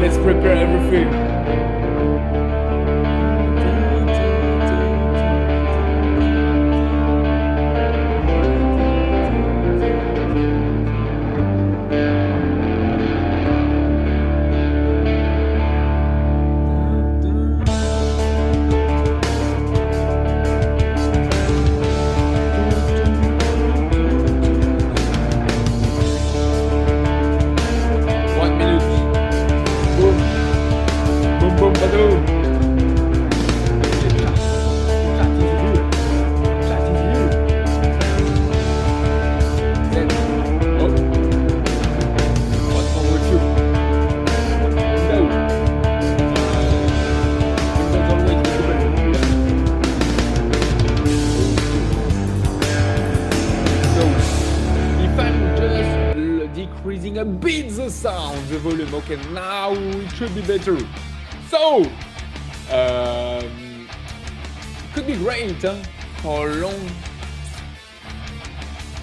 let's prepare everything. Decreasing a bit the sound, the volume. Okay, now it should be better. So, could be great for a long,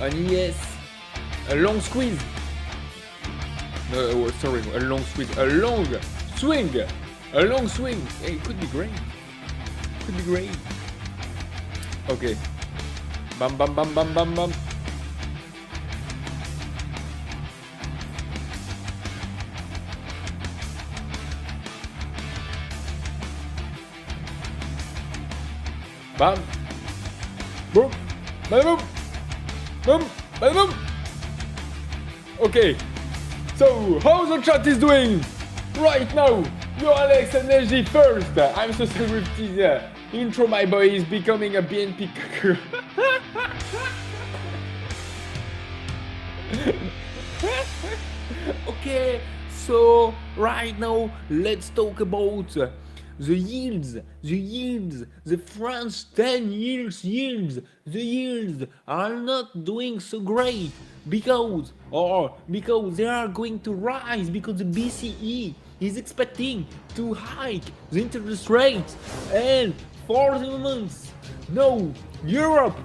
a long squeeze. No, sorry, a long squeeze, a long swing, a long swing. Hey, it could be great. Could be great. Okay. Bam, bam, bam, bam, bam, bam. Bam. Boom. Boom. Boom. Boom. Okay. So, how the chat is doing right now? Yo, Alex and SG first. I'm so sorry with this intro. My boy is becoming a BNP. Okay. So, right now, let's talk about the yields, the France 10 years yields, the yields are not doing so great because they are going to rise because the BCE is expecting to hike the interest rates, and for the moment, no, Europe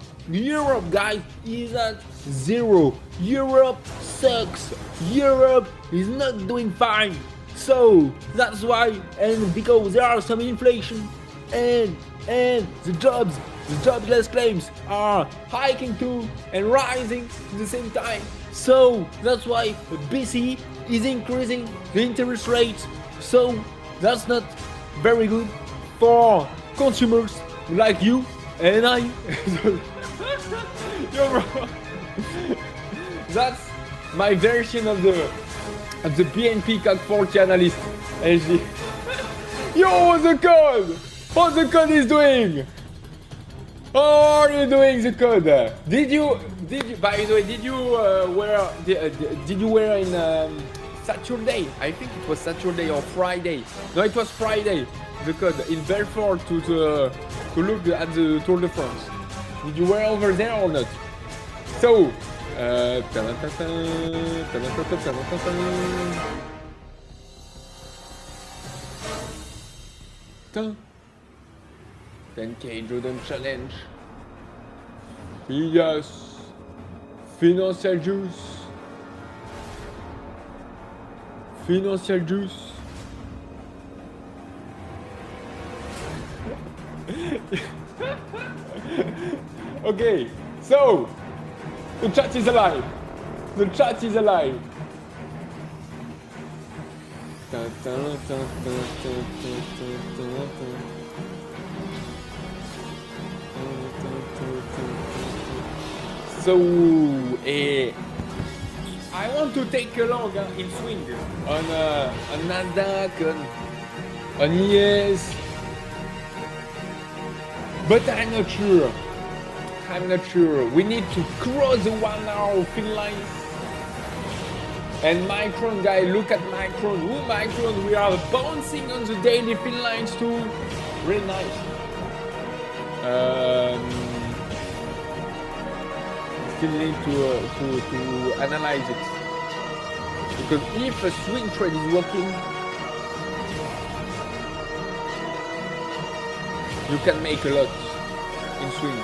guys is at zero. Europe sucks. Europe is not doing fine. So that's why, and because there are some inflation and the jobless claims are hiking too and rising at the same time. So that's why the BCE is increasing the interest rates. So that's not very good for consumers like you and I. Yo, bro. That's my version of the BNP CAC 40 analyst. SG. Yo, the code! What the code is doing? How are you doing the code? Did you by the way, did you wear in Saturday? I think it was Saturday or Friday. No, it was Friday. The code in Belfort to look at the Tour de France. Did you wear over there or not? So Putain. 10K Jordan Challenge. Phidias. Financial Juice. Financial Juice. Okay, so the chat is alive. The chat is alive. So, I want to take a long in swing on Nasdaq, on ES, but I'm not sure. We need to cross the 1 hour thin line. And Micron guy, look at Micron. Ooh, Micron, we are bouncing on the daily thin lines too. Really nice. Still need to analyze it. Because if a swing trade is working, you can make a lot in swing.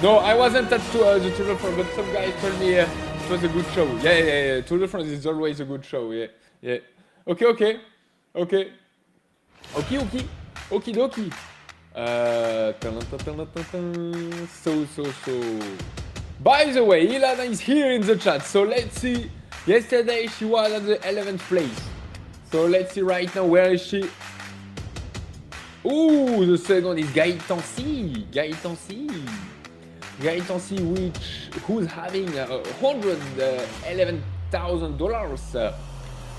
No, I wasn't at the Tour de France, but some guys told me it was a good show. Yeah. Tour de France is always a good show. Yeah. Okay, okay. Okay. Okay, okay. Okie dokie. So. By the way, Ilana is here in the chat. So let's see. Yesterday she was at the 11th place. So let's see right now, where is she? Ooh, the second is Gaëtan C. Who's having $111,000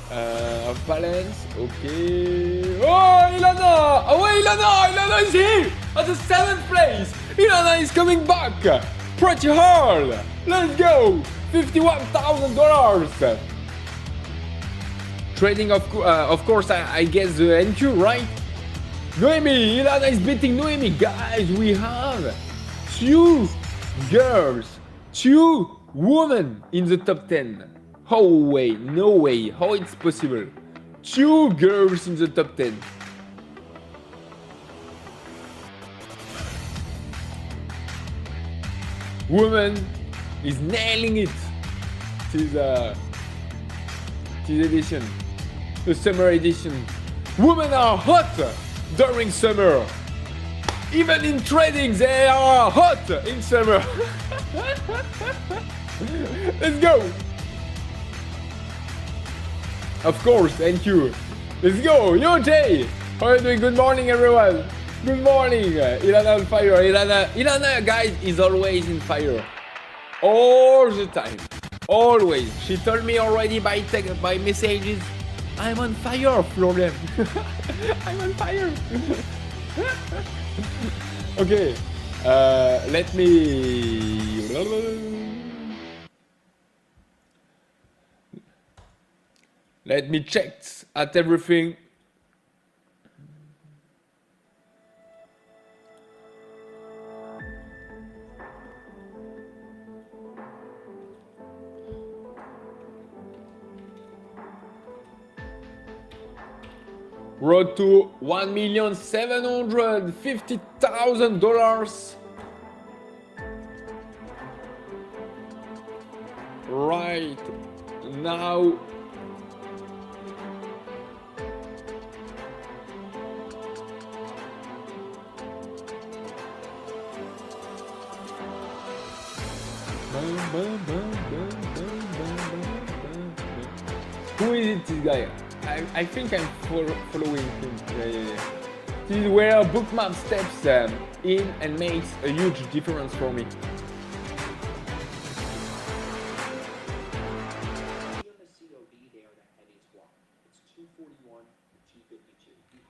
of balance. Okay. Oh, Ilana! Oh, wait, Ilana! Ilana is here at the 7th place. Ilana is coming back. Pretty hard. Let's go. $51,000. Trading, of course, I guess the NQ, right? Noemi, Ilana is beating Noemi. Guys, we have 2 girls, 2 women in the top 10. No way, how it's possible? 2 girls in the top 10. Woman is nailing it. This edition, the summer edition. Women are hot during summer. Even in trading, they are hot in summer. Let's go. Of course, thank you. Let's go, Yo Jay. How are you doing? Good morning, everyone. Good morning. Ilana on fire. Ilana, guys, is always in fire. All the time. Always. She told me already by messages, I'm on fire, Florian. I'm on fire. Okay. Let me check at everything. Road to $1,750,000. Right now. Who is it, this guy? I think I'm following him. Yeah. This is where Bookmap steps in and makes a huge difference for me.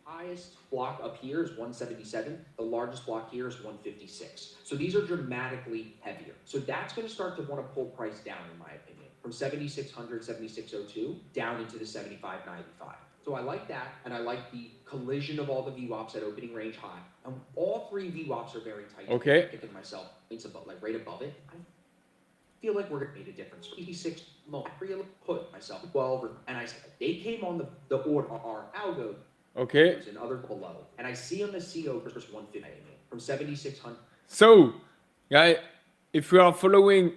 Highest block up here is 177. The largest block here is 156. So these are dramatically heavier. So that's going to start to want to pull price down, in my opinion, from 7,600, 7,602 down into the 7,595. So I like that, and I like the collision of all the VWAPs at opening range high. And all 3 VWAPs are very tight. Okay. I'm kicking myself, it's above, like right above it. I feel like we're going to make a difference. 86, I really put myself 12, and I said they came on the order, our algo. Okay. And other below. And I see on the CO for 150 from 7,600. So, guys, if you are following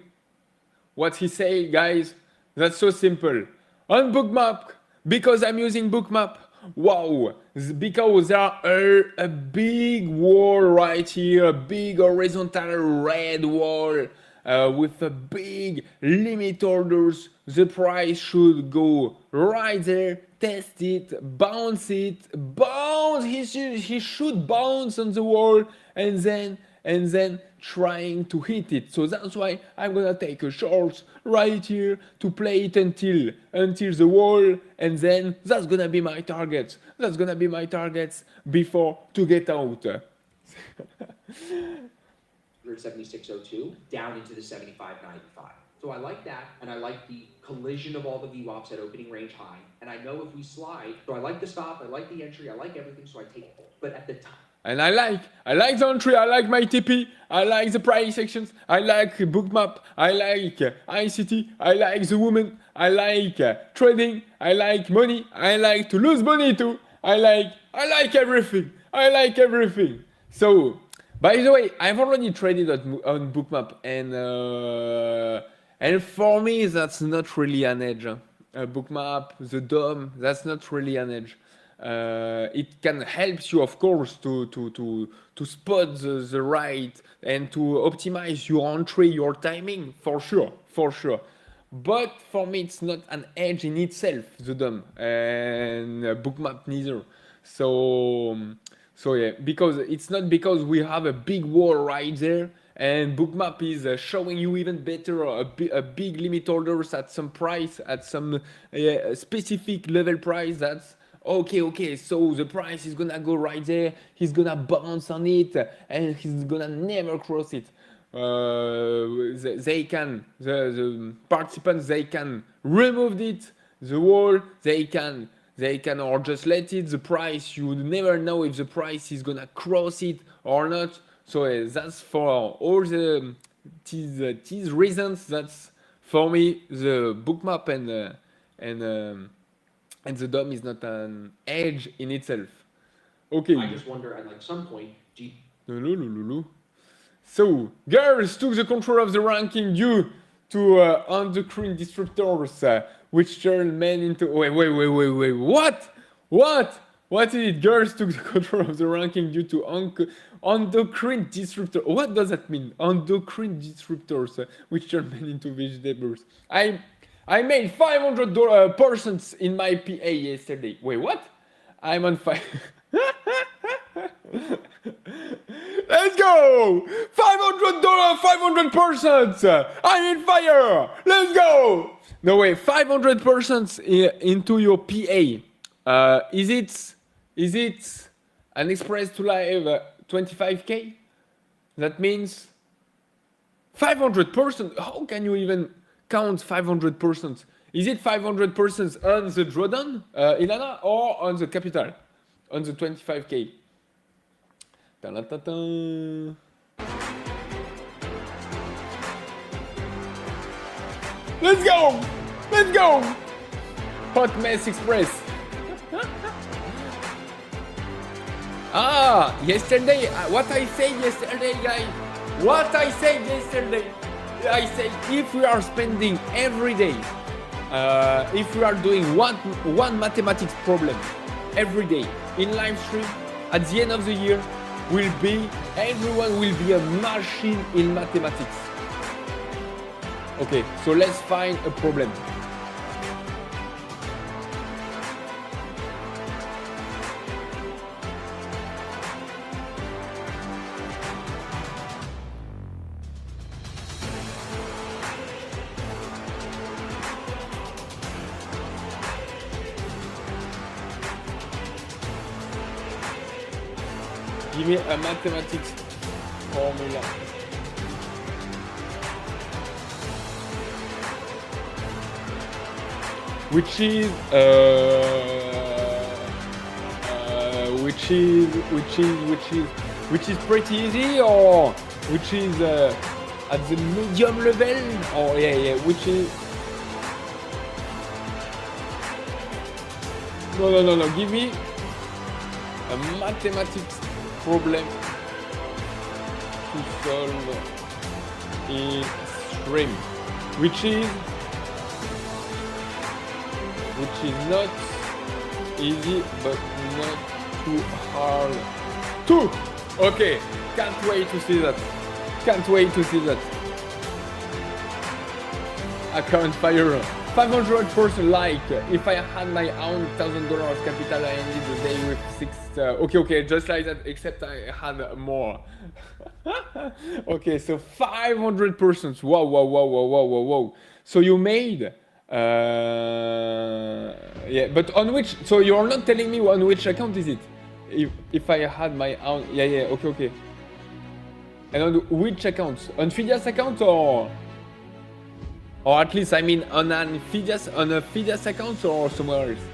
what he said, guys, that's so simple. On Bookmap, because I'm using Bookmap, wow, because there are a big wall right here, a big horizontal red wall with a big limit orders. The price should go right there. Test it, bounce. He should bounce on the wall and then trying to hit it. So that's why I'm gonna take a short right here to play it until the wall, and then that's gonna be my target. That's gonna be my targets before to get out. 7602 down into the 7595. So I like that, and I like the collision of all the VWAPs at opening range high. And I know if we slide, so I like the stop, I like the entry, I like everything, so I take it. But at the time. And I like the entry, I like my TP, I like the price sections, I like Bookmap, I like ICT, I like the woman, I like trading, I like money, I like to lose money too. I like everything. I like everything. So, by the way, I've already traded on Bookmap, and for me, that's not really an edge. bookmap, the DOM, that's not really an edge. It can help you, of course, to spot the right and to optimize your entry, your timing, for sure, for sure. But for me, it's not an edge in itself, the DOM, and bookmap neither. So, so yeah, because it's not because we have a big wall right there, and bookmap is showing you even better a big limit orders at some price, at some specific level price. That's okay. So the price is gonna go right there. He's gonna bounce on it, and he's gonna never cross it. They can the participants, they can remove it, the wall, they can or just let it. The price, you never know if the price is gonna cross it or not. So that's for all these reasons. That's for me the bookmap and the DOM is not an edge in itself. Okay. I just wonder at like some point, So, girls took the control of the ranking due to endocrine disruptors, which turned men into. Wait. What? What is it? Girls took the control of the ranking due to endocrine disruptors. What does that mean? Endocrine disruptors, which turn men into vegetables. I made $500 in my PA yesterday. Wait, what? I'm on fire. Let's go! $500, 500%! I'm in fire! Let's go! No way, 500% into your PA. Is it an express to live 25k? That means 500%. How can you even count 500%? Is it 500% on the drawdown, Ilana, or on the capital? On the 25k? Ta-da-ta-ta. Let's go! Let's go! Hot Mess Express. Yesterday, what I said yesterday, guys. What I said yesterday. I said if we are spending every day, if we are doing one mathematics problem every day in live stream, at the end of the year, everyone will be a machine in mathematics. Okay, so let's find a problem. Give me a mathematics formula. Which is pretty easy, or which is at the medium level, or which is no, give me a mathematics problem to solve in stream, which is not easy but not too hard too. Okay, can't wait to see that. Account fire 500% like if I had my own $1,000 capital. I ended the day with 6. Okay, just like that, except I had more. Okay, so 500%. Wow. So you made but on which? So you're not telling me on which account is it? If I had my own, okay. And on which account? On Phidias account, or at least I mean on a Phidias account or somewhere else.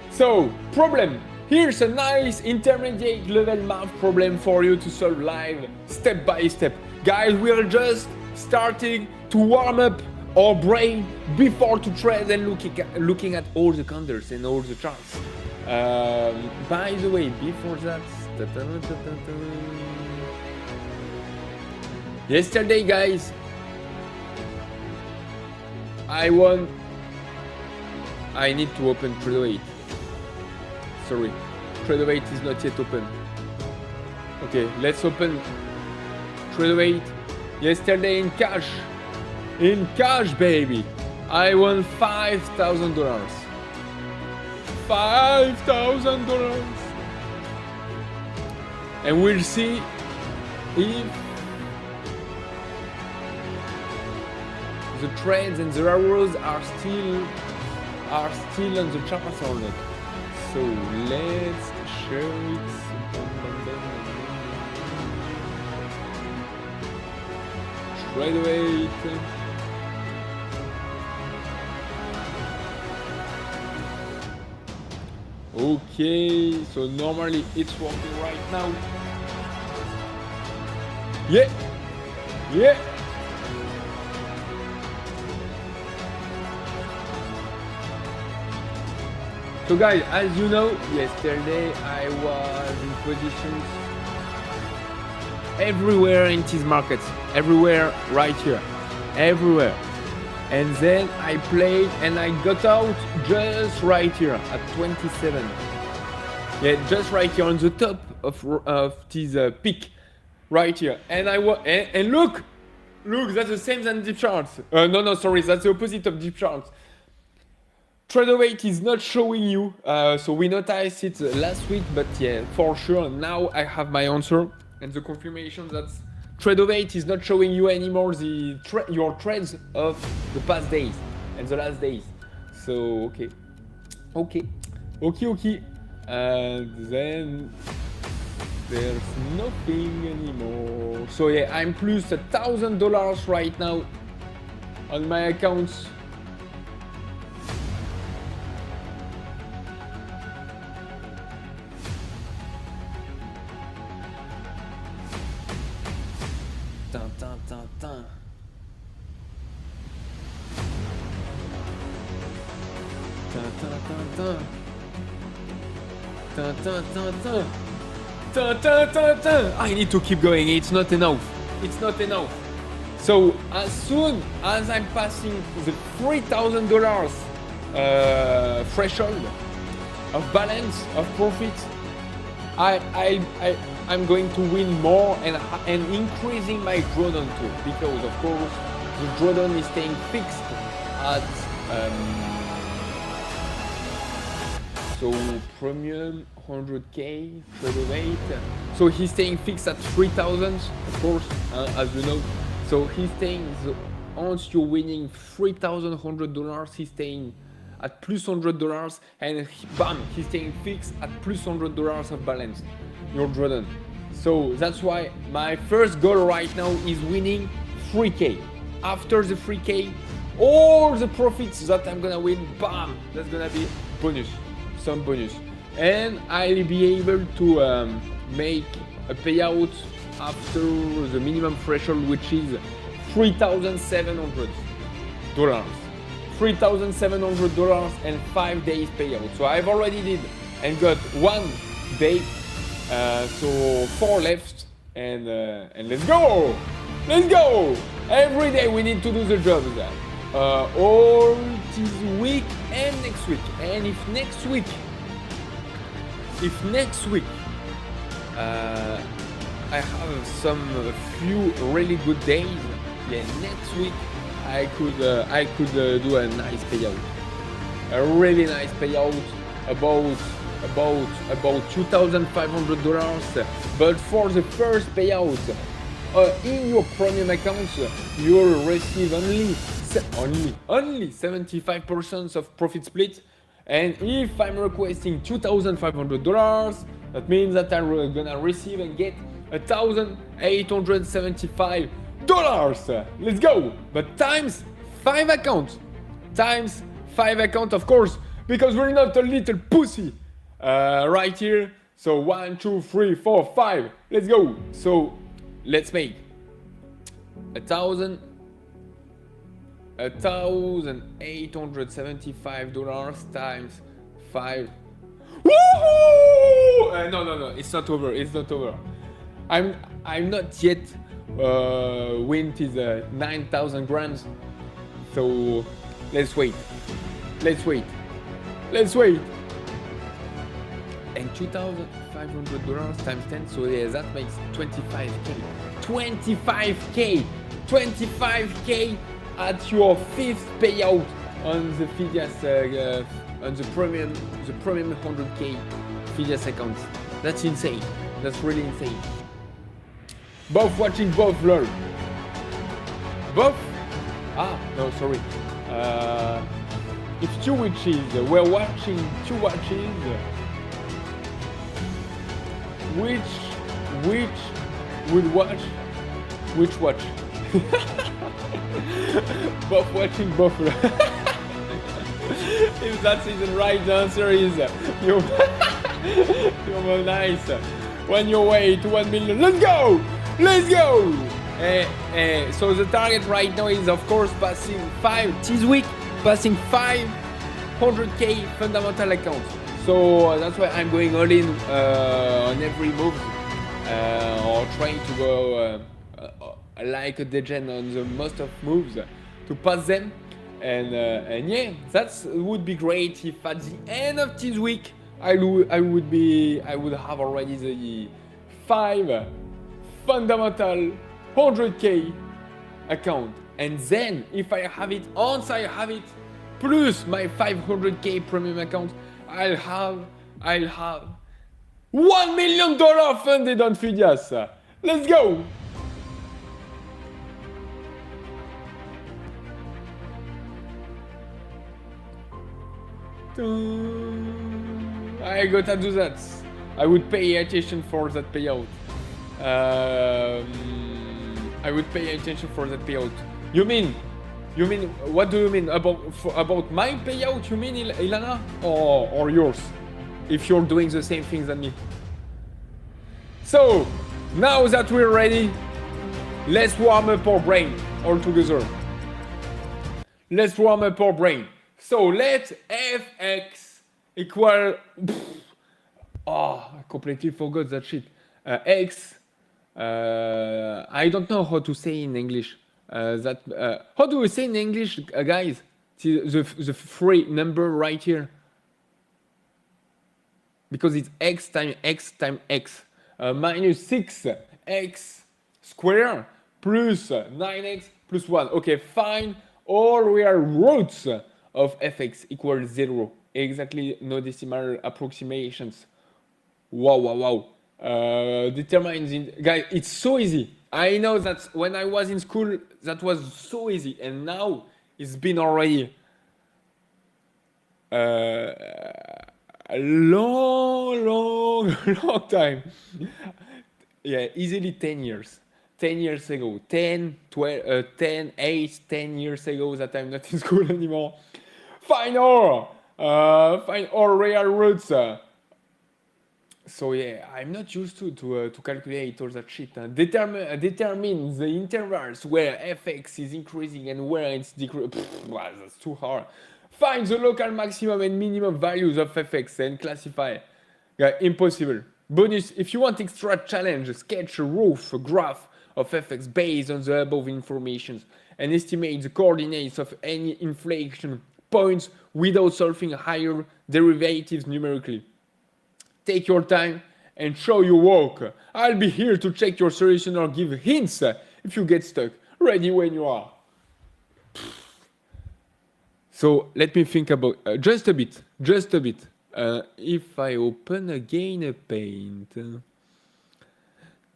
So problem. Here's a nice intermediate level math problem for you to solve live, step by step. Guys, we are just starting to warm up our brain before to trade and looking at all the candles and all the charts. By the way, before that, yesterday, guys, I won I need to open Trader 8. Sorry, Trader 8 is not yet open. Okay, let's open Trader 8. Yesterday in cash. In cash, baby. I won $5,000. $5,000. And we'll see if the trades and the arrows are still on the charts or not. So let's show it. Trade away. Okay, so normally it's working right now. Yeah. So guys, as you know, yesterday I was in positions everywhere in these markets, everywhere right here, everywhere. And then I played and I got out just right here at 27. Yeah, just right here on the top of this peak, right here. And and look, that's the same as deep charts. No, sorry, that's the opposite of deep charts. Trader 8 is not showing you, so we noticed it last week, but yeah, for sure, now I have my answer and the confirmation that Trader 8 is not showing you anymore your trades of the past days and the last days. So, okay. And then there's nothing anymore. So yeah, I'm plus $1,000 right now on my accounts. I need to keep going. It's not enough. So as soon as I'm passing the $3,000 threshold of balance of profit, I'm going to win more and increasing my drawdown too, because of course the drawdown is staying fixed at so premium 100k Trader 8. So he's staying fixed at 3,000, of course, as you know. So he's staying, once you're winning $3,100, he's staying at plus $100, and bam, he's staying fixed at plus $100 of balance, your drawdown. So that's why my first goal right now is winning 3k. After the 3k, all the profits that I'm gonna win, bam, that's gonna be bonus. Some bonus, and I'll be able to make a payout after the minimum threshold, which is $3,700. $3,700 and 5 days payout. So I've already did and got 1 day, so 4 left, and let's go! Every day we need to do the job there. All this week and next week. And if next week I have a few really good days, yeah, next week I could do a nice payout, a really nice payout, about $2,500. But for the first payout, in your premium accounts, you'll receive only 75% of profit split. And if I'm requesting $2,500, that means that I'm gonna receive and get $1,875. Let's go! But times 5 accounts, of course, because we're not a little pussy right here. So 1, 2, 3, 4, 5. Let's go. So let's make $1,875 times 5. Woohoo! No, it's not over. I'm not yet win to the 9,000 grams. So let's wait. Let's wait. And $2,500 times 10, so yeah, that makes 25k. 25k! 25k at your fifth payout on the Phidias, on the premium 100k Phidias accounts. That's insane. That's really insane. Both watching, both learn. Both? Ah, no, sorry. It's two witches. We're watching two watches. Which would watch? Which watch? Both watching, both learn. If that isn't right, the answer is you're more nice. When you wait 1 million, let's go! Let's go! So the target right now is of course passing 5 this week, passing 500k fundamental accounts. So that's why I'm going all in on every move, or trying to go like a degen on the most of moves to pass them. And yeah, that would be great if at the end of this week I would have already the 5 fundamental 100k account, and then if I have it, once I have it, plus my 500k premium account, I'll have $1 million funded on Phidias. Let's go! I gotta do that. I would pay attention for that payout. I would pay attention for that payout. You mean? What do you mean about my payout? You mean, Ilana, or yours? If you're doing the same things than me. So now that we're ready, let's warm up our brain all together. Let's warm up our brain. So let fx equal. I completely forgot that shit. X. I don't know how to say in English. How do we say in English, guys? The free number right here. Because it's x times x minus 6x squared plus 9x plus 1. Okay, fine. All real roots of fx equals 0. Exactly, no decimal approximations. Wow. Determines in, guys, it's so easy. I know that when I was in school, that was so easy, and now it's been already a long time. Yeah, easily 10 years. 10 years ago, 10, 12, 10, 8, 10 years ago that I'm not in school anymore. Find all real roots. So yeah, I'm not used to calculate all that shit. Determine the intervals where fx is increasing and where it's decreasing. That's too hard. Find the local maximum and minimum values of fx and classify. Yeah, impossible. Bonus, if you want extra challenge, sketch a rough graph of fx based on the above information and estimate the coordinates of any inflection points without solving higher derivatives numerically. Take your time and show your work. I'll be here to check your solution or give hints if you get stuck. Ready when you are. So let me think about just a bit. If I open again a paint.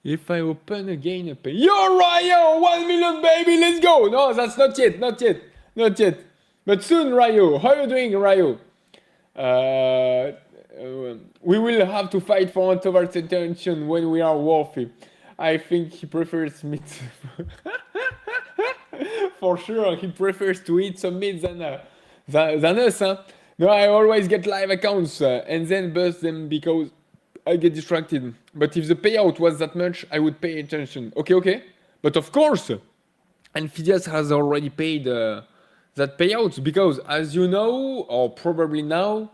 You're Ryo, 1 million baby, let's go. No, that's not yet. But soon, Ryo. How are you doing, Ryo? We will have to fight for Antovar's attention when we are worthy. I think he prefers meat. For sure, he prefers to eat some meat than us. Huh? No, I always get live accounts and then bust them because I get distracted. But if the payout was that much, I would pay attention. Okay. But of course, and Phidias has already paid that payout because, as you know, or probably now,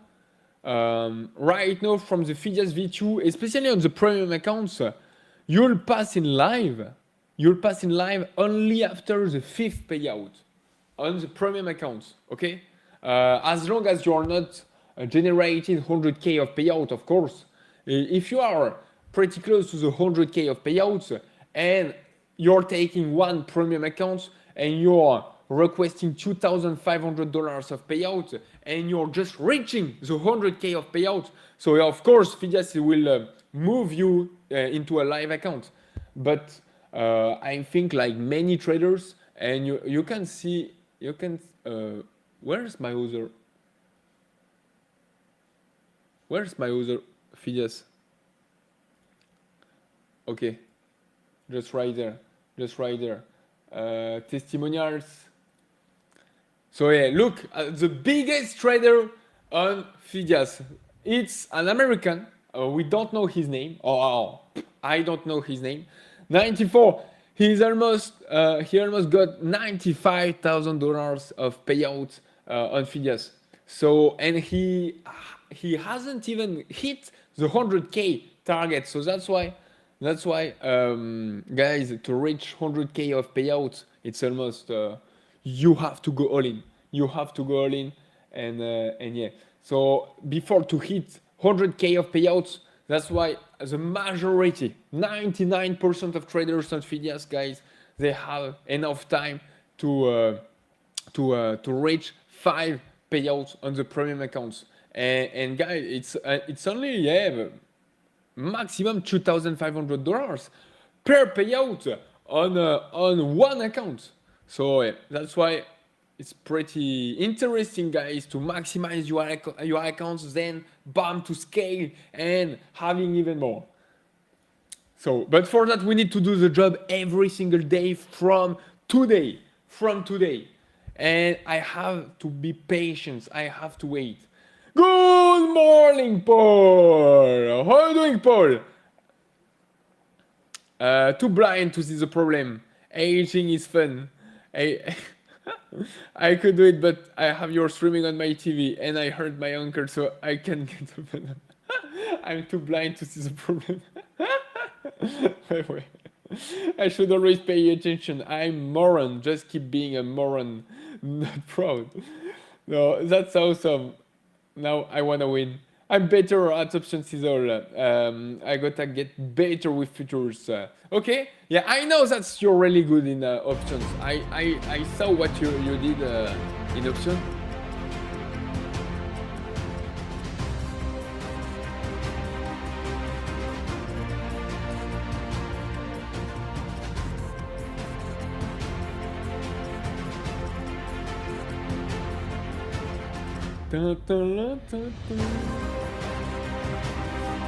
right now from the Phidias V2, especially on the premium accounts, you'll pass in live only after the 5th payout on the premium accounts. Okay, as long as you're not generated 100k of payout, of course. If you are pretty close to the 100k of payouts and you're taking one premium account and you're requesting $2,500 of payout and you're just reaching the 100k of payout, so of course Phidias will move you into a live account. But I think like many traders, and you can see, you can where's my other Phidias? Okay, just right there, testimonials. So yeah, look, the biggest trader on Phidias, it's an American. We don't know his name, or I don't know his name. 94. He almost got $95,000 of payout on Phidias. So, and he hasn't even hit the 100k target. So that's why guys, to reach 100k of payout, it's almost you have to go all in. And yeah. So before to hit 100k of payouts, that's why the majority, 99% of traders on Phidias, guys, they have enough time to reach 5 payouts on the premium accounts. And guys, it's only maximum $2,500 per payout on one account. So that's why it's pretty interesting, guys, to maximize your accounts, then bam, to scale and having even more. So, but for that, we need to do the job every single day from today. And I have to be patient. I have to wait. Good morning, Paul. How are you doing, Paul? Too blind to see the problem. Aging is fun. I could do it, but I have your streaming on my TV and I heard my uncle, so I can get open. I'm too blind to see the problem. Anyway, I should always pay attention. I'm moron. Just keep being a moron. Not proud. No, that's awesome. Now I wanna win. I'm better at option sizzle. I gotta get better with futures. Okay, yeah, I know that you're really good in options. I saw what you did in option.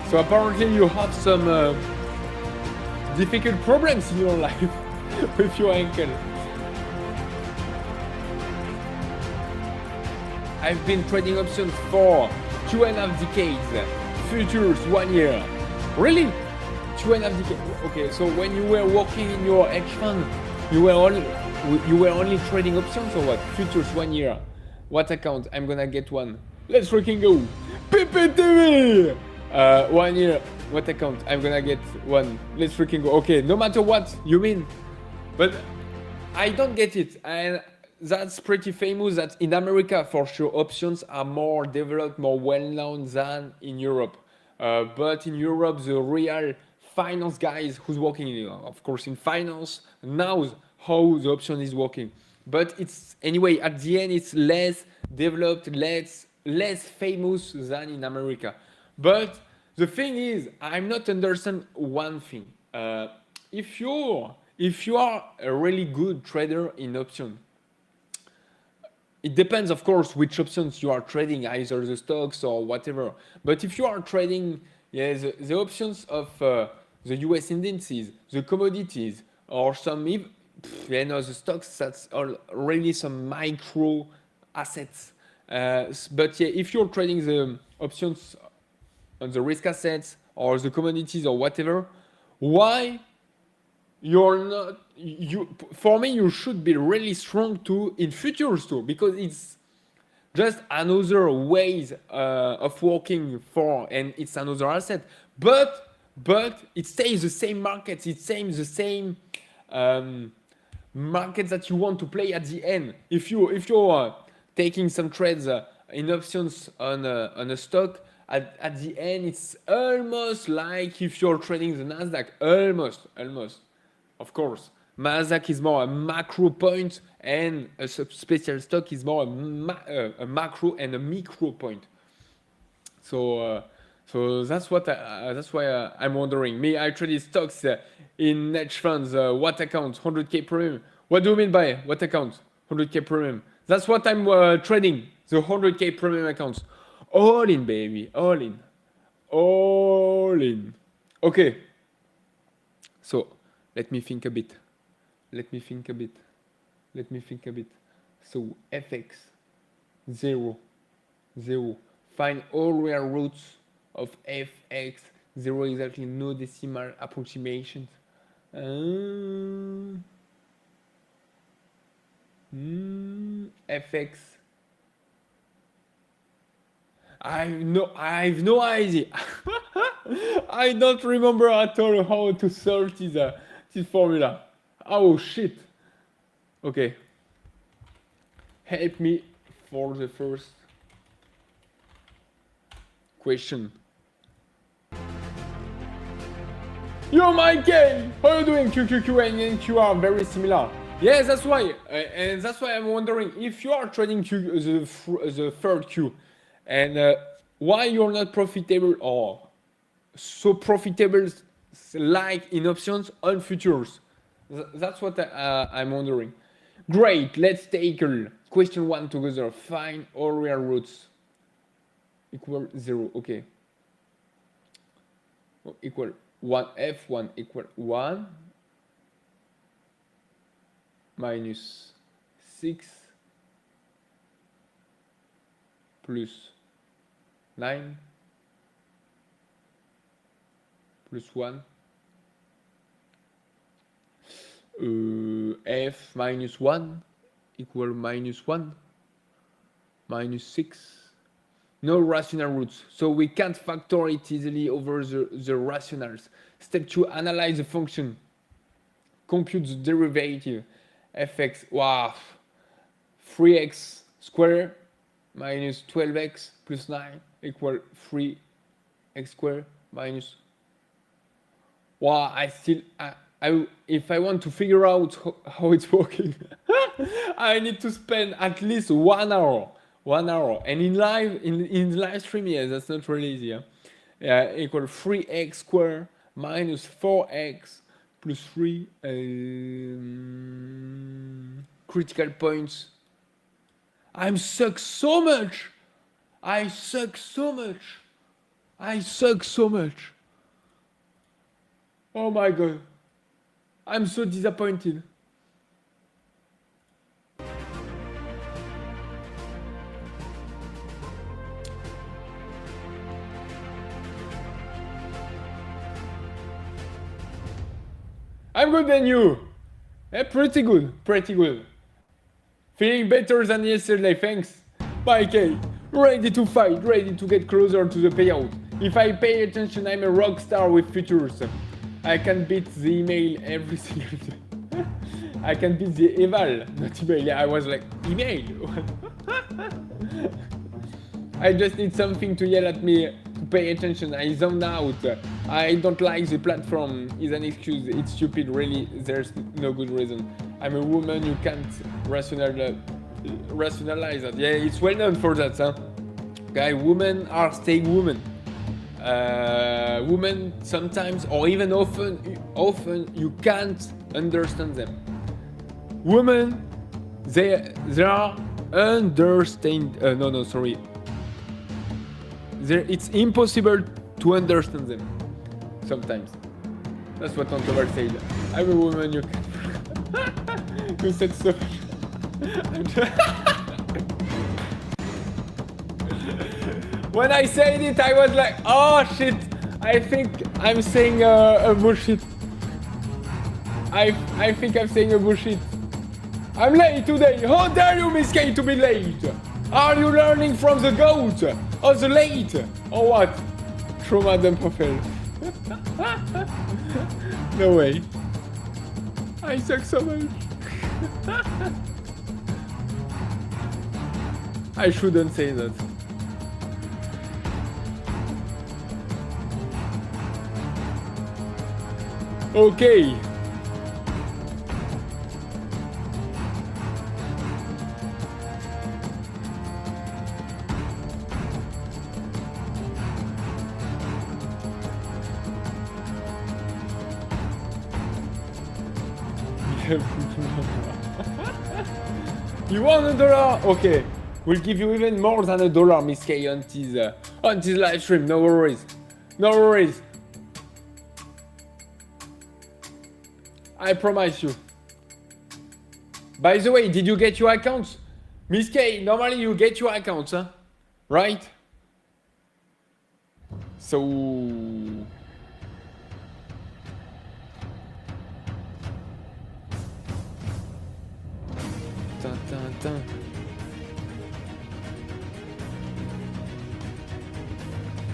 So apparently you have some difficult problems in your life with your ankle. I've been trading options for 2.5 decades, futures 1 year. Really? 2.5 decades? Okay, so when you were working in your hedge fund, you were only trading options or what? Futures 1 year. What account? I'm gonna get one. Let's freaking go. PPTV! 1 year. What account? I'm gonna get one. Let's freaking go. Okay, no matter what you mean. But I don't get it. And that's pretty famous that in America, for sure, options are more developed, more well-known than in Europe. But in Europe, the real finance guys who's working, of course, in finance knows how the option is working. But it's anyway, at the end, it's less developed, less famous than in America. But the thing is, I'm not understand one thing. If you are a really good trader in option, it depends, of course, which options you are trading, either the stocks or whatever. But if you are trading, the options of the US indices, the commodities, or some the stocks, that's really some micro assets. But yeah, if you're trading the options on the risk assets or the commodities or whatever, why you're not, for me, you should be really strong too in futures too, because it's just another ways of working for, and it's another asset. But it stays the same markets, it stays the same market that you want to play at the end. If you're taking some trades in options on a stock, at the end, it's almost like if you're trading the Nasdaq. Almost. Of course, Nasdaq is more a macro point, and a special stock is more a macro and a micro point. So that's why I'm wondering. Me, I trade stocks in hedge funds. What account? 100k premium. What do you mean by what account? 100k premium. That's what I'm trading. The 100k premium accounts. All in, baby. All in. Okay. So let me think a bit. So FX 0. Find all real roots of FX 0 exactly, no decimal approximations. FX. I have no idea. I don't remember at all how to solve this formula. Oh shit. Okay. Help me for the first question. Yo, Michael! How are you doing? QQQ and NQ are very similar. Yes, that's why. And that's why I'm wondering if you are trading the third Q, and why you're not profitable or so profitable like in options on futures. That's what I'm wondering. Great, let's tackle question 1 together. Find all real roots. Equal 0, okay. Equal 1, F1 equal 1 minus 6 plus 9 plus 1 F minus 1 equal minus 1 minus 6. No rational roots, so we can't factor it easily over the rationals. Step 2, analyze the function. Compute the derivative. Fx, wow. 3x squared minus 12x plus 9 equal 3x squared minus... Wow, if I want to figure out how it's working, I need to spend at least 1 hour. 1 hour. And in live stream, yes, that's not really easy. Equal 3x squared minus 4x plus 3 critical points. I suck so much. Oh my god. I'm so disappointed. I'm good than you. Pretty good. Feeling better than yesterday, thanks. Bye, K. Ready to fight, ready to get closer to the payout. If I pay attention, I'm a rock star with futures. I can beat the email every single day. I can beat the eval, not email. I was like, email? I just need something to yell at me to pay attention. I zoned out. I don't like the platform. Is an excuse. It's stupid, really. There's no good reason. I'm a woman. You can't rationalize that. Yeah, it's well known for that, huh? Okay, women are staying women. Women sometimes, or even often you can't understand them. Women, they are understand. Sorry. It's impossible to understand them. Sometimes. That's what Antoval said. I'm a woman, you can. You said so. When I said it, I was like, oh shit, I think I'm saying a bullshit. I think I'm saying a bullshit. I'm late today. How dare you, Miss K, to be late? Are you learning from the goat? Or the late? Or what? Trauma d'un profile. No way. I suck so much. I shouldn't say that. Okay. You want $1? Okay. We'll give you even more than $1, Miss K, on this live stream. No worries. No worries. I promise you. By the way, did you get your accounts? Miss K, normally you get your accounts, huh? Right? So... Dun, dun, dun.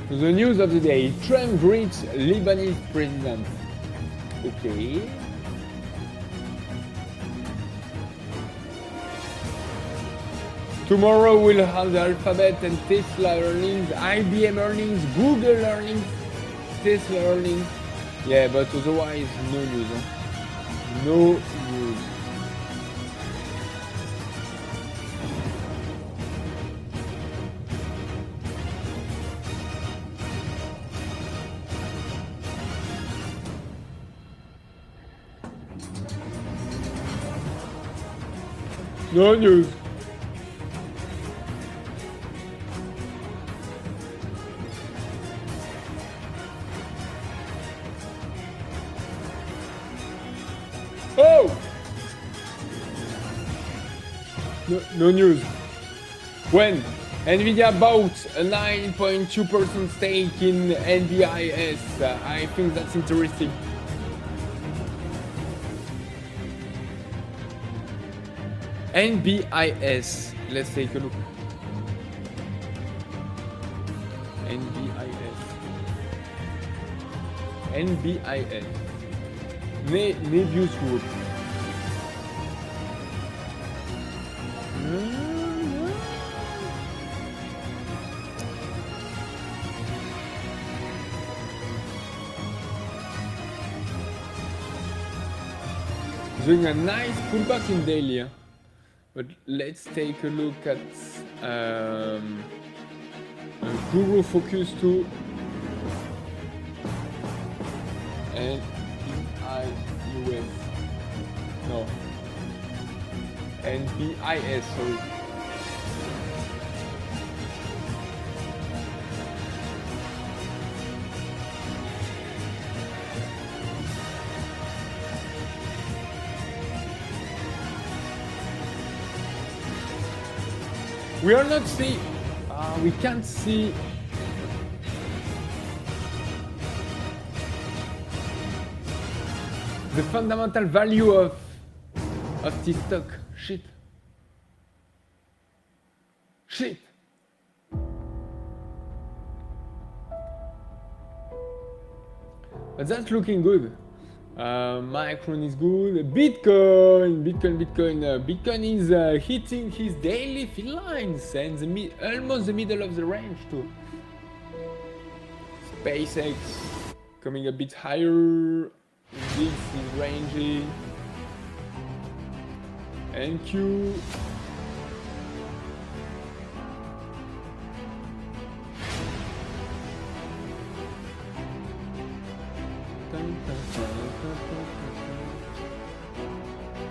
The news of the day. Trump greets Lebanese president. Okay. Tomorrow we'll have the Alphabet and Tesla earnings, IBM earnings, Google earnings, Tesla earnings. Yeah, but otherwise no news. Huh? No news. No news. Oh! No news. When Nvidia bought a 9.2% stake in NBIS, I think that's interesting. NBIS. Let's take a look. NBIS. NBIS. Nebius Group. Doing a nice pullback in daily. But let's take a look at Google Focus 2 and NIUS. No. NBIS, sorry. We are not see. We can't see. The fundamental value of this stock. Shit. But that's looking good. Micron is good. Bitcoin is hitting his daily fill lines and almost the middle of the range too. SpaceX coming a bit higher. This is ranging. NQ.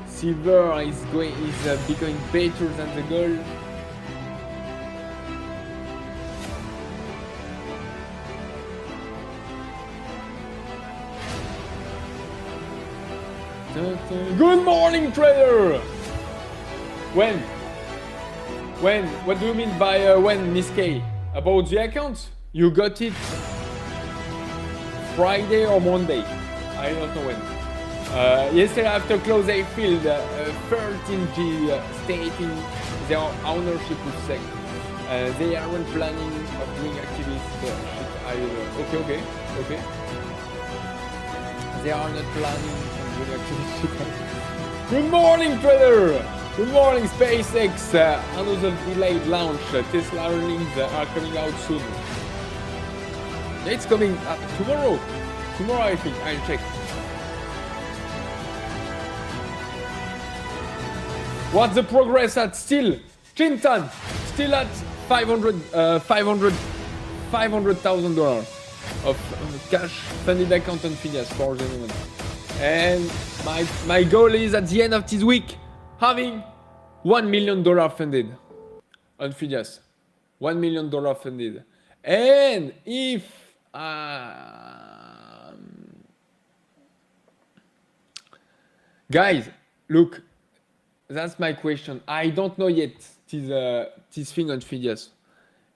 Silver is becoming better than the gold. Good morning, trader. When? What do you mean by when, Miss K? About the account? You got it Friday or Monday? I don't know when. Yesterday after close they filled 13G stating their ownership with SEC. They aren't planning of doing activist shit either. Okay. They are not planning on doing activist shit. Good morning, trader! Good morning, SpaceX. Another delayed launch. Tesla earnings are coming out soon. Yeah, it's coming tomorrow. Tomorrow, I think. I'll check. What's the progress at? Still, Chintan, still at $500,000 of cash funded account on Phidias for the moment. And my goal is at the end of this week having $1 million funded on Phidias. $1 million funded. And if guys, look, that's my question. I don't know yet this thing on Phidias.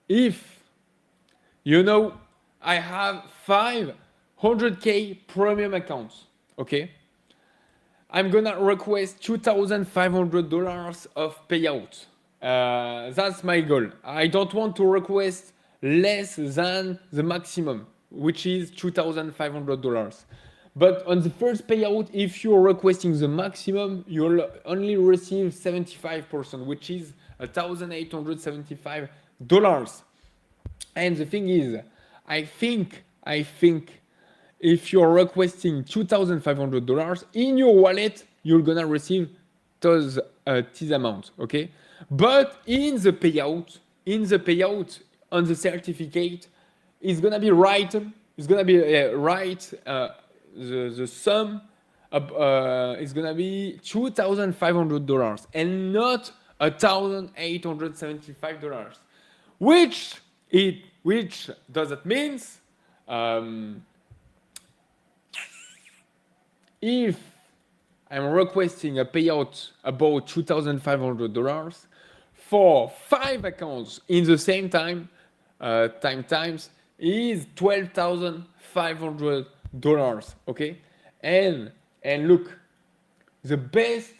If I have 500k premium accounts, okay? I'm gonna request $2,500 of payout. That's my goal. I don't want to request less than the maximum, which is $2,500. But on the first payout, if you're requesting the maximum, you'll only receive 75%, which is $1,875. And the thing is, I think if you're requesting $2,500 in your wallet, you're gonna receive this amount, okay? But in the payout on the certificate, it's gonna be right. It's gonna be right. The sum is gonna be $2,500 and not $1,875. Which does that means if I'm requesting a payout about $2,500 for 5 accounts in the same time, times is $12,500. Okay, and look, the best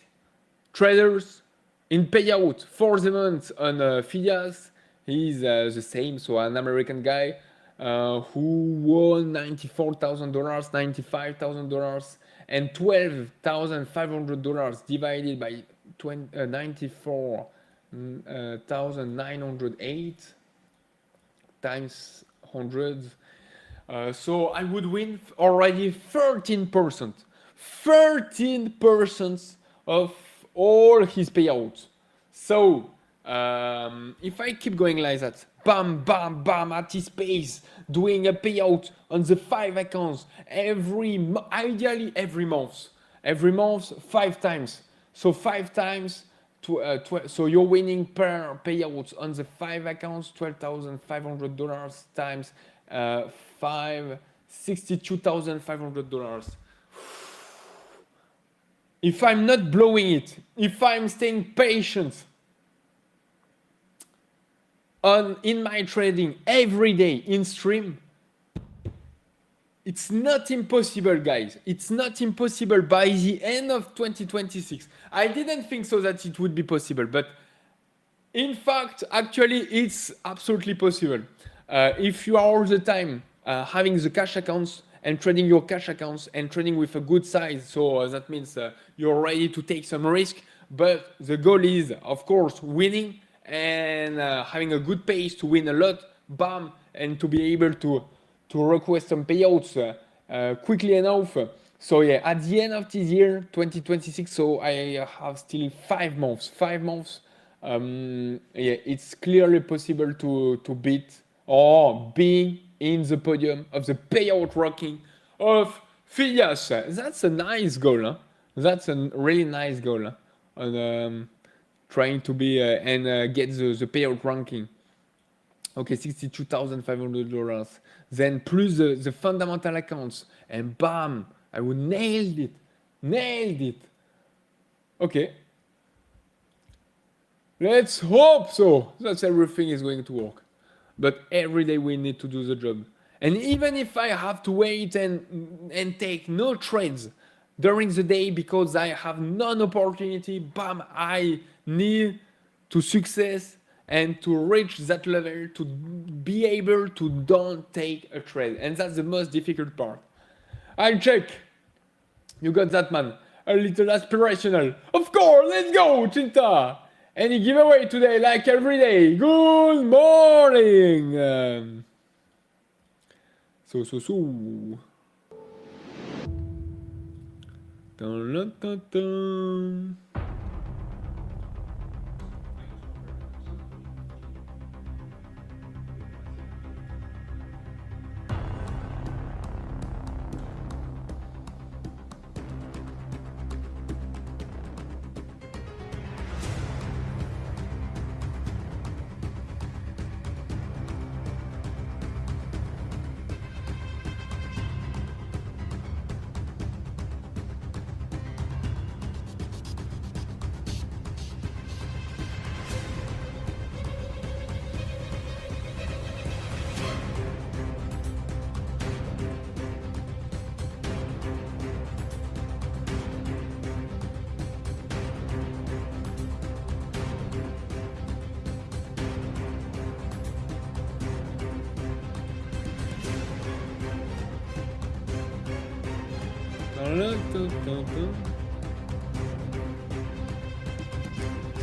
traders in payout for the month on Phidias is the same. So an American guy who won $94,000, $95,000, and $12,500 divided by 94,908 times 100. So I would win already 13%. 13% of all his payouts. So if I keep going like that, bam, bam, bam, at his pace, doing a payout on the 5 accounts ideally every month, 5 times. So 5 times, so you're winning per payout on the 5 accounts, $12,500 times 5, $62,500. If I'm not blowing it, if I'm staying patient in my trading every day in stream, it's not impossible, guys. It's not impossible by the end of 2026. I didn't think so that it would be possible, but in fact, actually, it's absolutely possible. If you are all the time having the cash accounts and trading your cash accounts and trading with a good size, so that means you're ready to take some risk, but the goal is, of course, winning and having a good pace to win a lot, bam, and to be able to request some payouts quickly enough. So yeah, at the end of this year, 2026, so I have still 5 months. Yeah, it's clearly possible to beat or be in the podium of the payout ranking of Phidias. That's a nice goal, huh? That's a really nice goal, huh? On trying to be and get the payout ranking. Okay, $62,500. Then plus the fundamental accounts, and bam, I would nailed it. Okay. Let's hope so. That everything is going to work. But every day we need to do the job. And even if I have to wait and take no trades during the day because I have none opportunity, bam, I need to success and to reach that level to be able to don't take a trade. And that's the most difficult part. I'll check. You got that, man. a little aspirational. Of course, let's go, Chinta. Any giveaway today, like every day. Good morning. So. Dun, dun, dun, dun.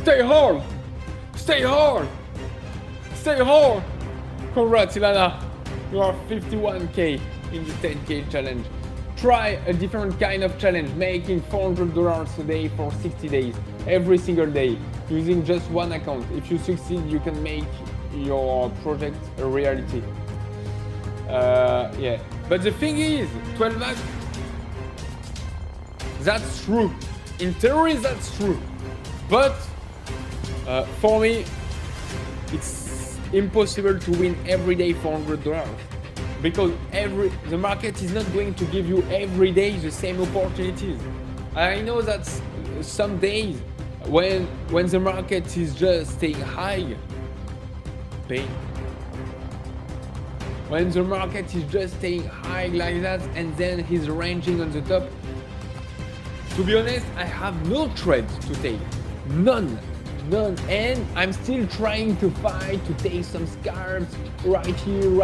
Stay hard! Stay hard! Stay hard! Congrats, Ilana! You are 51k in the 10k challenge. Try a different kind of challenge, making $400 a day for 60 days, every single day, using just one account. If you succeed, you can make your project a reality. Yeah. But the thing is, 12 max, that's true. In theory, that's true. But for me, it's impossible to win every day $400 because the market is not going to give you every day the same opportunities. I know that some days when the market is just staying high, pain. When the market is just staying high like that and then he's ranging on the top, to be honest, I have no trades to take. None. And I'm still trying to fight to take some scalps right here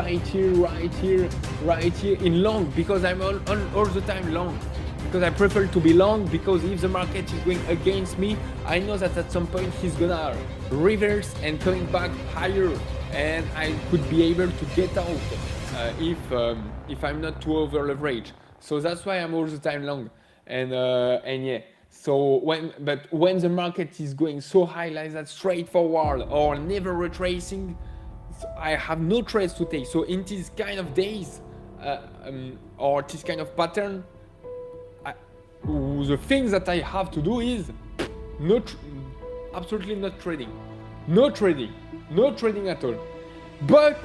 in long because I'm all the time long. Because I prefer to be long because if the market is going against me, I know that at some point he's gonna reverse and coming back higher and I could be able to get out if I'm not too over leveraged. So that's why I'm all the time long. And yeah. So when the market is going so high like that, straightforward or never retracing, so I have no trades to take. So in these kind of days or this kind of pattern, the thing that I have to do is absolutely not trading. No trading at all. But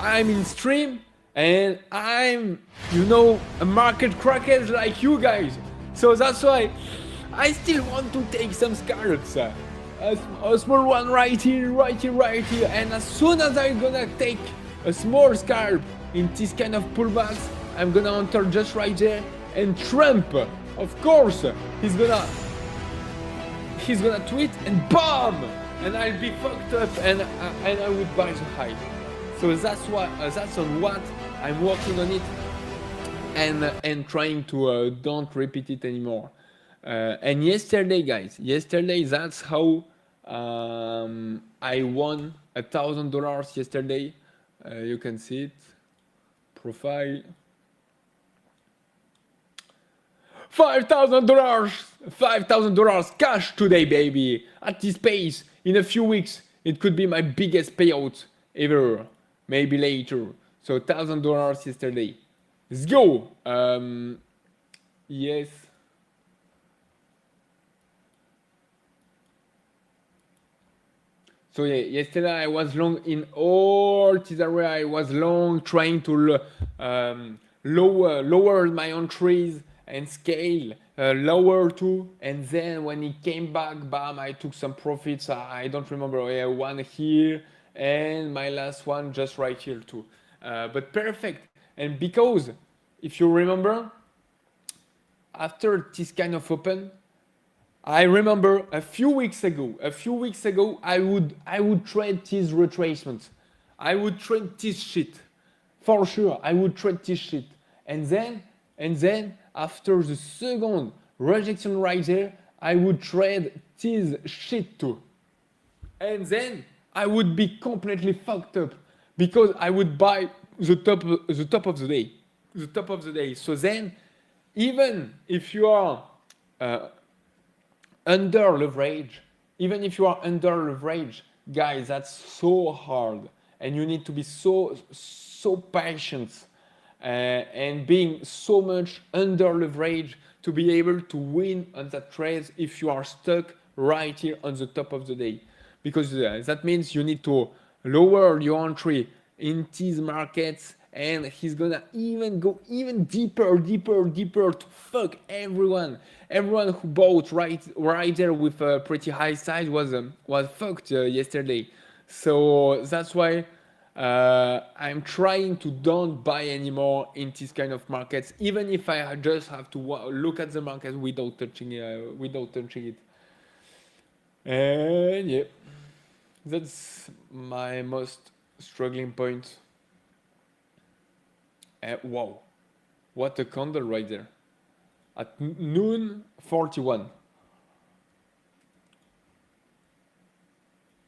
I'm in stream and I'm, a market crackhead like you guys. So that's why I still want to take some scalps. A small one right here. And as soon as I'm gonna take a small scalp in this kind of pullbacks, I'm gonna enter just right there. And Trump, of course, he's gonna tweet and BAM! And I'll be fucked up and I would buy the high. So that's on what I'm working on it and trying to don't repeat it anymore. And yesterday, guys, that's how I won $1,000 yesterday. You can see it. Profile. $5,000 cash today, baby. At this pace, in a few weeks, it could be my biggest payout ever. Maybe later. So $1,000 yesterday. Let's go. Yes. So yeah, yesterday I was long in all this area. I was long trying to lower my entries and scale lower too. And then when it came back, bam, I took some profits. I don't remember. Yeah, one here and my last one just right here too. But perfect. And because if you remember, after this kind of open, I remember a few weeks ago, I would trade these retracements. I would trade this shit. For sure, I would trade this shit. And then after the second rejection right there, I would trade this shit too. And then I would be completely fucked up because I would buy the top of the day. The top of the day. So then, even if you are uh, under leverage, even if you are under leverage, guys, that's so hard, and you need to be so patient and being so much under leverage to be able to win on that trade if you are stuck right here on the top of the day, because that means you need to lower your entry in these markets, and he's gonna even go even deeper to fuck everyone. Everyone who bought right there with a pretty high size was fucked yesterday. So that's why I'm trying to don't buy anymore in this kind of markets, even if I just have to look at the market without touching it. And yeah, that's my most struggling point. Wow, what a candle right there at noon 41.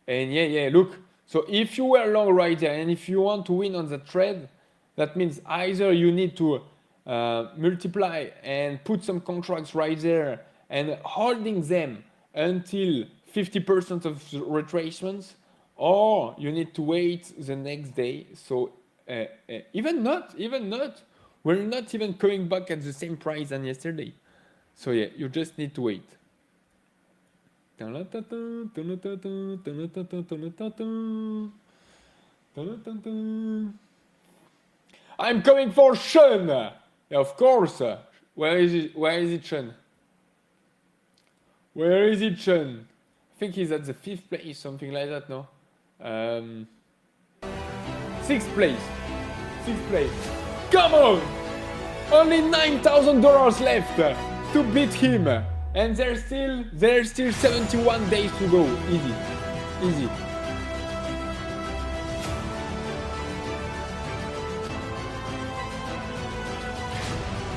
And yeah, look. So if you were long right there, and if you want to win on the trade, that means either you need to multiply and put some contracts right there and holding them until 50% of retracements, or you need to wait the next day. So even not, we're not even coming back at the same price than yesterday. So yeah, you just need to wait. I'm coming for Sean! Yeah, of course! Where is it? Sean? Where is it, Sean? I think he's at the 5th place, something like that, no? 6th place. 6th place. Come on! Only $9,000 left to beat him. And there's still 71 days to go. Easy.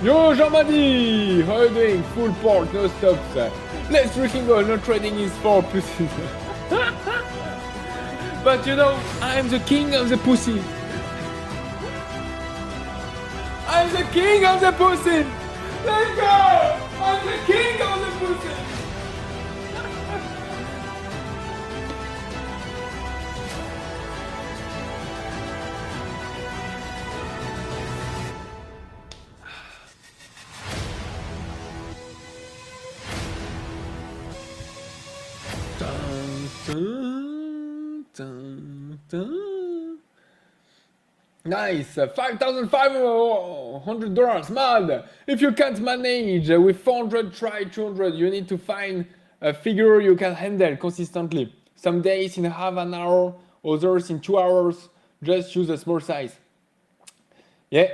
Yo, Jean-Madi! How are you doing? Full port, no stops. Let's freaking go. No trading is for pussies. But you know, I'm the king of the pussy. I'm the king of the pussy. Let's go! I'm the king of the pussy. Nice, $5,500, mad. If you can't manage with 400, try 200. You need to find a figure you can handle consistently. Some days in half an hour, others in 2 hours. Just use a small size. Yeah,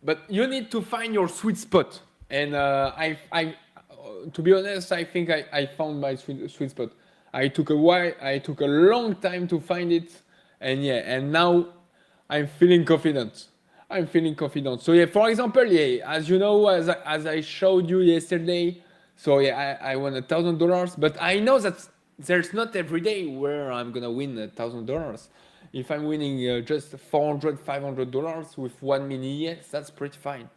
but you need to find your sweet spot. And to be honest, I think I found my sweet spot. I took a long time to find it, and yeah, and now I'm feeling confident. So yeah, for example, yeah, as you know, as I showed you yesterday, so yeah, I won $1,000, but I know that there's not every day where I'm gonna win $1,000. If I'm winning just $400, $500 with 1 mini ES, that's pretty fine.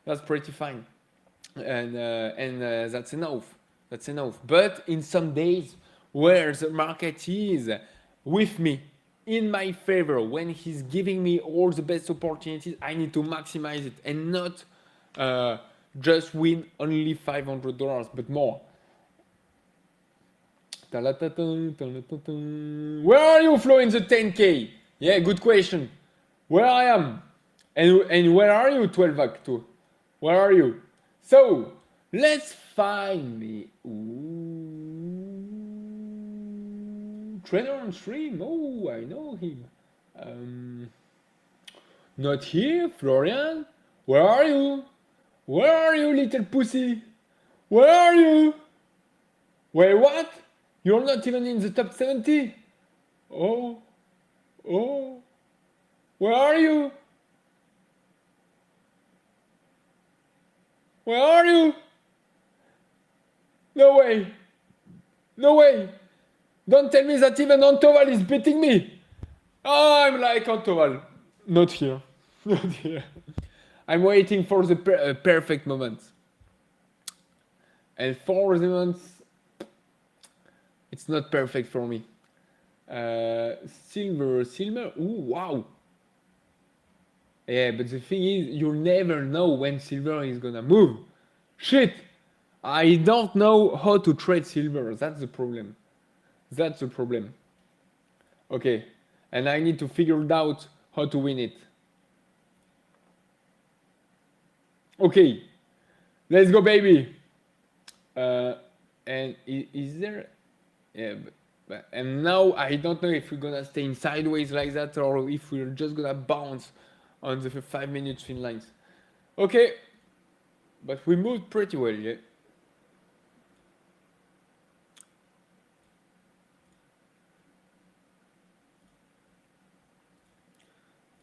And that's enough. But in some days where the market is with me, in my favor, when he's giving me all the best opportunities, I need to maximize it and not just win only $500, but more. Where are you, Flo, in the 10K? Yeah, good question. Where I am? And where are you, 12 Act 2? Where are you? So, let's find me. Trader on stream. Oh, I know him. Not here, Florian. Where are you? Little pussy? Where are you? Wait, what? You're not even in the top 70? Oh. Where are you? Where are you? No way. No way. Don't tell me that even Antoval is beating me. Oh, I'm like Antoval. Not here. Not here. I'm waiting for the perfect moment. And for the moment, it's not perfect for me. Silver. Ooh, wow. Yeah, but the thing is, you never know when silver is gonna move. Shit! I don't know how to trade silver. That's the problem. That's the problem. Okay. And I need to figure it out how to win it. Okay. Let's go, baby. And is there... Yeah, and now I don't know if we're gonna stay sideways like that or if we're just gonna bounce on the 5 minutes fin lines. Okay. But we moved pretty well, yeah.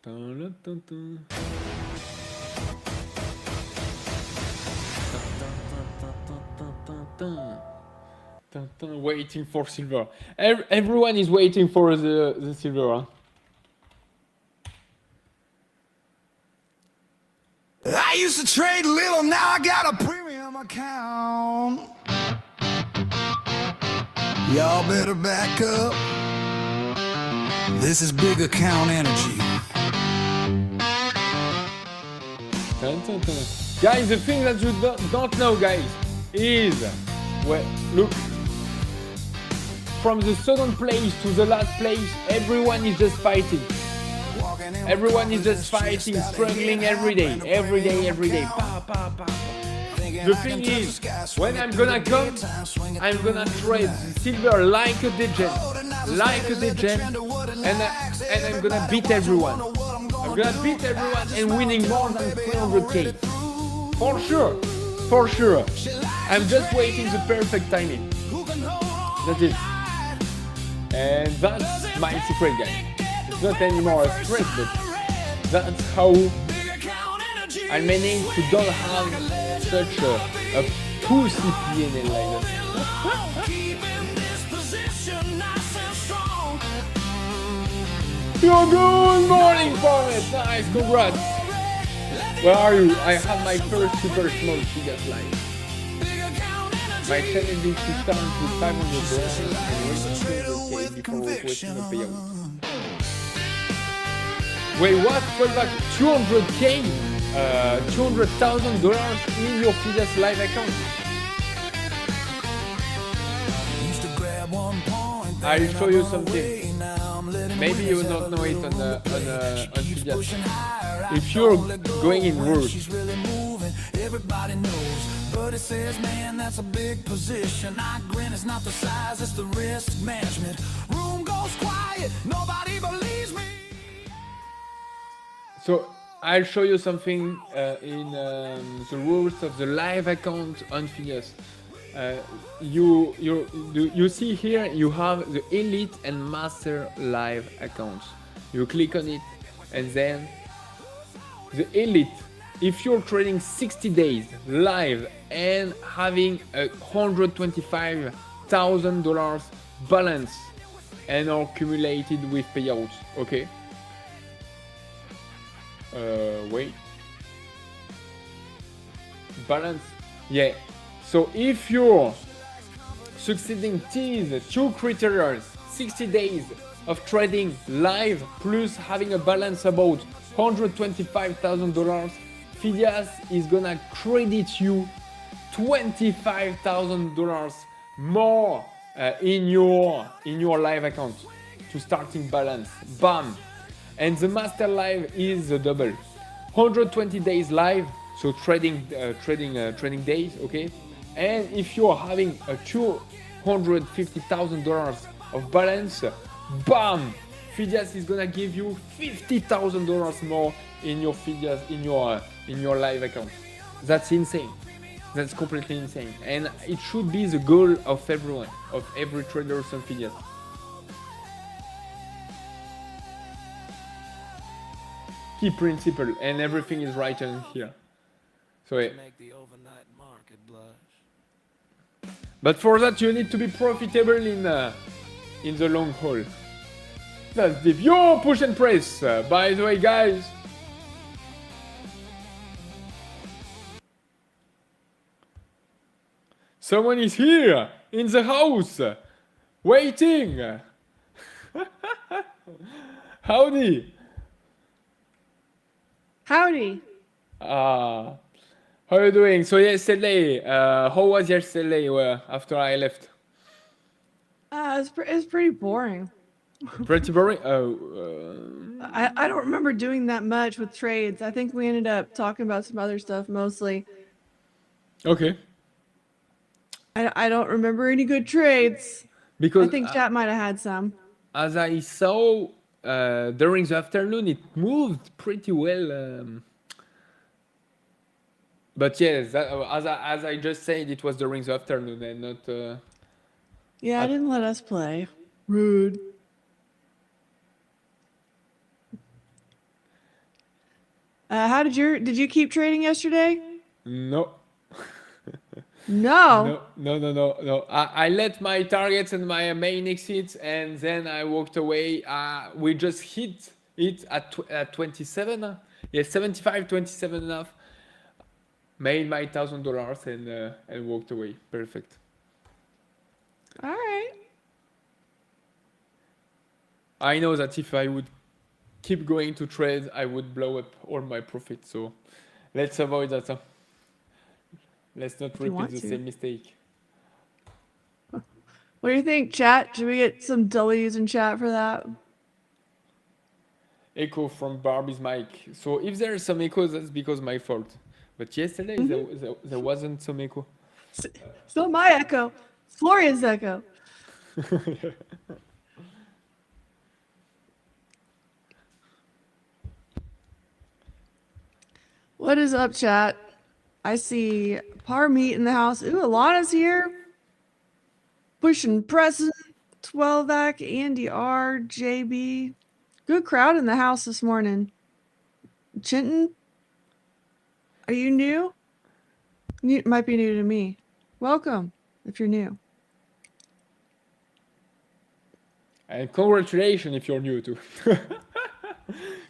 Dun, dun, dun, dun. Waiting for silver. Everyone is waiting for the silver. Huh? I used to trade little, now I got a premium account. Y'all better back up. This is big account energy. Dun, dun, dun. Guys, the thing that you don't know, guys, is well, look, from the second place to the last place, everyone is just fighting. Everyone is just fighting, struggling every day. Pa, pa, pa. The thing is, when I'm gonna come, I'm gonna trade silver like a degen, and I'm gonna beat everyone. I'm gonna beat everyone and winning more than 300k. For sure. I'm just waiting the perfect timing. That's it. And that's my secret, guys. It's not anymore a secret, but that's how I managed to don't have such a pussy PNL like that. Yo, good morning, Forest. Nice, congrats. Where are you? I have my first super small Phidias live. My challenge is to start with $500 and wait 200k before requesting a payout. Wait, what? Wait back, 200k? $200,000 in your Phidias live account? I'll show you something. Maybe you don't know it on Phidias. If you're going in rules, everybody knows. But it says, man, that's a big position. I grin, it's not the size, it's the risk management. Room goes quiet, nobody believes me. So I'll show you something in the rules of the live account on Phidias. You see here you have the elite and master live accounts. You click on it and then the elite, if you're trading 60 days live and having a $125,000 balance and are accumulated with payouts, okay? Wait. Balance, yeah. So if you're succeeding these two criteria, 60 days of trading live plus having a balance about $125,000, Phidias is gonna credit you $25,000 more in your live account to starting balance. Bam! And the master live is the double, 120 days live, so trading days, okay. And if you're having a $250,000 of balance, bam! Phidias is gonna give you $50,000 more in your Phidias in your live account. That's insane. That's completely insane, and it should be the goal of everyone, of every trader on Phidias. Key principle, and everything is right in here. So yeah. But for that, you need to be profitable in the long haul. That's deep. Yo, push and press. By the way, guys. Someone is here in the house, waiting. Howdy. Howdy. How are you doing? So yesterday, how was yesterday after I left? It's pretty boring. Pretty boring? I don't remember doing that much with trades. I think we ended up talking about some other stuff mostly. Okay. I don't remember any good trades. Because I think chat might have had some. as I saw during the afternoon, it moved pretty well. But yes, as I just said, it was during the afternoon and not. Yeah, I didn't let us play. Rude. Did you keep trading yesterday? No. No. No. I let my targets and my main exits, and then I walked away. We just hit it at 27. Yes, 75, 27 enough. Made my $1,000 and walked away. Perfect. All right. I know that if I would keep going to trade, I would blow up all my profits. So let's avoid that. Let's not repeat the same mistake. What do you think, chat? Should we get some W's in chat for that? Echo from Barbie's mic. So if there is some echo, that's because my fault. But yesterday there wasn't some echo. It's not my echo. It's Florian's echo. What is up, chat? I see Par Meat in the house. Ooh, Alana's here. Pushing pressing. 12-vac, Andy R, JB. Good crowd in the house this morning. Chinton, are you new? You might be new to me. Welcome, if you're new. And congratulations if you're new too.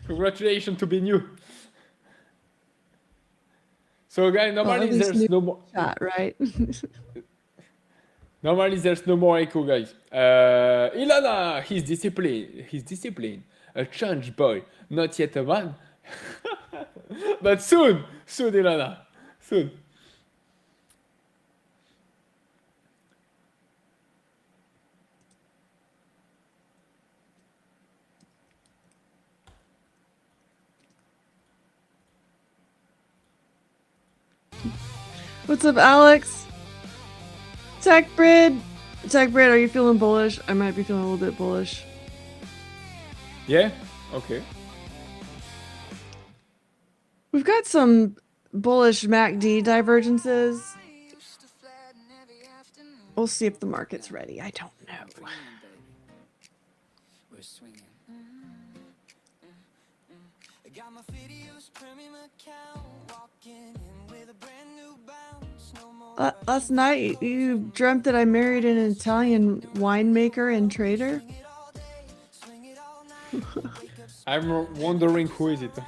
Congratulations to be new. So guys, normally there's no more chat, right? Normally there's no more echo, guys. Ilana, he's disciplined. A change boy, not yet a man. But soon, Ilana, soon. What's up, Alex? TechBrid, are you feeling bullish? I might be feeling a little bit bullish. Yeah? Okay. We've got some bullish MACD divergences. We'll see if the market's ready. I don't know. We're swinging. I got my Phidias premium account, walking in with a brand new bounce. No more. Last night, you dreamt that I married an Italian winemaker and trader? I'm wondering who is it.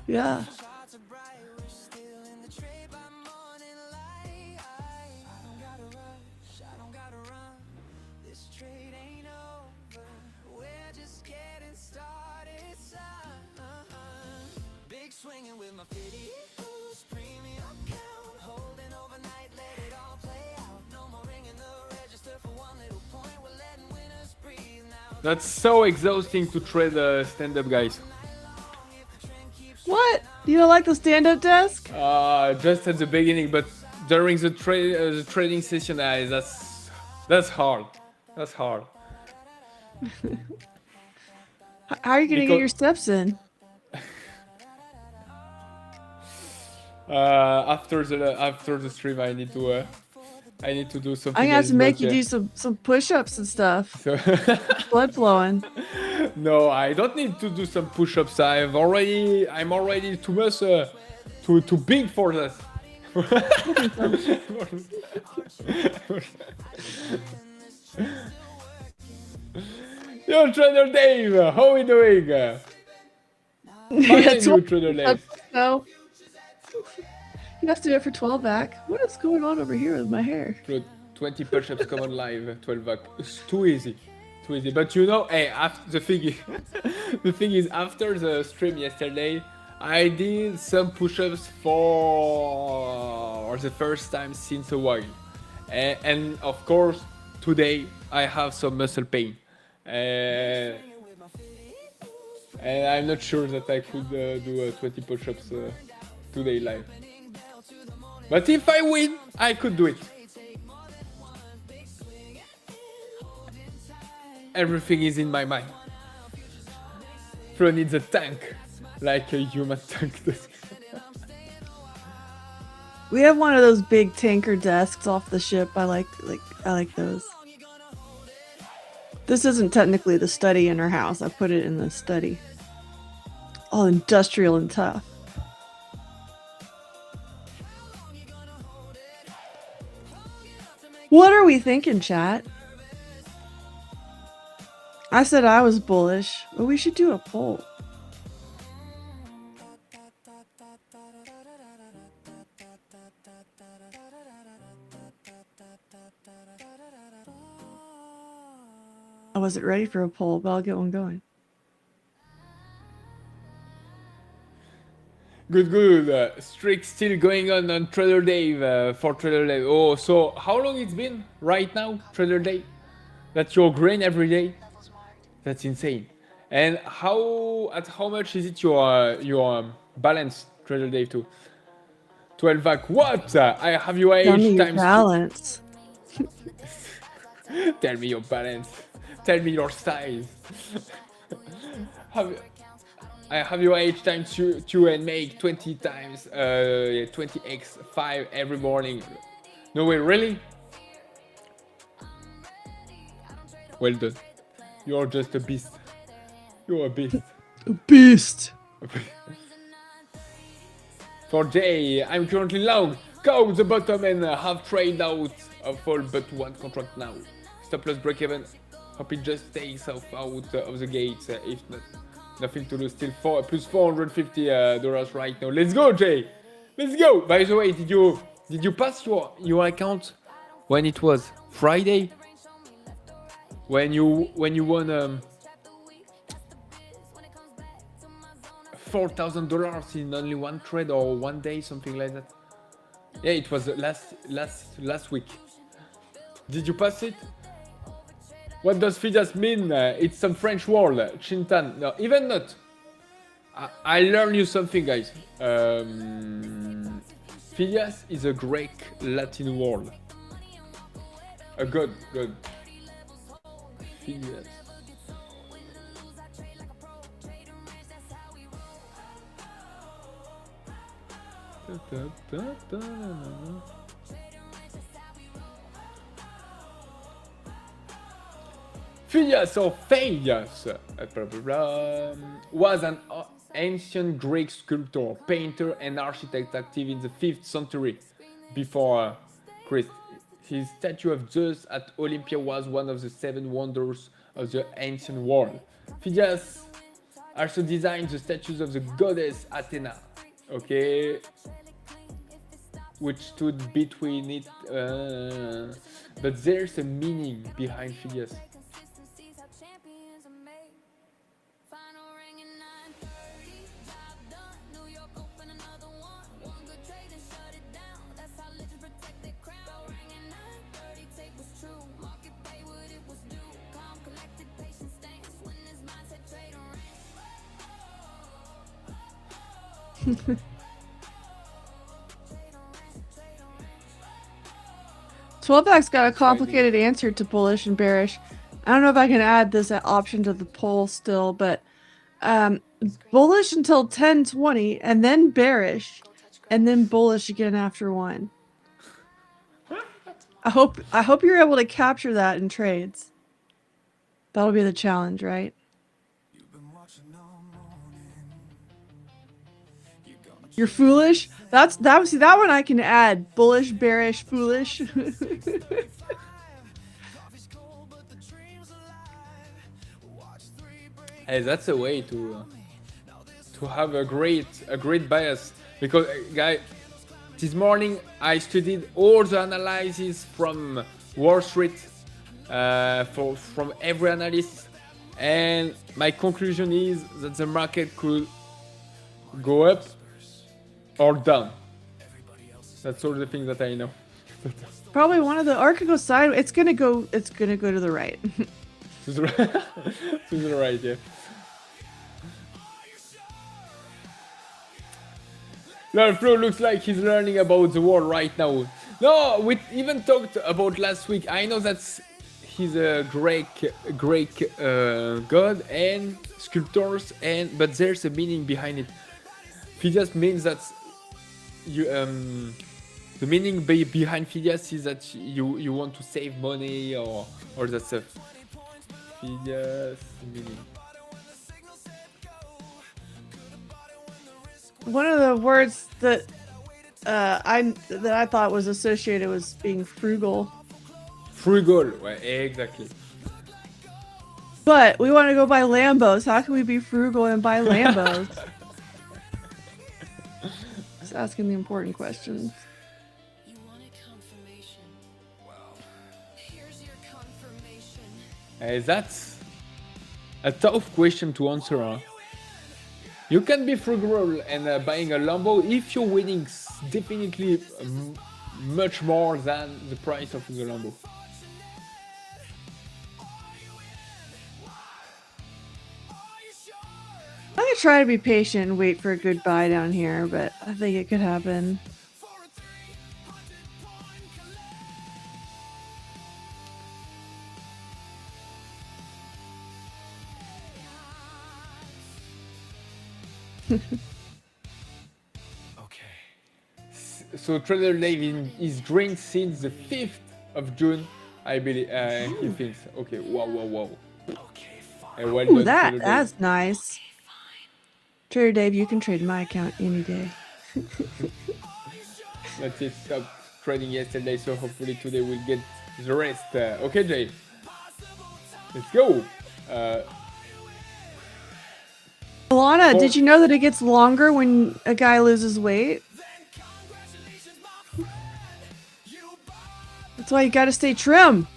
Yeah. Swinging with my Phidias premium account, holding overnight, let it all play out. No more ringing the register for one little point. We're letting winners breathe now. That's so exhausting to trade stand-up, guys. What? You don't like the stand-up desk? Just at the beginning, but during the trading session, that's hard. That's hard. How are you gonna get your steps in? After the stream, I need to do something. I'm gonna have to make you do some push-ups and stuff. So Blood flowing. No, I don't need to do some push-ups. I'm already too much too big for that. Yo, Trader Dave, how are we doing? Yeah, Fine, you 12 Trader Dave. No. You have to do it for 12 back. What is going on over here with my hair? 20 push-ups come on live, 12 back. It's too easy. Too easy. But you know, hey, after the thing is, the thing is, after the stream yesterday, I did some push-ups for the first time since a while. And of course, today I have some muscle pain. And I'm not sure that I could do 20 push-ups today live. But if I win, I could do it. Everything is in my mind. Flo needs a tank, like a human tank does. We have one of those big tanker desks off the ship. I like those. This isn't technically the study in our house. I put it in the study. All industrial and tough. What are we thinking, chat? I said I was bullish, but we should do a poll. I wasn't ready for a poll, but I'll get one going. Good, good. Streak still going on Trader Dave, for Trader Dave. Oh, so how long it's been right now, Trader Dave? That you're green every day? That's insane. And at how much is it your balance, Trader Dave, too? 12 back. What? I have your Tell me age your times balance. Tell me your balance. Tell me your size. I have your age times 2 and make 20 times 20x 5 every morning. No way, really? Well done. You're just a beast. You're a beast. A beast. For Jay, I'm currently long. Go the bottom and have trade out of all but one contract now. Stop loss break even. Hope it just takes off out of the gates. If not, nothing to lose. Still plus $450 right now. Let's go, Jay. Let's go. By the way, did you pass your account when it was Friday? When you won $4,000 in only one trade or one day, something like that. Yeah, it was last week. Did you pass it? What does Phidias mean? It's some French word. Chintan. No, even not. I learned you something, guys. Phidias is a Greek Latin word. A god. Phidias. Phidias or Phidias was an ancient Greek sculptor, painter, and architect active in the 5th century before Christ. His statue of Zeus at Olympia was one of the 7 wonders of the ancient world. Phidias also designed the statues of the goddess Athena, okay, which stood between it, but there's a meaning behind Phidias. Twelveback's got a complicated answer to bullish and bearish. I don't know if I can add this option to the poll still, but bullish until 10:20 and then bearish and then bullish again after 1. I hope you're able to capture that in trades. That'll be the challenge, right? You're foolish. See that one I can add. Bullish, bearish, foolish. Hey, that's a way to have a great bias because guy, this morning I studied all the analysis from Wall Street from every analyst, and my conclusion is that the market could go up or down. That's all the things that I know. Probably one of the Archegos side. It's gonna go to the right. To the right, to the right, yeah. Lord Flo looks like he's learning about the world right now. No, we even talked about last week. I know that he's a Greek god and sculptors, but there's a meaning behind it. Phidias means that you the meaning behind Phidias is that you want to save money or that stuff. Phidias meaning. One of the words that I thought was associated was being frugal. Frugal, well, exactly. But we want to go buy Lambos. How can we be frugal and buy Lambos? Just asking the important questions. You wanted confirmation. Well, here's your confirmation. That's a tough question to answer. Huh? You can be frugal and buying a Lambo if you're winning definitely much more than the price of the Lambo. I'm gonna try to be patient and wait for a good buy down here, but I think it could happen. So Trader Dave is green since the 5th of June, I believe. He thinks. Okay, wow. Well Ooh, done, Trader that's nice. Trader Dave, you can trade my account any day. That's it. Stopped trading yesterday, so hopefully today we'll get the rest. Okay, Jay. Let's go. Alana, did you know that it gets longer when a guy loses weight? That's why you gotta stay trim.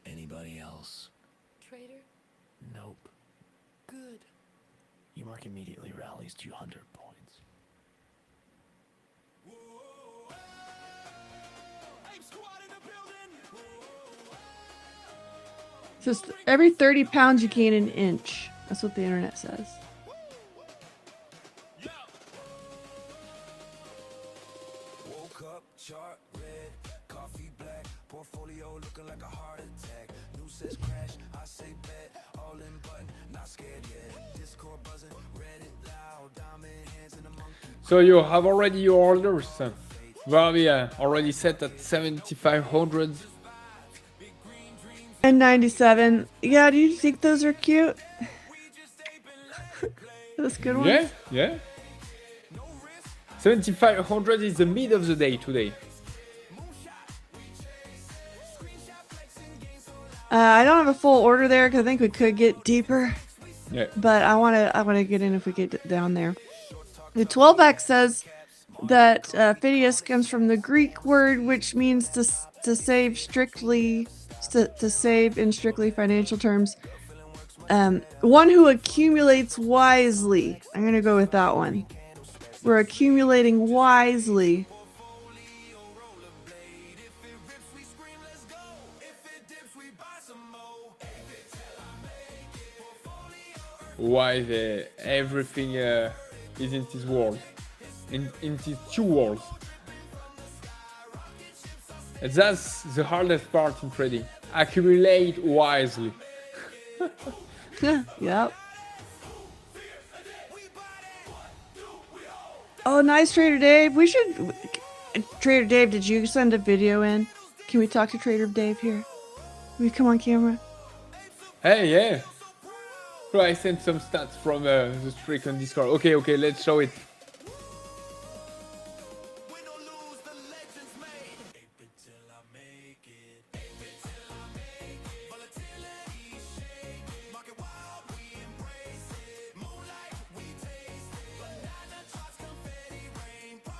Anybody else? Trader? Nope. Good. Your mark immediately rallies 200 points. Just every 30 pounds you gain an inch. That's what the internet says. Woke up, chart red, coffee black, portfolio looking like a heart attack. New says crash, I say bet, all in button, not scared yet. Discord buzzing, read it loud, diamond hands in the monkey. So you have already your orders. Barbie already set at 7,500. And 97. Yeah, do you think those are cute? Those good ones? Yeah. 7,500 is the mid of the day today. I don't have a full order there because I think we could get deeper. Yeah. But I wanna get in if we get down there. The 12x says that Phidias comes from the Greek word which means to save strictly. To save in strictly financial terms, one who accumulates wisely. I'm gonna go with that one. We're accumulating wisely. Why everything is in this world, in these two worlds. That's the hardest part in trading. Accumulate wisely. Yep. Oh, nice, Trader Dave. We should. Trader Dave, did you send a video in? Can we talk to Trader Dave here? Can we come on camera? Hey, yeah. So I sent some stats from the streak on Discord. Okay, let's show it.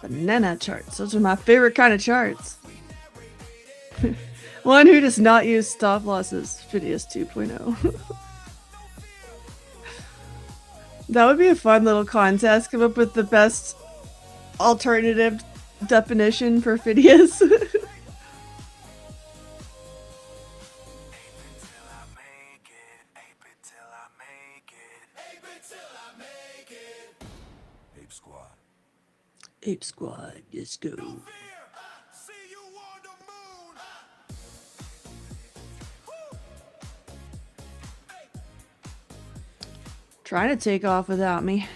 Banana charts. Those are my favorite kind of charts. One who does not use stop losses. Phidias 2.0. That would be a fun little contest. Come up with the best alternative definition for Phidias. Ape Squad, let's go. Trying to take off without me.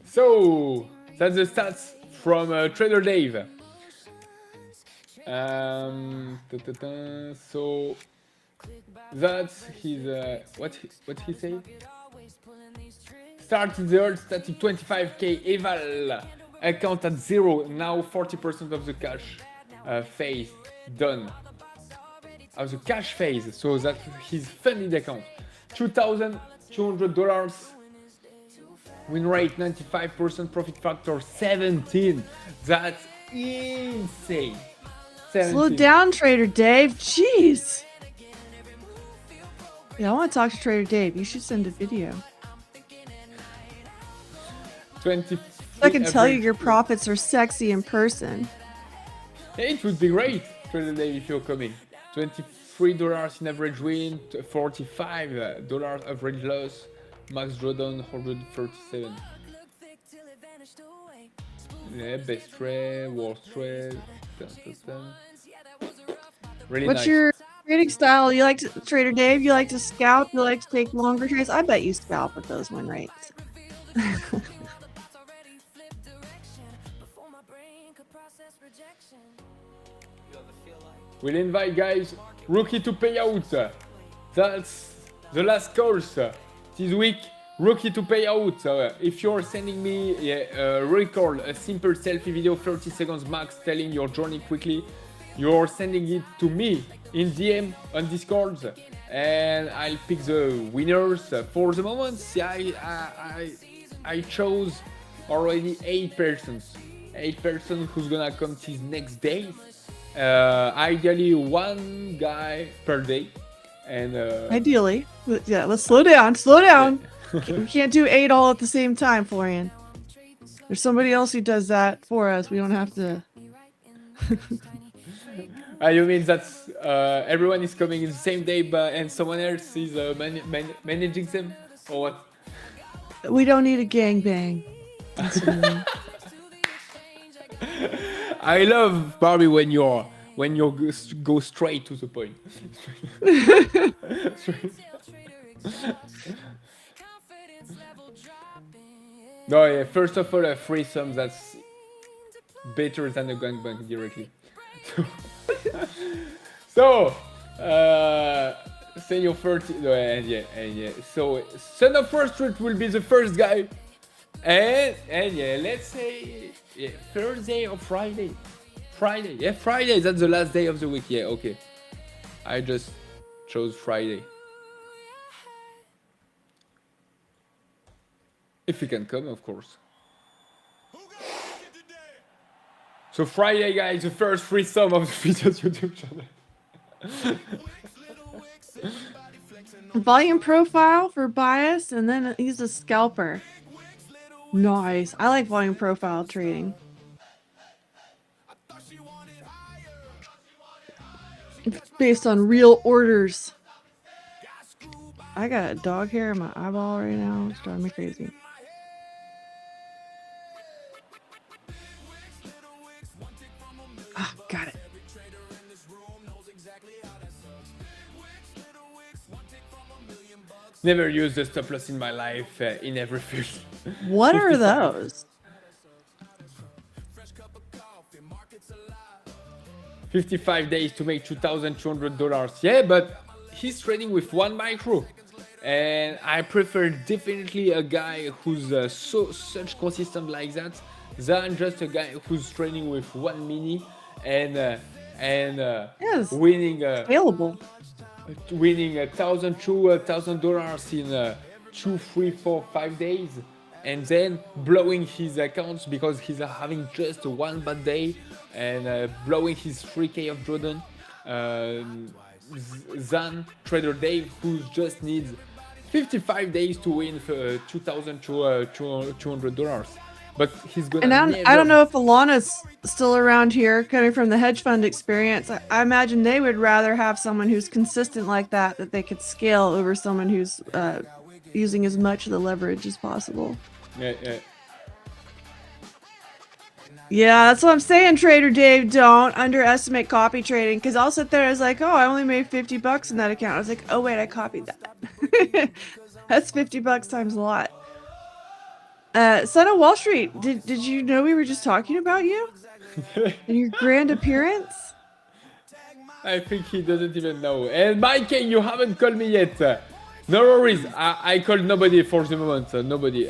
So that's the stats from Trader Dave. So that's his what he say? Started the old static 25k eval account at 0. Now 40% of the cash phase done. Of the cash phase, so that his funded account. $2,200. Win rate 95%, profit factor 17. That's insane. 17. Slow down, Trader Dave. Jeez. Yeah, I want to talk to Trader Dave. You should send a video. 20. I can tell you your profits are sexy in person. It would be great, Trader Dave, if you're coming. $23 in average win, $45 average loss, max drawdown 137. Yeah, best trade, worst trade. Really What's nice. your trading style? You like to, Trader Dave? You like to scalp? You like to take longer trades? I bet you scalp with those win rates. We'll invite guys, rookie to pay out. That's the last course this week. Rookie to pay out. If you're sending me record a simple selfie video, 30 seconds max, telling your journey quickly, you're sending it to me in DM on Discord, and I'll pick the winners. For the moment, I chose already 8 persons. 8 persons who's gonna come this next day. Ideally 1 guy per day, and Ideally, yeah. Let's slow down. Slow down. We can't do 8 all at the same time, Florian. There's somebody else who does that for us. We don't have to. You mean that everyone is coming in the same day, and someone else is managing them, or what? We don't need a gangbang. I love Barbie when you go straight to the point. No, yeah. First of all, a threesome that's better than a gangbang directly. So, say your first, and yeah. So, Son of Wall Street will be the first guy, and yeah, let's say Thursday or Friday. Yeah, Friday. That's the last day of the week. Yeah, okay. I just chose Friday. If you can come, of course. So Friday, guys, the first free sum of the Phidias YouTube channel. Volume profile for bias, and then he's a scalper. Nice. I like volume profile trading. It's based on real orders. I got a dog hair in my eyeball right now. It's driving me crazy. Ah, got it. Never used a stop loss in my life in every field. What are 55. those? 55 days to make $2,200. Yeah, but he's trading with one micro. And I prefer definitely a guy who's such consistent like that than just a guy who's trading with one mini and Yes. winning Available. winning $1,000 in 2, 3, 4, 5 days, and then blowing his accounts because he's having just one bad day and blowing his 3K of Jordan. Than Trader Dave, who just needs 55 days to win for $2,200. But he's gonna. And never... I don't know if Alana's still around here, coming from the hedge fund experience. I imagine they would rather have someone who's consistent like that they could scale over someone who's using as much of the leverage as possible. Yeah. Yeah, that's what I'm saying, Trader Dave. Don't underestimate copy trading, because I'll sit there as like, oh, I only made $50 in that account. I was like, oh wait, I copied that. That's $50 times a lot. Son of Wall Street, did you know we were just talking about you and your grand appearance? I think he doesn't even know. And Mikey, you haven't called me yet. No worries, I called nobody for the moment. Nobody.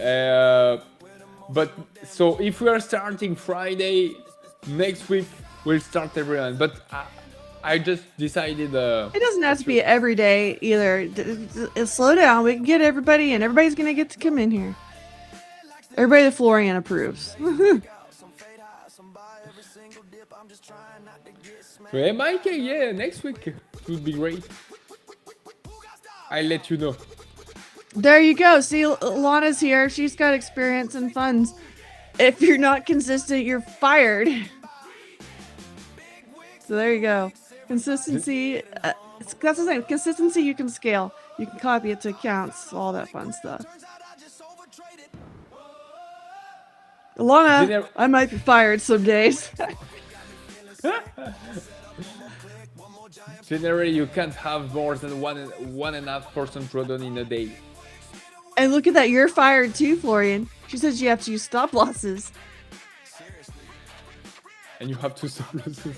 But so if we are starting Friday, next week we'll start everyone. But I just decided. It doesn't have to be every day either. Slow down. We can get everybody in. Everybody's gonna get to come in here. Everybody that Florian approves. Hey, Mikey, yeah, next week it would be great. I'll let you know. There you go. See, Lana's here. She's got experience and funds. If you're not consistent, you're fired. So there you go. Consistency. That's the thing. Consistency you can scale. You can copy it to accounts. All that fun stuff. Lana, I might be fired some days. Generally, you can't have more than 1.5% drawdown in a day. And look at that, you're fired too, Florian. She says you have to use stop losses. And you have to stop losses.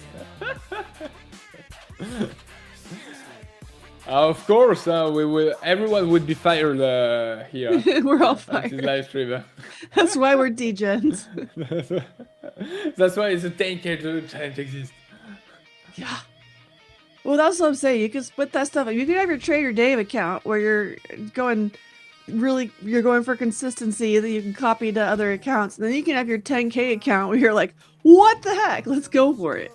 Of course, we will. Everyone would be fired here. We're all fired. This live stream. That's why we're degens. That's why it's a 10K challenge exists. Yeah. Well, that's what I'm saying. You can split that stuff up. You can have your Trader Dave account where you're going for consistency that you can copy to other accounts. And then you can have your 10K account where you're like, what the heck? Let's go for it.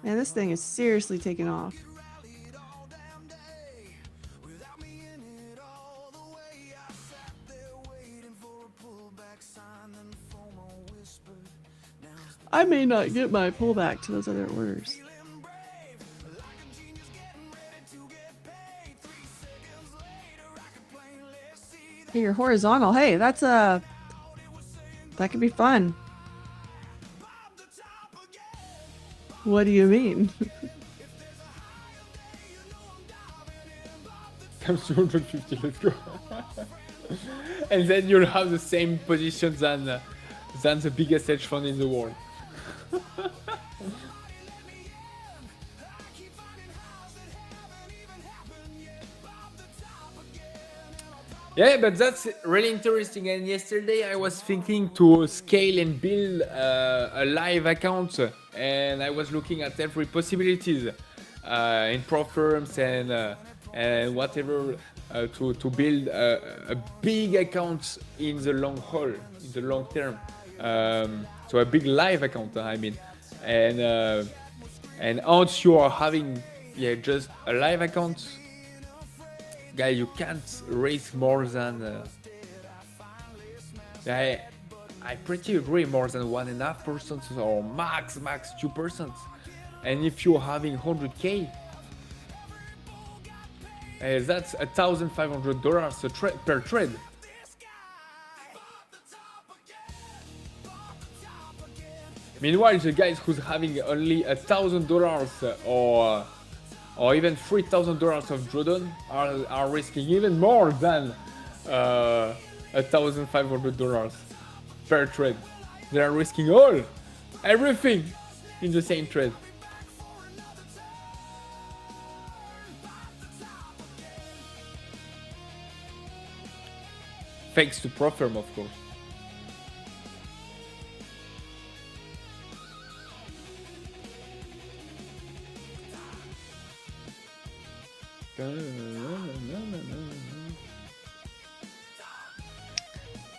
Man, this thing is seriously taking off. I may not get my pullback to those other orders. Hey, you're horizontal. Hey, that's that could be fun. What do you mean? Comes 250, let's go. And then you'll have the same position than the biggest hedge fund in the world. Yeah, but that's really interesting. And yesterday I was thinking to scale and build a live account, and I was looking at every possibilities in Propfirms and whatever to build a big account in the long haul, in the long term. So a big live account, I mean, and once you are having just a live account, guy, you can't raise more than I pretty agree, more than 1.5% or max 2%. And if you're having 100K, that's $1,500 per trade. Meanwhile, the guys who's having only $1,000 or even $3,000 of drawdown are risking even more than $1,500 per trade. They are risking everything in the same trade. Thanks to Propfirm, of course.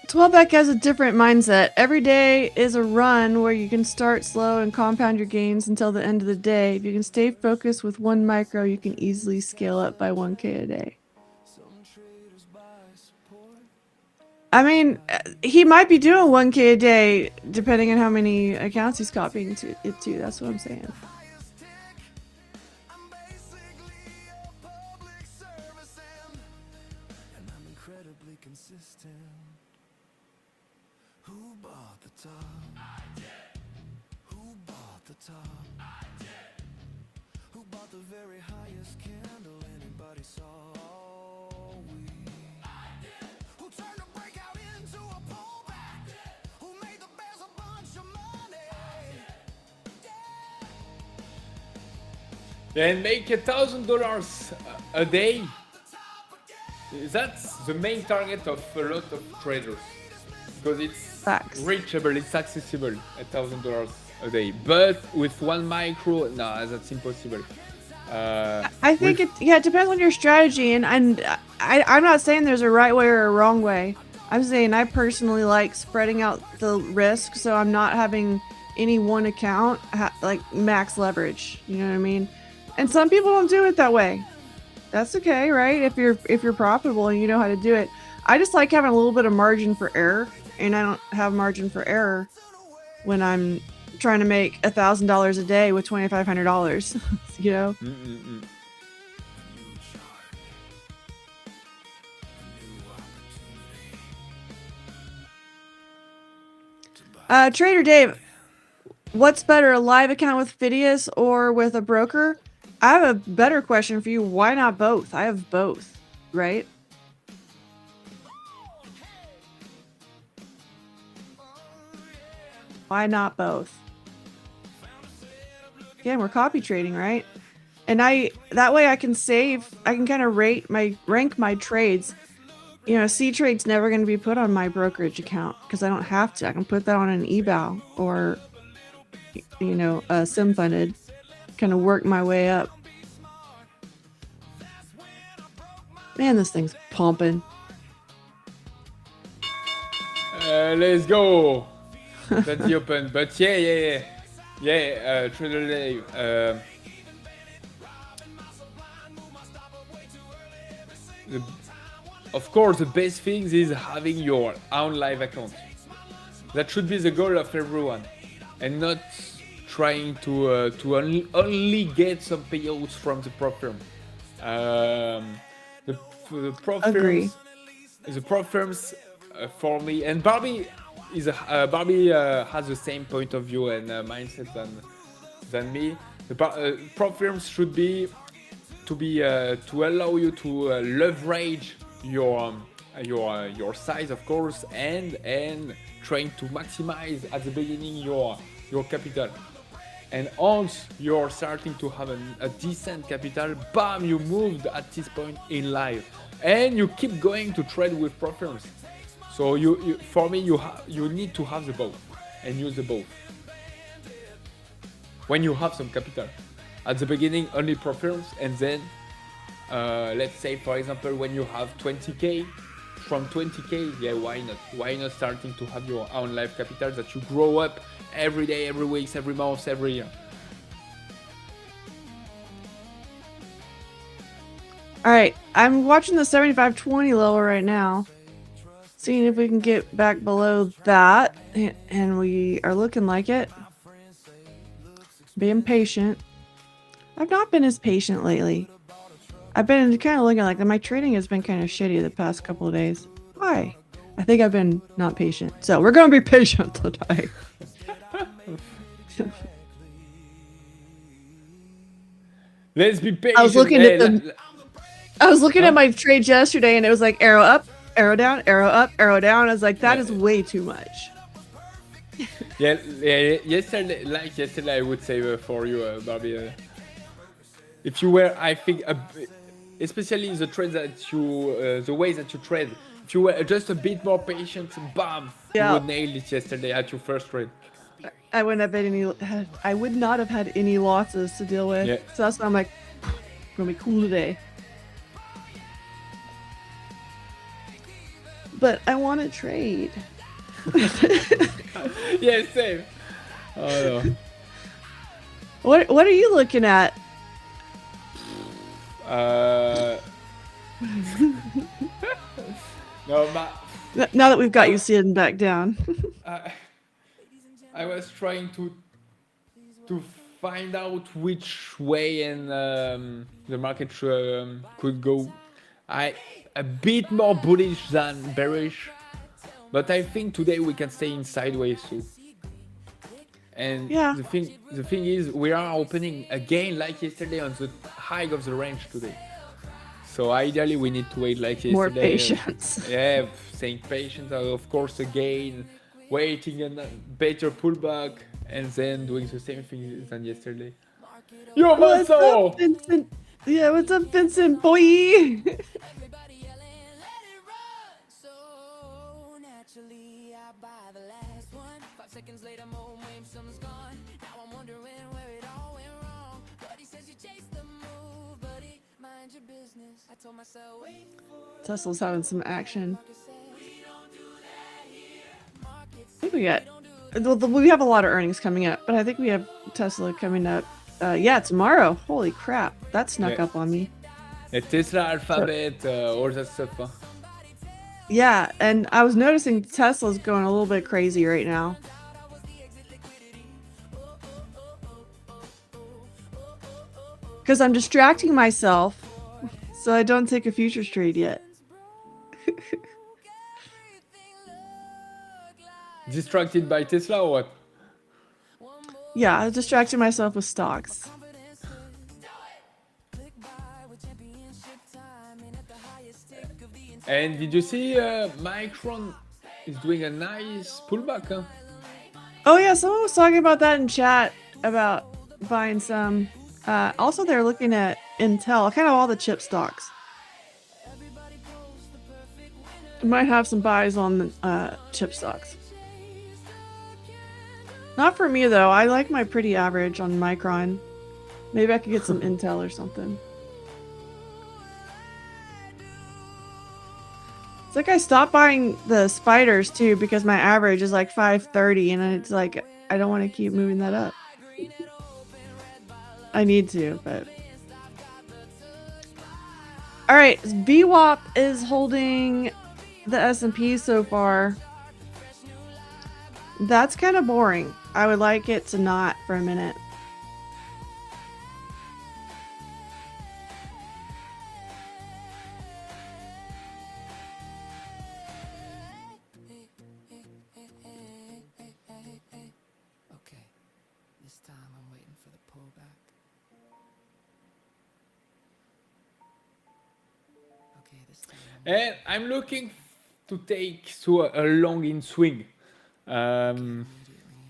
Twelveback has a different mindset. Every day is a run where you can start slow and compound your gains until the end of the day. If you can stay focused with one micro, you can easily scale up by 1K a day. I mean, he might be doing 1K a day depending on how many accounts he's copying it to. That's what I'm saying. And I'm incredibly consistent. Who bought the top? I did. Who bought the top? I did. Who bought the very highest candle anybody saw all week? I did. Who turned a breakout into a pullback? Who made the bears a bunch of money? And make $1,000 a day. That's the main target of a lot of traders, because it's Facts. reachable, it's accessible, $1,000 a day. But with one micro, nah, that's impossible. I think it depends on your strategy, and I'm not saying there's a right way or a wrong way. I'm saying I personally like spreading out the risk, so I'm not having any one account like max leverage. You know what I mean? And some people don't do it that way. That's okay, right? If you're profitable and you know how to do it. I just like having a little bit of margin for error, and I don't have margin for error when I'm trying to make $1,000 a day with $2,500. You know. Trader Dave, what's better, a live account with Phidias or with a broker? I have a better question for you. Why not both? I have both, right? Why not both? Again, we're copy trading, right? And that way I can kind of rank my trades. You know, C trade's never going to be put on my brokerage account because I don't have to. I can put that on an eBow or, you know, sim funded, kind of work my way up. Man, this thing's pumping. Let's go. That's the open. But yeah. Trader Dave. Of course, the best thing is having your own live account. That should be the goal of everyone, and not trying to only get some payouts from the Propfirm. The Agree. Propfirms for me, and Barbie has the same point of view and mindset than me. The Propfirms should be to allow you to leverage your size, of course, and trying to maximize at the beginning your capital. And once you're starting to have a decent capital, bam, you moved at this point in life, and you keep going to trade with Propfirms. So for me, you need to have the both and use the both. When you have some capital, at the beginning only Propfirms, and then let's say, for example, when you have 20k, from 20k, yeah, why not? Why not starting to have your own live capital that you grow up every day, every week, every month, every year? All right, I'm watching the 75.20 level right now, seeing if we can get back below that, and we are looking like it. Being patient. I've not been as patient lately. I've been kind of looking like my trading has been kind of shitty the past couple of days. Why? I think I've been not patient. So we're going to be patient today. Let's be patient. I was looking at la- the. I was looking Huh? at my trades yesterday, and it was like arrow up, arrow down, arrow up, arrow down. I was like, that Yeah. is way too much. yeah, yesterday, I would say for you, Barbie. If you were, I think, especially the trades that you, the ways that you trade, if you were just a bit more patient, bam, Yeah. you would nail it yesterday at your first trade. I wouldn't have had any. I would not have had any losses to deal with. Yeah. So that's why I'm like, gonna be cool today. But I want to trade. Yeah, same. Oh no. What are you looking at? No, Now that we've got you sitting back down. I was trying to find out which way and the market could go. A bit more bullish than bearish, but I think today we can stay in sideways too. And Yeah. the thing is, we are opening again like yesterday on the high of the range today. So ideally, we need to wait like yesterday. More patience. Yeah, staying patient. Of course, again, waiting a better pullback, and then doing the same thing than yesterday. Yo, What's Maso! up, Vincent? Yeah, what's up, Vincent? Boy. Everybody yelling, let it run. So naturally, I buy the last one. 5 seconds later, momentum's gone. Now I'm wondering where it all went wrong. Buddy says you chased the move, buddy. Mind your business. I told myself, wait for Tesla's having some action. I think we got. Well, we have a lot of earnings coming up, but I think we have Tesla coming up. Yeah, tomorrow. Holy crap, that snuck Yeah. up on me. Tesla, Alphabet, all that stuff. Huh? Yeah, and I was noticing Tesla's going a little bit crazy right now. Because I'm distracting myself, so I don't take a futures trade yet. Distracted by Tesla or what? Yeah, I was distracting myself with stocks. And did you see Micron is doing a nice pullback? Huh? Oh yeah, someone was talking about that in chat about buying some. Also, they're looking at Intel, kind of all the chip stocks. Might have some buys on the chip stocks. Not for me though. I like my pretty average on Micron. Maybe I could get some Intel or something. It's like I stopped buying the spiders too because my average is like 530 and it's like I don't want to keep moving that up. I need to, but all right. VWAP is holding the S&P so far. That's kind of boring. I would like it to not for a minute. Okay, this time I'm waiting for the pullback. Okay, this time And I'm looking to take to a long in swing.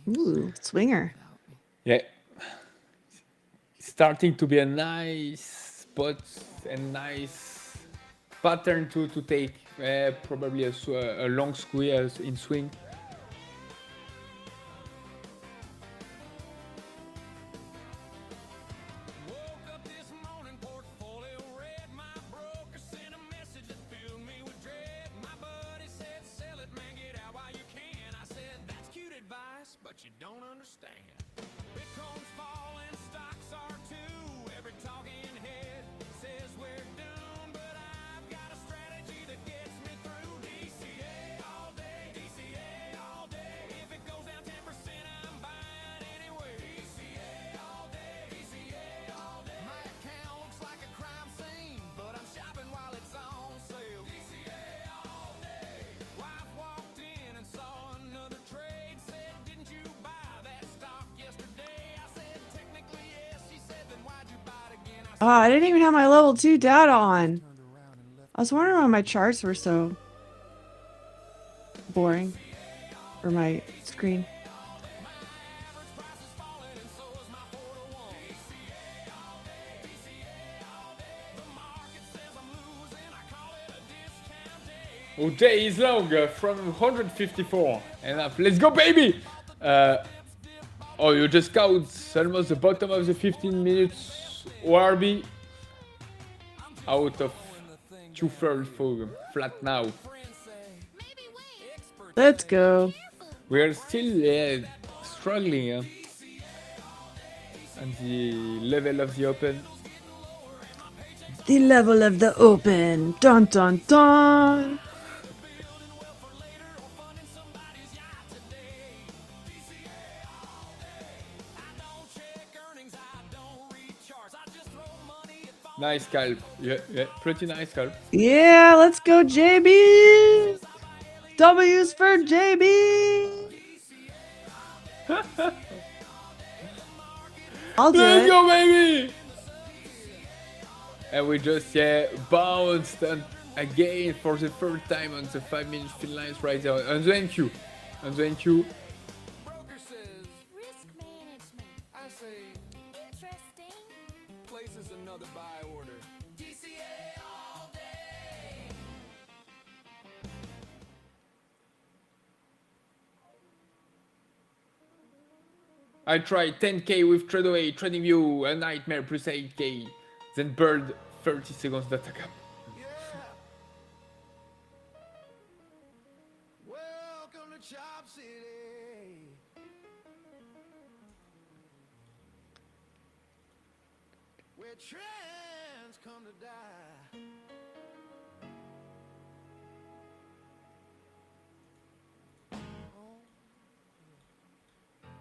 Ooh, swinger. Yeah, starting to be a nice spot and nice pattern to take. Probably a long squeeze in swing. Woke up this morning, portfolio red. My broker sent a message that filled me with dread. My buddy said, sell it, man, get out while you can. I said, that's cute advice, but you don't understand. Bitcoin's falling, stocks are too. Every talking head says we're doomed, but I've got a strategy that gets me through. DCA all day, DCA Oh, I didn't even have my level 2 data on. I was wondering why my charts were so boring. Or my screen. Oh, day is long from 154 and up. Let's go, baby! Oh, you just count almost the bottom of the 15 minutes Barbie out of 234 flat now. Let's go. We are still struggling on the level of the open. The level of the open. Dun dun dun. Nice scalp. Yeah, pretty nice scalp. Yeah, let's go, JB. W's for JB. I'll do Let's it. go, baby! And we just bounced again for the third time on the 5 minute fin lines right there on the NQ. On the NQ. Risk management. I say, Interesting. places another buy order. DCA all day. I tried 10k with Tradeaway, Trading View, a nightmare plus 8k. Then burned 30 seconds data cap. Welcome to Chop City. Where trends come to die.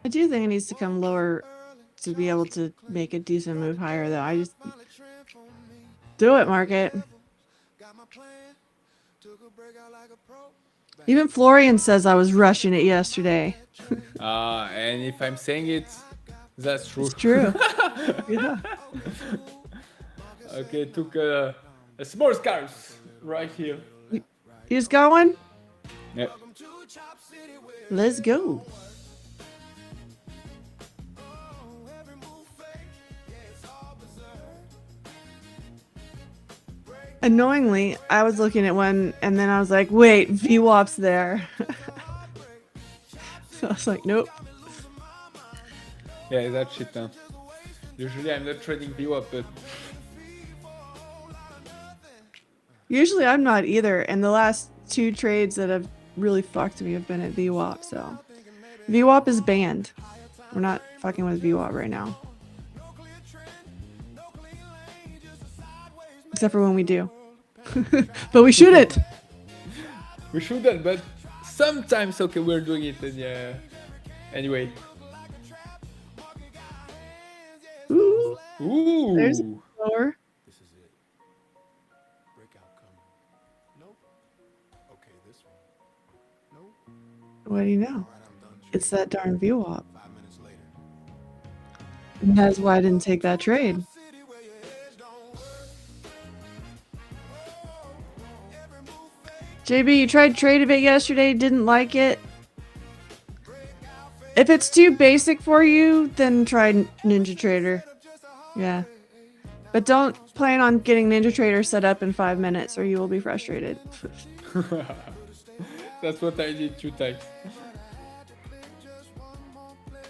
I do think it needs to come lower to be able to make a decent move higher, though. I just do it, market. Got my plan. Took a break out like a pro. Even Florian says I was rushing it yesterday. And if I'm saying it, that's true. It's true. Yeah. Okay, took a small scarf right here. You just got one? Yep. Let's go. Annoyingly, I was looking at one and then I was like, wait, VWAP's there. So I was like, nope. Yeah, that shit now. Usually I'm not trading VWAP, but Usually I'm not either, and the last two trades that have really fucked me have been at VWAP, so. VWAP is banned. We're not fucking with VWAP right now. Except for when we do. But we shouldn't! we shouldn't, but sometimes okay we're doing it and yeah. Anyway. Ooh, Ooh. there's a lower. This is it. Breakout coming. Nope. Okay, this one. Nope. What do you know? All right, I'm done. It's that darn VWAP. 5 minutes later. And that's why I didn't take that trade. City where your edge don't work. Every move fake. JB, you tried Trade a bit yesterday, didn't like it. If it's too basic for you, then try Ninja Trader. Yeah. But don't plan on getting Ninja Trader set up in 5 minutes or you will be frustrated. That's what I did 2 times. Just one more play.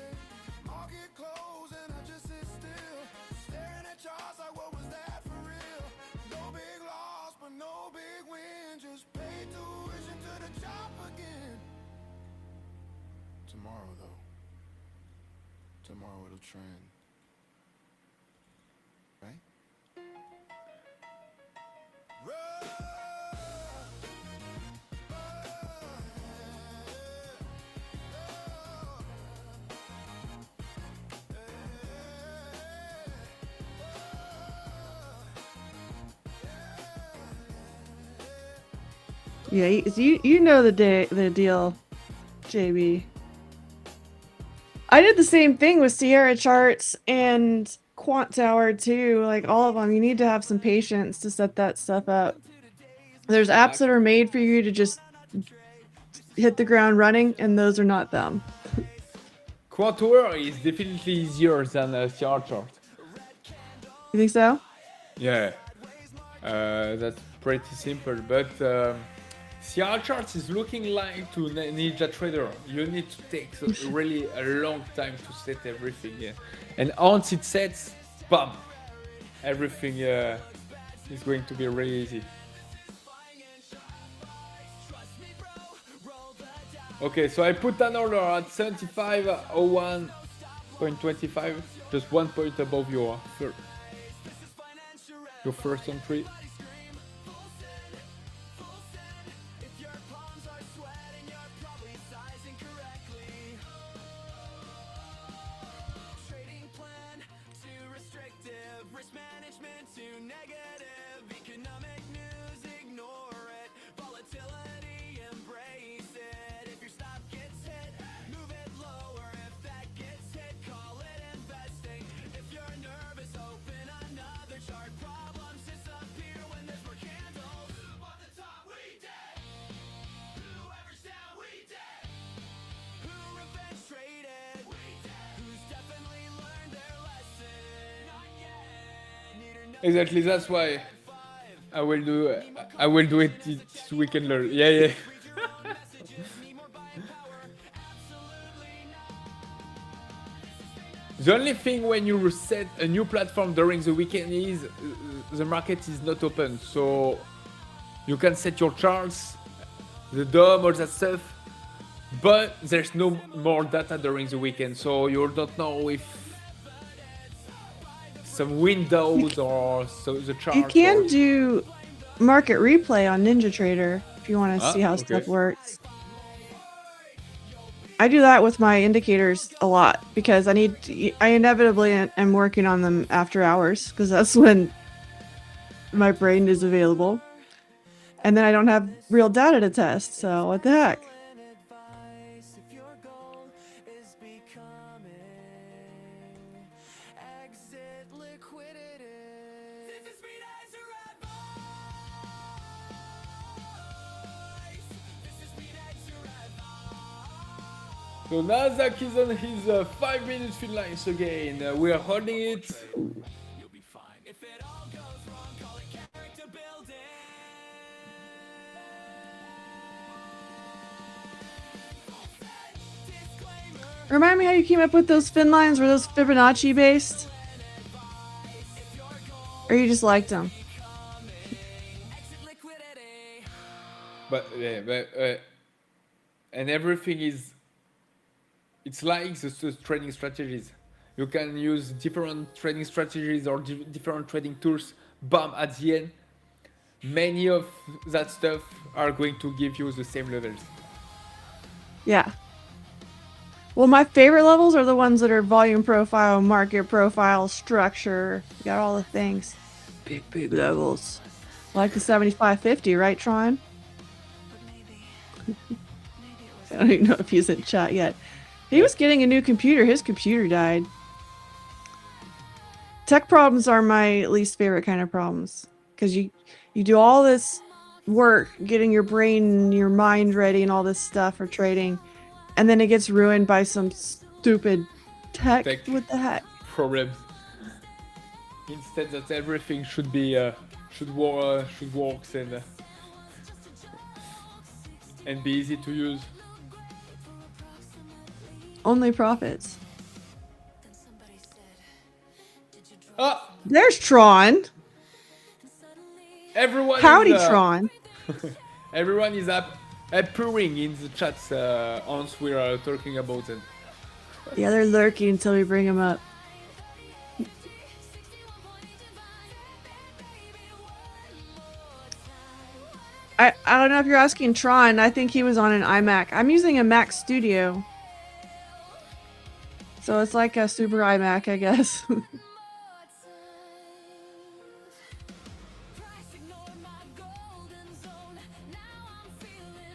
Market close and I just sit still. Staring at charts like what was that for real? No big loss, but no big win. Just pay tuition to the chop again. Tomorrow though. Tomorrow it'll trend. Right? Yeah, you know the deal, JB. I did the same thing with Sierra charts and quant tower too. Like all of them, you need to have some patience to set that stuff up. There's apps that are made for you to just hit the ground running, and those are not them. Quantour is definitely easier than CR chart. You think so? Yeah, that's pretty simple. But CR chart is looking like to Ninja Trader. You need to take really a long time to set everything. Yeah. And once it sets, bam, everything is going to be really easy. Okay, so I put an order at 75.01.25, just 1 point above your first entry. Exactly, that's why I will do it this weekend. Yeah, yeah. The only thing when you reset a new platform during the weekend is the market is not open, so you can set your charts, the DOM, all that stuff, but there's no more data during the weekend, so you don't know if some windows or so the chart. You can do market replay on Ninja Trader if you want to see how stuff works. I do that with my indicators a lot because I inevitably am working on them after hours because that's when my brain is available. And then I don't have real data to test, so what the heck? So Nasdaq is on his 5 minutes field lines again. We are holding it. You'll be fine. If it all goes wrong, call it character building. Remind me how you came up with those fin lines. Were those Fibonacci based? Or you just liked them? But and everything is. It's like the trading strategies. You can use different trading strategies or different trading tools. Bam, at the end, many of that stuff are going to give you the same levels. Yeah. Well, my favorite levels are the ones that are volume profile, market profile, structure. You got all the things. Big levels. Like the 75.50, right, Tron? I don't even know if he's in chat yet. He was getting a new computer. His computer died. Tech problems are my least favorite kind of problems. Because you do all this work getting your brain, your mind ready and all this stuff for trading. And then it gets ruined by some stupid tech. What the heck? Problems. Instead that everything should be should work and be easy to use. Only profits. Ah! There's Tron. Everyone Howdy, is, Tron. Everyone is appearing in the chats once we are talking about it. Yeah, they're lurking until we bring them up. I don't know if you're asking Tron. I think he was on an iMac. I'm using a Mac Studio. So it's like a super iMac, I guess.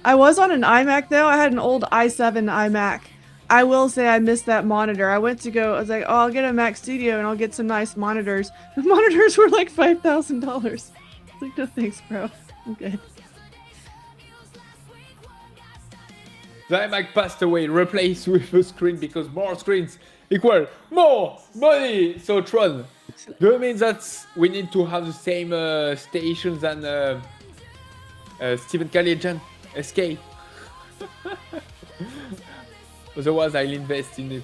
I was on an iMac though. I had an old i7 iMac I will say I missed that monitor. I went to go, I was like, oh, I'll get a Mac Studio and I'll get some nice monitors. The monitors were like $5,000. It's like, no thanks, bro. I'm good. The iMac passed away, replaced with a screen because more screens equal more money. So Tron, do you mean that we need to have the same stations and Stephen Kallijan SK? Otherwise, I'll invest in it.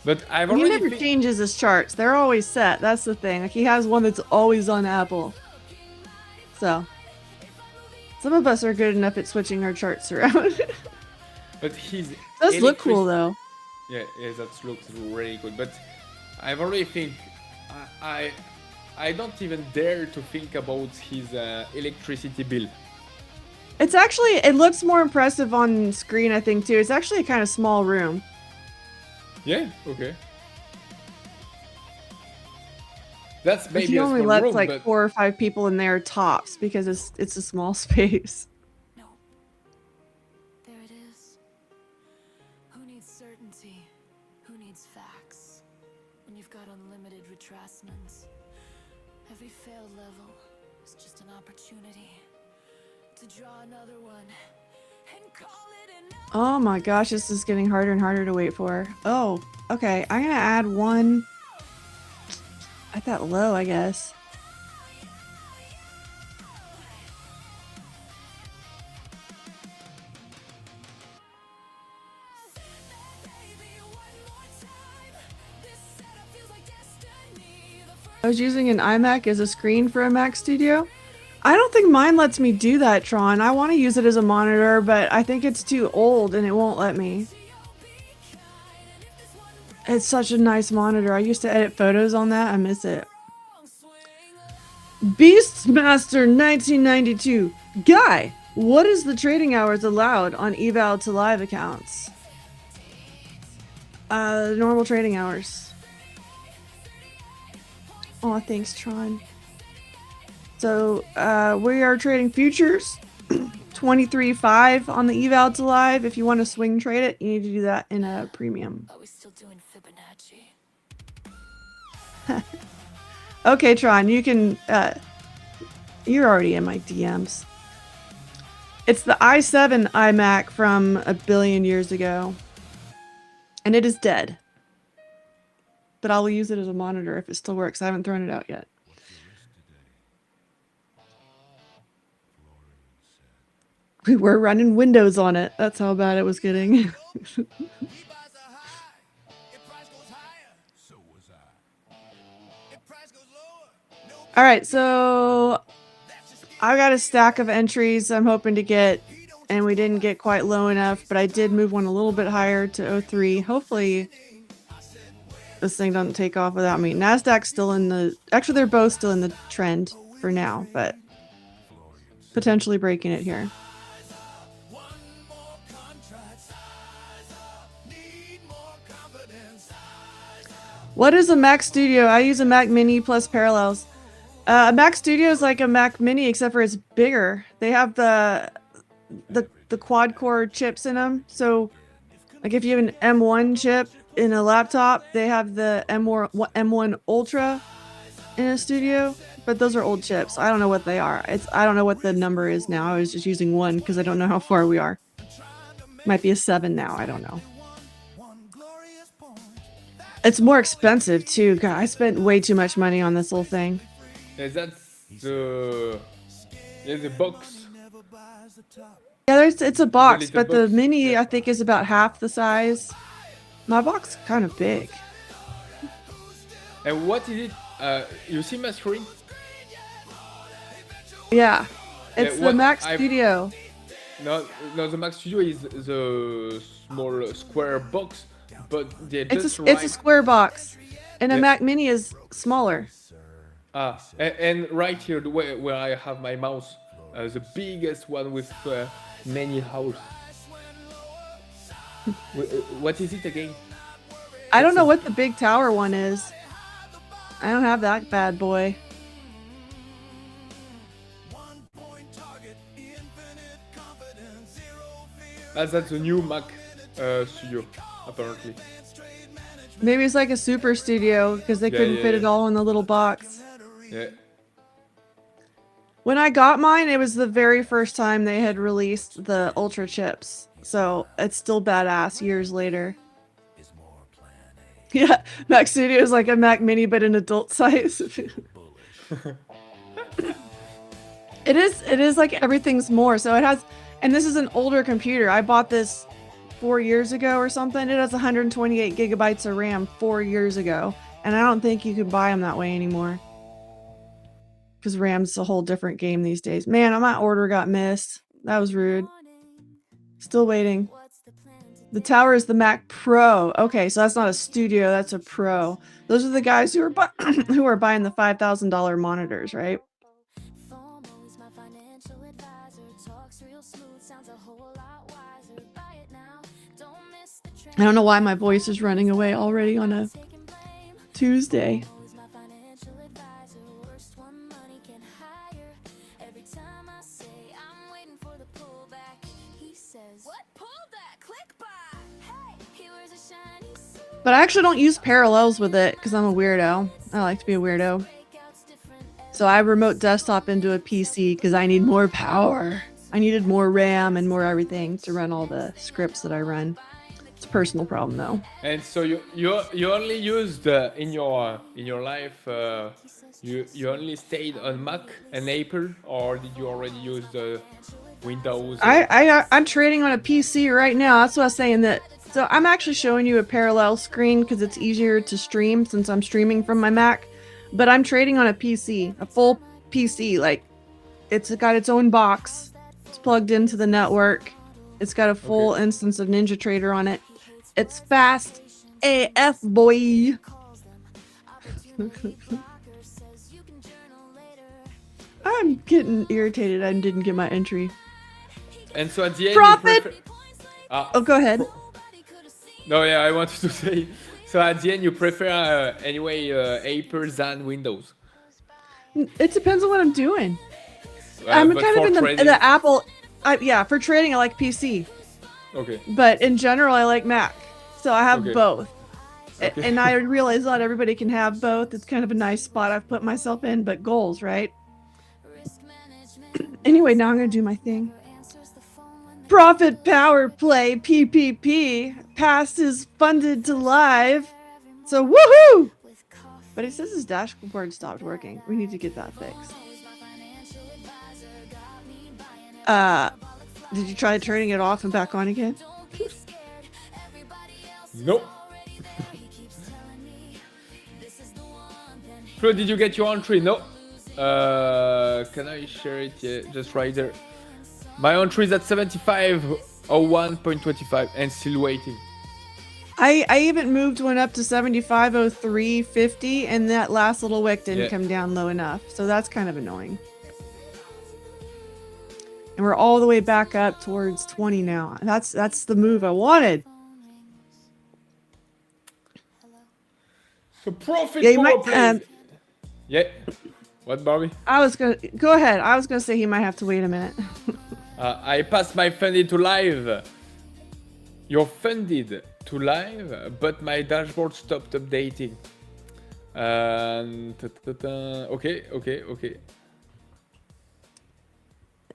But I've He already never changes his charts. They're always set. That's the thing. Like, he has one that's always on Apple. So, some of us are good enough at switching our charts around. But he's Does look cool though. Yeah, that looks really good. But I've already think I don't even dare to think about his electricity bill. It's actually, it looks more impressive on screen, I think, too. It's actually a kind of small room. Yeah, okay. That's maybe He a only small lets room, like but 4 or 5 people in there tops because it's a small space. No. There it is. Who needs certainty? Who needs facts? When you've got unlimited retracements. Every failed level is just an opportunity to draw another one and call it enough. Oh my gosh, this is getting harder and harder to wait for. Oh, okay. I'm gonna add one at that low, I guess. I was using an iMac as a screen for a Mac Studio. I don't think mine lets me do that, Tron. I want to use it as a monitor, but I think it's too old and it won't let me. It's such a nice monitor. I used to edit photos on that. I miss it. Beastmaster 1992. Guy, what is the trading hours allowed on eval to live accounts? Normal trading hours. Oh, thanks, Tron. So, we are trading futures. 23.5 on the eval to live. If you want to swing trade it, you need to do that in a premium. Are we still doing Fibonacci? Okay, Tron, you can, you're already in my DMs. It's the i7 iMac from a billion years ago. And it is dead. But I'll use it as a monitor if it still works. I haven't thrown it out yet. We were running Windows on it. That's how bad it was getting. All right, so I got a stack of entries I'm hoping to get, and we didn't get quite low enough, but I did move one a little bit higher to 03. Hopefully this thing doesn't take off without me. NASDAQ's still in the... Actually, they're both still in the trend for now, but potentially breaking it here. What is a Mac Studio? I use a Mac Mini plus Parallels. A Mac Studio is like a Mac Mini, except for it's bigger. They have the quad-core chips in them. So, like if you have an M1 chip in a laptop, they have the M1 Ultra in a Studio. But those are old chips. I don't know what they are. I don't know what the number is now. I was just using one because I don't know how far we are. Might be a 7 now. I don't know. It's more expensive too. God, I spent way too much money on this little thing. yeah, that's the box. Yeah, it's a box, but the box, mini yeah. I think is about half the size. My box is kind of big. And what is it? You see my screen? Yeah, it's the what Mac I've- Studio. No, the Mac Studio is the small square box, but they're just It's a square box, and a Yeah. Mac Mini is smaller. And right here, the way where I have my mouse, the biggest one with many holes. What is it again? I don't know what the big tower one is. I don't have that bad boy. That's the new Mac. studio, apparently. Maybe it's like a super studio because they couldn't fit it all in the little box. Yeah. When I got mine, it was the very first time they had released the Ultra chips. So it's still badass years later. Yeah, Mac Studio is like a Mac Mini, but an adult size. It is like everything's more. So it has, and this is an older computer. I bought this 4 years ago or something. It has 128 gigabytes of RAM 4 years ago. And I don't think you can buy them that way anymore. Because RAM's a whole different game these days. Man, my order got missed. That was rude. Still waiting. The tower is the Mac Pro. Okay, so that's not a studio, that's a Pro. Those are the guys who are who are buying the $5,000 monitors, right? I don't know why my voice is running away already on a Tuesday. But I actually don't use parallels with it because I'm a weirdo. I like to be a weirdo. So I remote desktop into a PC because I need more power. I needed more RAM and more everything to run all the scripts that I run. It's a personal problem though. And so you only used in your life you only stayed on Mac and Apple, or did you already use the Windows? I'm trading on a PC right now. That's what I was saying. That so I'm actually showing you a parallel screen because it's easier to stream since I'm streaming from my Mac. But I'm trading on a PC, a full PC. Like it's got its own box. It's plugged into the network. It's got a full instance of Ninja Trader on it. It's fast AF, boy. I'm getting irritated I didn't get my entry. And so at the end, Profit! Oh, go ahead. No, yeah, I wanted to say. So at the end, you prefer anyway Apple than Windows. It depends on what I'm doing. I'm kind of in the Apple. Yeah, for trading, I like PC. Okay. But in general, I like Mac. So I have both. Okay. And I realize not everybody can have both. It's kind of a nice spot I've put myself in, but goals, right? Anyway, now I'm going to do my thing. Profit Power Play PPP. Past is funded to live. So woohoo! But it says his dashboard stopped working. We need to get that fixed. Did you try turning it off and back on again? Nope. Flo, did you get your entry? No. Can I share it? Yeah, just right there. My entry is at 7501.25 and still waiting. I even moved one up to 7503.50 and that last little wick didn't come down low enough. So that's kind of annoying. And we're all the way back up towards 20 now. That's the move I wanted. So profit yeah, What, Barbie? I was gonna go ahead. I was gonna say he might have to wait a minute. I passed my funded to live. You're funded to live, but my dashboard stopped updating. Okay.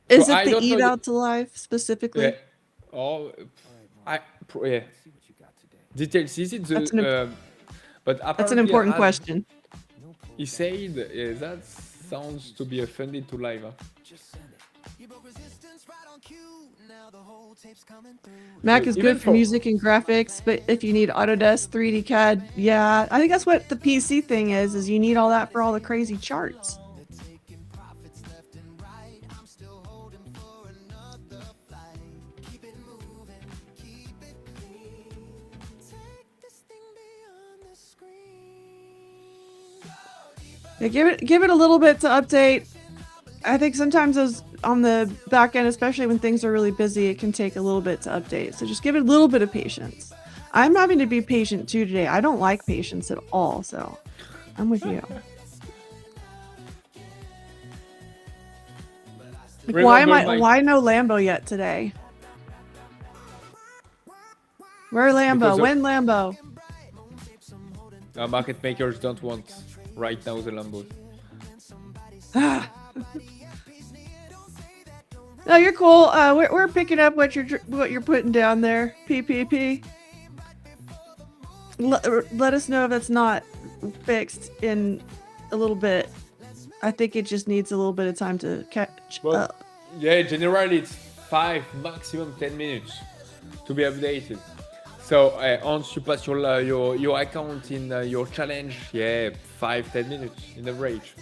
Is it the eat out to live specifically? Yeah. Yeah. Details is it the? But that's an important question. He said that sounds to be a funded to live. Huh? Mac is good for music and graphics, but if you need Autodesk 3D CAD, yeah, I think that's what the PC thing is you need all that for all the crazy charts. Yeah, give it a little bit to update. I think sometimes those on the back end, especially when things are really busy, it can take a little bit to update. So just give it a little bit of patience. I'm having to be patient too today. I don't like patience at all, so I'm with you. Like, why no Lambo yet today? Where Lambo? Because of- When Lambo? Market makers don't want right now the Lambos. No, you're cool. We're picking up what you're putting down there. PPP. Let us know if that's not fixed in a little bit. I think it just needs a little bit of time to catch Well, up. yeah, generally it's 5, maximum 10 minutes to be updated. So once you pass your account in your challenge, yeah, 5-10 minutes in average.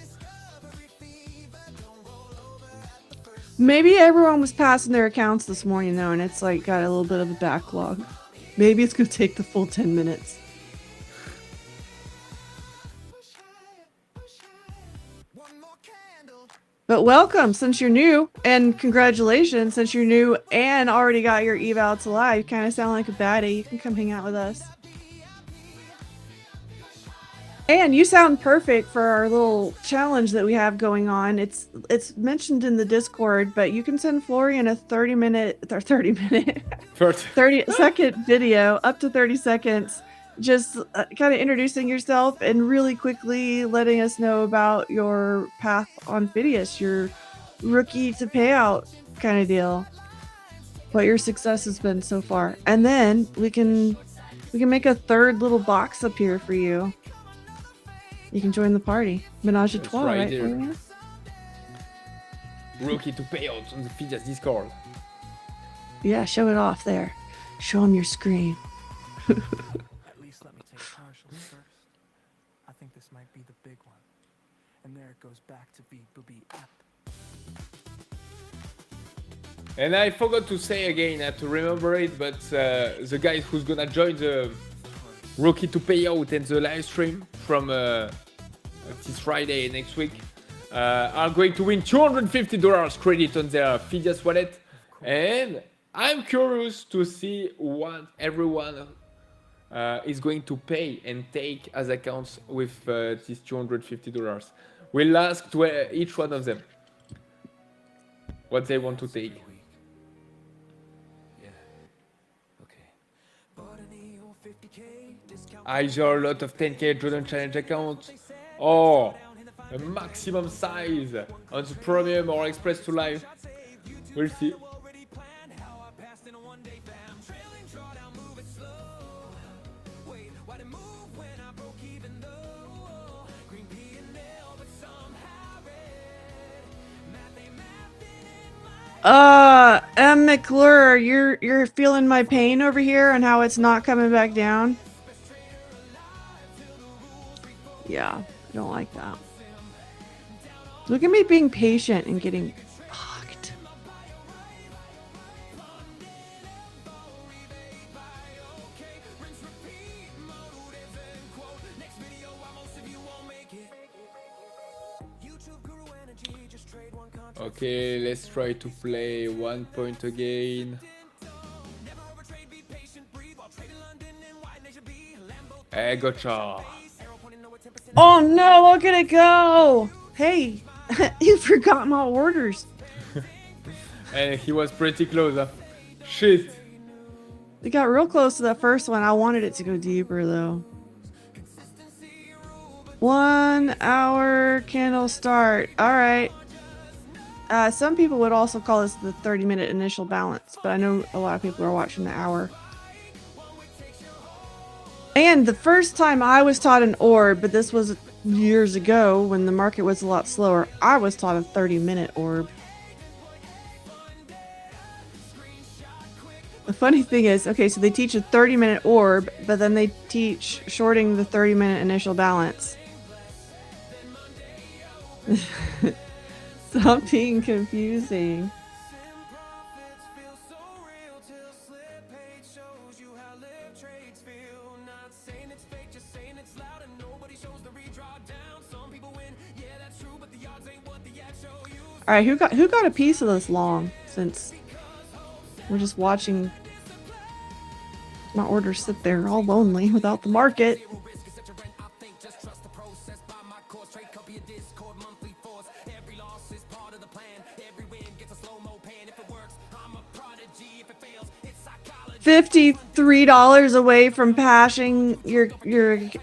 Maybe everyone was passing their accounts this morning though, and it's like got a little bit of a backlog. Maybe it's gonna take the full 10 minutes. But welcome since you're new, and congratulations since you're new and already got your eval to live. You kind of sound like a baddie. You can come hang out with us. And you sound perfect for our little challenge that we have going on. It's mentioned in the Discord, but you can send Florian a 30-second video, up to 30 seconds, just kind of introducing yourself and really quickly letting us know about your path on Phidias, your rookie to payout kind of deal, what your success has been so far. And then we can make a third little box up here for you. You can join the party. Menage a trois, right? There. Rookie to payouts on the Phidias Discord. Yeah, show it off there. Show them your screen. At least let me take partials first. I think this might be the big one. And there it goes back to be booby app. And I forgot to say again, I have to remember it, but the guys who's gonna join the Rookie to Payout and the live stream from this Friday next week are going to win $250 credit on their Phidias wallet. And I'm curious to see what everyone is going to pay and take as accounts with this $250. We'll ask to each one of them what they want to take. Either a lot of 10k Jordan Challenge accounts or a maximum size on the Premium or Express to Live. We'll see. M. McClure, you're feeling my pain over here and how it's not coming back down? Yeah, I don't like that. Look at me being patient and getting fucked. Okay, let's try to play 1 point again. Hey, gotcha. Oh no, look at it go! Hey, you forgot my orders. And he was pretty close, huh? Shit. It got real close to that first one. I wanted it to go deeper though. 1 hour candle start. All right. Some people would also call this the 30-minute initial balance, but I know a lot of people are watching the hour. And the first time I was taught an orb, but this was years ago when the market was a lot slower, I was taught a 30-minute orb. The funny thing is, okay, so they teach a 30-minute orb, but then they teach shorting the 30-minute initial balance. Stop being confusing. All right, who got a piece of this long? Since we're just watching my orders sit there all lonely without the market. $53 away from pashing your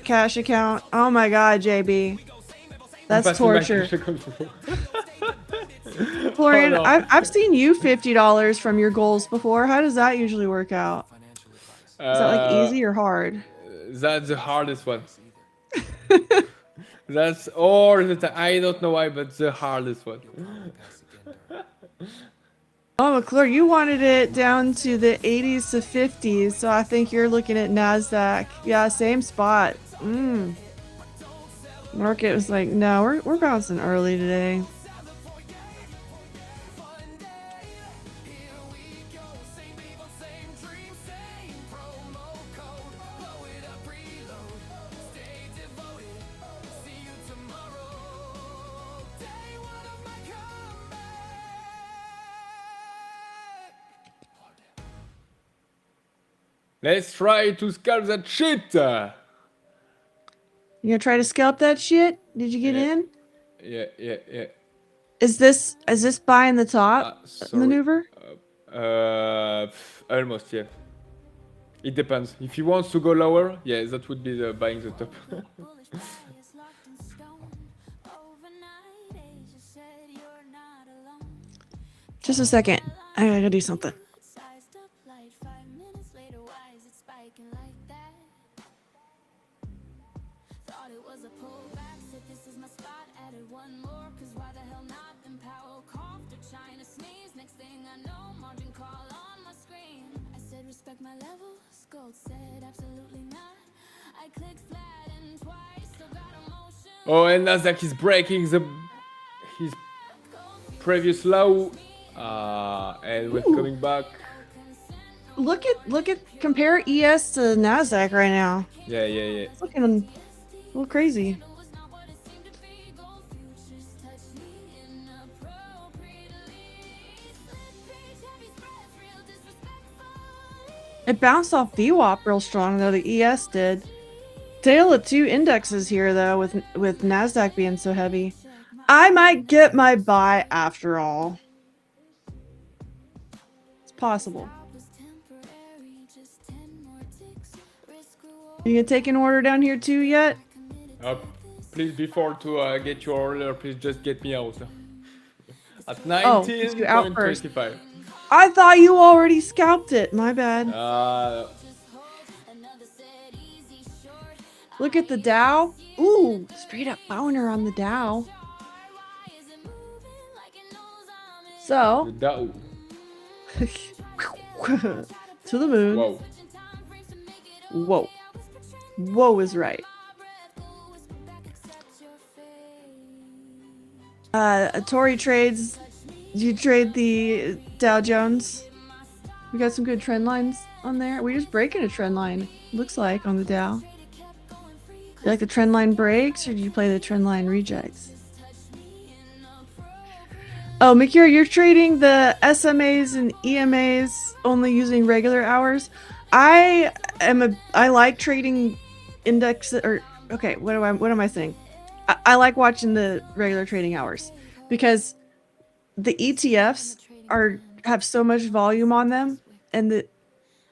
cash account. Oh my god, JB. That's Passing my torture. cash account for- Florian, Oh, no. I've seen you $50 from your goals before. How does that usually work out? Is that like easy or hard? That's the hardest one. That's all the time. I don't know why, but the hardest one. Oh, McClure, you wanted it down to the 80s to 50s, so I think you're looking at NASDAQ. Yeah, same spot. Market was like, no, we're bouncing early today. Let's try to scalp that shit. You gonna try to scalp that shit? Did you get Yeah. in? Yeah. Is this buying the top Sorry. maneuver? Almost, yeah. It depends. If he wants to go lower, yeah, that would be the buying the top. Just a second. I gotta do something. Oh, and Nasdaq is breaking his previous low, and we're coming back. Look at compare ES to NASDAQ right now. Yeah. It's looking a little crazy. It bounced off VWAP real strong though, the ES did. Tale of two indexes here though, with NASDAQ being so heavy. I might get my buy after all. It's possible. You gonna take an order down here too yet? Please, before to get your order, please just get me out. At Oh, you out first. 19.25. I thought you already scalped it. My bad. Look at the Dow. Ooh, straight up boner on the Dow. So, The Dow. to the moon. Wow. Whoa. Whoa is right. Tori trades. You trade the Dow Jones. We got some good trend lines on there. We're just breaking a trend line, looks like, on the Dow. You like the trend line breaks, or do you play the trend line rejects? Oh, Mikira, you're trading the SMAs and EMAs only using regular hours. I like trading index, or okay, what am I saying? I like watching the regular trading hours because the ETFs have so much volume on them, and the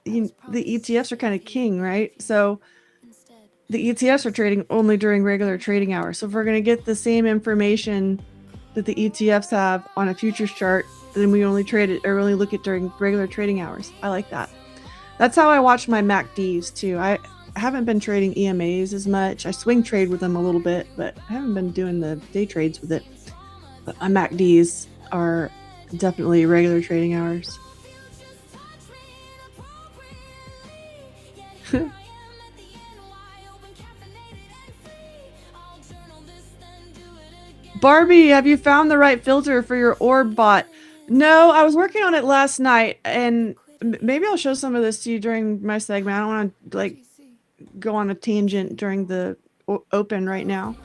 ETFs are kind of king, right? So the ETFs are trading only during regular trading hours. So if we're going to get the same information that the ETFs have on a futures chart, then we only trade it or only look at during regular trading hours. I like that. That's how I watch my MACDs too. I haven't been trading EMAs as much. I swing trade with them a little bit, but I haven't been doing the day trades with it. But my MACDs are definitely regular trading hours. Barbie, have you found the right filter for your orb bot? No, I was working on it last night, and maybe I'll show some of this to you during my segment. I don't want to like go on a tangent during the open right now.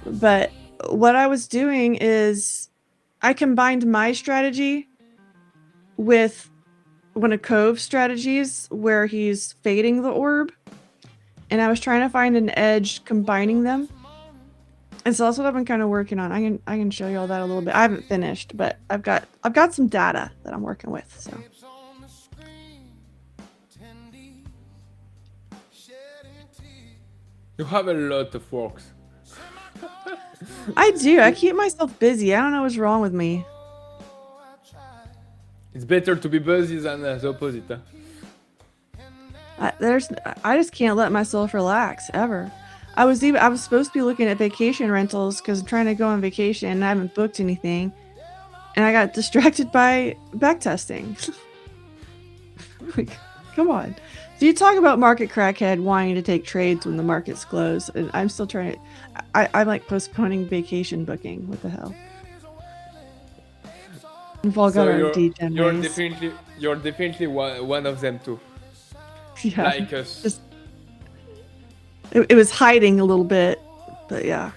But what I was doing is I combined my strategy with one of Cove's strategies where he's fading the orb, and I was trying to find an edge combining them. And so that's what I've been kind of working on. I can show you all that a little bit. I haven't finished, but I've got some data that I'm working with. So You have a lot of works. I do. I keep myself busy. I don't know what's wrong with me. It's better to be busy than the opposite. Huh? I just can't let myself relax ever. I was supposed to be looking at vacation rentals because I'm trying to go on vacation and I haven't booked anything, and I got distracted by backtesting. Like, come on. So you talk about market crackhead wanting to take trades when the market's closed, and I'm still trying to. I'm like postponing vacation booking. What the hell? We've all got our you're, degen you're ways. definitely one of them too. Yeah, Like us. just it was hiding a little bit, but yeah.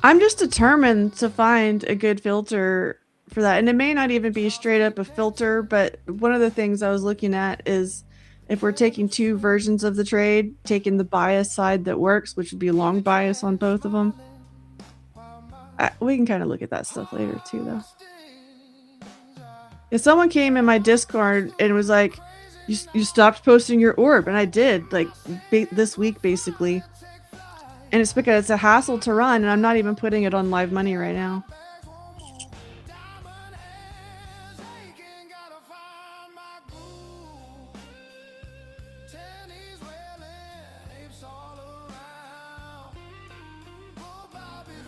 I'm just determined to find a good filter for that, and it may not even be straight up a filter, but one of the things I was looking at is if we're taking two versions of the trade, taking the bias side that works, which would be long bias on both of them. We can kind of look at that stuff later too, though. If someone came in my Discord and was like, you stopped posting your orb, and I did, like, this week basically, and it's because it's a hassle to run, and I'm not even putting it on live money right now.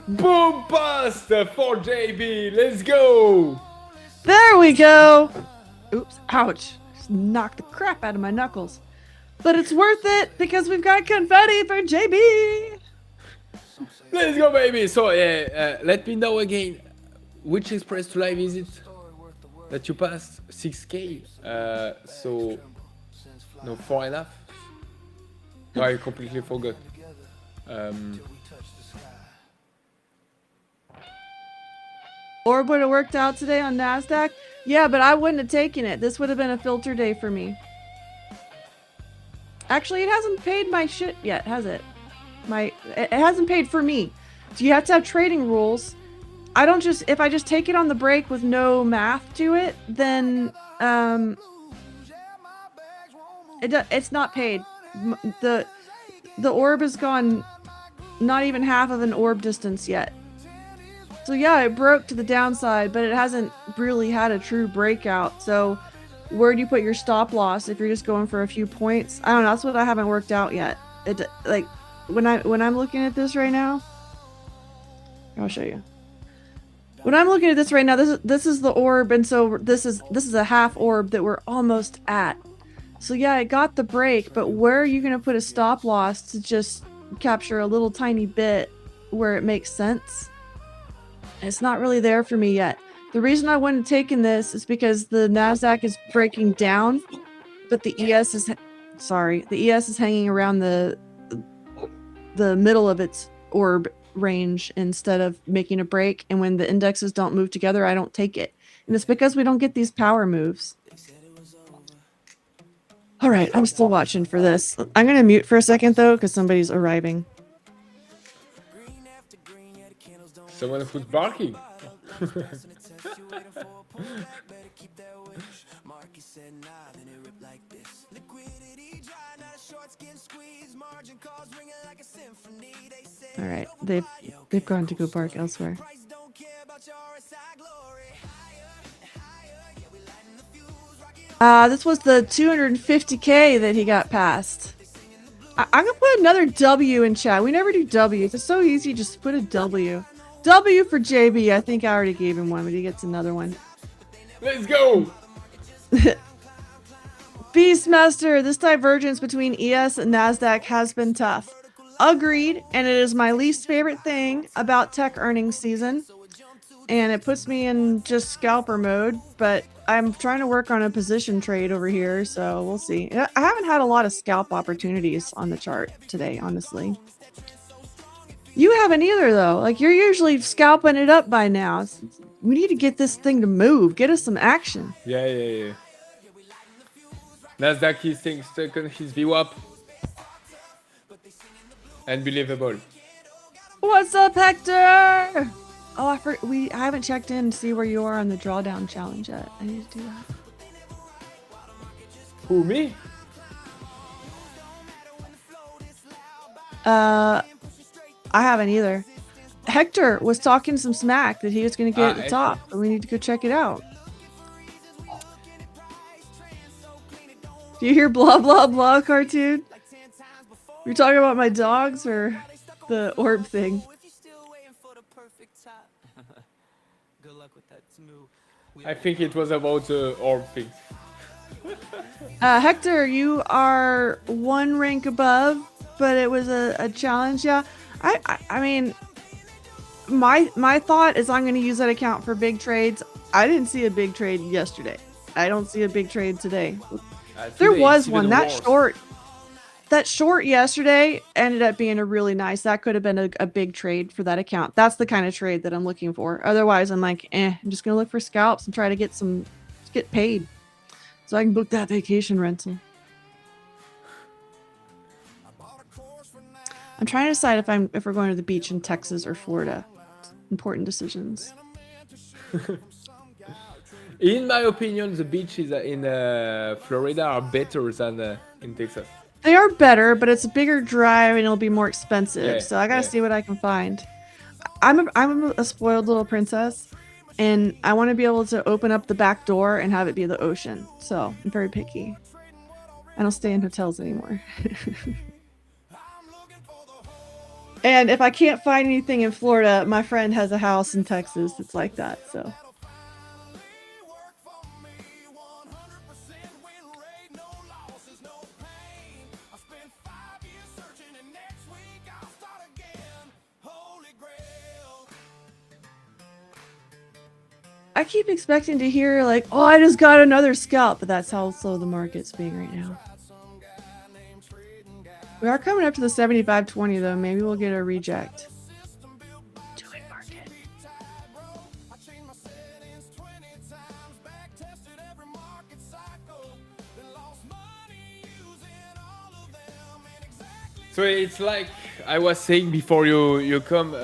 Boom bust for JB. Let's go. There we go. Oops, ouch. Just knocked the crap out of my knuckles. But it's worth it because we've got confetti for JB. Let's go, baby. So let me know again, which express to live is it that you passed? 6K. So no, 4.5. No, I completely forgot. Orb would have worked out today on NASDAQ. Yeah, but I wouldn't have taken it. This would have been a filter day for me. Actually, it hasn't paid my shit yet, has it? It hasn't paid for me. So you have to have trading rules. I don't just, if I just take it on the break with no math to it, then it's not paid. The orb has gone not even half of an orb distance yet. So yeah, it broke to the downside, but it hasn't really had a true breakout. So where do you put your stop loss if you're just going for a few points? I don't know. That's what I haven't worked out yet. It, like, when I'm looking at this right now, I'll show you. When I'm looking at this right now, this is the orb, and so this is a half orb that we're almost at. So yeah, I got the break, but where are you gonna put a stop loss to just capture a little tiny bit where it makes sense? It's not really there for me yet. The reason I wouldn't have taken this is because the NASDAQ is breaking down, but the ES is hanging around the middle of its orb range instead of making a break. And when the indexes don't move together, I don't take it. And it's because we don't get these power moves. All right, I'm still watching for this. I'm going to mute for a second, though, because somebody's arriving. Someone who's barking. All right, they've gone to go bark elsewhere. This was the 250K that he got past. I'm gonna put another W in chat. We never do W's. It's so easy. Just put a W. W for JB. I think I already gave him one, but he gets another one. Let's go. Beastmaster, this divergence between ES and NASDAQ has been tough. Agreed, and it is my least favorite thing about tech earnings season. And it puts me in just scalper mode, but I'm trying to work on a position trade over here, so we'll see. I haven't had a lot of scalp opportunities on the chart today, honestly. You haven't either, though. Like, you're usually scalping it up by now. We need to get this thing to move. Get us some action. Yeah. NASDAQ is staying stuck on his VWAP. Unbelievable. What's up, Hector? Oh, I haven't checked in to see where you are on the drawdown challenge yet. I need to do that. Who, me? I haven't either. Hector was talking some smack that he was going to get at the top, and we need to go check it out. Do you hear blah blah blah cartoon? You're talking about my dogs or the orb thing? Good luck with that smooth. I think it was about the orb thing. Hector, you are one rank above, but it was a challenge. Yeah, I mean, my thought is I'm going to use that account for big trades. I didn't see a big trade yesterday. I don't see a big trade today. There Today was it's one. even worse. That short yesterday ended up being a really nice. That could have been a big trade for that account. That's the kind of trade that I'm looking for. Otherwise, I'm like, I'm just gonna look for scalps and try to get paid, so I can book that vacation rental. I'm trying to decide if we're going to the beach in Texas or Florida. Important decisions. In my opinion, the beaches in Florida are better than in Texas. They are better, but it's a bigger drive and it'll be more expensive. Yeah, So I gotta yeah. see what I can find. I'm a spoiled little princess, and I want to be able to open up the back door and have it be the ocean. So I'm very picky. I don't stay in hotels anymore. And if I can't find anything in Florida, my friend has a house in Texas that's like that. So. I keep expecting to hear like, oh, I just got another scalp, but that's how slow the market's being right now. We are coming up to the 75.20 though. Maybe we'll get a reject. Do it, market. So it's like I was saying before you come.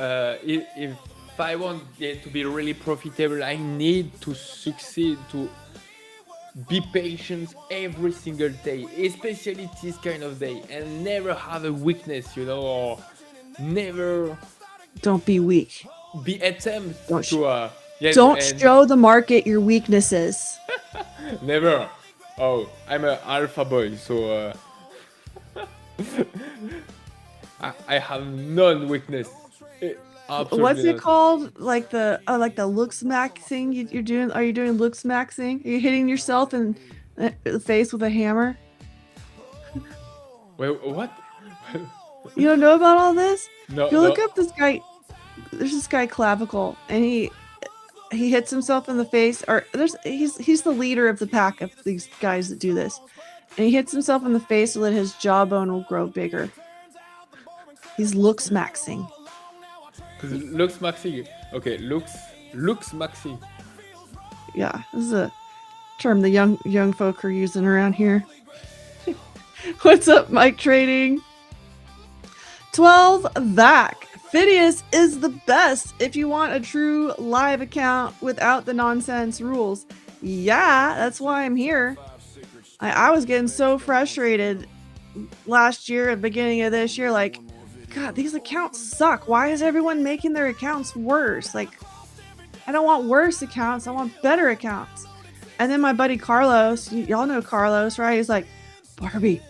If I want it to be really profitable, I need to succeed to be patient every single day, especially this kind of day, and never have a weakness, or never Don't be weak. be attempt Don't to yes, Don't and show the market your weaknesses. never. Oh, I'm an alpha boy, so I have none weakness. Absolutely What's it not. called? Like the looks maxing you're doing? Are you doing looks maxing? Are you hitting yourself in the face with a hammer? Wait, what? You don't know about all this? No, You look no. up this guy. There's this guy Clavicle, and he hits himself in the face. Or he's the leader of the pack of these guys that do this, and he hits himself in the face so that his jawbone will grow bigger. He's looks maxing. Because looks maxi. Okay, looks maxi. Yeah, this is a term the young folk are using around here. What's up, Mike Trading? 12 VAC. Phidias is the best if you want a true live account without the nonsense rules. Yeah, that's why I'm here. I was getting so frustrated last year, at the beginning of this year, like, God, these accounts suck. Why is everyone making their accounts worse? Like, I don't want worse accounts. I want better accounts. And then my buddy Carlos, y'all know Carlos, right? He's like, Barbie,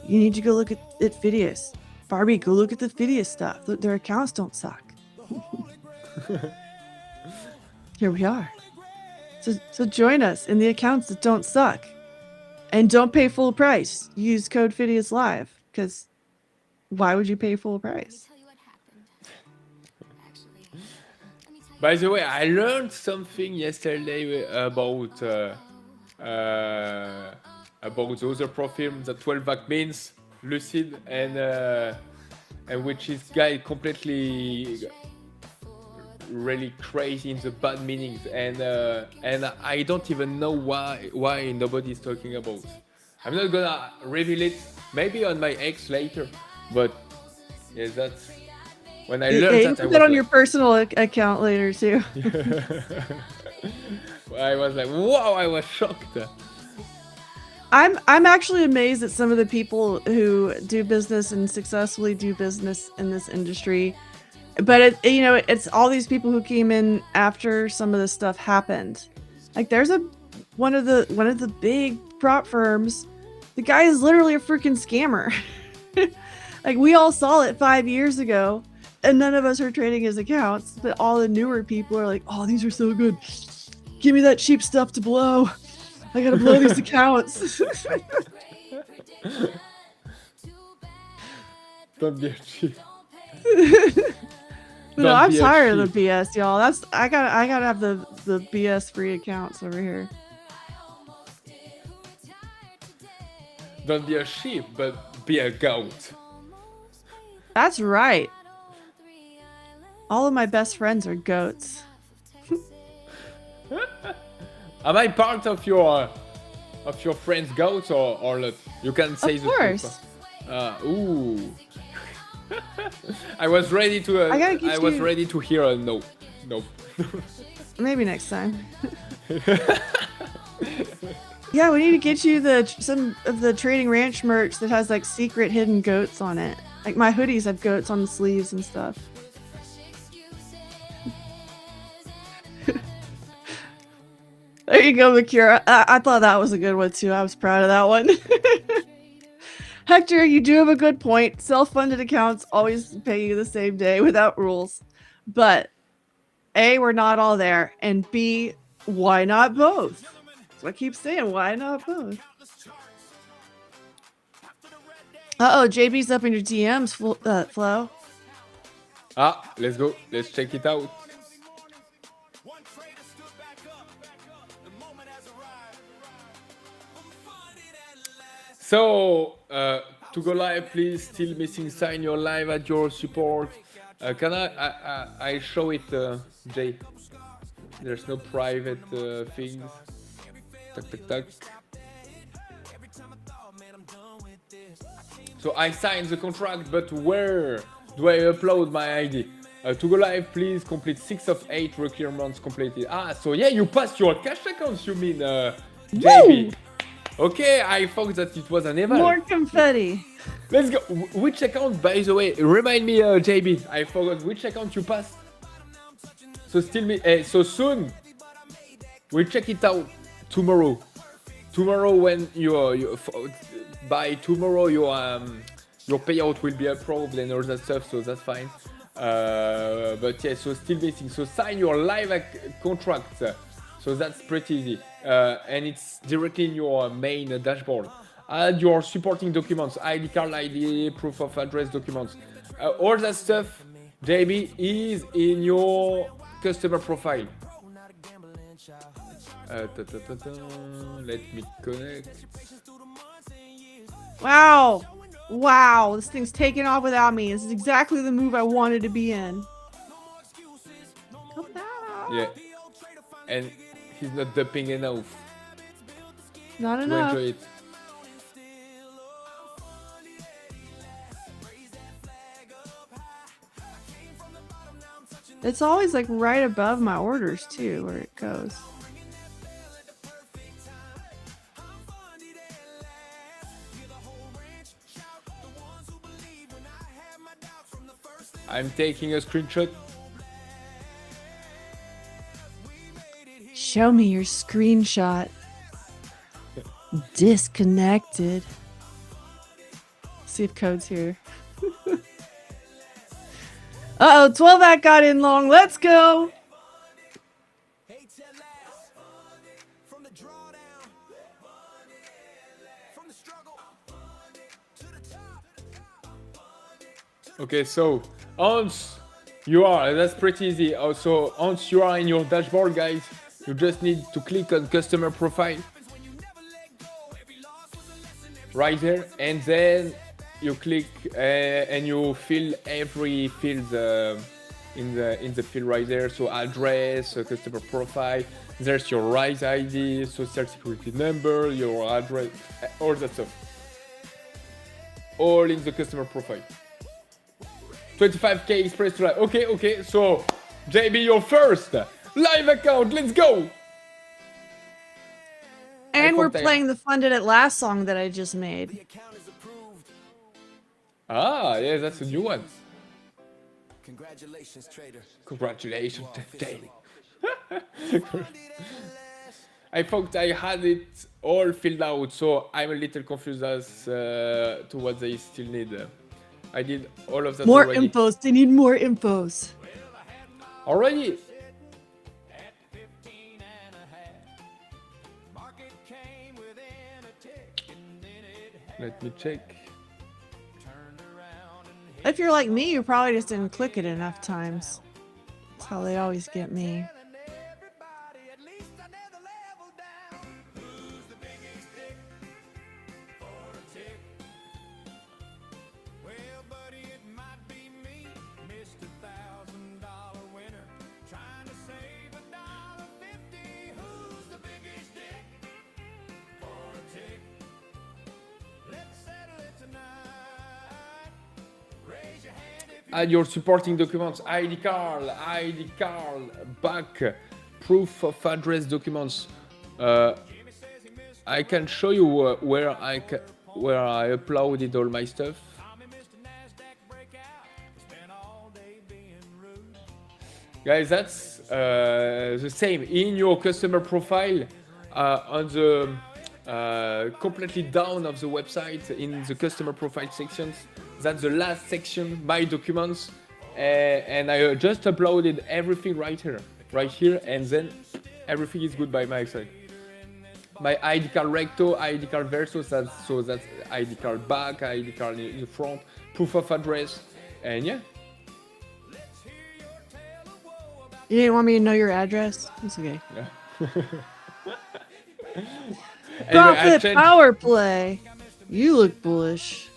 you need to go look at Phidias. Barbie, go look at the Phidias stuff. Their accounts don't suck. Here we are. So join us in the accounts that don't suck. And don't pay full price. Use code Phidias Live, because why would you pay full price? Tell you what happened. Actually, let me tell you. By the way, I learned something yesterday about the other Propfirm, the 12 vac means lucid and which is guy completely really crazy in the bad meanings, and I don't even know why nobody's talking about. I'm not gonna reveal it, maybe on my X later, but yeah, that's when I learned You that. put that on your personal account later too. I was like, wow, I was shocked. I'm actually amazed at some of the people who do business and successfully do business in this industry. But it's all these people who came in after some of this stuff happened. Like there's one of the big prop firms. The guy is literally a freaking scammer. Like we all saw it 5 years ago, and none of us are trading his accounts. But all the newer people are like, "Oh, these are so good. Give me that cheap stuff to blow. I gotta blow these accounts." Don't be a cheap. No, Don't I'm be a tired of sheep. the BS, y'all. I gotta have the BS free accounts over here. Don't be a sheep, but be a goat. That's right. All of my best friends are goats. Am I part of your friend's goats or not? You can say Of the course. truth. Ooh. I was ready to. I gotta get I was you- ready to hear a no. No. Maybe next time. Yeah, we need to get you some of the Trading Ranch merch that has like secret hidden goats on it. Like my hoodies have goats on the sleeves and stuff. There you go, Makira. I thought that was a good one too. I was proud of that one. Hector, you do have a good point. Self-funded accounts always pay you the same day without rules. But A, we're not all there. And B, why not both? That's what I keep saying. Why not both? Uh-oh, JB's up in your DMs, Flo. Ah, let's go. Let's check it out. So, to go live, please. Still missing sign. You're live at your support. Can I show it, Jay? There's no private things. Tuck, tuck, tuck. So I signed the contract, but where do I upload my ID? To go live, please complete 6 of 8 requirements completed. Ah, so yeah, you passed your cash accounts, you mean, JB? Okay, I thought that it was an event. More confetti. Let's go. Which account, by the way? Remind me, JB. I forgot which account you passed. So still me. So soon. We'll check it out tomorrow. Tomorrow when by tomorrow your payout will be approved and all that stuff. So that's fine. But yeah, so still missing. So sign your live contract. So that's pretty easy. And it's directly in your main dashboard. Add your supporting documents, ID card, ID, proof of address documents. All that stuff, JB, is in your customer profile. Let me connect. Wow. Wow, this thing's taking off without me. This is exactly the move I wanted to be in. Come back. Yeah. And he's not dumping enough Not to enough. enjoy it. It's always like right above my orders too, where it goes. I'm taking a screenshot. Show me your screenshot. Disconnected. See if code's here. Uh-oh, 12 act got in long. Let's go. Okay, so once you are, that's pretty easy. Also, once you are in your dashboard, guys, you just need to click on customer profile right there, and then you click and you fill every field in the field right there. So address, customer profile. There's your RISE ID, social security number, your address, all that stuff. All in the customer profile. 25k express live. Okay. So JB, your first live account. Let's go. And we're playing the Funded at Last song that I just made. Ah, yeah, that's a new one. Congratulations, trader. Congratulations, Dave. I thought I had it all filled out, so I'm a little confused as to what they still need. I did all of that More already. infos. They need more infos. Already? Let me check. If you're like me, you probably just didn't click it enough times. That's how they always get me. Add your supporting documents, ID card, back, proof of address documents. I can show you where I uploaded all my stuff. Guys, that's the same in your customer profile on the completely down of the website in the customer profile sections. That's the last section, my documents, and I just uploaded everything right here, and then everything is good by my side. My ID card recto, ID card verso, that's ID card back, ID card in the front, proof of address, and yeah. You didn't want me to know your address? It's okay. Yeah. Profit power play. You look bullish.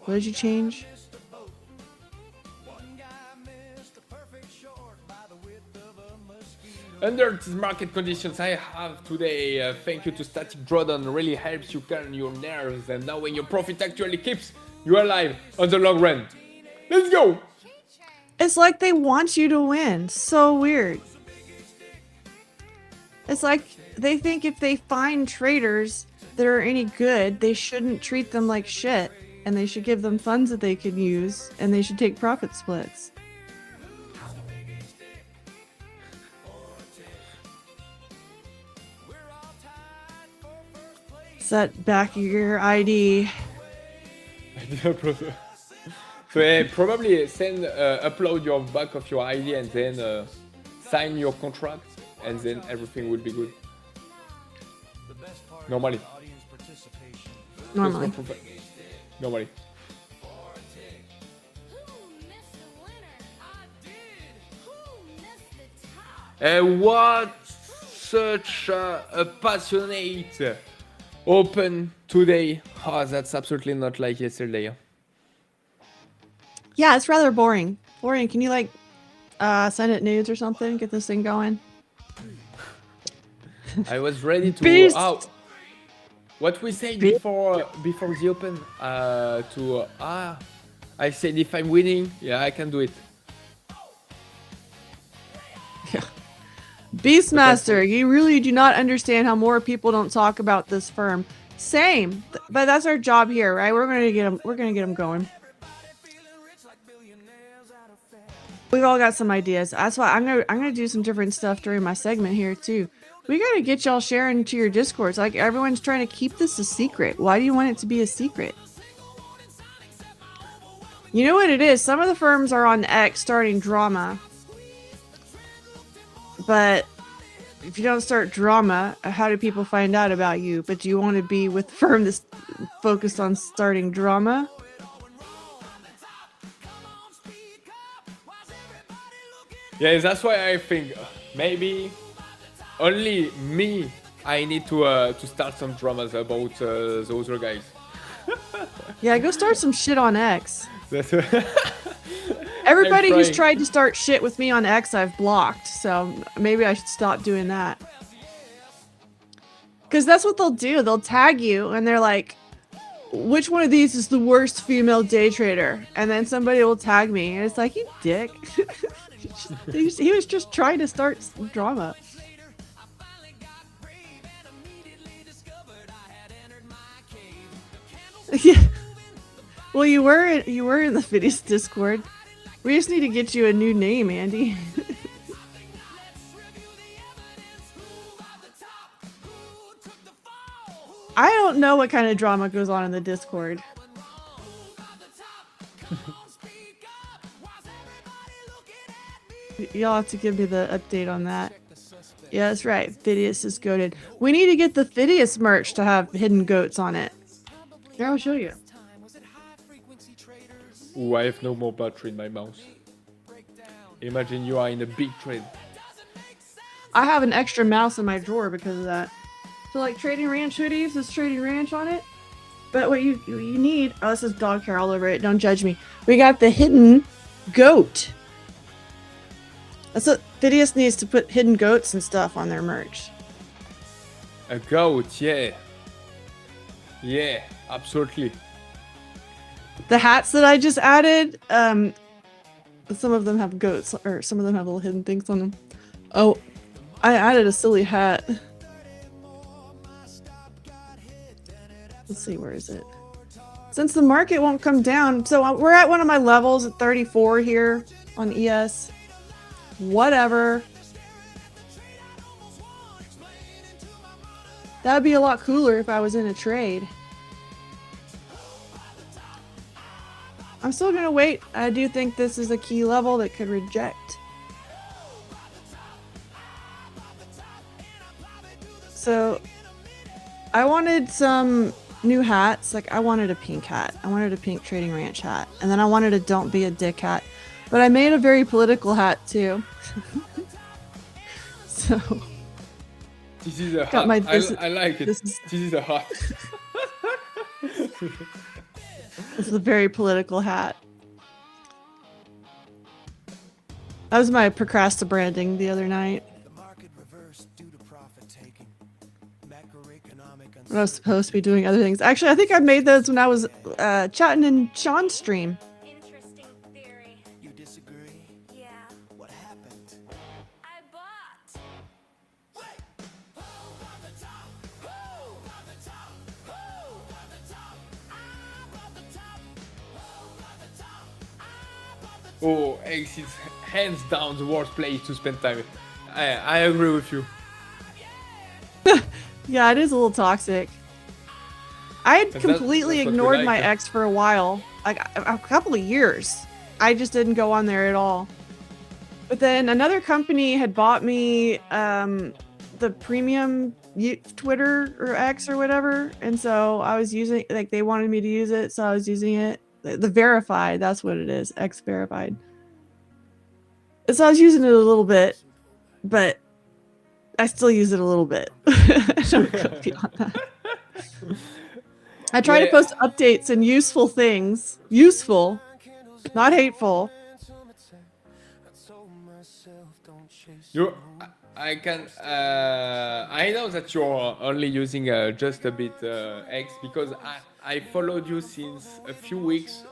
What did you change? Under these market conditions I have today, thank you to static drawdown, really helps you calm your nerves and knowing your profit actually keeps you alive on the long run. Let's go! It's like they want you to win. So weird. It's like they think if they find traders that are any good, they shouldn't treat them like shit. And they should give them funds that they can use, and they should take profit splits. Set back your ID. So probably upload your back of your ID and then sign your contract, and then everything will be good. Normally. Normally. Normally. What such a passionate open today. Oh, that's absolutely not like yesterday. Yeah, it's rather boring. Florian, can you like send it nudes or something? Get this thing going. I was ready to. Beast. Oh, what we said before the open. I said if I'm winning, yeah, I can do it. Beastmaster, you really do not understand how more people don't talk about this firm. Same, but that's our job here, right? We're gonna get them. We're gonna get them going. We've all got some ideas. That's why I'm gonna do some different stuff during my segment here too. We gotta get y'all sharing to your discords. Like everyone's trying to keep this a secret. Why do you want it to be a secret? You know what it is? Some of the firms are on X starting drama. But if you don't start drama, how do people find out about you? But do you want to be with the firm that's focused on starting drama? Yeah, that's why I think maybe only me. I need to start some dramas about the other guys. Yeah, go start some shit on X. That's Everybody who's tried to start shit with me on X, I've blocked. So maybe I should stop doing that. Because that's what they'll do. They'll tag you and they're like, which one of these is the worst female day trader? And then somebody will tag me and it's like, you dick. He was just trying to start drama. Yeah. Well, you were in the Phidias Discord. We just need to get you a new name, Andy. I don't know what kind of drama goes on in the Discord. Y'all have to give me the update on that. Yeah, that's right. Phidias is goated. We need to get the Phidias merch to have hidden goats on it. Here, I'll show you. Ooh, I have no more battery in my mouse. Imagine you are in a big trade. I have an extra mouse in my drawer because of that. So like Trading Ranch hoodies, there's Trading Ranch on it. But what you need, oh, this is dog hair all over it. Don't judge me. We got the hidden goat. That's what Phidias needs to put hidden goats and stuff on their merch. A goat, yeah. Yeah, absolutely. The hats that I just added, some of them have goats, or some of them have little hidden things on them. Oh, I added a silly hat. Let's see, where is it? Since the market won't come down, so we're at one of my levels at 34 here on ES. Whatever. That would be a lot cooler if I was in a trade. I'm still gonna wait. I do think this is a key level that could reject. So I wanted some new hats. Like I wanted a pink hat. I wanted a pink Trading Ranch hat. And then I wanted a Don't Be a Dick hat. But I made a very political hat too. So This is a got hat. my- I like it. this This is- is a hat. this is a very political hat. That was my procrasta branding the other night. The market reversed due to profit taking. Macroeconomic I was supposed to be doing other things. Actually, I think I made those when I was chatting in Sean's stream. Interesting theory. You disagree? Yeah, What happened? I bought. Oh, X is hands down the worst place to spend time. I agree with you. Yeah, it is a little toxic. I had But completely that's what we ignored like, my huh? ex for a while, like a couple of years. I just didn't go on there at all. But then another company had bought me the premium Twitter or X or whatever, and so I was using, like, they wanted me to use it, so I was using it. The verified, that's what it is, X verified. So I was using it a little bit, but I still use it a little bit. I don't go beyond that. I try to Yeah. post updates and useful things. Useful, not hateful. You, I can. I know that you're only using just a bit X because I followed you since a few weeks,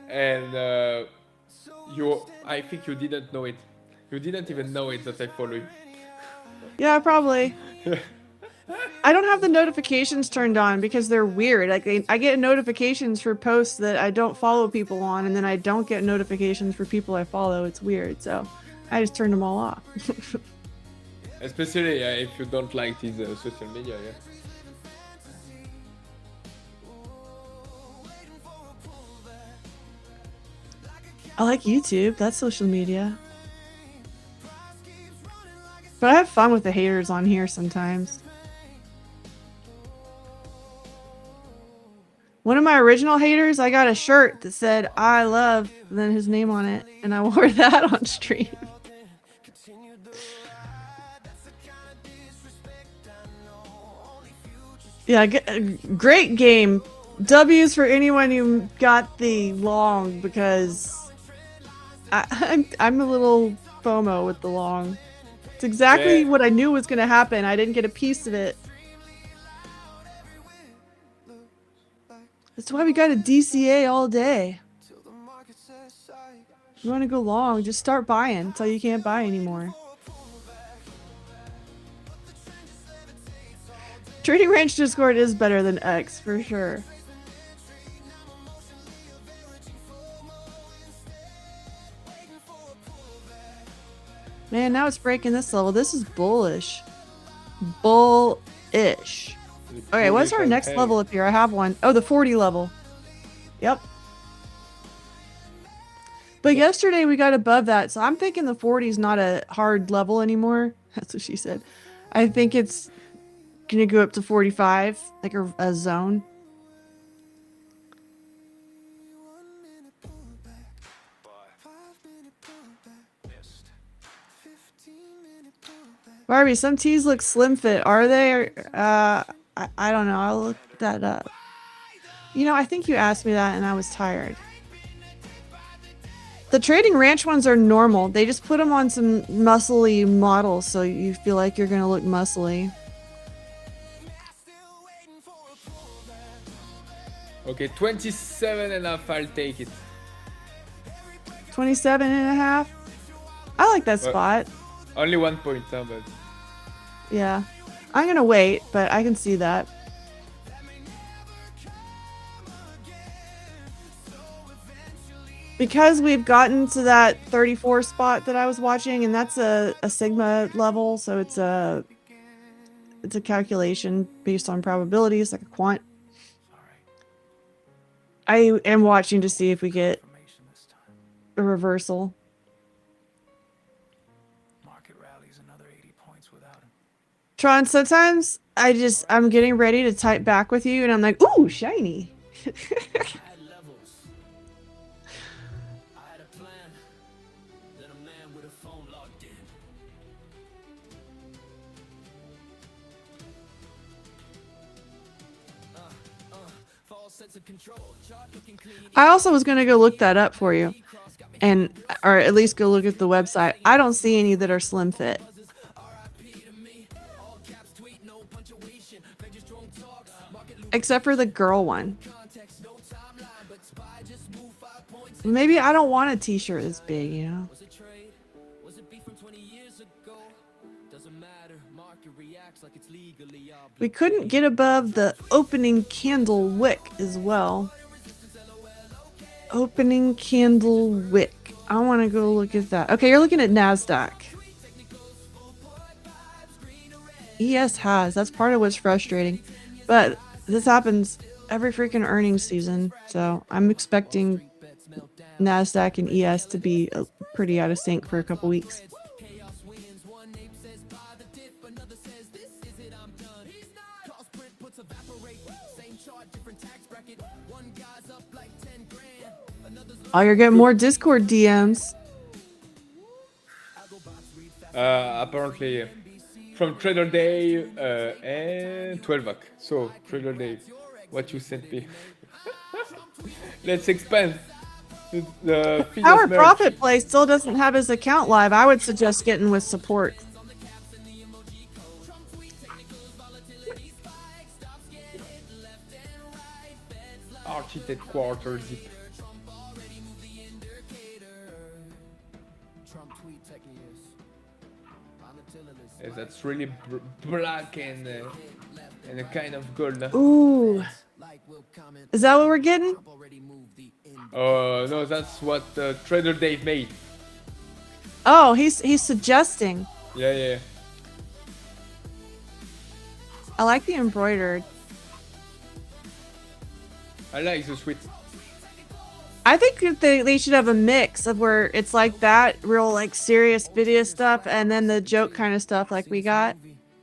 and you. I think you didn't know it. You didn't even know it that I follow you. Yeah, probably. I don't have the notifications turned on because they're weird. Like I get notifications for posts that I don't follow people on, and then I don't get notifications for people I follow. It's weird. So I just turned them all off. Especially if you don't like these social media, yeah. I like YouTube. That's social media. But I have fun with the haters on here sometimes. One of my original haters, I got a shirt that said "I love," and then his name on it, and I wore that on stream. Yeah, great game. W's for anyone who got the long, because I'm a little FOMO with the long. It's exactly Yeah. what I knew was going to happen. I didn't get a piece of it. That's why we got a DCA all day. You want to go long, just start buying until you can't buy anymore. Trading Ranch Discord is better than X, for sure. Man, now it's breaking this level. This is bullish. Bullish. Okay, what's our next level up here? I have one. Oh, the 40 level. Yep. But yesterday we got above that, so I'm thinking the 40 is not a hard level anymore. That's what she said. I think it's gonna go up to 45, like a zone. Barbie, some tees look slim fit. Are they? I don't know. I'll look that up. You know, I think you asked me that and I was tired. The Trading Ranch ones are normal. They just put them on some muscly models so you feel like you're going to look muscly. Okay, 27.5. I'll take it. 27.5. I like that spot. Only 1 point, huh, but Yeah. I'm going to wait, but I can see that. Because we've gotten to that 34 spot that I was watching, and that's a sigma level, so it's a calculation based on probabilities, like a quant. I am watching to see if we get a reversal. Market rallies another 80 points without him. Tron, sometimes I'm getting ready to type back with you, and I'm like, ooh, shiny. I also was going to go look that up for you, or at least go look at the website. I don't see any that are slim fit. Except for the girl one. Maybe I don't want a t-shirt this big, you know? We couldn't get above the opening candle wick as well. Opening candle wick. I want to go look at that. Okay, you're looking at NASDAQ. ES has. That's part of what's frustrating. But this happens every freaking earnings season. So I'm expecting NASDAQ and ES to be pretty out of sync for a couple weeks. Oh, you're getting more Discord DMs. Apparently from Trader Dave and 12vac. So Trader Dave, what you sent me. Let's expand. The Our Profit Play still doesn't have his account live. I would suggest getting with support. Architect quarter zip. Yeah, that's really black and a kind of gold. Ooh. Is that what we're getting? No, that's what Trader Dave made. Oh, he's suggesting. Yeah. I like the embroidered. I like the sweet. I think that they should have a mix of where it's like that, real like serious Phidias stuff, and then the joke kind of stuff like we got,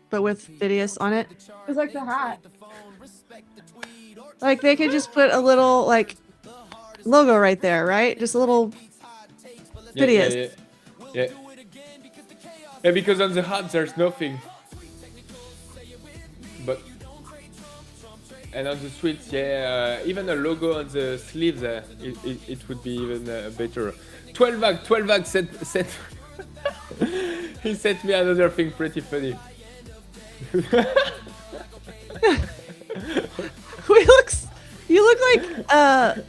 but with Phidias on it. It's like the hat. Like they could just put a little like logo right there, right? Just a little Phidias. Yeah, because on the hat there's nothing. But and on the sweets, even a logo on the sleeves, it would be even better. 12vac sent he sent me another thing pretty funny. You look like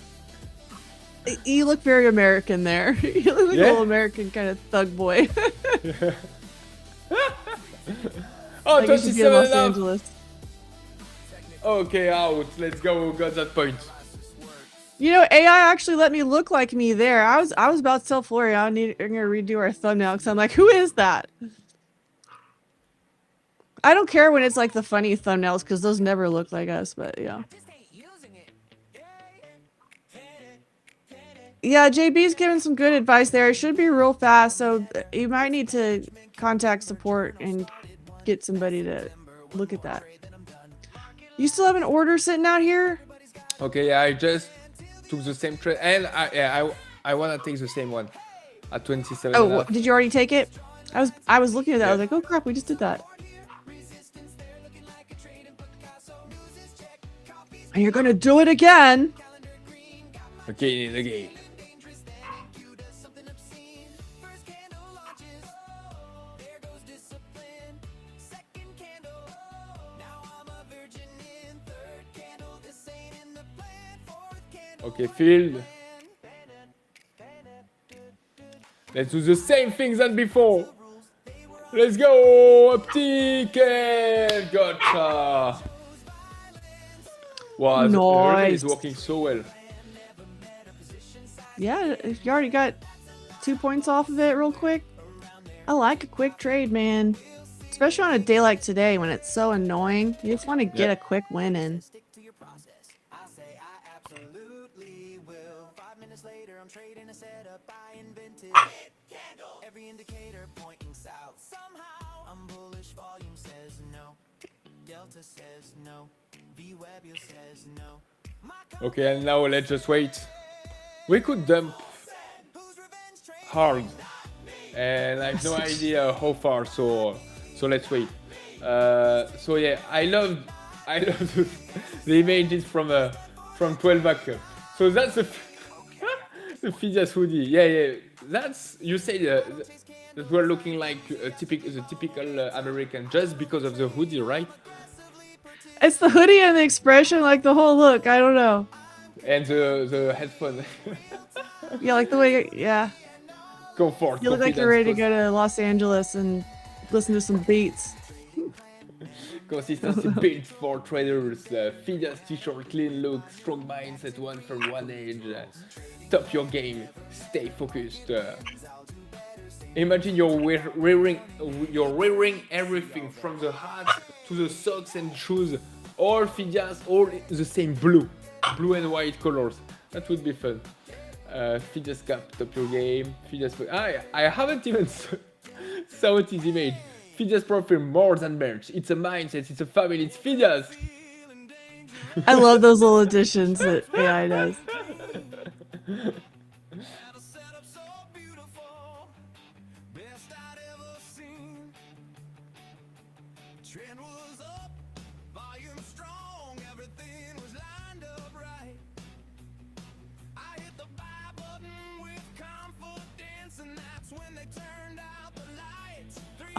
you look very American there. You look like a little American kind of thug boy. Oh, like 27 in Los Angeles. Okay, out. Let's go. Got that point. You know, AI actually let me look like me there. I was about to tell Florian I'm gonna redo our thumbnail because I'm like, who is that? I don't care when it's like the funny thumbnails because those never look like us, but yeah. Yeah, JB's giving some good advice there. It should be real fast, so you might need to contact support and get somebody to look at that. You still have an order sitting out here? Okay, yeah, I just took the same trade, and I wanna take the same one at 27. Oh, did you already take it? I was looking at that. I was Yeah. like, oh crap, we just did that. And you're gonna do it again. Again and again. Okay, field. Let's do the same things than before. Let's go, up ticket. Gotcha. Wow, the hurricane is Nice. working so well. Yeah, if you already got 2 points off of it real quick. I like a quick trade, man. Especially on a day like today when it's so annoying. You just want to get Yeah. a quick win in. Okay, and now let's just wait. We could dump hard, and I have no idea how far. So let's wait. So yeah, I love the images from 12 back. So that's the Phidias hoodie. Yeah. That's you say that we're looking like the typical American just because of the hoodie, right? It's the hoodie and the expression, like the whole look. I don't know. And the headphone. Yeah, like the way, yeah. Comfort. You look like you're ready to go to Los Angeles and listen to some beats. Consistency built for traders. Phidias t-shirt, clean look, strong mindset, one from one edge. Top your game. Stay focused. Imagine you're wearing everything from the hat to the socks and shoes. All Phidias, all the same blue and white colors. That would be fun. Phidias cap, top your game. Phidias. I haven't even saw his image. Phidias Propfirm more than merch. It's a mindset. It's a family. It's Phidias. I love those little additions that AI does.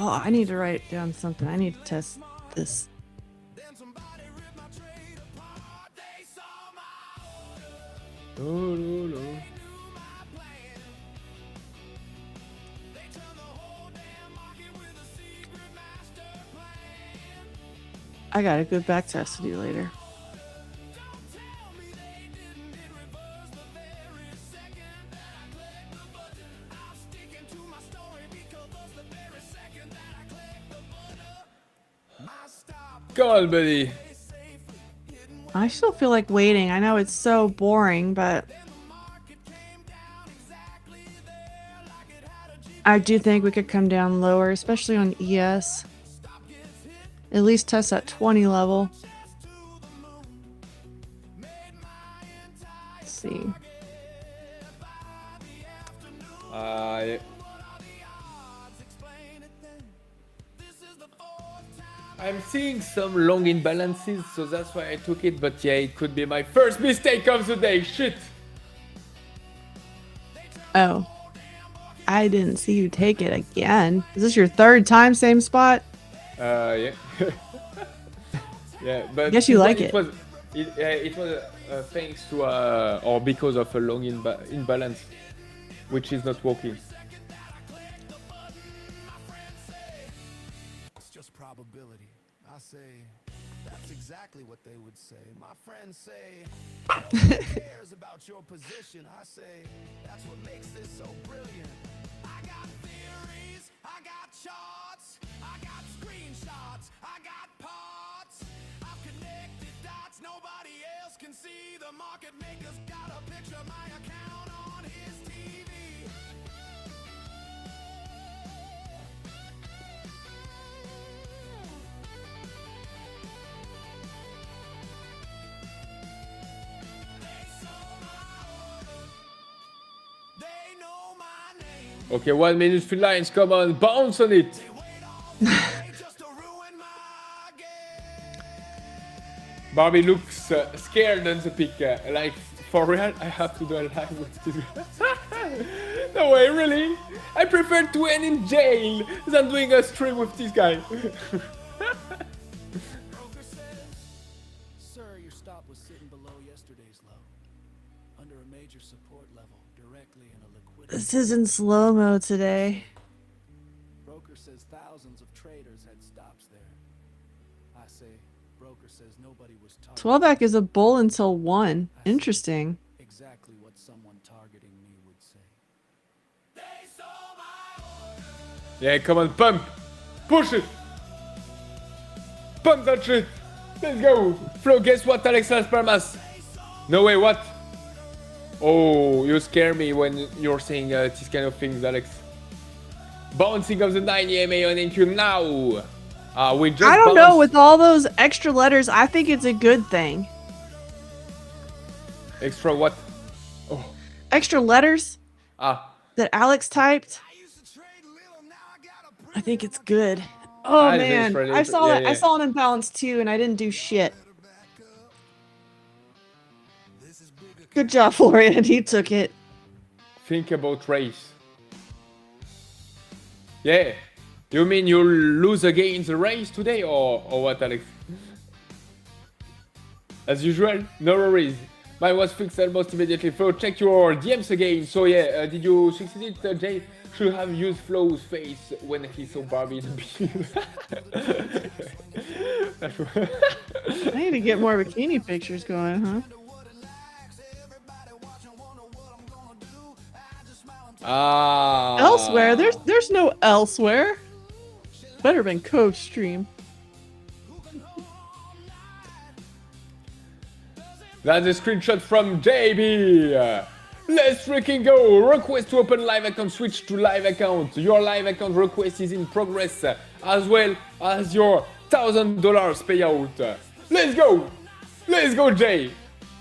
Oh, I need to write down something. I need to test this. No. I got a good back test to do later. Come on, buddy. I still feel like waiting. I know it's so boring, but I do think we could come down lower, especially on ES. At least test that 20 level. Let's see. Yeah. I'm seeing some long imbalances, so that's why I took it. But yeah, it could be my first mistake of the day. Shit. Oh. I didn't see you take it again. Is this your third time, same spot? Yeah. Yeah, but Guess you like it. It was thanks to or because of a long imbalance, which is not working. It's just probability. I say that That's exactly what they would say. My friends say, who cares about your position? I say, that's what makes this so brilliant. I got theories, I got charts, I got screenshots, I got parts. I've connected dots nobody else can see. The market makers got a picture of my account on his TV. They know my name. Okay, 1 minute free lines. Come on, bounce on it. Just to ruin my game. Barbie looks scared on the pic. Like, for real, I have to do a live with this guy. No way, really? I prefer to end in jail than doing a stream with this guy. Broker says, sir, your stop was sitting below yesterday's low, under a major support level, directly in a liquidity. This is in slow-mo today. Broker says thousands of traders had stops there. I say, broker says nobody was targeting 12-back is a bull until 1. Interesting. exactly what someone targeting me would say. Yeah, come on, pump. Push it. Pump that shit. Let's go. Flo, guess what Alex has permas? No way, what? Oh, you scare me when you're saying these kind of things, Alex. Bouncing of the 9 EMA on NQ now. We just I don't know, bounced- with all those extra letters, I think it's a good thing. Extra what? Oh, Extra letters that Alex typed. I think it's good. Oh I think it's man, pretty- I saw yeah, that. I yeah. saw an imbalance too, and I didn't do shit. Good job, Florian. He took it. think about race. Yeah. You mean you'll lose against the race today or what, Alex? As usual, no worries. Mine was fixed almost immediately. Flo, check your DMs again. So yeah, did you succeed it, Jay? Should have used Flo's face when he saw Barbie in the beginning. I need to get more bikini pictures going, huh? Elsewhere? There's no elsewhere. Better have been Coach Stream. That's a screenshot from JB. Let's freaking go. Request to open live account. Switch to live account. Your live account request is in progress, as well as your $1,000 payout. Let's go. Let's go, Jay.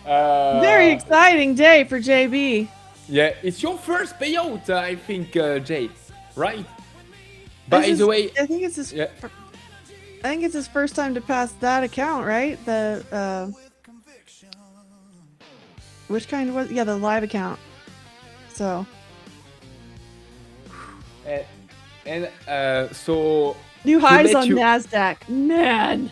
Very exciting day for JB. Yeah, it's your first payout, I think, Jay. Right? By This the is- way, I think it's his. yeah. I think it's his first time to pass that account, right? The which kind was? Yeah, the live account. So so new highs let on you- Nasdaq. Man,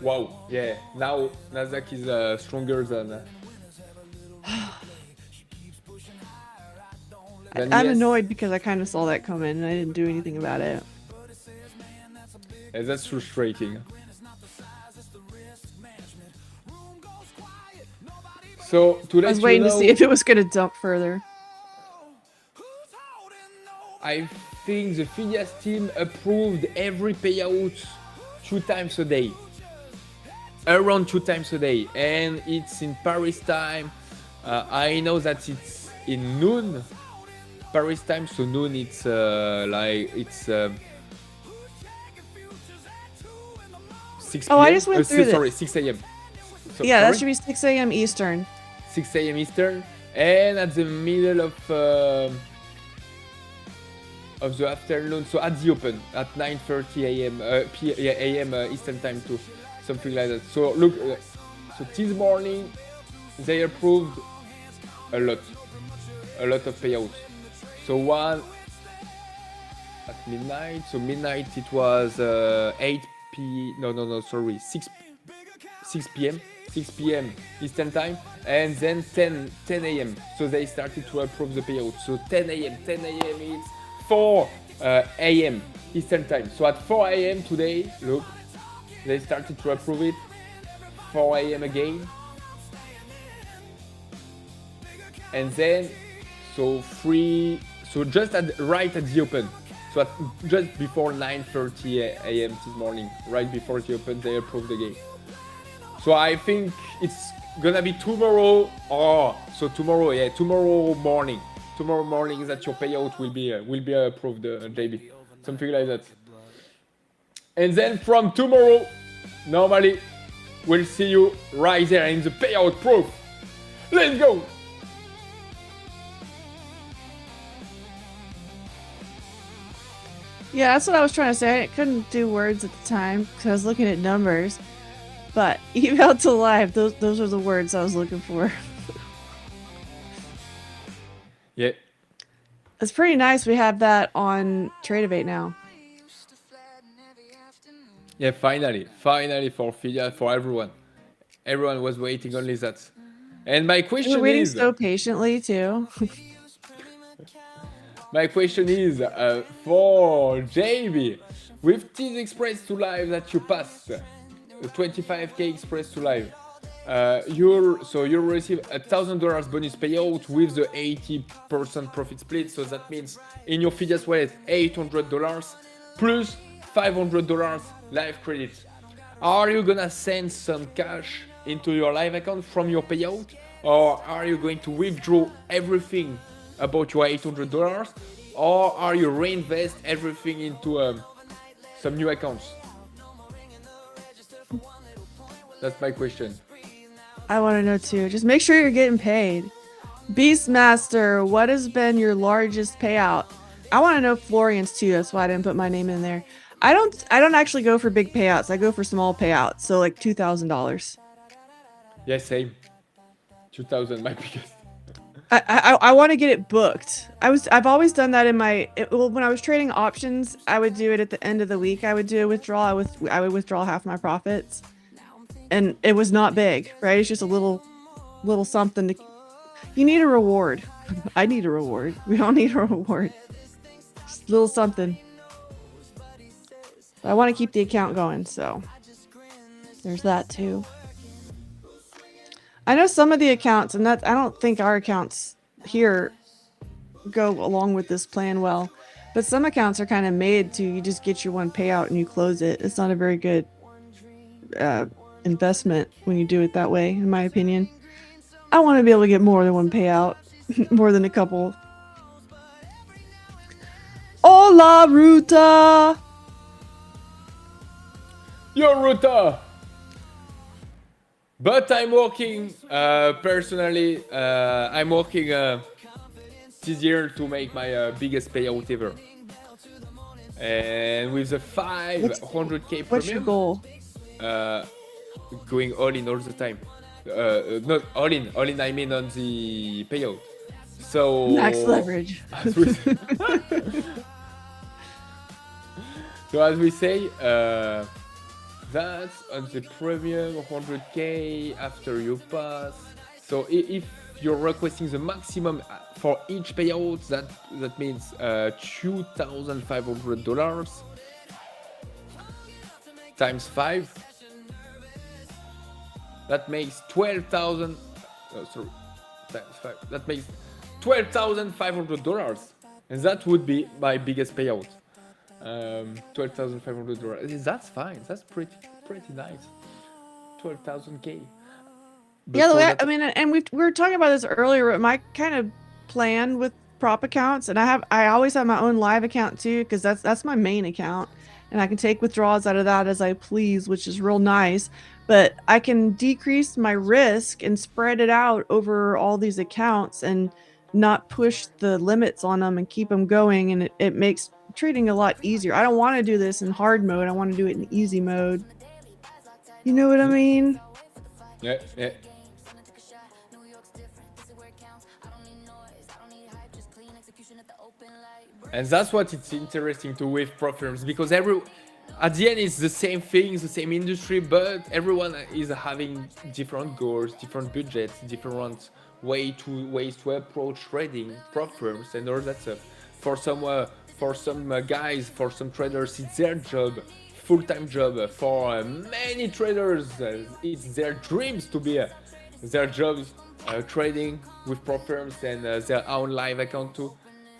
wow, yeah. Now Nasdaq is stronger than. I'm annoyed because I kind of saw that coming and I didn't do anything about it. Yeah, that's frustrating. So to let I was you waiting to know, see if it was gonna dump further. I think the Phidias team approved every payout 2 times a day. Around 2 times a day. And it's in Paris time. I know that it's in noon. Paris time, so noon it's like it's 6 p.m. Oh, I just went through this. Sorry, 6 a.m. So, Yeah, sorry? that should be 6 a.m. Eastern. 6 a.m. Eastern, and at the middle of the afternoon, so at the open at 9:30 a.m. a.m. Eastern time too, something like that. So look, so this morning they approved a lot of payouts. So one at midnight. So midnight it was 6 p.m. 6 p.m. Eastern time, and then 10 a.m. So they started to approve the payout. So 10 a.m. is 4 a.m. Eastern time. So at 4 a.m. today, look, they started to approve it. 4 a.m. again. And then, so just right at the open. So just before 9:30 a.m. this morning, right before the open, they approved the game. So I think it's gonna be tomorrow, tomorrow morning. Tomorrow morning that your payout will be approved, JB, something like that. And then from tomorrow, normally, we'll see you right there in the payout proof. Let's go! Yeah, that's what I was trying to say. I couldn't do words at the time because I was looking at numbers. But email to live, those are the words I was looking for. Yeah. It's pretty nice we have that on Tradeovate now. Yeah, finally for Phidias, for everyone. Everyone was waiting only that. And my question We're waiting is... so patiently, too. My question is, for JB, with this Express to Live that you passed, 25k Express to Live, you'll receive $1,000 bonus payout with the 80% profit split. So that means in your Phidias wallet, $800 plus $500 live credit. Are you gonna send some cash into your live account from your payout, or are you going to withdraw everything about your $800, or are you reinvest everything into some new accounts? That's my question. I want to know too. Just make sure you're getting paid. Beastmaster, what has been your largest payout? I want to know Florian's too. That's why I didn't put my name in there. I don't actually go for big payouts. I go for small payouts. So like $2,000. Yeah, same. 2,000, my biggest. I want to get it booked. I've always done that in when I was trading options. I would do it at the end of the week. I would do a withdrawal. I would withdraw half my profits, and it was not big, right? It's just a little something to. You need a reward. I need a reward. We all need a reward. Just a little something. But I want to keep the account going, so there's that too. I know some of the accounts, and that I don't think our accounts here go along with this plan well, but some accounts are kind of made to you just get your one payout and you close it. It's not a very good investment when you do it that way, in my opinion. I want to be able to get more than one payout, more than a couple. Hola, Ruta! Yo, Ruta! But I'm working, personally, I'm working this year to make my biggest payout ever. And with the 500k premium, what's your goal? Going all in all the time. Not all in I mean on the payout. So Max leverage. So as we say, that's on the premium 100k after you pass. So if you're requesting the maximum for each payout, that means $2,500 times 5. That makes 12,000. Oh, sorry, times 5. That makes $12,500, and that would be my biggest payout. $12,500. That's fine. That's pretty nice. 12,000k. Yeah, the way I mean, and we were talking about this earlier. My kind of plan with prop accounts, and I always have my own live account too, because that's my main account, and I can take withdrawals out of that as I please, which is real nice. But I can decrease my risk and spread it out over all these accounts and not push the limits on them and keep them going, and it makes trading a lot easier. I don't want to do this in hard mode. I want to do it in easy mode. You know what I mean? Yeah. And that's what it's interesting to with Propfirms, because at the end it's the same thing, the same industry, but everyone is having different goals, different budgets, different ways to approach trading, Propfirms and all that stuff. For some guys, for some traders, it's their job. full-time job for many traders. It's their dreams to be their jobs trading with Propfirms and their own live account too.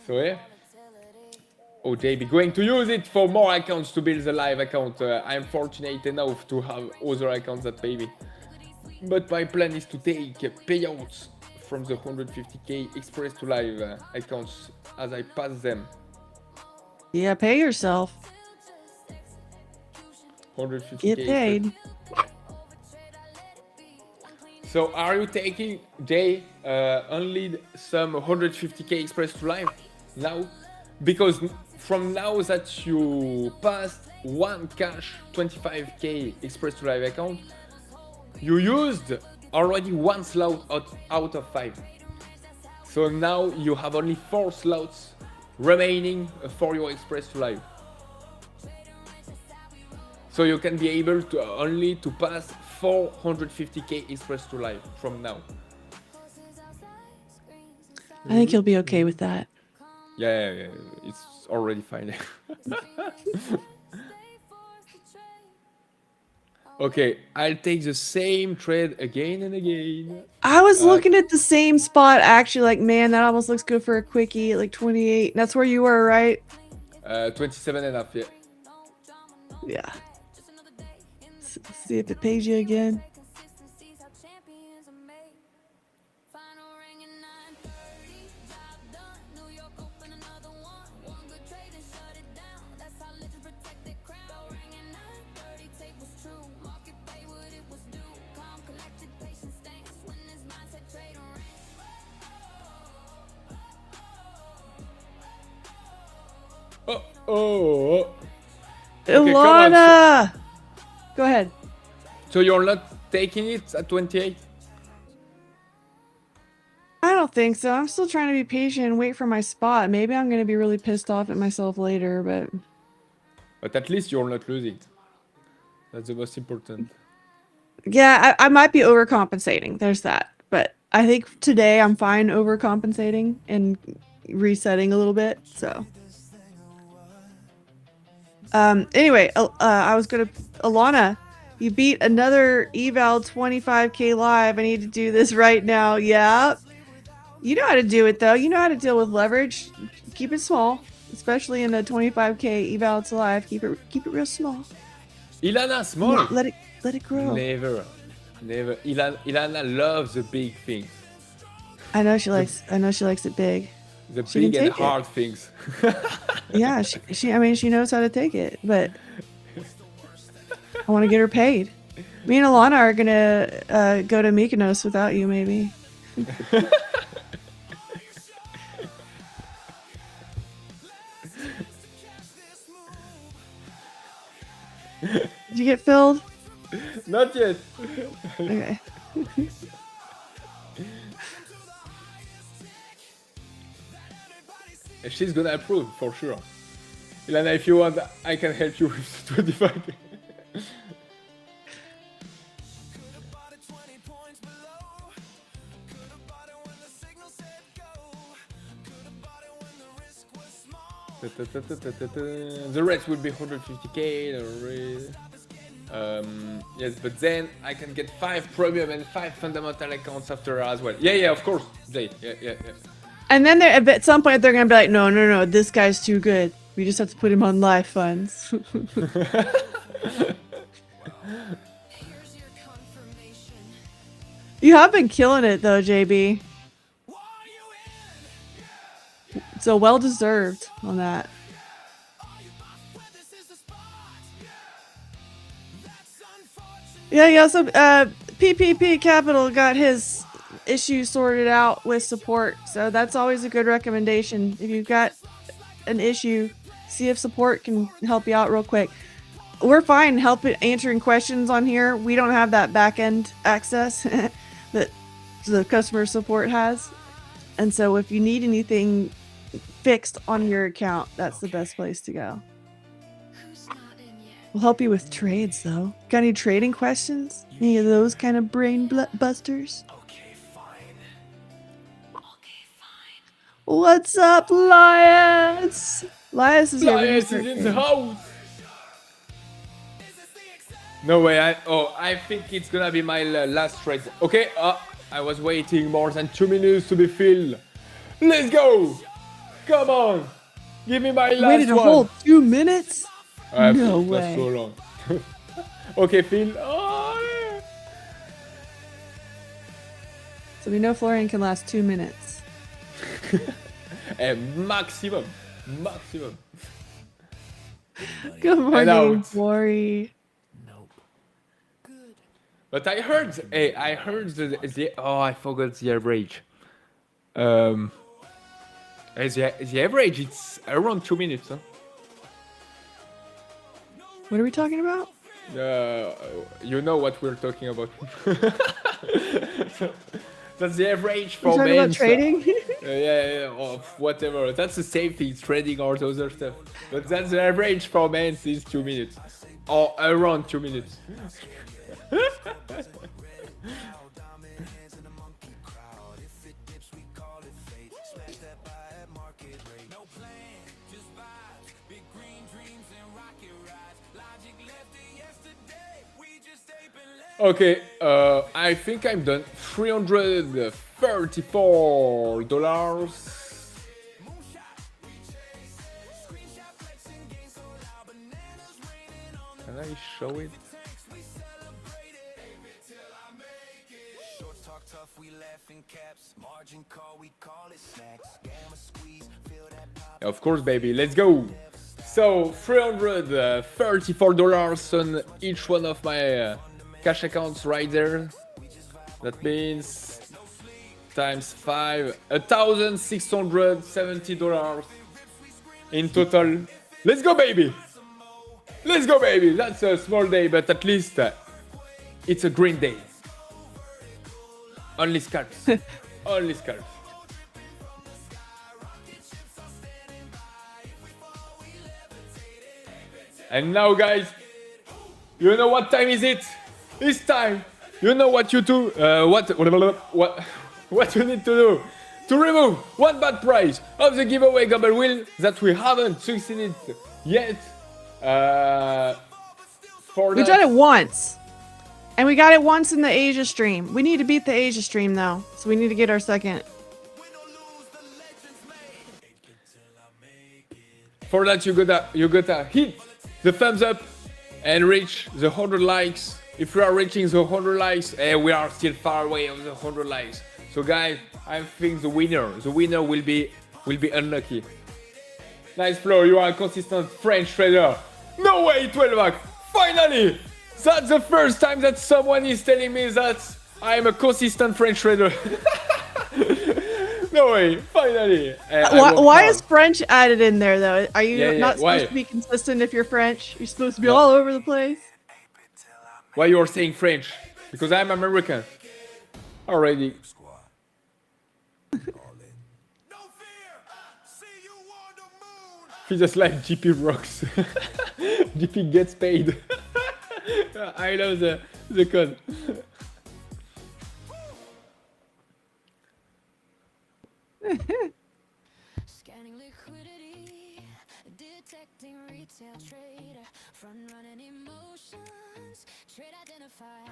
So yeah. Oh, JB, going to use it for more accounts to build the live account. I'm fortunate enough to have other accounts that pay me. But my plan is to take payouts from the 150k Express to Live accounts as I pass them. Yeah, pay yourself. 150k Get paid. So are you taking, Jay, only some 150k Express to Live now? Because from now that you passed one cash 25k Express to Live account, you used already one slot out of 5. So now you have only 4 slots remaining for your Express to Live. So you can be able to only to pass 450k Express to Live from now. I think you'll be okay with that. Yeah, it's already fine. Okay, I'll take the same trade again and again. I was looking at the same spot actually, like, man, that almost looks good for a quickie at like 28. That's where you were, right? 27 and a half, yeah. Yeah. See if it pays you again. Oh. Ilana! Go ahead. So you're not taking it at 28? I don't think so. I'm still trying to be patient and wait for my spot. Maybe I'm going to be really pissed off at myself later, but... But at least you're not losing. That's the most important. Yeah, I might be overcompensating. There's that. But I think today I'm fine overcompensating and resetting a little bit, so... Anyway, I was gonna... Ilana, you beat another eval 25k live. I need to do this right now. Yeah. You know how to do it, though. You know how to deal with leverage. Keep it small, especially in a 25k eval to live. Keep it real small. Ilana, small. Let it grow. Never. Ilana loves the big things. I know she likes it big. The She big can and take it. hard things. Yeah, she. I mean, she knows how to take it, but I want to get her paid. Me and Ilana are gonna go to Mykonos without you, maybe. Did you get filled? Not yet. Okay. She's gonna approve for sure. Ilana, if you want, I can help you with 25. The rest will be 150k. Yes, but then I can get 5 premium and 5 fundamental accounts after as well. Yeah, of course, Jay. Yeah. And then at some point they're gonna be like, no, this guy's too good. We just have to put him on live funds. You have been killing it though, JB. So well deserved on that. Yeah, also PPP Capital got his issue sorted out with support, so that's always a good recommendation. If you've got an issue, see if support can help you out real quick. We're fine answering questions on here. We don't have that back end access that the customer support has, and so if you need anything fixed on your account, that's the best place to go. We'll help you with trades, though. Got any trading questions? Any of those kind of brain busters? Okay, fine. What's up, Lias? Lias is here. Lias is in the house. No way. I think it's gonna be my last trade. Okay. I was waiting more than 2 minutes to be filled. Let's go. Come on. Give me my last Waited a one. whole 2 minutes? No That's way. so long. Okay, Phil. Oh, yeah. So we know Florian can last 2 minutes. Maximum. Good morning, out. Worry. But I heard the I forgot the average. The average it's around 2 minutes. Huh? What are we talking about? You know what we're talking about. That's the average We're for talking men. about trading? Or whatever. That's the same thing, trading or the other stuff. But that's the average for men is 2 minutes. Or around 2 minutes. Okay, I think I'm done. $334. Can I show it? Of course, baby, let's go. So $334 on each one of my cash accounts right there. That means times 5, $1,670 in total. Let's go, baby. Let's go, baby. That's a small day, but at least it's a green day. Only scalps. Only scalps. And now, guys, you know what time is it? It's time. You know what you do? What you need to do to remove one bad price of the giveaway gamble wheel that we haven't succeeded yet. We done it once. And we got it once in the Asia stream. We need to beat the Asia stream though. So we need to get our second. For that you gotta hit the thumbs up and reach the 100 likes. If we are reaching the 100 likes, we are still far away of the 100 likes. So guys, I think the winner will be unlucky. Nice, Flo, you are a consistent French trader. No way, 12 back. Finally! That's the first time that someone is telling me that I'm a consistent French trader. No way, finally. Why is French added in there though? Are you not supposed why? to be consistent if you're French? You're supposed to be all over the place. Why you're saying French? Because I'm American. Already. He just like GP rocks. GP gets paid. I love the code. Scanning liquidity, detecting retail trader, front running emotions, trade identified.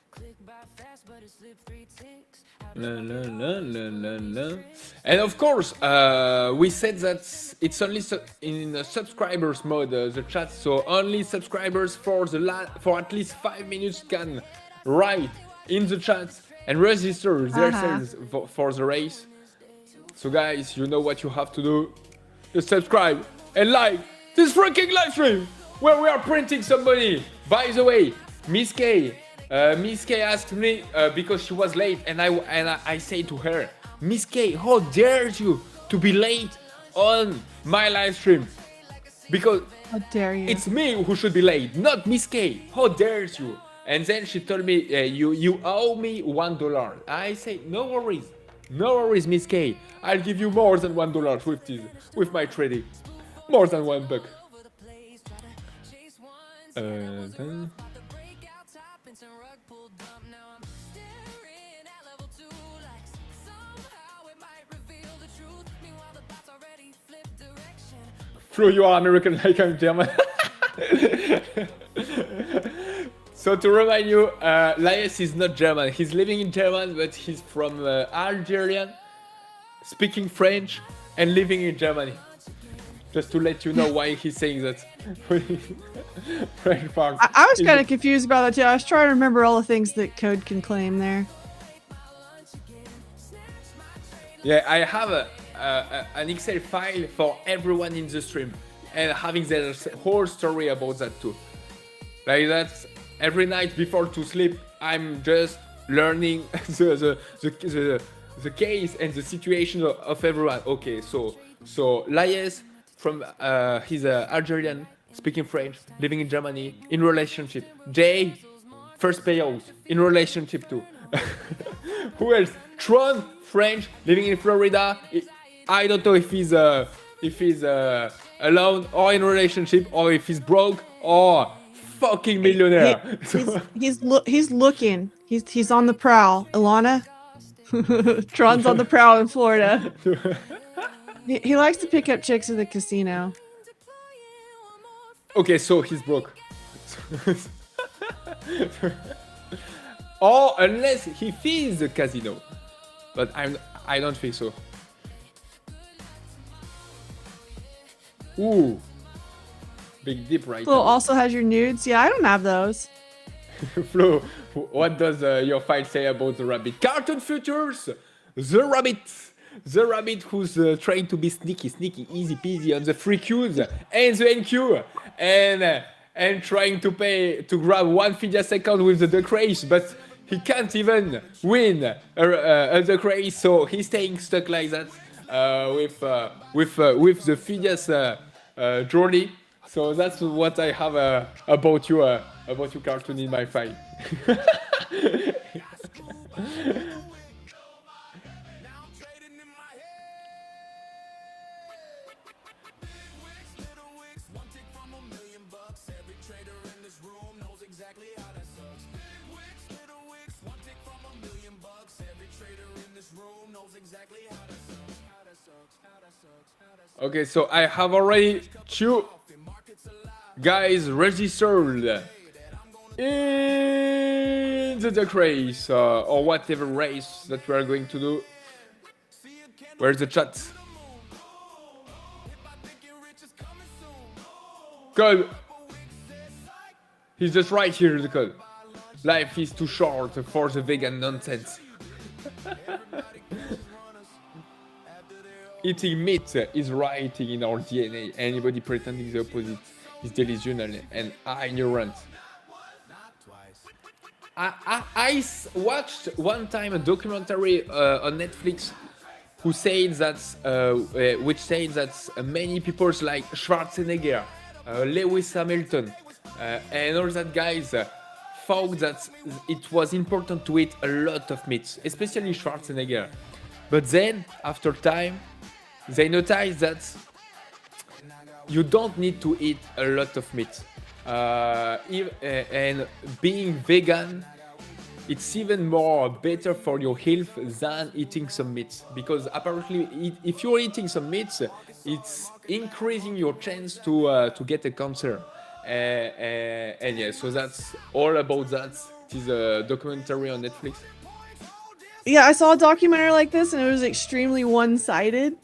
Click by fast, but it slipped 3 ticks. And of course, we said that it's only in subscribers mode, the chat, so only subscribers for at least 5 minutes can write in the chat and register themselves for the race. So guys, you know what you have to do. Just subscribe and like this freaking live stream where we are printing some money. By the way, Miss K asked me because she was late, and I say to her, Miss K, how dare you to be late on my live stream? Because How dare you? it's me who should be late, not Miss K. How dare you? And then she told me, you owe me $1. I say, no worries, Miss K. I'll give you more than $1 with my trading, more than $1. Then... Flo, you are American like I'm German. So to remind you, Laius is not German. He's living in German, but he's from Algerian, speaking French, and living in Germany. Just to let you know why he's saying that. French Fox. I was kind of confused about that too. I was trying to remember all the things that code can claim there. Yeah, I have an Excel file for everyone in the stream, and having their whole story about that too. Like that, every night before to sleep, I'm just learning the case and the situation of everyone. Okay, so Laius from he's Algerian, speaking French, living in Germany, in relationship. Jay, first payout, in relationship too. Who else? Tron, French, living in Florida. I don't know if he's alone or in relationship, or if he's broke or fucking millionaire. He's looking. He's on the prowl. Ilana, Tron's on the prowl in Florida. He likes to pick up chicks at the casino. Okay, so he's broke. Or unless he feeds the casino, but I don't think so. Ooh, big dip right Flo now. also has your nudes. Yeah, I don't have those. Flo, what does your file say about the rabbit? Cartoon Futures, the rabbit who's trying to be sneaky, easy peasy on the free Qs and the NQ, and trying to grab one Phidias account with the duck race, but he can't even win a duck race, so he's staying stuck like that with the Phidias journey. So that's what I have about you, cartoon, in my file. Okay, so I have already two guys registered in the duck race or whatever race that we are going to do. Where's the chat? Code. He's just right here, the code. Life is too short for the vegan nonsense. Eating meat is writing in our DNA. Anybody pretending the opposite is delusional and ignorant. I watched one time a documentary on Netflix which said that many people like Schwarzenegger, Lewis Hamilton, and all that guys thought that it was important to eat a lot of meat, especially Schwarzenegger. But then, after time, they noticed that you don't need to eat a lot of meat. And being vegan, it's even more better for your health than eating some meat. Because apparently, if you're eating some meat, it's increasing your chance to get a cancer. And yeah, so that's all about that. It is a documentary on Netflix. Yeah, I saw a documentary like this and it was extremely one-sided.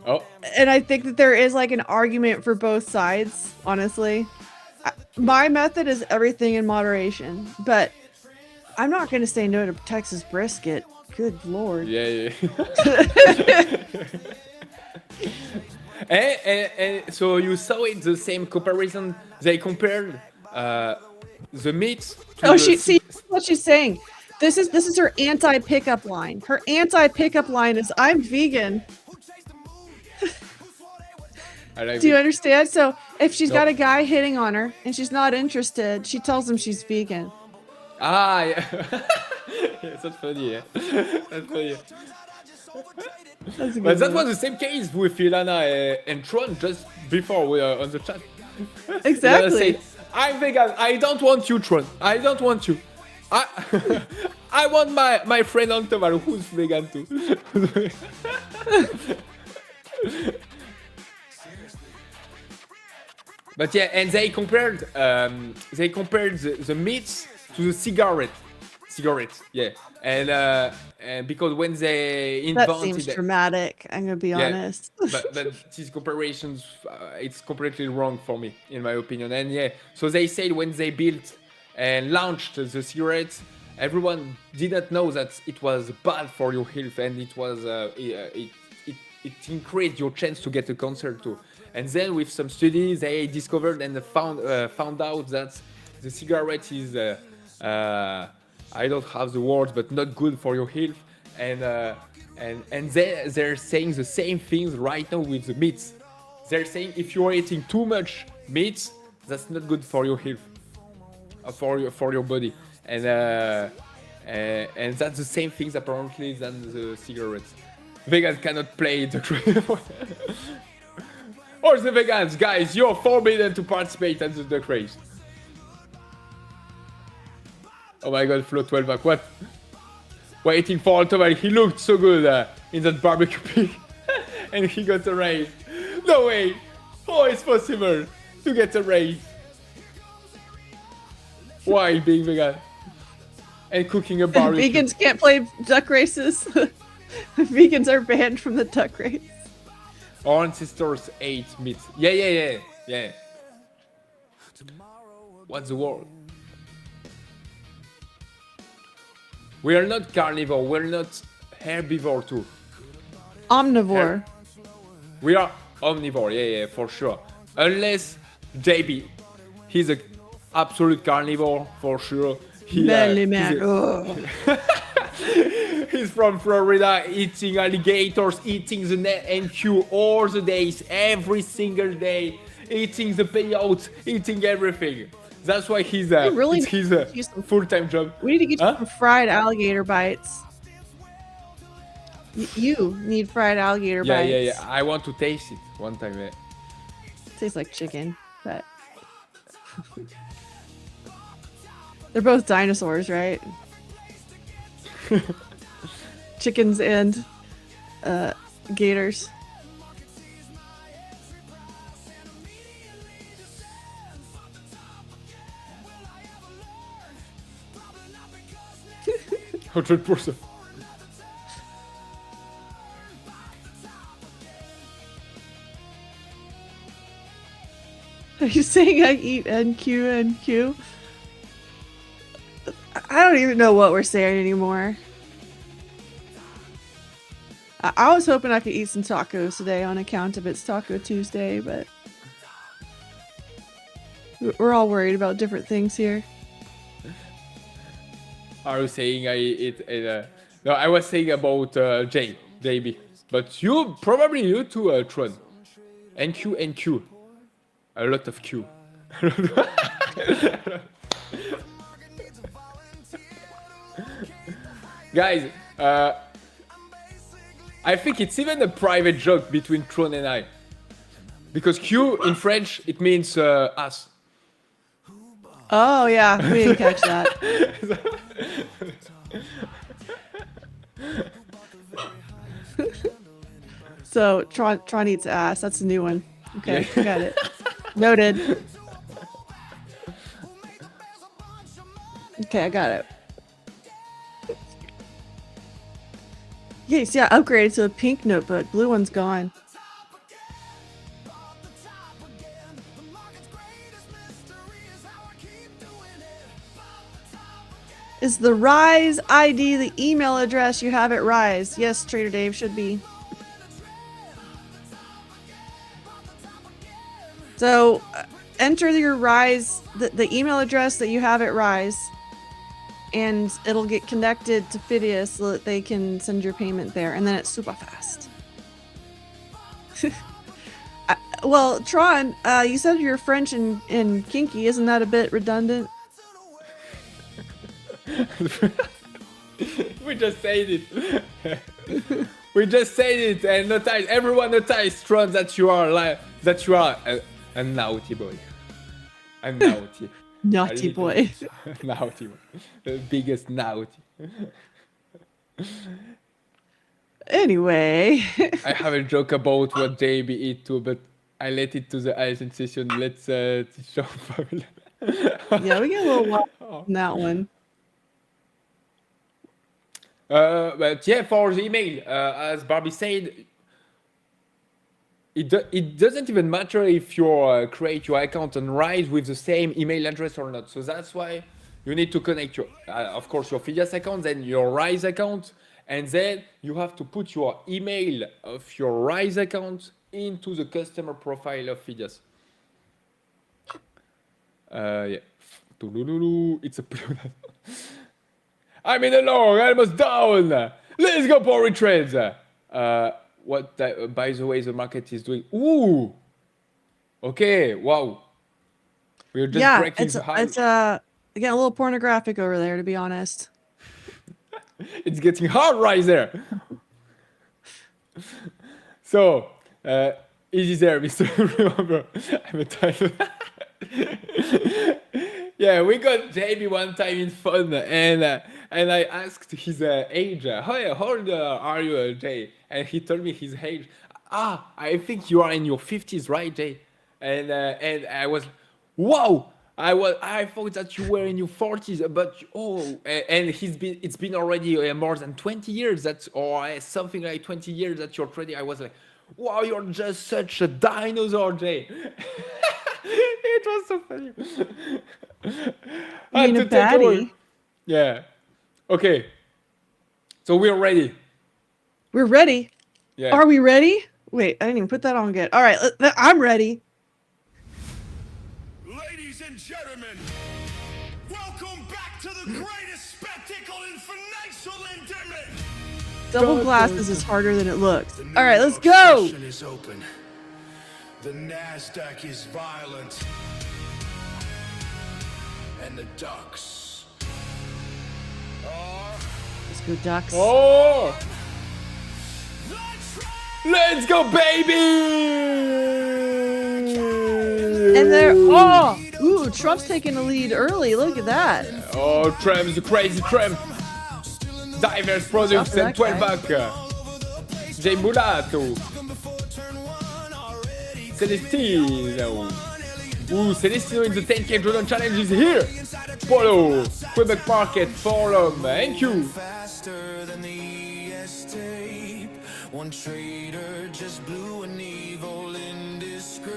Oh. And I think that there is like an argument for both sides, honestly. My method is everything in moderation, but I'm not going to say no to Texas brisket. Good Lord. Yeah. And so you saw it, the same comparison. They compared the meat to see what she's saying. This is her anti-pickup line. Her anti-pickup line is I'm vegan. Do you understand? So if she's got a guy hitting on her and she's not interested, she tells him she's vegan. Ah, yeah. Yeah, that's funny, yeah. That's funny. But that was the same case with Ilana and Tron just before we are on the chat. Exactly. Said, I'm vegan. I don't want you, Tron. I don't want you. I want my friend Antoval who's vegan too. But yeah, and they compared the meats to the cigarette, yeah, and because when they That invented seems dramatic. I'm gonna be yeah, honest. but these comparisons, it's completely wrong for me, in my opinion. And yeah, so they said when they built and launched the cigarettes, everyone didn't know that it was bad for your health, and it was it increased your chance to get a cancer too. And then with some studies, they discovered and found out that the cigarette is I don't have the words, but not good for your health. And they're saying the same things right now with the meats. They're saying if you're eating too much meat, that's not good for your health, for your body. And that's the same things apparently than the cigarettes. Vegans cannot play the or the vegans, guys, you're forbidden to participate at the duck race. Oh my god, Flo 12 back, what? Waiting for Automatic, he looked so good in that barbecue pig. And he got a raise. No way! How is possible to get a raise? Why being vegan? And cooking a barbecue. Vegans can't play duck races. Vegans are banned from the duck race. Our ancestors ate meat. Yeah. What's the word? We are not carnivore, we're not herbivore too. Omnivore. We are omnivore, yeah, for sure. Unless JB, he's a absolute carnivore for sure. Manly man. He's from Florida, eating alligators, eating the NQ all the days, every single day, eating the payout, eating everything. That's why he's really it's his full-time job. We need to get you some fried alligator bites. You need fried alligator bites. Yeah. I want to taste it one time. Yeah. Tastes like chicken, but they're both dinosaurs, right? Chickens and gators. %100%. Are you saying I eat NQ? I don't even know what we're saying anymore. I was hoping I could eat some tacos today on account of it's Taco Tuesday, but we're all worried about different things here. Are you saying I eat? No, I was saying about JB. But you too, Tron. NQ. A lot of Q. Guys, I think it's even a private joke between Tron and I. Because Q in French, it means us. Oh yeah, we didn't catch that. So Tron eats ass. That's a new one. Okay, Yeah. got it. Noted. Okay, I got it. Yes, yeah, upgraded to a pink notebook. Blue one's gone. Is the Rise ID the email address you have at Rise? Yes, Trader Dave should be. So, enter your Rise, the email address that you have at Rise, and it'll get connected to Phidias so that they can send your payment there, and then it's super fast. Well, Tron, you said you're French and kinky. Isn't that a bit redundant? We just said it. We just said it and notice everyone notice Tron that you are a naughty boy. A naughty. Naughty boy. Naughty boy. The biggest naughty. Anyway. I have a joke about what JB eat too, but I let it to the eye sensation. Let's show Pamela. Yeah, we get a little wild on that one. But yeah, for the email, as Barbie said, it doesn't even matter if you create your account on Rise with the same email address or not. So that's why you need to connect your, of course, your Phidias account, then your Rise account, and then you have to put your email of your Rise account into the customer profile of Phidias. Yeah. It's a I'm in the long, almost down. Let's go for retreads. What, by the way, the market is doing. Ooh. Okay. Wow. We're just breaking the high. It's again a little pornographic over there, to be honest. It's getting hard right there. So, easy there, Mr. Remember, I'm a title. Yeah, we got JB one time in fun, and I asked his age. How old are you, Jay? And he told me his age. I think you are in your 50s, right, Jay? And I was, wow. I thought that you were in your 40s, but and it's been already more than 20 years or something like 20 years that you're trading. I was like, wow, you're just such a dinosaur, Jay. It was so funny. I mean, a baddie. Yeah. Okay. So we're ready. We're ready. Yeah. Are we ready? Wait, I didn't even put that on good. All right, I'm ready. Ladies and gentlemen, welcome back to the greatest spectacle in financial entertainment. Double glasses is harder than it looks. The All right, New let's York go. session is open. The NASDAQ is violent. And the ducks are Let's go, Ducks. Oh, let's go, baby! And ooh, Trump's taking the lead early. Look at that. Oh, Trump, the crazy Trump. Diverse products for and that 12 guy. back. Jay Mulato. Celestino. Ooh, Celestino in the 10K Jordan Challenge is here. Polo, Quebec Market, Forum. Thank you. faster than the escape. One trader just blew an evil in disgrace.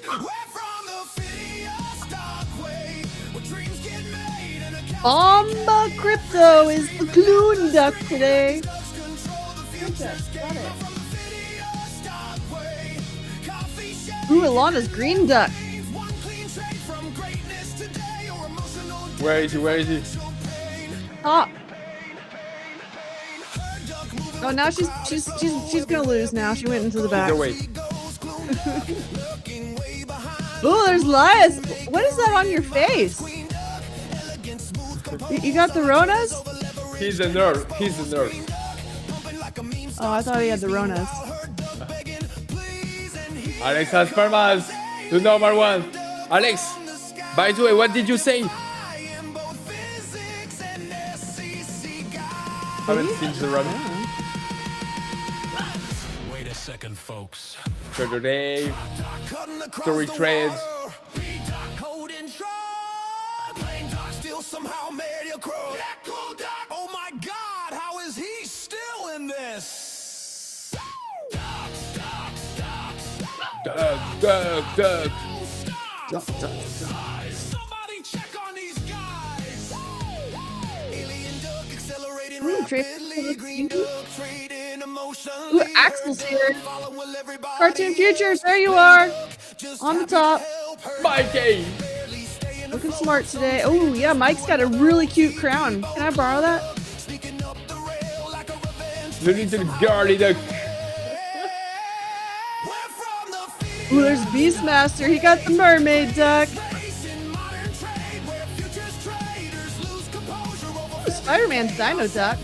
We're from the Phidias Stockway, where dreams get made and a Bomba Crypto is the Clune Duck today. Ooh, Alana's Green Duck. Where is he? Where is he? Oh. Oh, now she's gonna lose now. She went into the back. Either way. Oh, there's Lias. What is that on your face? You got the Ronas? He's a nerd. He's a nerd. Oh, I thought he had the Ronas. Alex has permas. The normal one. Alex, by the way, what did you say? Haven't seen the run. Wait a second, folks. Trader Dave. Story trades. Somehow made you crow. Oh my God, how is he still in this? Duck. Somebody check on these guys. Alien duck accelerating Ooh, rapidly. Green duck trading emotionally. Ooh, Axel's here. Following everybody. Cartoon Futures, there you are. On the top. Mikey. Looking smart today. Oh, yeah, Mike's got a really cute crown. Can I borrow that? The little girly duck. Ooh, there's Beastmaster. He got the mermaid duck. Ooh, Spider-Man's Dino Duck.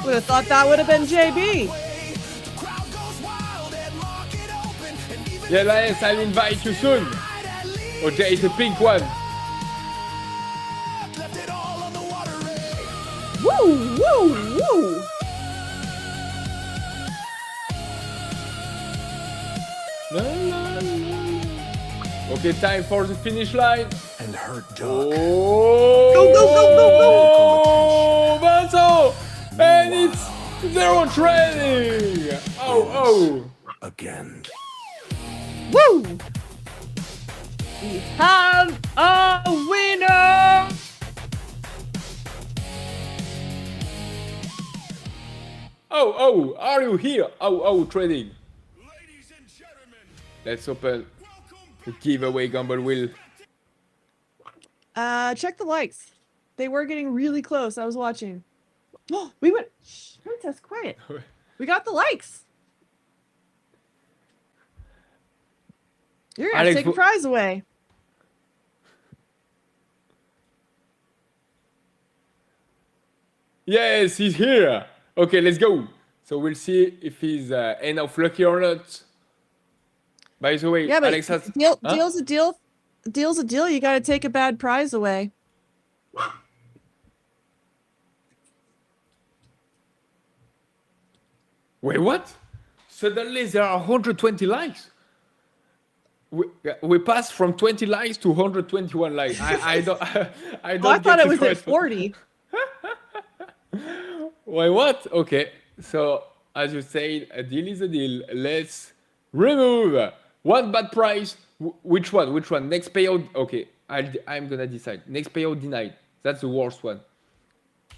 Would have thought that would have been JB. Yeah, Elias, I'll invite you soon. Okay, it's a pink one. Woo, woo, woo. La, la, la. Okay, time for the finish line. And her duck. Oh, Go, go, go, go, Vincent! And it's zero trading! Oh, Again. Woo! We have a winner! oh, are you here? Oh, trading. Ladies and gentlemen, Let's open welcome the giveaway gamble wheel. Check the likes. They were getting really close. I was watching. Oh, we went. Shh, Princess, quiet. We got the likes. You're gonna have to Alex, take a prize away. Yes, he's here. Okay, let's go. So we'll see if he's enough lucky or not. By the way, Yeah, but Alex has... deal's a deal. Deal's a deal. You got to take a bad prize away. Wait, what? Suddenly there are 120 likes. We passed from 20 likes to 121 likes. I don't. I don't. Oh, I thought get it was the at right- 40. Wait, what? Okay. So as you said, a deal is a deal. Let's remove one bad price. Which one? Which one? Next payout. Okay. I'm gonna decide. Next payout denied. That's the worst one.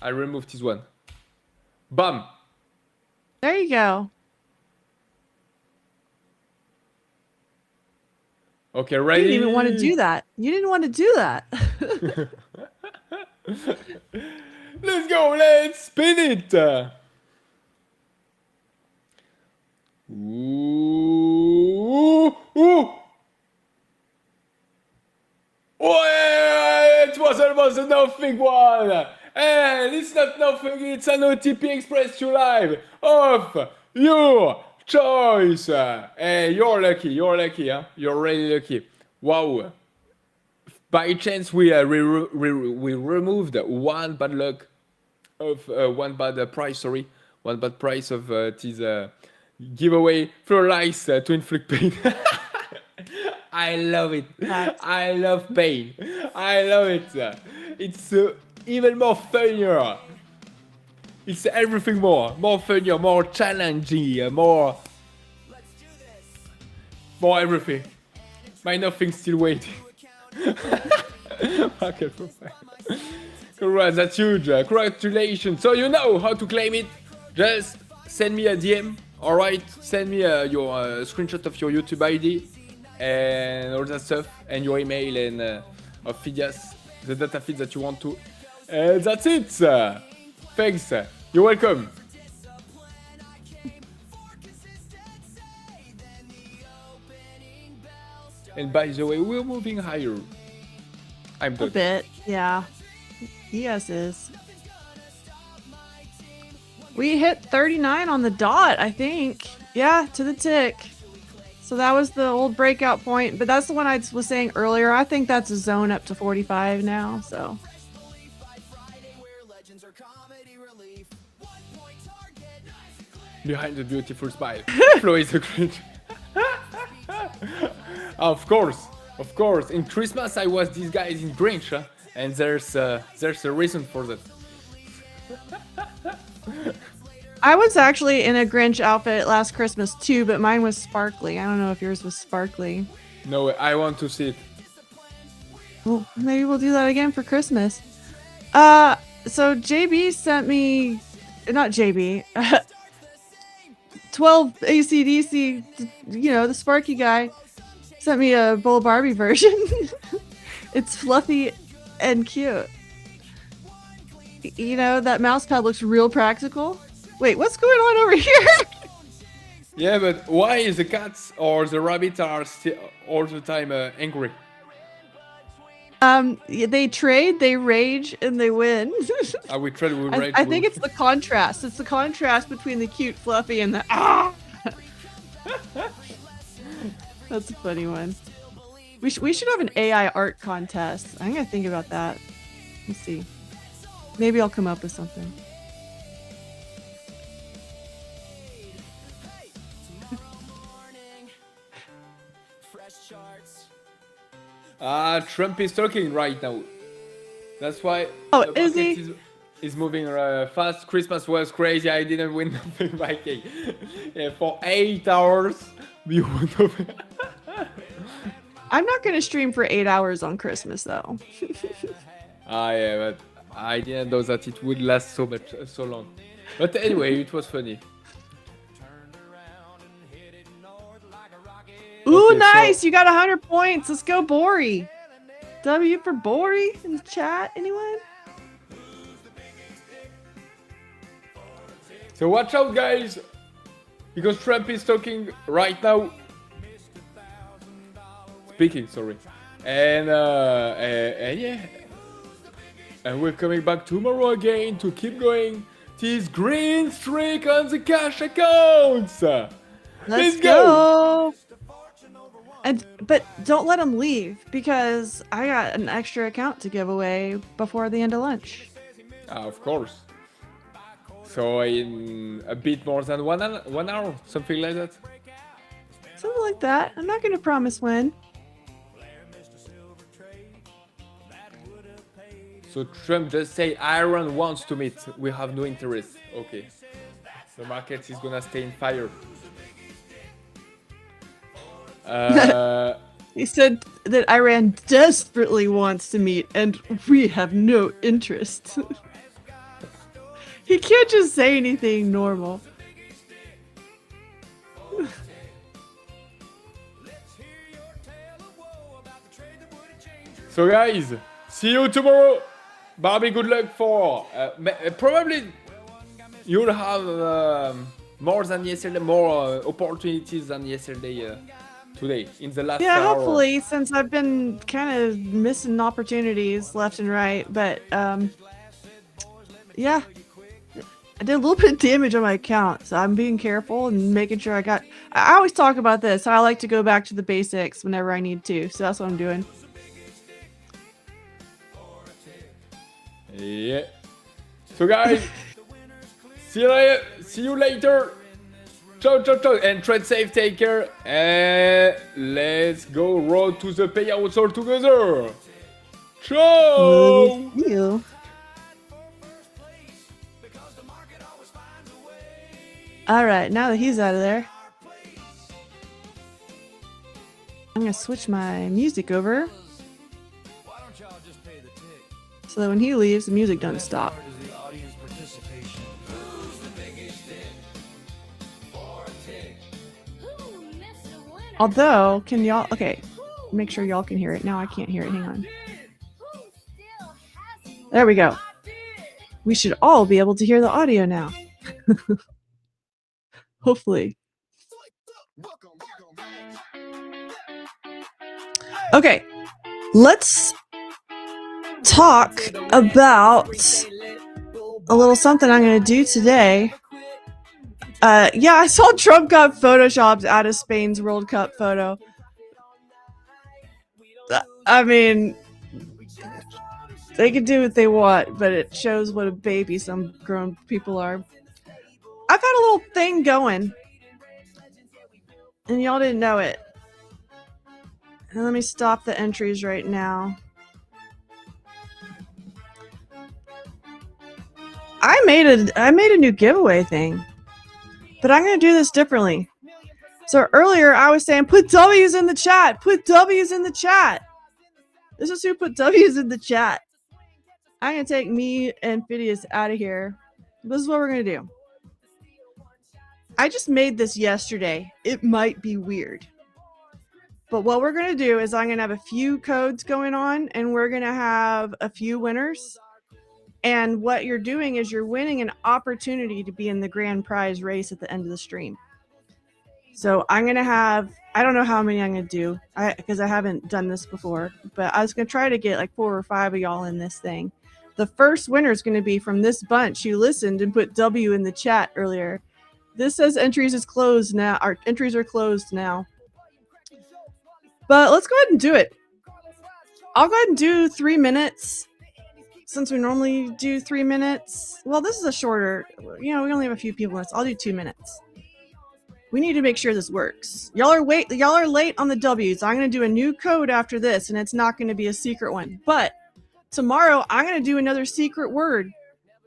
I removed this one. Bam. There you go. Okay, You ready? didn't even want to do that. You didn't want to do that. Let's go. Let's spin it. Ooh. Oh, yeah, it was almost a nothing one. And it's not nothing, it's an OTP Express to live of your choice. Hey, you're lucky, huh? You're really lucky. Wow. By chance, we removed one bad luck of one bad price, sorry. One bad price of this giveaway for lice to inflict pain. I love it. I love pain. I love it. It's even more funnier. It's everything more funnier, more challenging, more everything. My nothing still waiting. Okay, perfect. Congrats, that's huge. Congratulations. So you know how to claim it. Just send me a DM. Alright, send me your screenshot of your YouTube ID and all that stuff, and your email and of Phidias, the data feed that you want to. And that's it. Thanks. You're welcome. And by the way, we're moving higher. I'm A done. bit, yeah. Yes, is. We hit 39 on the dot, I think. Yeah, to the tick. So that was the old breakout point, but that's the one I was saying earlier. I think that's a zone up to 45 now, so. Behind the beautiful smile, Flo is a cringe. Of course. In Christmas, I was disguised in Grinch, and there's a reason for that. I was actually in a Grinch outfit last Christmas too, but mine was sparkly. I don't know if yours was sparkly. No, I want to see it. Well, maybe we'll do that again for Christmas. So JB sent me, not JB, 12 ACDC, you know, the Sparky guy, sent me a Bull Barbie version. It's fluffy and cute. You know, that mouse pad looks real practical. Wait, what's going on over here? Yeah, but why is the cats or the rabbits are still all the time angry? They trade, they rage, and they win. We trade with rage. I think it's the contrast. It's the contrast between the cute fluffy and the ah. That's a funny one. We should have an AI art contest. I'm gonna think about that. Let's see. Maybe I'll come up with something. Trump is talking right now. That's why Oh, the is market he? is moving fast. Christmas was crazy. I didn't win nothing by yeah, for 8 hours. You won nothing. I'm not gonna stream for 8 hours on Christmas though. Yeah, but I didn't know that it would last so long. But anyway, it was funny. Ooh, Okay, nice! so- You got 100 points. Let's go, Bori. W for Bori in the chat. Anyone? So watch out, guys, because Trump is talking right now. Speaking, sorry, and yeah, and we're coming back tomorrow again to keep going this green streak on the cash accounts. Let's go. But don't let them leave because I got an extra account to give away before the end of lunch. Of course. So in a bit more than 1 hour, something like that. Something like that. I'm not gonna promise when. So Trump just say Iran wants to meet. We have no interest. Okay. The market is gonna stay in fire. He said that Iran desperately wants to meet and we have no interest. He can't just say anything normal. So guys, see you tomorrow. Barbie, good luck for probably you'll have more than yesterday, more opportunities than yesterday. Today in the last Yeah, hour. hopefully, since I've been kind of missing opportunities left and right, but yeah, I did a little bit of damage on my account, so I'm being careful and making sure I always talk about this. I like to go back to the basics whenever I need to, so that's what I'm doing. Yeah. So guys, see you later. Ciao, ciao, ciao, and trade safe, take care, and let's go road to the payouts all together. Ciao! See you. Alright, now that he's out of there, I'm gonna switch my music over so that when he leaves, the music doesn't stop. Although, can y'all... Okay, make sure y'all can hear it. Now I can't hear it. Hang on. There we go. We should all be able to hear the audio now. Hopefully. Okay, let's talk about a little something I'm going to do today. Yeah, I saw Trump got photoshopped out of Spain's World Cup photo. I mean, they can do what they want, but it shows what a baby some grown people are. I've had a little thing going, and y'all didn't know it. And let me stop the entries right now. I made a new giveaway thing. But I'm going to do this differently. So earlier I was saying, put W's in the chat. Put W's in the chat. This is who put W's in the chat. I'm going to take me and Phidias out of here. This is what we're going to do. I just made this yesterday. It might be weird. But what we're going to do is I'm going to have a few codes going on, and we're going to have a few winners. And what you're doing is you're winning an opportunity to be in the grand prize race at the end of the stream. So I'm going to have, I don't know how many I'm going to do because I haven't done this before, but I was going to try to get like 4 or 5 of y'all in this thing. The first winner is going to be from this bunch who listened and put W in the chat earlier. This says entries is closed now. Our entries are closed now. But let's go ahead and do it. I'll go ahead and do 3 minutes. Since we normally do 3 minutes. Well, this is a shorter, we only have a few people in this. I'll do 2 minutes. We need to make sure this works. Y'all are late on the W's. I'm gonna do a new code after this, and it's not gonna be a secret one. But tomorrow I'm gonna do another secret word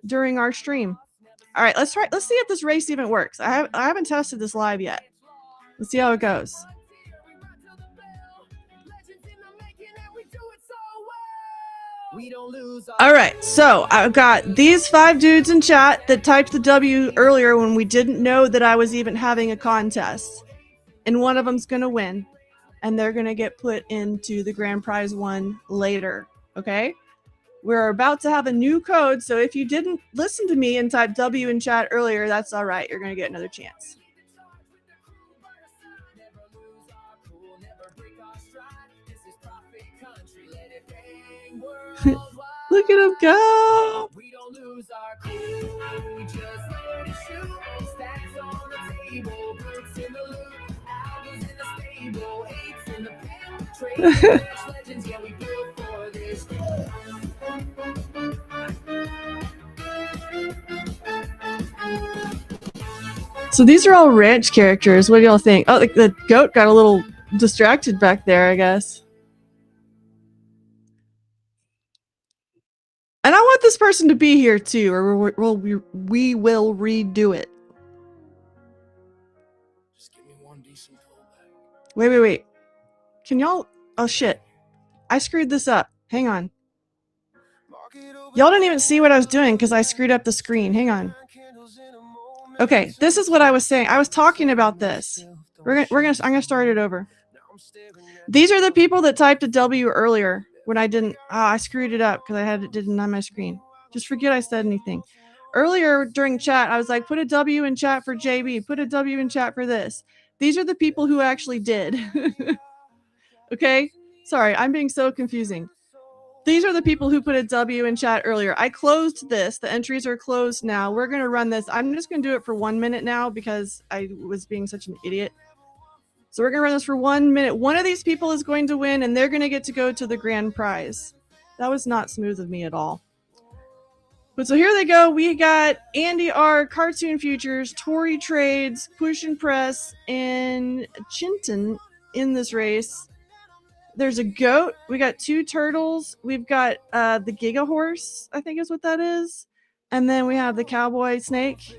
during our stream. All right, let's see if this race even works. I haven't tested this live yet. Let's see how it goes. All right, so I've got these 5 dudes in chat that typed the W earlier when we didn't know that I was even having a contest. And one of them's going to win. And they're going to get put into the grand prize one later. Okay? We're about to have a new code, so if you didn't listen to me and type W in chat earlier, that's all right. You're going to get another chance. Look at him go! We don't lose our cool, we just let it shoot. Stacks on the table, books in the loop, albums in the stable, eights in the pen, trade legends, yeah, we built for this. So these are all ranch characters. What do y'all think? Oh, the goat got a little distracted back there, I guess. And I want this person to be here too, or we will redo it. Just give me one decent pullback. Wait. Can y'all... Oh shit. I screwed this up. Hang on. Y'all didn't even see what I was doing because I screwed up the screen. Hang on. Okay, this is what I was saying. I was talking about this. I'm gonna start it over. These are the people that typed a W earlier. When I didn't, I screwed it up because it didn't on my screen. Just forget I said anything. Earlier during chat, I was like, put a W in chat for JB, put a W in chat for this. These are the people who actually did. Okay? Sorry, I'm being so confusing. These are the people who put a W in chat earlier. I closed this. The entries are closed now. We're going to run this. I'm just going to do it for 1 minute now because I was being such an idiot. So we're going to run this for 1 minute. One of these people is going to win, and they're going to get to go to the grand prize. That was not smooth of me at all. But so here they go. We got Andy R, Cartoon Futures, Tory Trades, Push and Press, and Chinton in this race. There's a goat. We got 2 turtles. We've got the Giga Horse, I think is what that is. And then we have the Cowboy Snake.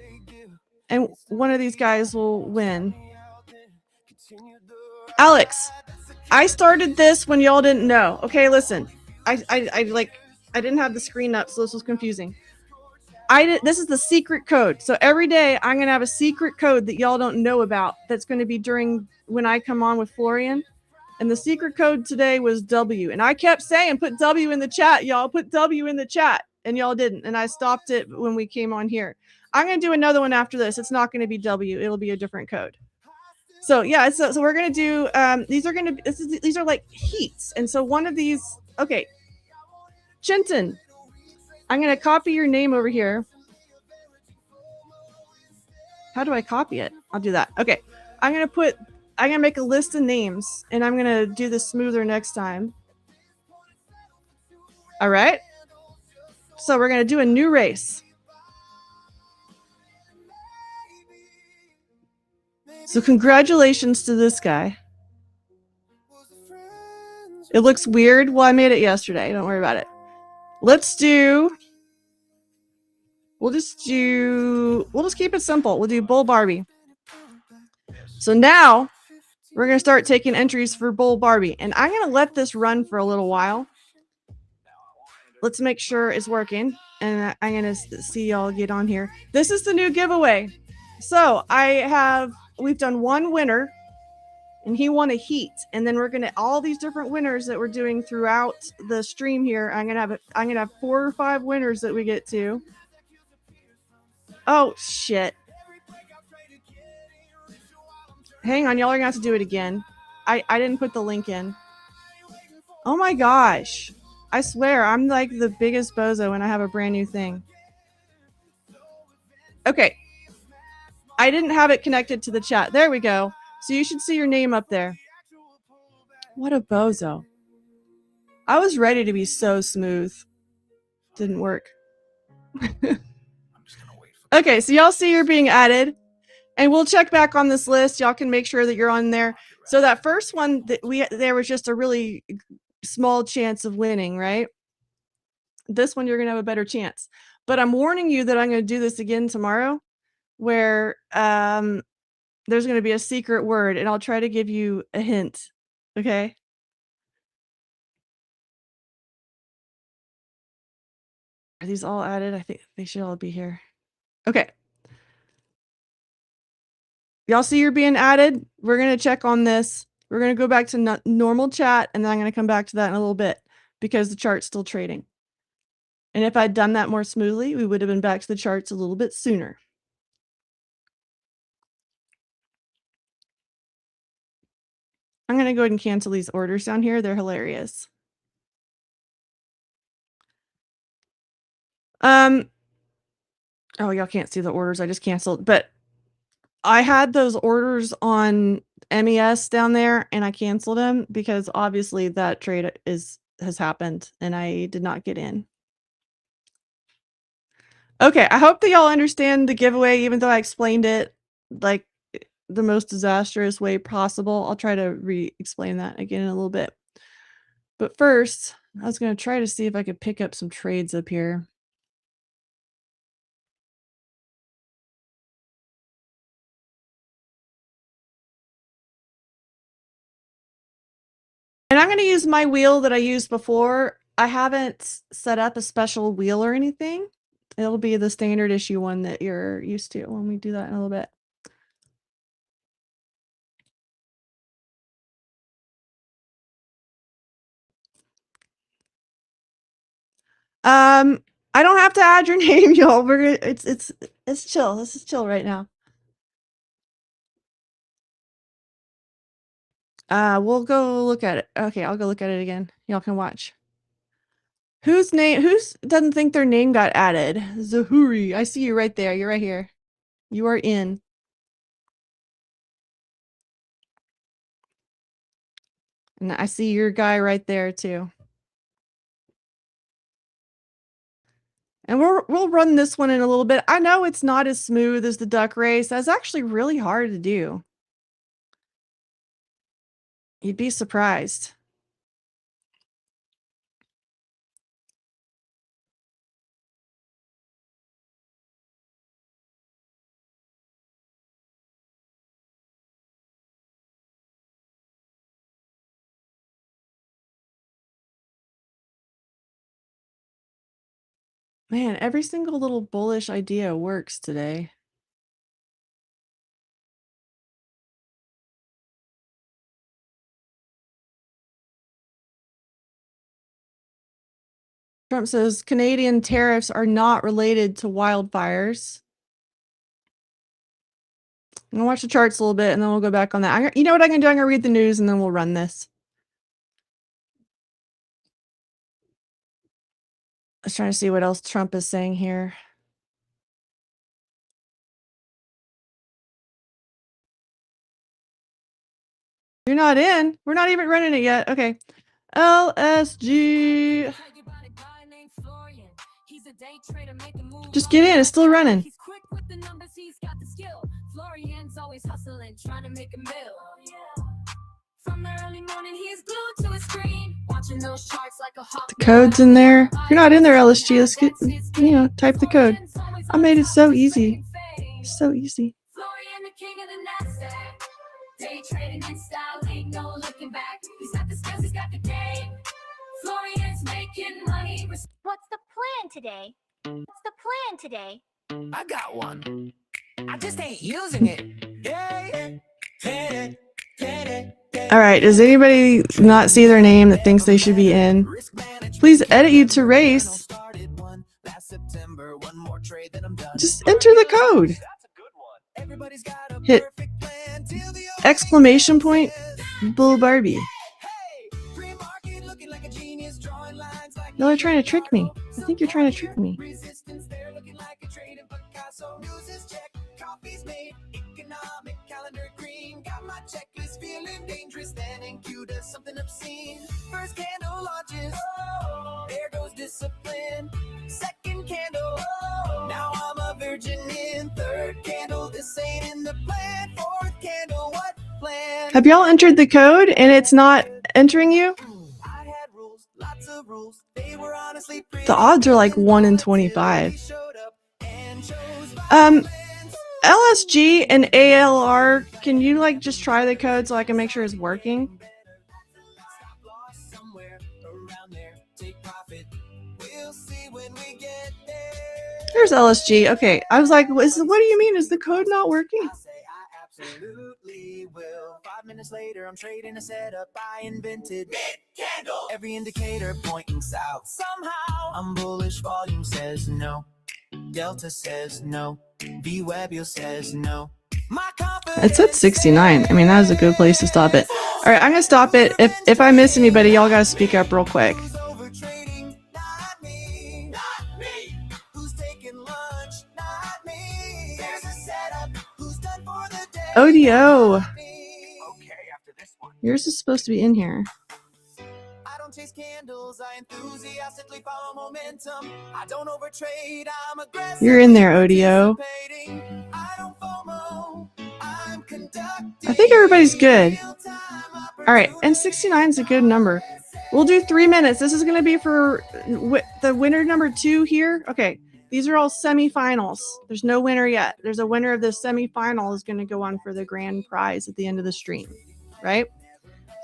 And one of these guys will win. Alex, I started this when y'all didn't know. Okay, listen. I didn't have the screen up, so this was confusing. This is the secret code. So every day I'm gonna have a secret code that y'all don't know about. That's gonna be during when I come on with Florian. And the secret code today was W. And I kept saying, put W in the chat, y'all. Put W in the chat. And y'all didn't. And I stopped it when we came on here. I'm gonna do another one after this. It's not gonna be W. It'll be a different code. So yeah, so we're gonna do these are like heats, and so one of these. Okay, Chinton, I'm gonna copy your name over here. How do I copy it? I'll do that. Okay, I'm gonna make a list of names, and I'm gonna do this smoother next time. All right. So we're gonna do a new race. So congratulations to this guy. It looks weird. Well, I made it yesterday. Don't worry about it. We'll just keep it simple. We'll do Bull Barbie. So now we're going to start taking entries for Bull Barbie. And I'm going to let this run for a little while. Let's make sure it's working. And I'm going to see y'all get on here. This is the new giveaway. So we've done one winner, and he won a heat. And then we're gonna all these different winners that we're doing throughout the stream here. I'm gonna have 4 or 5 winners that we get to. Oh shit! Hang on, y'all are gonna have to do it again. I didn't put the link in. Oh my gosh! I swear I'm like the biggest bozo when I have a brand new thing. Okay. I didn't have it connected to the chat. There we go. So you should see your name up there. What a bozo. I was ready to be so smooth. Didn't work. Okay, so y'all see you're being added. And we'll check back on this list. Y'all can make sure that you're on there. So that first one that there was just a really small chance of winning, right? This one you're gonna have a better chance. But I'm warning you that I'm gonna do this again tomorrow, where there's gonna be a secret word, and I'll try to give you a hint. Okay. Are these all added? I think they should all be here. Okay. Y'all see you're being added? We're going to check on this. We're going to go back to normal chat, and then I'm going to come back to that in a little bit because the chart's still trading. And if I'd done that more smoothly, we would have been back to the charts a little bit sooner. I'm going to go ahead and cancel these orders down here. They're hilarious. Oh, y'all can't see the orders. I just canceled. But I had those orders on MES down there, and I canceled them because obviously that trade has happened, and I did not get in. Okay, I hope that y'all understand the giveaway, even though I explained it like the most disastrous way possible. I'll try to re-explain that again in a little bit. But first, I was going to try to see if I could pick up some trades up here. And I'm going to use my wheel that I used before. I haven't set up a special wheel or anything. It'll be the standard issue one that you're used to when we do that in a little bit. I don't have to add your name, y'all. It's chill. This is chill right now. We'll go look at it. Okay, I'll go look at it again. Y'all can watch. Who doesn't think their name got added? Zahuri, I see you right there. You're right here. You are in. And I see your guy right there too. And we'll run this one in a little bit. I know it's not as smooth as the duck race. That's actually really hard to do. You'd be surprised. Man, every single little bullish idea works today. Trump says Canadian tariffs are not related to wildfires. I'm gonna watch the charts a little bit and then we'll go back on that. You know what I'm gonna do? I'm gonna read the news and then we'll run this. I was trying to see what else Trump is saying here. You're not in. We're not even running it yet. Okay. LSG. Just get in. It's still running. He's quick with the numbers, he's got the skill. Florian's always hustling, trying to make a mill. From the early morning, he's glued to a screen, watching those charts like a hawk. The code's in there. If you're not in there, LSG, let's get, type the code. I made it so easy. So easy. Florian, the king of the NASDAQ. Day trading in style, ain't no looking back. He's got the skills, he's got the game. Florian's making money. What's the plan today? What's the plan today? I got one. I just ain't using it. Yeah. All right. Does anybody not see their name that thinks they should be in? Please edit you to race. Just enter the code. Hit exclamation point Bull Barbie. Y'all are trying to trick me. I think you're trying to trick me. First candle launches, there goes discipline. Second candle, now I'm a virgin in. Third candle, this ain't in the Plan fourth candle, what plan? Have y'all entered the code and it's not entering you? I had rules, lots of rules. They were honestly pretty The odds are like 1 in 25. LSG and ALR, can you like just try the code so I can make sure it's working? There's LSG. Okay, I was like, what do you mean? Is the code not working? Absolutely will. 5 minutes later, I'm trading a setup I invented. Mid-candle. Every indicator pointing south. Somehow, I'm bullish. Volume says no. Delta says no. VWebule says no. My It's at 69. I mean, that is a good place to stop it. All right, I'm gonna stop it. If I miss anybody, y'all gotta speak up real quick. ODO. Yours is supposed to be in here. I don't chase candles, I enthusiastically follow momentum. I don't overtrade, I'm aggressive. You're in there, ODO. I don't FOMO, I'm conducting. I think everybody's good. All right, and 69 is a good number. We'll do 3 minutes. This is going to be for the winner number 2 here. Okay, these are all semifinals. There's no winner yet. There's a winner of this semifinal is going to go on for the grand prize at the end of the stream, right?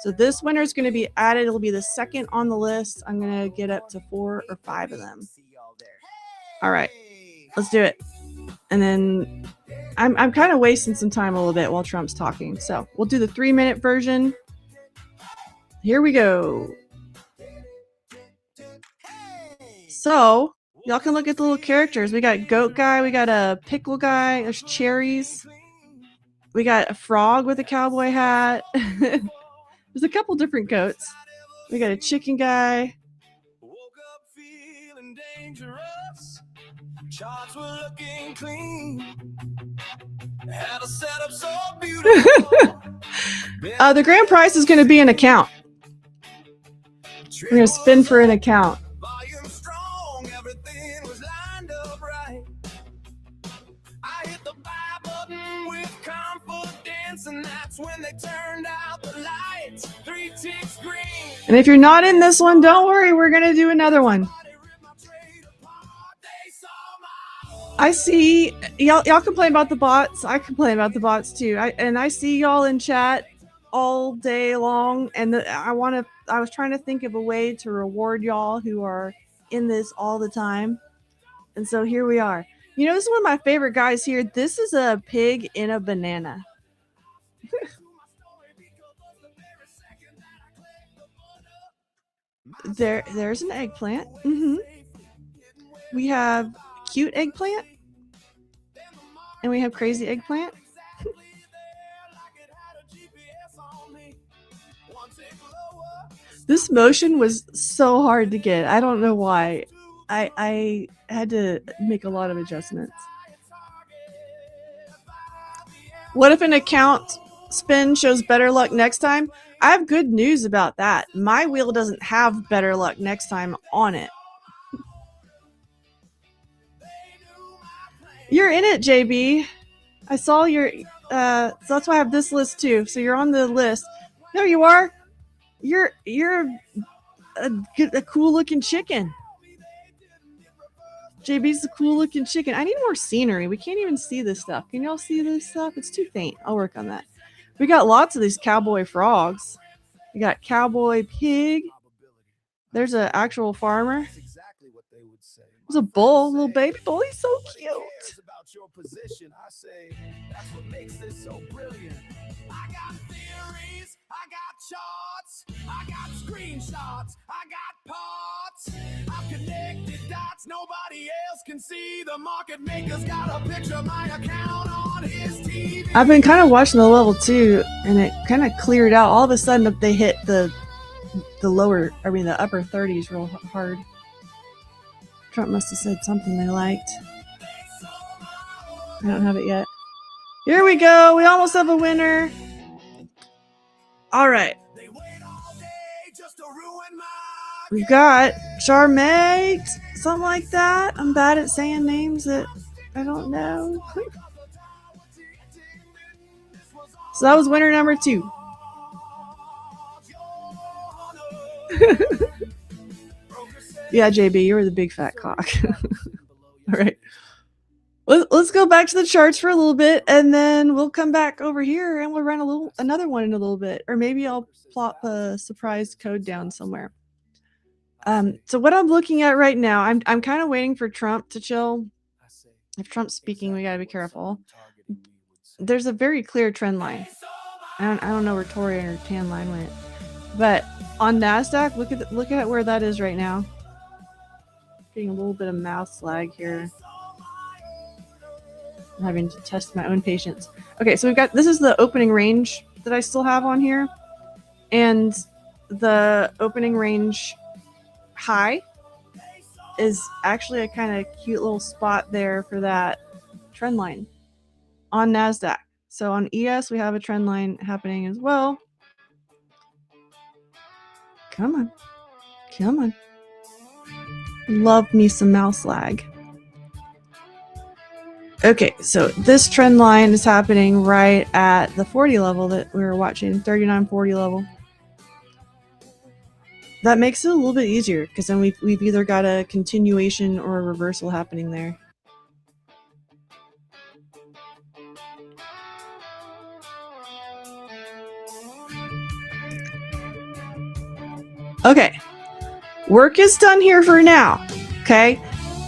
So this winner is going to be added. It'll be the second on the list. I'm going to get up to 4 or 5 of them. All right, let's do it. And then I'm kind of wasting some time a little bit while Trump's talking. So we'll do the 3-minute version. Here we go. So y'all can look at the little characters. We got goat guy. We got a pickle guy. There's cherries. We got a frog with a cowboy hat. There's a couple different goats. We got a chicken guy. Woke up feeling dangerous. Charts were looking clean. Had a setup so beautiful. The grand prize is going to be an account. We're going to spin for an account. Volume strong, everything was lined up right. I hit the buy button with confidence, and that's when they turned out the lights. 3 ticks green. And if you're not in this one, don't worry. We're going to do another one. I see y'all complain about the bots. I complain about the bots too. I see y'all in chat all day long, and I was trying to think of a way to reward y'all who are in this all the time. And so here we are. You know, this is one of my favorite guys here. This is a pig in a banana. There's an eggplant. We have cute eggplant. And we have crazy eggplant. This motion was so hard to get. I don't know why. I had to make a lot of adjustments. What if an account spin shows better luck next time? I have good news about that. My wheel doesn't have better luck next time on it. You're in it, JB. I saw your so that's why I have this list too. So you're on the list. There you are. You're a cool looking chicken. JB's a cool looking chicken. I need more scenery. We can't even see this stuff. Can y'all see this stuff? It's too faint. I'll work on that. We got lots of these cowboy frogs. We got cowboy pig. There's an actual farmer. There's a bull, little baby bull. He's so cute. Your position, I say that's what makes this so brilliant. I got theories, I got charts, I got screenshots, I got parts. I've connected dots nobody else can see. The market maker's got a picture of my account on his TV. I've been kind of watching the level 2, and it kind of cleared out. All of a sudden, they hit the upper 30s real hard. Trump must have said something they liked. I don't have it yet. Here we go. We almost have a winner. All right. We've got Charmaine, something like that. I'm bad at saying names that I don't know. So that was winner number 2. Yeah, JB, you were the big fat cock. All right. Let's go back to the charts for a little bit, and then we'll come back over here and we'll run another one in a little bit, or maybe I'll plop a surprise code down somewhere. So what I'm looking at right now, I'm kind of waiting for Trump to chill. If Trump's speaking, we gotta be careful. There's a very clear trend line. I don't know where Tori and her tan line went, but on Nasdaq, look at where that is right now. Getting a little bit of mouse lag here. I'm having to test my own patience. Okay, so this is the opening range that I still have on here, and the opening range high is actually a kind of cute little spot there for that trend line on Nasdaq. So on ES, we have a trend line happening as well. Come on. Come on. Love me some mouse lag. Okay, so this trend line is happening right at the 40 level that we were watching, 39.40 level. That makes it a little bit easier because then we've either got a continuation or a reversal happening there. Okay, work is done here for now. Okay,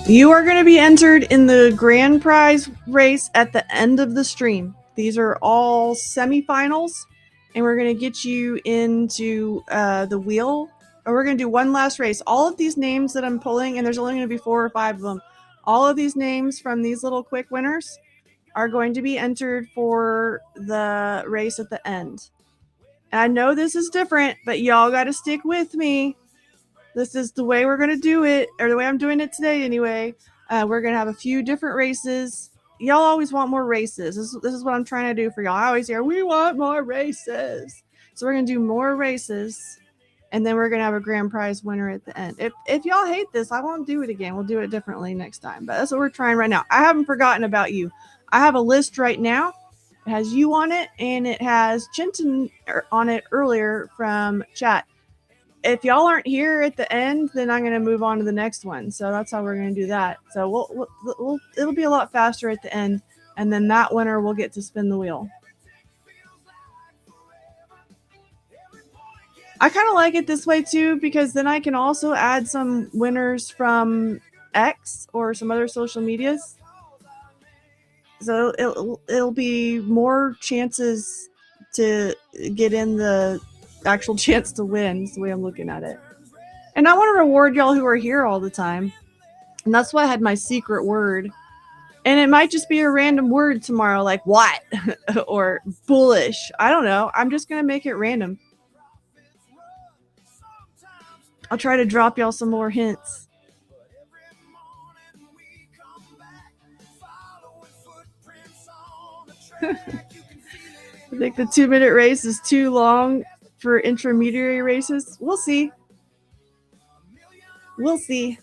you are going to be entered in the grand prize race at the end of the stream. These are all semifinals, and we're going to get you into the wheel. Or we're going to do one last race. All of these names that I'm pulling, and there's only going to be 4 or 5 of them, all of these names from these little quick winners are going to be entered for the race at the end. And I know this is different, but y'all got to stick with me. This is the way we're going to do it, or the way I'm doing it today anyway. We're going to have a few different races. Y'all always want more races. This is what I'm trying to do for y'all. I always hear, we want more races. So we're going to do more races, and then we're going to have a grand prize winner at the end. If y'all hate this, I won't do it again. We'll do it differently next time. But that's what we're trying right now. I haven't forgotten about you. I have a list right now. It has you on it, and it has Chinton on it earlier from chat. If y'all aren't here at the end, then I'm going to move on to the next one. So that's how we're going to do that. So it'll be a lot faster at the end, and then that winner will get to spin the wheel. I kind of like it this way too, because then I can also add some winners from X or some other social medias. So it'll be more chances to get in the actual chance to win, is the way I'm looking at it. And I want to reward y'all who are here all the time. And that's why I had my secret word. And it might just be a random word tomorrow, like what? Or bullish. I don't know. I'm just going to make it random. I'll try to drop y'all some more hints. I think the 2-minute race is too long for intermediary races. We'll see. We'll see.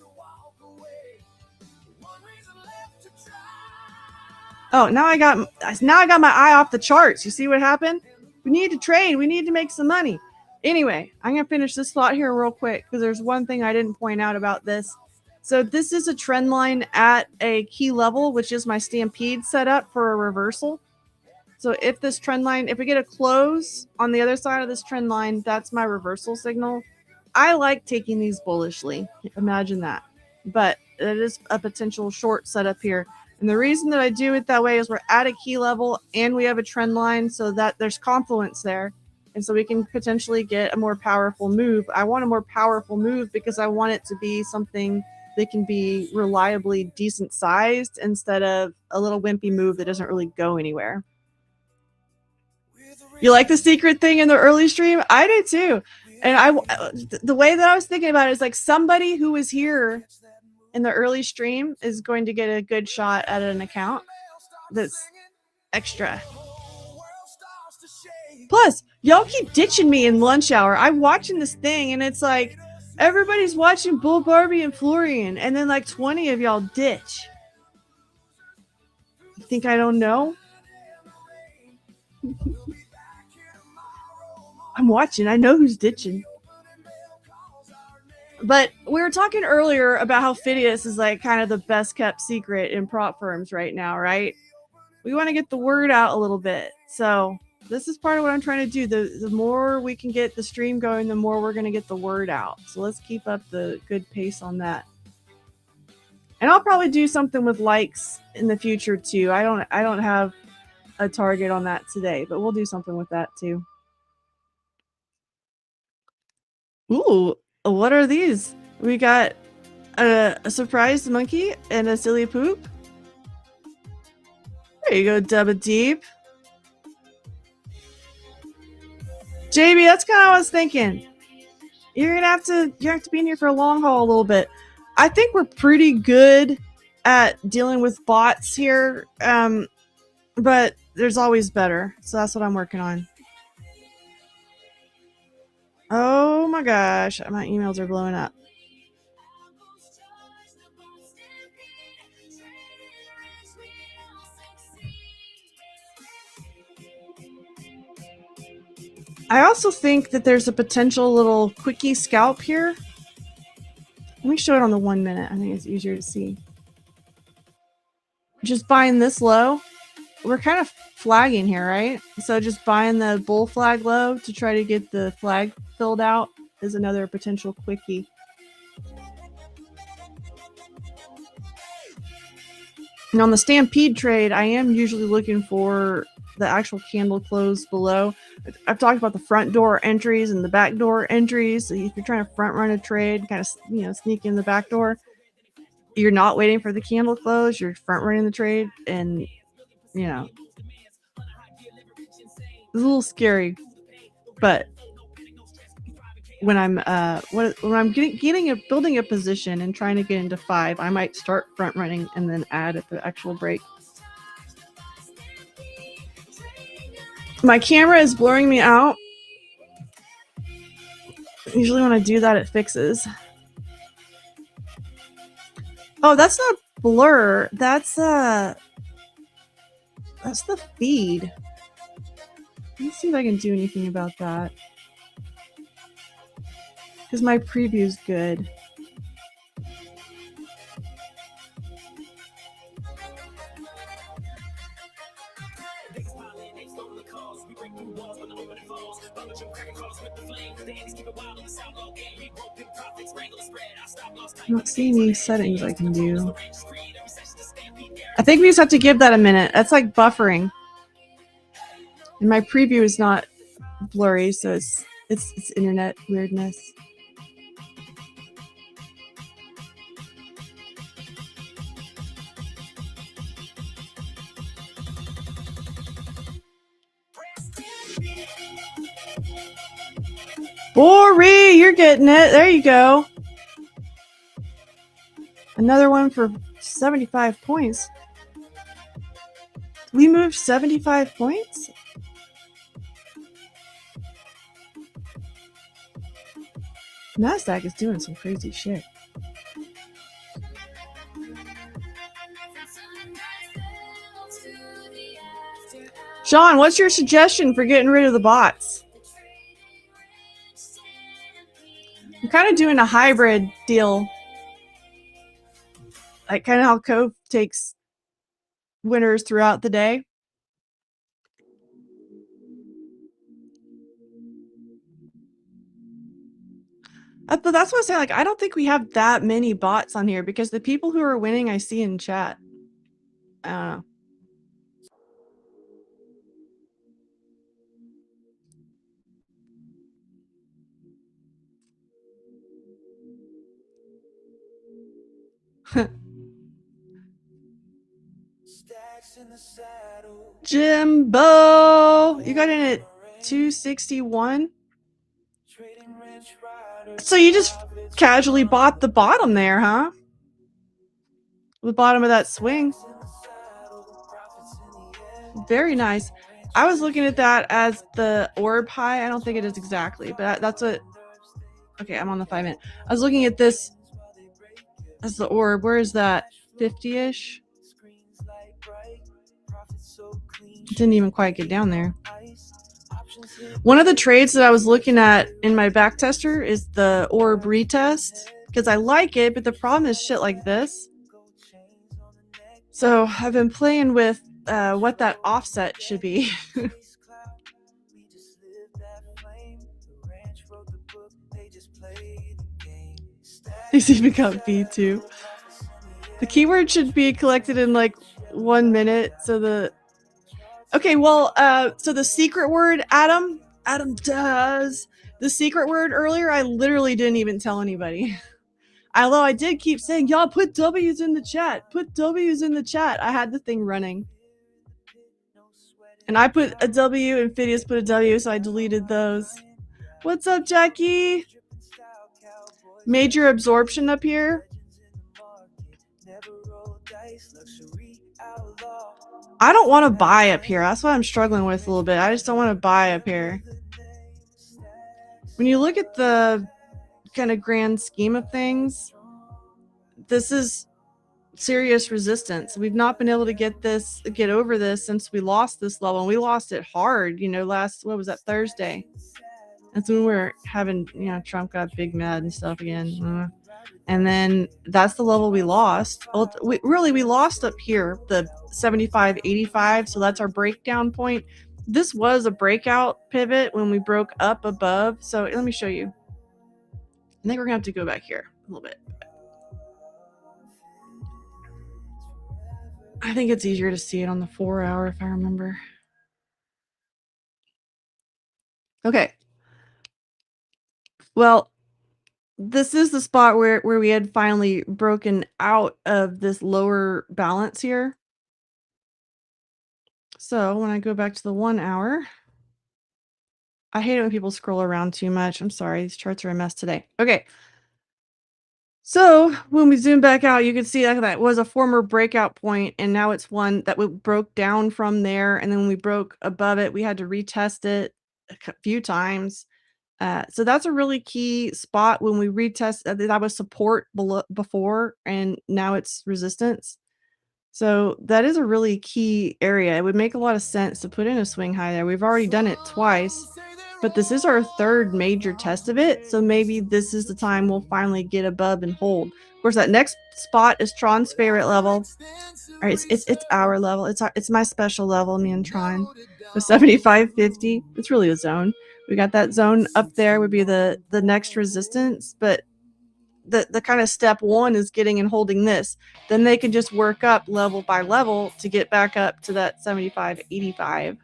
Oh, now I got my eye off the charts. You see what happened? We need to trade. We need to make some money. Anyway, I'm going to finish this thought here real quick because there's one thing I didn't point out about this. So this is a trend line at a key level, which is my Stampede setup for a reversal. So if this trend line, if we get a close on the other side of this trend line, that's my reversal signal. I like taking these bullishly. Imagine that. But it is a potential short setup here. And the reason that I do it that way is we're at a key level and we have a trend line so that there's confluence there. And so we can potentially get a more powerful move. I want a more powerful move because I want it to be something that can be reliably decent sized instead of a little wimpy move that doesn't really go anywhere. You like the secret thing in the early stream? I do too. And the way that I was thinking about it is like somebody who was here in the early stream is going to get a good shot at an account that's extra. Plus, y'all keep ditching me in lunch hour. I'm watching this thing and it's like everybody's watching Bull Barbie and Florian, and then like 20 of y'all ditch. You think I don't know? I'm watching. I know who's ditching. But we were talking earlier about how Phidias is like kind of the best kept secret in prop firms right now, right? We want to get the word out a little bit. So this is part of what I'm trying to do. The more we can get the stream going, the more we're going to get the word out. So let's keep up the good pace on that. And I'll probably do something with likes in the future too. I don't have a target on that today, but we'll do something with that too. Ooh, what are these? We got a surprised monkey and a silly poop. There you go, Dubba Deep. JB, that's kind of what I was thinking. You're gonna have to be in here for a long haul a little bit. I think we're pretty good at dealing with bots here, but there's always better. So that's what I'm working on. Oh my gosh, my emails are blowing up. I also think that there's a potential little quickie scalp here. Let me show it on the 1 minute. I think it's easier to see. Just buying this low. We're kind of flagging here, right? So just buying the bull flag low to try to get the flag filled out is another potential quickie. And on the Stampede trade, I am usually looking for the actual candle close below. I've talked about the front door entries and the back door entries. So if you're trying to front run a trade, kind of sneak in the back door, you're not waiting for the candle close. You're front running the trade, and it's a little scary. But when I'm building a position and trying to get into 5, I might start front running and then add at the actual break. My camera is blurring me out. Usually when I do that, it fixes. Oh, that's not blur. That's the feed. Let's see if I can do anything about that. Because my preview's good. I don't see any settings I can do. I think we just have to give that a minute. That's like buffering. And my preview is not blurry, so it's internet weirdness. Bori, you're getting it. There you go. Another one for 75 points. We moved 75 points? NASDAQ is doing some crazy shit. Sean, what's your suggestion for getting rid of the bots? I'm kind of doing a hybrid deal. Like kind of how Cove takes winners throughout the day. But that's what I'm saying. Like, I don't think we have that many bots on here because the people who are winning I see in chat. I don't know. Jimbo, you got in at 261. So you just casually bought the bottom there, huh? The bottom of that swing. Very nice. I was looking at that as the orb high. I don't think it is exactly, but that's what. Okay, I'm on the 5 minute. I was looking at this as the orb. Where is that? 50-ish? Didn't even quite get down there. One of the trades that I was looking at in my back tester is the orb retest because I like it, but the problem is shit like this. So I've been playing with what that offset should be. These even got V2. The keyword should be collected in like 1 minute. So the so the secret word, Adam does the secret word earlier. I literally didn't even tell anybody. Although I did keep saying, y'all put W's in the chat. Put W's in the chat. I had the thing running. And I put a W and Phidias put a W, so I deleted those. What's up, Jackie? Major absorption up here. I don't want to buy up here. That's what I'm struggling with a little bit. I just don't want to buy up here. When you look at the kind of grand scheme of things, this is serious resistance. We've not been able to get over this since we lost this level, and we lost it hard, you know, what was that, Thursday? That's when we were having, you know, Trump got big mad and stuff again. And then that's the level we lost. Well, we lost up here, the 75.85, so that's our breakdown point. This was a breakout pivot when we broke up above. So let me show you. I think we're gonna have to go back here a little bit. I think it's easier to see it on the 4 hour if I remember. Okay. Well, this is the spot where we had finally broken out of this lower balance here. So when I go back to the 1 hour, I hate it when people scroll around too much. I'm sorry, these charts are a mess today. Okay. So when we zoom back out, you can see that was a former breakout point, and now it's one that we broke down from there. And then when we broke above it, we had to retest it a few times. So that's a really key spot when we retest. That was support before, and now it's resistance. So that is a really key area. It would make a lot of sense to put in a swing high there. We've already done it twice, but this is our third major test of it. So maybe this is the time we'll finally get above and hold. Of course, that next spot is Tron's favorite level. All right, it's our level. It's my special level, me and Tron. The 75.50. It's really a zone. We got that zone up there would be the next resistance, but the kind of step one is getting and holding this. Then they can just work up level by level to get back up to that 75.85.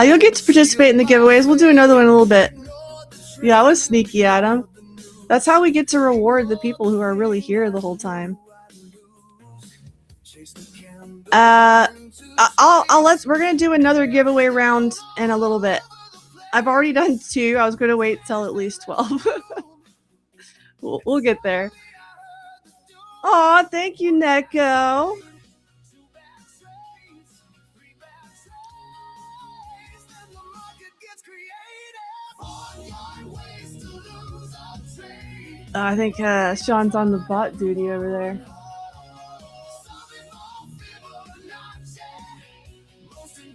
You'll get to participate in the giveaways. We'll do another one in a little bit. Yeah, I was sneaky, Adam. That's how we get to reward the people who are really here the whole time. We're gonna do another giveaway round in a little bit. I've already done 2. I was gonna wait till at least 12. We'll get there. Aw, thank you, Neko. I think Sean's on the bot duty over there.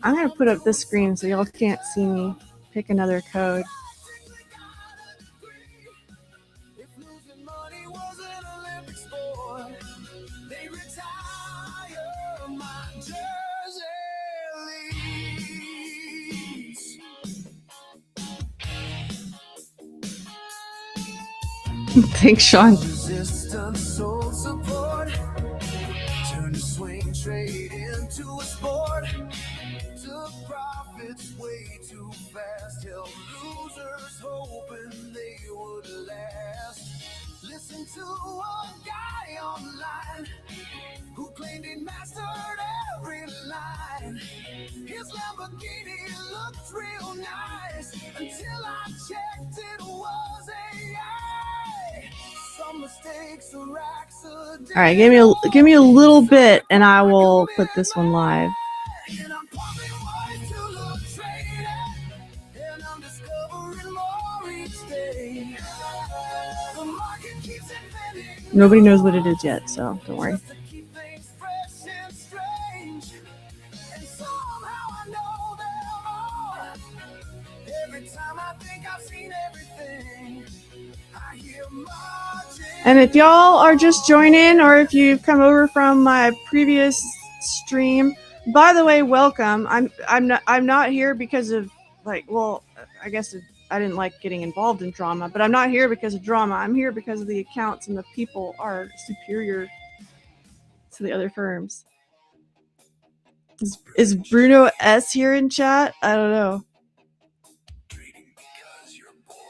I'm going to put up this screen so y'all can't see me pick another code. Thanks, Sean. Resistance, soul support. Turn the swing trade into a sport. Took profits way too fast. Held losers hoping they would last. Listen to a guy online who claimed he mastered every line. His Lamborghini looked real nice until I checked it was AI. Some mistakes are accidents. All right, give me a little bit, and I will put this one live. And I'm pumping ways to look traded. And I'm I'm discovering more each day. The market keeps inventing. Nobody knows what it is yet, so don't worry. Just to keep things fresh and strange. And somehow I know them all. Every time I think I've seen everything, I hear marching. And if y'all are just joining, or if you've come over from my previous stream, by the way, welcome. I'm not here because of I guess I didn't like getting involved in drama, but I'm not here because of drama. I'm here because of the accounts and the people are superior to the other firms. Is Bruno S here in chat? I don't know. Trading because you're bored.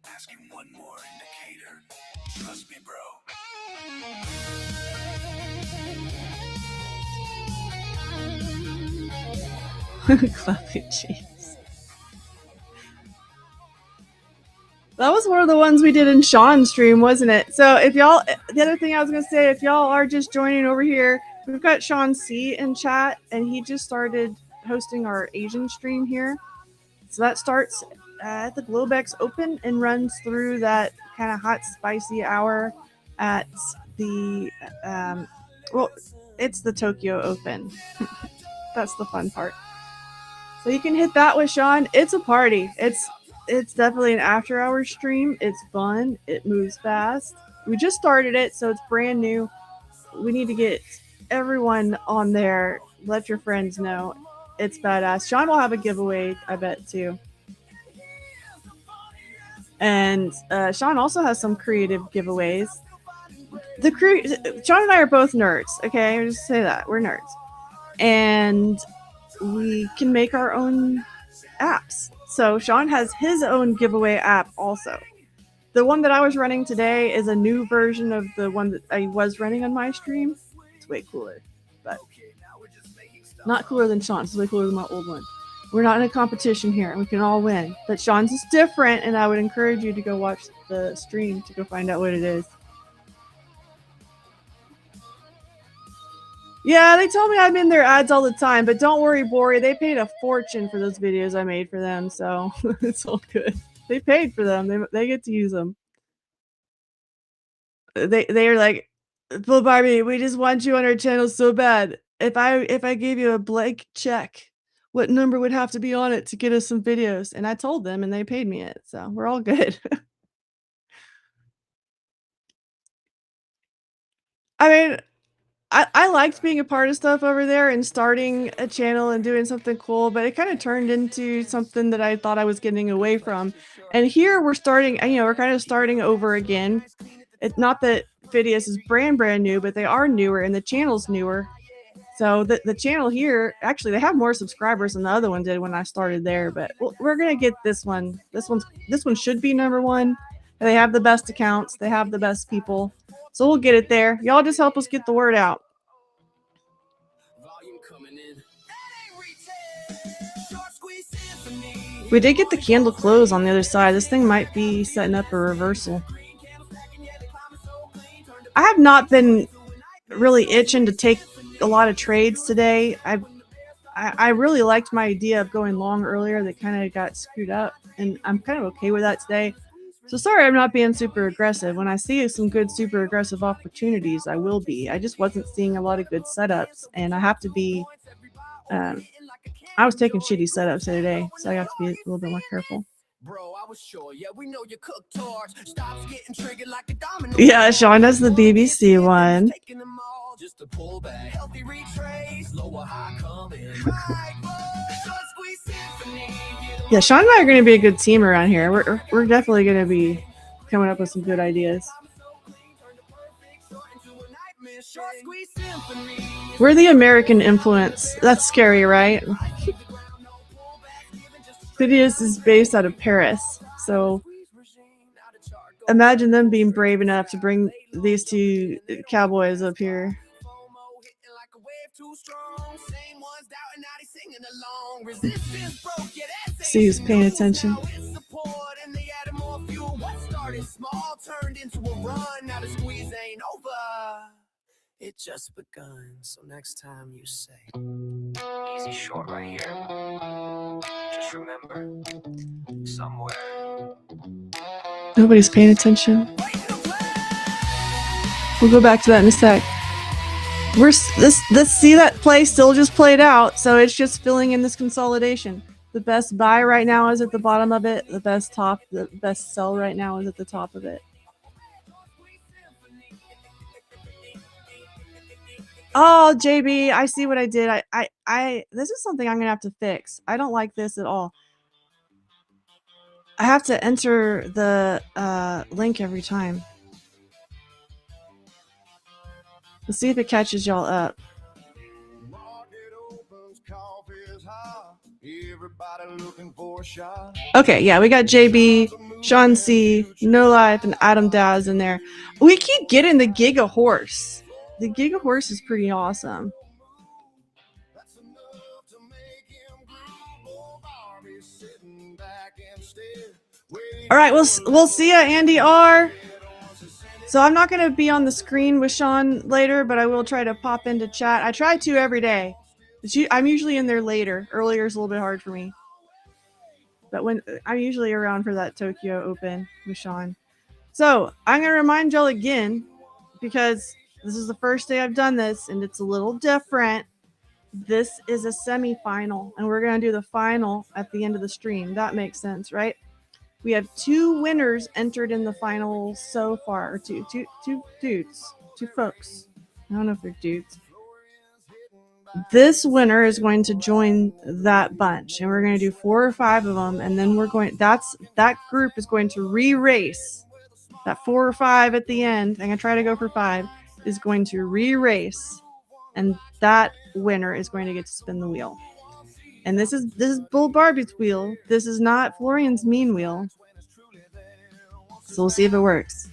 Asking one more indicator. Trust me, bro. Clapping cheeks. That was one of the ones we did in Sean's stream, wasn't it? So if y'all, the other thing I was gonna say, if y'all are just joining over here, we've got Sean C in chat, and he just started hosting our Asian stream here. So that starts at the Globex Open and runs through that kind of hot, spicy hour at the, it's the Tokyo Open. That's the fun part. So you can hit that with Sean. It's a party. It's definitely an after-hours stream. It's fun. It moves fast. We just started it, so it's brand new. We need to get everyone on there. Let your friends know. It's badass. Sean will have a giveaway, I bet, too. And Sean also has some creative giveaways. Sean and I are both nerds, okay? I'll just say that. We're nerds. And we can make our own apps. So Sean has his own giveaway app also. The one that I was running today is a new version of the one that I was running on my stream. It's way cooler, but not cooler than Sean's. It's way cooler than my old one. We're not in a competition here. We can all win. But Sean's is different, and I would encourage you to go watch the stream to go find out what it is. Yeah, they told me I'm in their ads all the time, but don't worry, Bori. They paid a fortune for those videos I made for them, so it's all good. They paid for them. They get to use them. They are like, Bull Barbie, we just want you on our channel so bad. If I gave you a blank check, what number would have to be on it to get us some videos? And I told them, and they paid me it, so we're all good. I mean, I liked being a part of stuff over there and starting a channel and doing something cool, but it kind of turned into something that I thought I was getting away from. And here we're starting, we're kind of starting over again. It's not that Phidias is brand new, but they are newer and the channel's newer. So the channel here, actually, they have more subscribers than the other one did when I started there. But we're gonna get this one. This one should be number one. They have the best accounts. They have the best people. So we'll get it there. Y'all just help us get the word out. We did get the candle close on the other side. This thing might be setting up a reversal. I have not been really itching to take a lot of trades today. I really liked my idea of going long earlier. That kind of got screwed up, and I'm kind of okay with that today. So sorry I'm not being super aggressive. When I see some good super aggressive opportunities, I will be. I just wasn't seeing a lot of good setups, and I have to be I was taking shitty setups today, so I have to be a little bit more careful. Bro, I was sure. Yeah, we know you cook torch. Stops getting triggered like a domino. Yeah, Sean does the BBC one. Taking them all just to pull back. Healthy retrace, lower high coming. Yeah, Sean and I are going to be a good team around here. We're definitely going to be coming up with some good ideas. We're the American influence. That's scary, right? Phidias is based out of Paris, so imagine them being brave enough to bring these two cowboys up here. See who's paying attention. it just begun. So next time you say, Easy short right here. Just remember, somewhere. Nobody's paying attention. We'll go back to that in a sec. This see that play still just played out, so it's just filling in this consolidation. The best buy right now is at the bottom of it. The best sell right now is at the top of it. Oh, JB, I see what I did. I this is something I'm gonna have to fix. I don't like this at all. I have to enter the link every time. Let's see if it catches y'all up. Okay, yeah, we got JB, Sean C, No Life, and Adam Daz in there. We keep getting the Giga Horse. The Giga Horse is pretty awesome. All right, we'll see ya, Andy R. So I'm not going to be on the screen with Sean later, but I will try to pop into chat. I try to every day. I'm usually in there later. Earlier is a little bit hard for me. But when I'm usually around for that Tokyo Open with Sean. So I'm going to remind y'all again, because this is the first day I've done this, and it's a little different. This is a semifinal, and we're going to do the final at the end of the stream. That makes sense, right? We have 2 winners entered in the final so far. Or two dudes. 2 folks. I don't know if they're dudes. This winner is going to join that bunch, and we're going to do 4 or 5 of them, and then that group is going to re-race. That 4 or 5 at the end, I'm going to try to go for 5, is going to re-race, and that winner is going to get to spin the wheel. And this is Bull Barbie's wheel. This is not Florian's mean wheel. So we'll see if it works.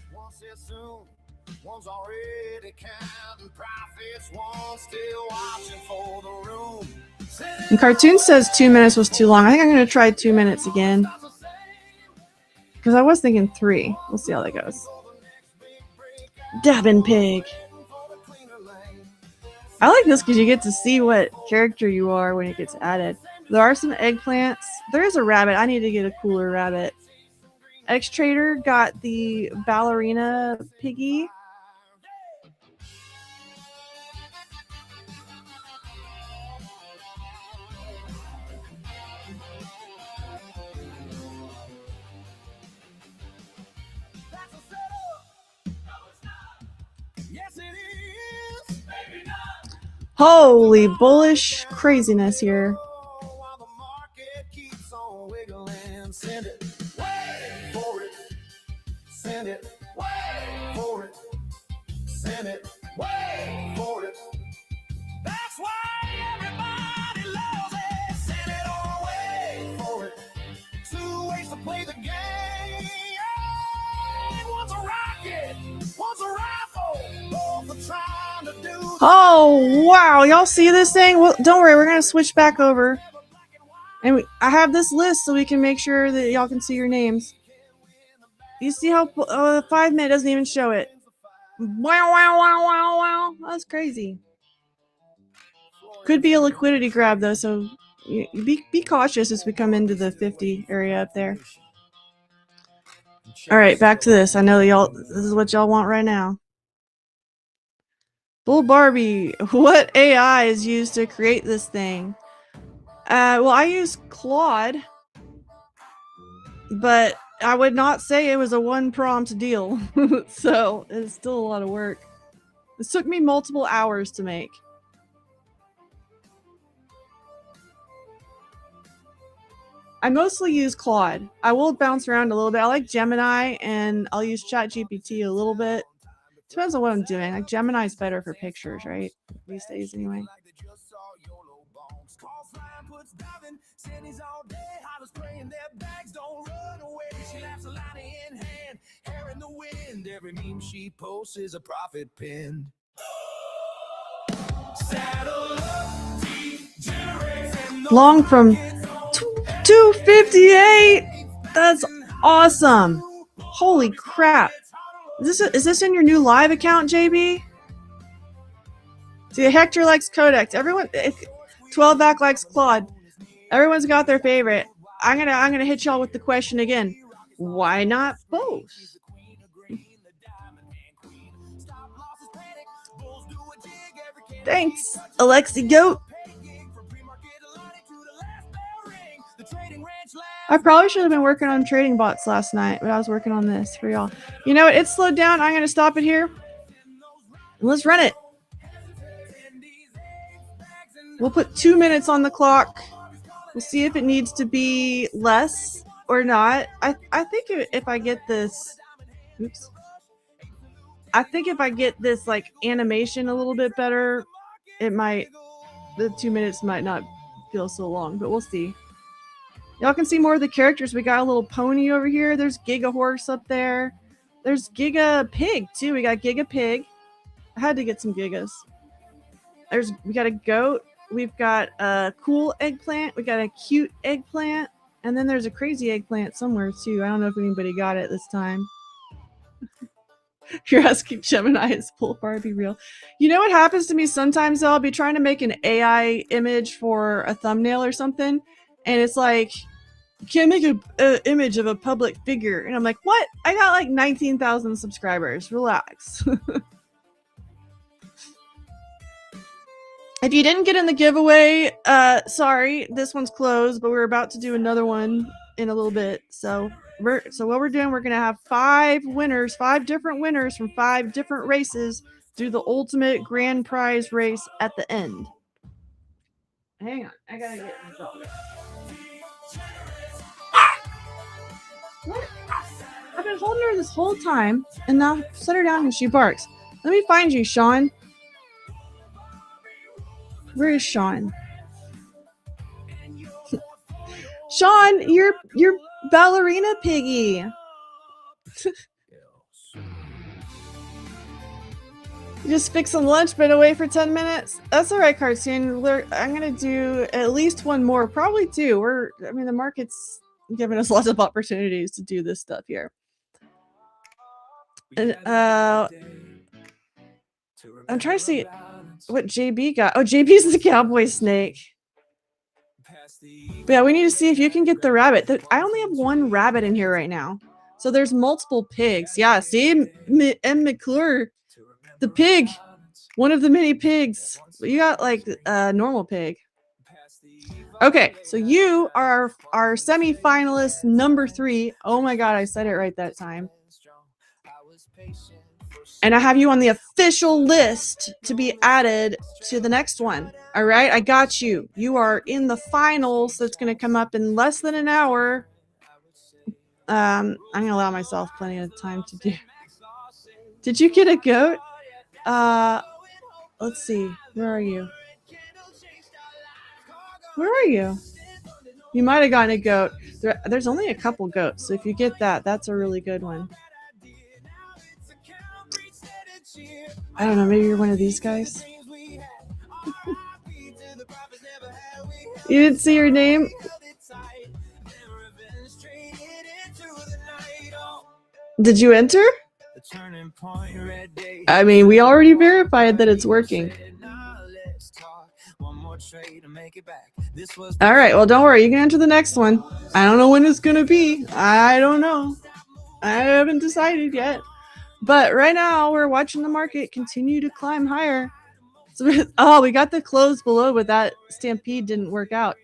And Cartoon says 2 minutes was too long. I think I'm going to try 2 minutes again. Because I was thinking 3. We'll see how that goes. Dabbing Pig. I like this because you get to see what character you are when it gets added. There are some eggplants. There is a rabbit. I need to get a cooler rabbit. X Trader got the ballerina piggy. Holy bullish craziness here. Send it, wait for it. Send it, wait for it. Send it, wait for it. That's why everybody loves it. Send it or wait for it. 2 ways to play the game. One's a rocket, one's a rifle. Both are trying to do. Oh wow! Y'all see this thing? Well, don't worry, we're gonna switch back over. And I have this list so we can make sure that y'all can see your names. You see how 5 minute doesn't even show it. Wow, wow, wow, wow, wow. That's crazy. Could be a liquidity grab though, so be cautious as we come into the 50 area up there. All right, back to this. I know this is what y'all want right now. Bull Barbie, what AI is used to create this thing? Well, I use Claude, but I would not say it was a 1 prompt deal. So it's still a lot of work. This took me multiple hours to make. I mostly use Claude. I will bounce around a little bit. I like Gemini, and I'll use ChatGPT a little bit. Depends on what I'm doing. Like Gemini's better for pictures, right? These days anyway. Every meme she posts is a profit pin. Long from 258. That's awesome. Holy crap. Is this in your new live account, JB? See, Hector likes Codex. Everyone, 12-back likes Claude. Everyone's got their favorite. I'm gonna hit y'all with the question again. Why not both? Thanks, Alexi Goat. I probably should have been working on trading bots last night, but I was working on this for y'all. You know what? It slowed down. I'm going to stop it here. Let's run it. We'll put 2 minutes on the clock. We'll see if it needs to be less or not. I think if I get this... Oops. I think if I get this like animation a little bit better, it might... The 2 minutes might not feel so long, but we'll see. Y'all can see more of the characters. We got a little pony over here. There's Giga Horse up there. There's Giga Pig too. We got Giga Pig. I had to get some Gigas. We got a goat. We've got a cool eggplant. We got a cute eggplant. And then there's a crazy eggplant somewhere too. I don't know if anybody got it this time. You're asking Gemini, is Bull Barbie real? You know what happens to me sometimes? I'll be trying to make an AI image for a thumbnail or something. And it's like, can't make an image of a public figure. And I'm like, what? I got like 19,000 subscribers. Relax. If you didn't get in the giveaway, sorry, this one's closed, but we're about to do another one in a little bit. So what we're doing, we're going to have 5 winners, 5 different winners from 5 different races do the ultimate grand prize race at the end. Hang on. I got to get my dog. What? I've been holding her this whole time, and now set her down and she barks. Let me find you, Sean. Where is Sean? Sean, you're ballerina piggy. You just fixed some lunch, been away for 10 minutes. That's all right, Cartoon. I'm gonna do at least one more, probably 2. The market's giving us lots of opportunities to do this stuff here. And I'm trying to see what JB got. Oh, JB's the cowboy snake. But yeah, we need to see if you can get the rabbit. I only have 1 rabbit in here right now. So there's multiple pigs. Yeah, see? M. McClure, the pig. One of the many pigs. You got like a normal pig. Okay, so you are our semi-finalist number 3. Oh my god, I said it right that time. And I have you on the official list to be added to the next one. All right, I got you. You are in the finals. That's going to come up in less than an hour. I'm going to allow myself plenty of time to do. Did you get a goat? Let's see. Where are you? Where are you? You might have gotten a goat. There's only a couple goats, so if you get that, that's a really good one. I don't know, maybe you're one of these guys. You didn't see your name? Did you enter? I mean, we already verified that it's working. All right, well, don't worry. You can enter the next one. I don't know when it's going to be. I don't know. I haven't decided yet. But right now, we're watching the market continue to climb higher. So, we got the close below, but that stampede didn't work out.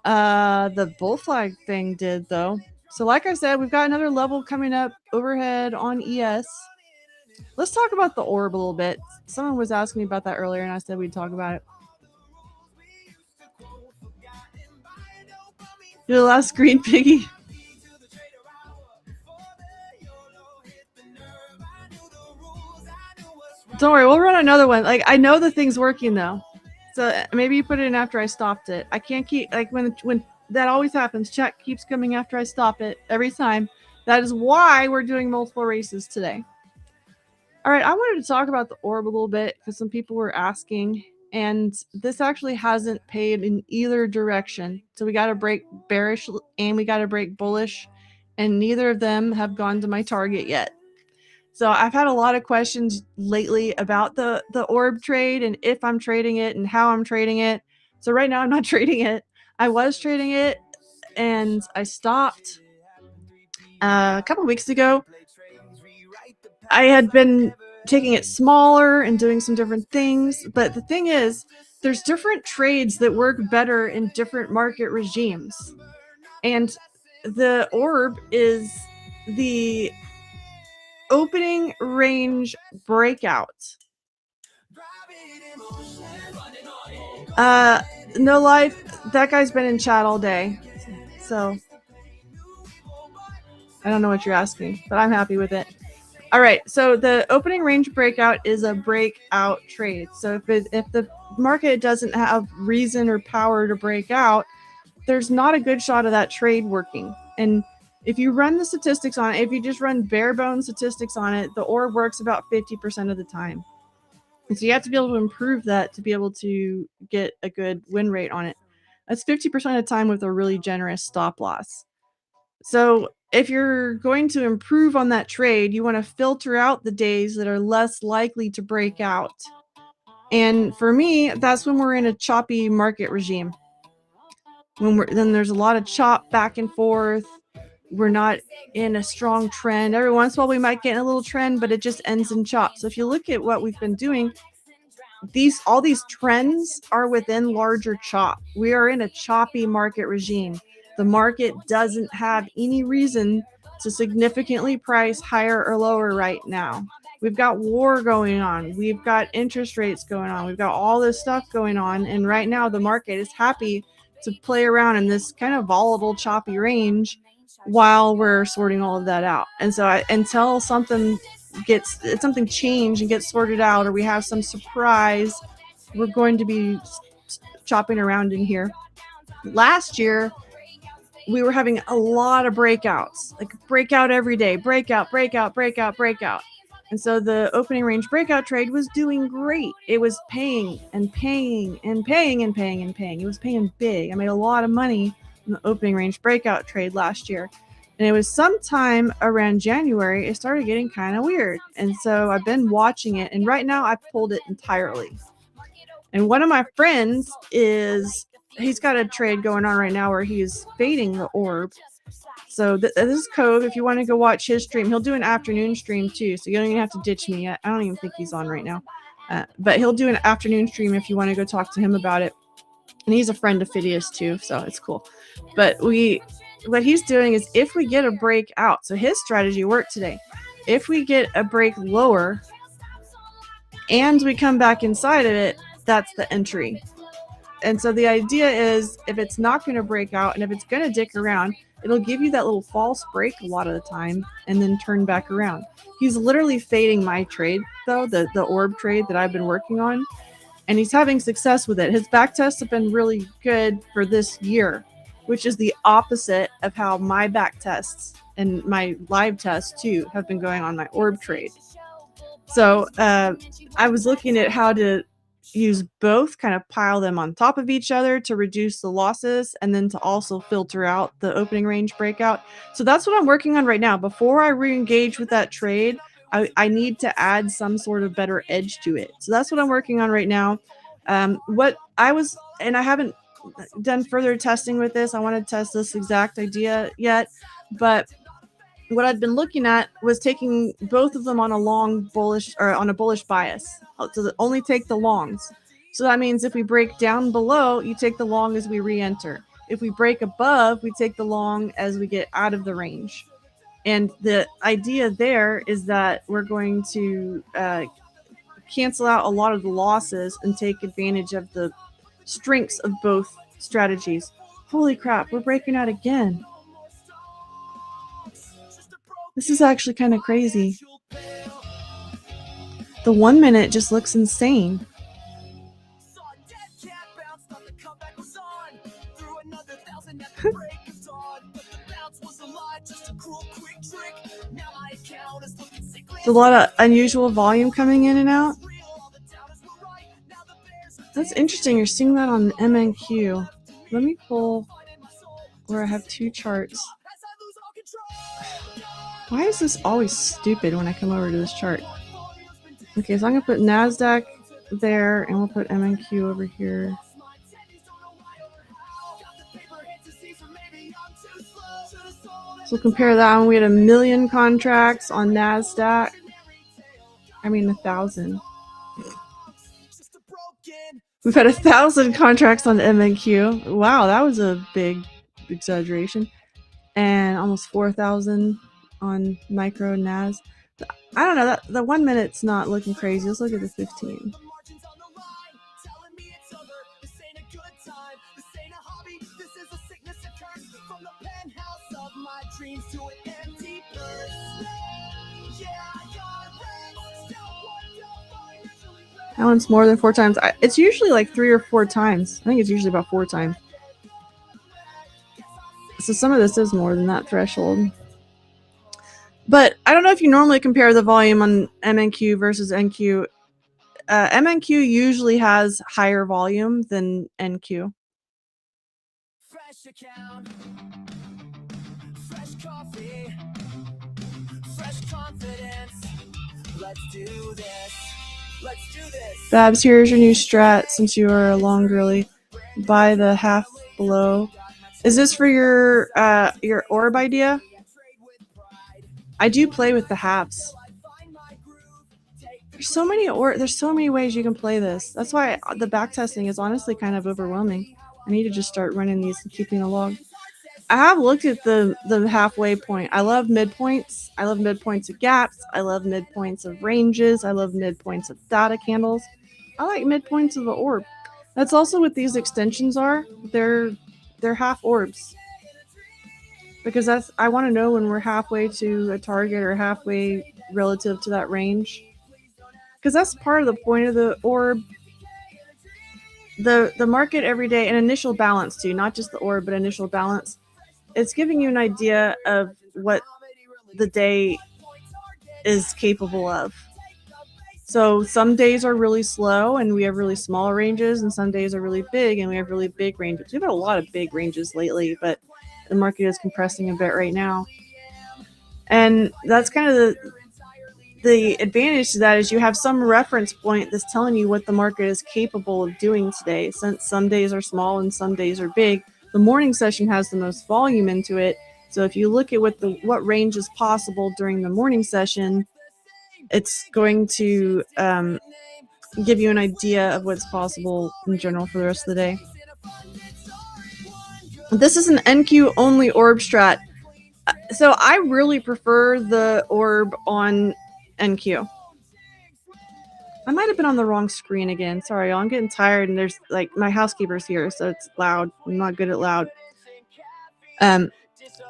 The bull flag thing did, though. So like I said, we've got another level coming up overhead on ES. Let's talk about the orb a little bit. Someone was asking me about that earlier, and I said we'd talk about it. You're the last green piggy. Don't worry, we'll run another one. Like, I know the thing's working, though. So maybe you put it in after I stopped it. I can't keep, like, when that always happens. Chat keeps coming after I stop it every time. That is why we're doing multiple races today. All right, I wanted to talk about the orb a little bit because some people were asking, and this actually hasn't paid in either direction. So we got to break bearish and we got to break bullish, and neither of them have gone to my target yet. So I've had a lot of questions lately about the orb trade and if I'm trading it and how I'm trading it. So right now I'm not trading it. I was trading it and I stopped a couple weeks ago. I had been taking it smaller and doing some different things, but the thing is, there's different trades that work better in different market regimes. And the orb is the opening range breakout. No life, that guy's been in chat all day. So I don't know what you're asking, but I'm happy with it. All right, so the opening range breakout is a breakout trade. So if the market doesn't have reason or power to break out, there's not a good shot of that trade working. And if you run the statistics on it, if you just run bare bones statistics on it, the orb works about 50% of the time. And so you have to be able to improve that to be able to get a good win rate on it. That's 50% of the time with a really generous stop loss. So if you're going to improve on that trade, you want to filter out the days that are less likely to break out. And for me, that's when we're in a choppy market regime. Then there's a lot of chop back and forth. We're not in a strong trend. Every once in a while we might get in a little trend, but it just ends in chop. So if you look at what we've been doing, all these trends are within larger chop. We are in a choppy market regime. The market doesn't have any reason to significantly price higher or lower right now. We've got war going on. We've got interest rates going on. We've got all this stuff going on. And right now the market is happy to play around in this kind of volatile, choppy range while we're sorting all of that out. And so until something change and gets sorted out, or we have some surprise, we're going to be chopping around in here. Last year, we were having a lot of breakouts, like breakout every day, breakout. And so the opening range breakout trade was doing great. It was paying and paying and paying and paying and paying. It was paying big. I made a lot of money in the opening range breakout trade last year. And it was sometime around January, it started getting kind of weird. And so I've been watching it. And right now I've pulled it entirely. And one of my friends he's got a trade going on right now where he's fading the orb. So this is Cove. If you want to go watch his stream, he'll do an afternoon stream too. So you don't even have to ditch me. I don't even think he's on right now. But he'll do an afternoon stream if you want to go talk to him about it. And he's a friend of Phidias too, so it's cool. But what he's doing is if we get a break out, so his strategy worked today. If we get a break lower and we come back inside of it, that's the entry. And so the idea is if it's not going to break out and if it's going to dick around, it'll give you that little false break a lot of the time and then turn back around. He's literally fading my trade, though, the orb trade that I've been working on, and he's having success with it. His back tests have been really good for this year, which is the opposite of how my back tests and my live tests, too, have been going on my orb trade. So I was looking at how to use both, kind of pile them on top of each other to reduce the losses and then to also filter out the opening range breakout. So that's what I'm working on right now. Before I re-engage with that trade, I need to add some sort of better edge to it. So that's what I'm working on right now. And I haven't done further testing with this. I want to test this exact idea yet, but what I'd been looking at was taking both of them on a long bullish or on a bullish bias. So only take the longs. So that means if we break down below, you take the long as we re-enter. If we break above, we take the long as we get out of the range. And the idea there is that we're going to cancel out a lot of the losses and take advantage of the strengths of both strategies. Holy crap, we're breaking out again. This is actually kind of crazy. The 1 minute just looks insane. There's a lot of unusual volume coming in and out. That's interesting. You're seeing that on MNQ. Let me pull where I have two charts. Why is this always stupid when I come over to this chart? Okay, so I'm gonna put NASDAQ there, and we'll put MNQ over here. So compare that one. We had 1 million contracts on NASDAQ. I mean 1,000. We've had 1,000 contracts on MNQ. Wow, that was a big exaggeration. And almost 4,000 on micro NAS. I don't know, that the 1 minute's not looking crazy. Let's look at the 15. That one's more than 4 times. It's usually like 3 or 4 times. I think it's usually about 4 times. So some of this is more than that threshold. But I don't know if you normally compare the volume on MNQ versus NQ. MNQ usually has higher volume than NQ. Fresh account, fresh coffee, fresh confidence. Let's do this. Let's do this. Babs, here's your new strat since you are a long girly. Buy the half below. Is this for your orb idea? I do play with the halves. There's so many ways you can play this. That's why the backtesting is honestly kind of overwhelming. I need to just start running these and keeping a log. I have looked at the halfway point. I love midpoints. I love midpoints of gaps. I love midpoints of ranges. I love midpoints of data candles. I like midpoints of the orb. That's also what these extensions are. They're half orbs. Because I want to know when we're halfway to a target or halfway relative to that range. Because that's part of the point of the orb. The market every day, and initial balance too, not just the orb, but initial balance. It's giving you an idea of what the day is capable of. So some days are really slow and we have really small ranges, and some days are really big and we have really big ranges. We've had a lot of big ranges lately, but the market is compressing a bit right now. And that's kind of the advantage to that is you have some reference point that's telling you what the market is capable of doing today. Since some days are small and some days are big, the morning session has the most volume into it. So if you look at what range is possible during the morning session, it's going to give you an idea of what's possible in general for the rest of the day. This is an NQ only orb strat. So I really prefer the orb on NQ. I might have been on the wrong screen again. Sorry, y'all. I'm getting tired and there's like my housekeeper's here, so it's loud. I'm not good at loud.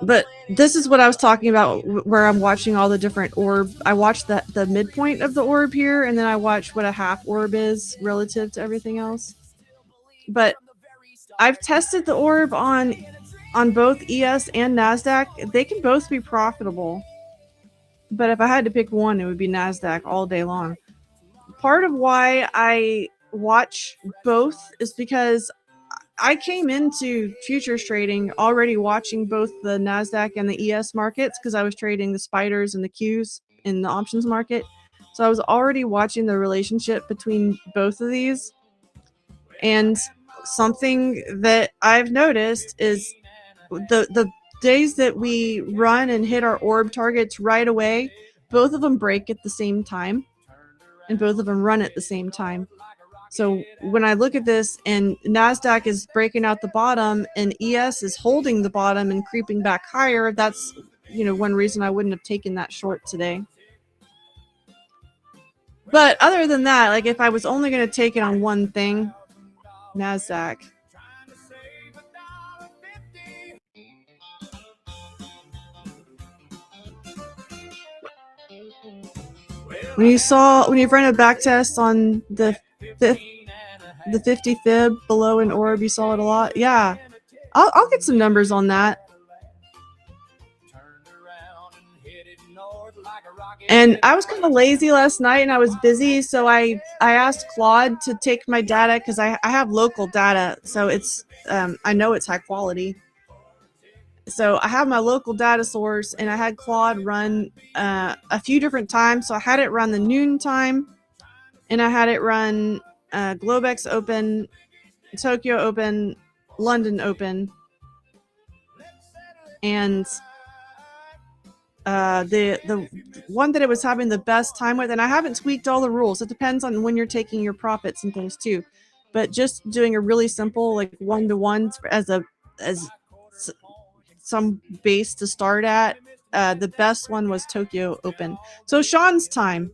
But this is what I was talking about where I'm watching all the different orb. I watched the midpoint of the orb here, and then I watched what a half orb is relative to everything else. But I've tested the orb on both ES and NASDAQ. They can both be profitable. But if I had to pick one, it would be NASDAQ all day long. Part of why I watch both is because I came into futures trading already watching both the NASDAQ and the ES markets because I was trading the spiders and the Qs in the options market. So I was already watching the relationship between both of these. And something that I've noticed is the days that we run and hit our orb targets right away, both of them break at the same time and both of them run at the same time. So when I look at this and NASDAQ is breaking out the bottom and ES is holding the bottom and creeping back higher, that's one reason I wouldn't have taken that short today. But other than that, like if I was only going to take it on one thing, NASDAQ. When you've run a back test on the 50 fib below an orb, you saw it a lot. Yeah, I'll get some numbers on that. And I was kind of lazy last night and I was busy, so I asked Claude to take my data because I have local data, so it's I know it's high quality. So I have my local data source, and I had Claude run a few different times. So I had it run the noon time, and I had it run Globex Open, Tokyo Open, London Open, and the one that it was having the best time with, and I haven't tweaked all the rules. It depends on when you're taking your profits and things too. But just doing a really simple like 1-to-1 as some base to start at. The best one was Tokyo Open. So Sean's time.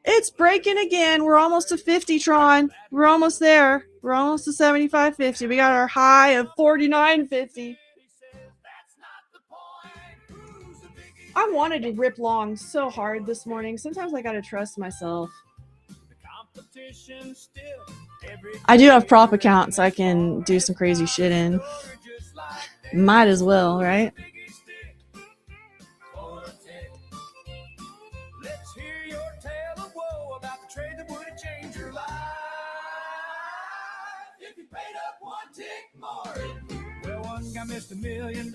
It's breaking again. We're almost to 50, Tron. We're almost there. We're almost to 75.50. We got our high of 49.50. I wanted to rip long so hard this morning. Sometimes I gotta trust myself. I do have prop accounts I can do some crazy shit in. Might as well, right? Let's hear your tale of woe about the trade that would have changed your life. If you paid up one tick more. Well, one guy missed $1 million.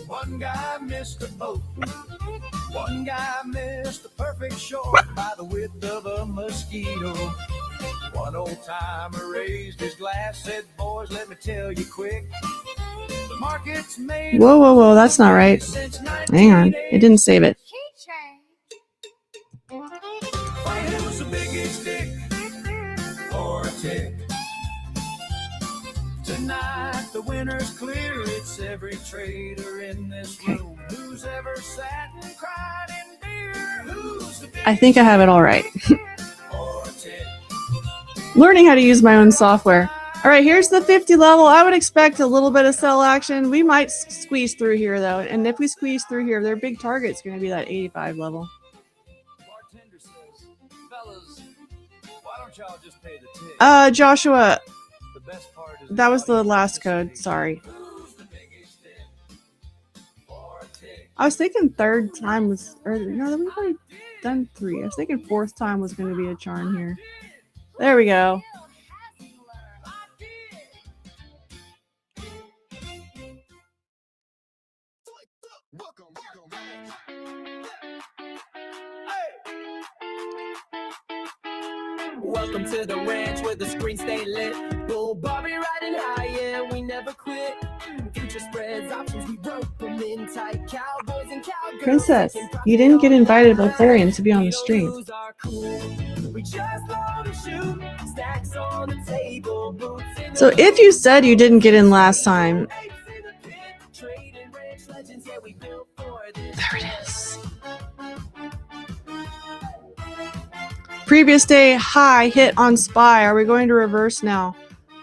One guy missed a boat. One guy missed a perfect short by the width of a mosquito. One old timer raised his glass, said, "Boys, let me tell you quick. The market's made." Whoa, that's not right. Hang on, it didn't save it. It was the biggest stick for a tick. Tonight the winner's clear. It's every trader in this room who's ever sat and cried in beer. Who's the I think I have it all right. for a tick? Learning how to use my own software. All right, here's the 50 level. I would expect a little bit of sell action. We might squeeze through here, though. And if we squeeze through here, their big target's going to be that 85 level. Bartender says, "Fellas, why don't y'all just pay the tick?" Joshua, The best part is that was the last code. Sorry. who's the biggest stick for a tick? I was thinking third time was, or no, we've already done 3. I was thinking fourth time was going to be a charm here. There we go. Welcome to the ranch where the screens stay lit. Bull Barbie riding high, yeah, we never quit. Future spreads, options, we rope them in tight. Cowboys and cowgirls. Princess, you didn't get invited by Florian to be on the stream. We just load and shoot, stacks on the table, boots in So if you said you didn't get in last time, there it is. Previous day high hit on SPY. Are we going to reverse now?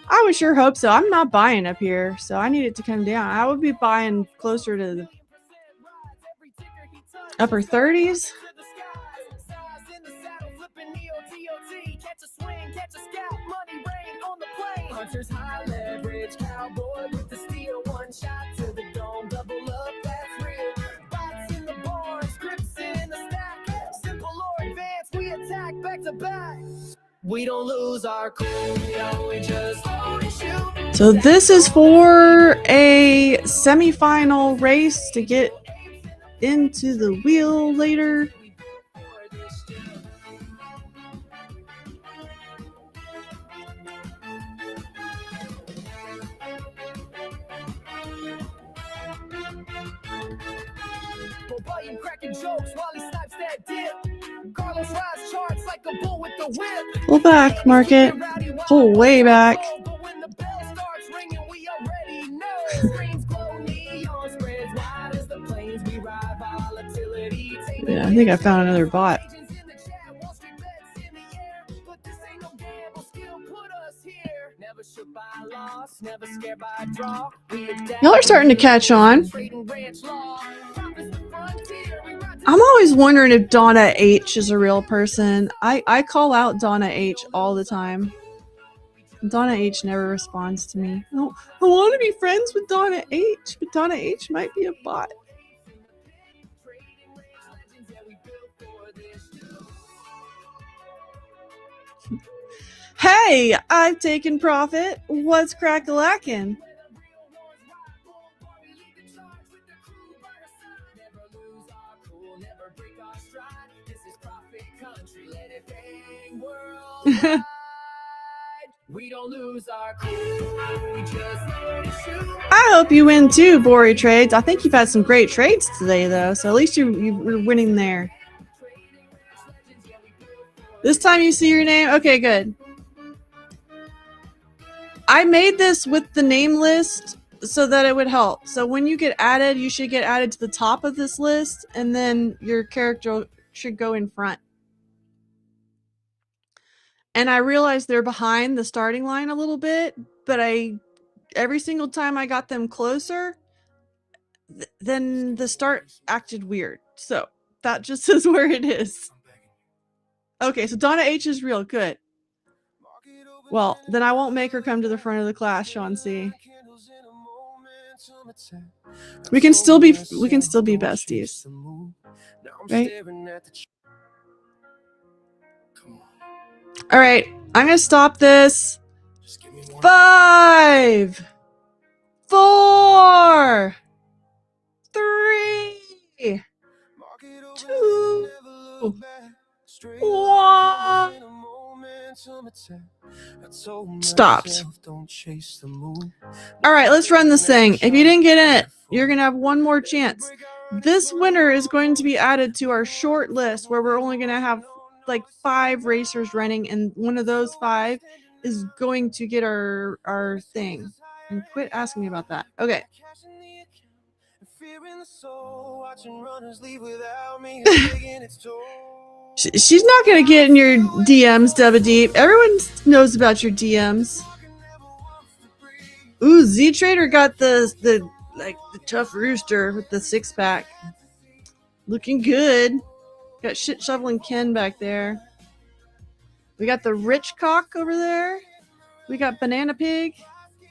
I would sure hope so. I'm not buying up here, so I need it to come down. I would be buying closer to the upper 30s. Hunters high leverage, cowboy with the steel, one shot to the dome, double up, that's real. Bots in the barn, scripts in the stack, simple or advanced, we attack back to back. We don't lose our cool, yo, we just hold and shoot. So this is for a semifinal race to get into the wheel later. Pull back, market. Pull way back. Yeah, I think I found another bot. Y'all are starting to catch on. I'm always wondering if Donna H is a real person. I call out Donna H all the time. Donna H never responds to me. I want to be friends with Donna H, but Donna H might be a bot. Hey, I've taken profit. What's crack-a-lackin'? never break our stride. This is profit country, let it bang worldwide. We don't lose our cool, we just let it shoot. I hope you win too, Bori Trades. I think you've had some great trades today, though, so at least you're winning there. This time you see your name? Okay, good. I made this with the name list so that it would help. So when you get added, you should get added to the top of this list, and then your character should go in front. And I realized they're behind the starting line a little bit, but every single time I got them closer, then the start acted weird. So that just is where it is. Okay, so Donna H is real. Good. Well, then I won't make her come to the front of the class, Sean C. We can still be besties. Right? All right, I'm going to stop this. 5, 4, 3, 2, 1. Stopped. All right, let's run this thing. If you didn't get in it, you're going to have one more chance. This winner is going to be added to our short list where we're only going to have like 5 racers running, and one of those 5 is going to get our thing. And quit asking me about that. Okay. She's not gonna get in your DMs, Dubba Deep. Everyone knows about your DMs. Ooh, Z Trader got the tough rooster with the 6-pack. Looking good. Got shit shoveling Ken back there. We got the rich cock over there. We got banana pig.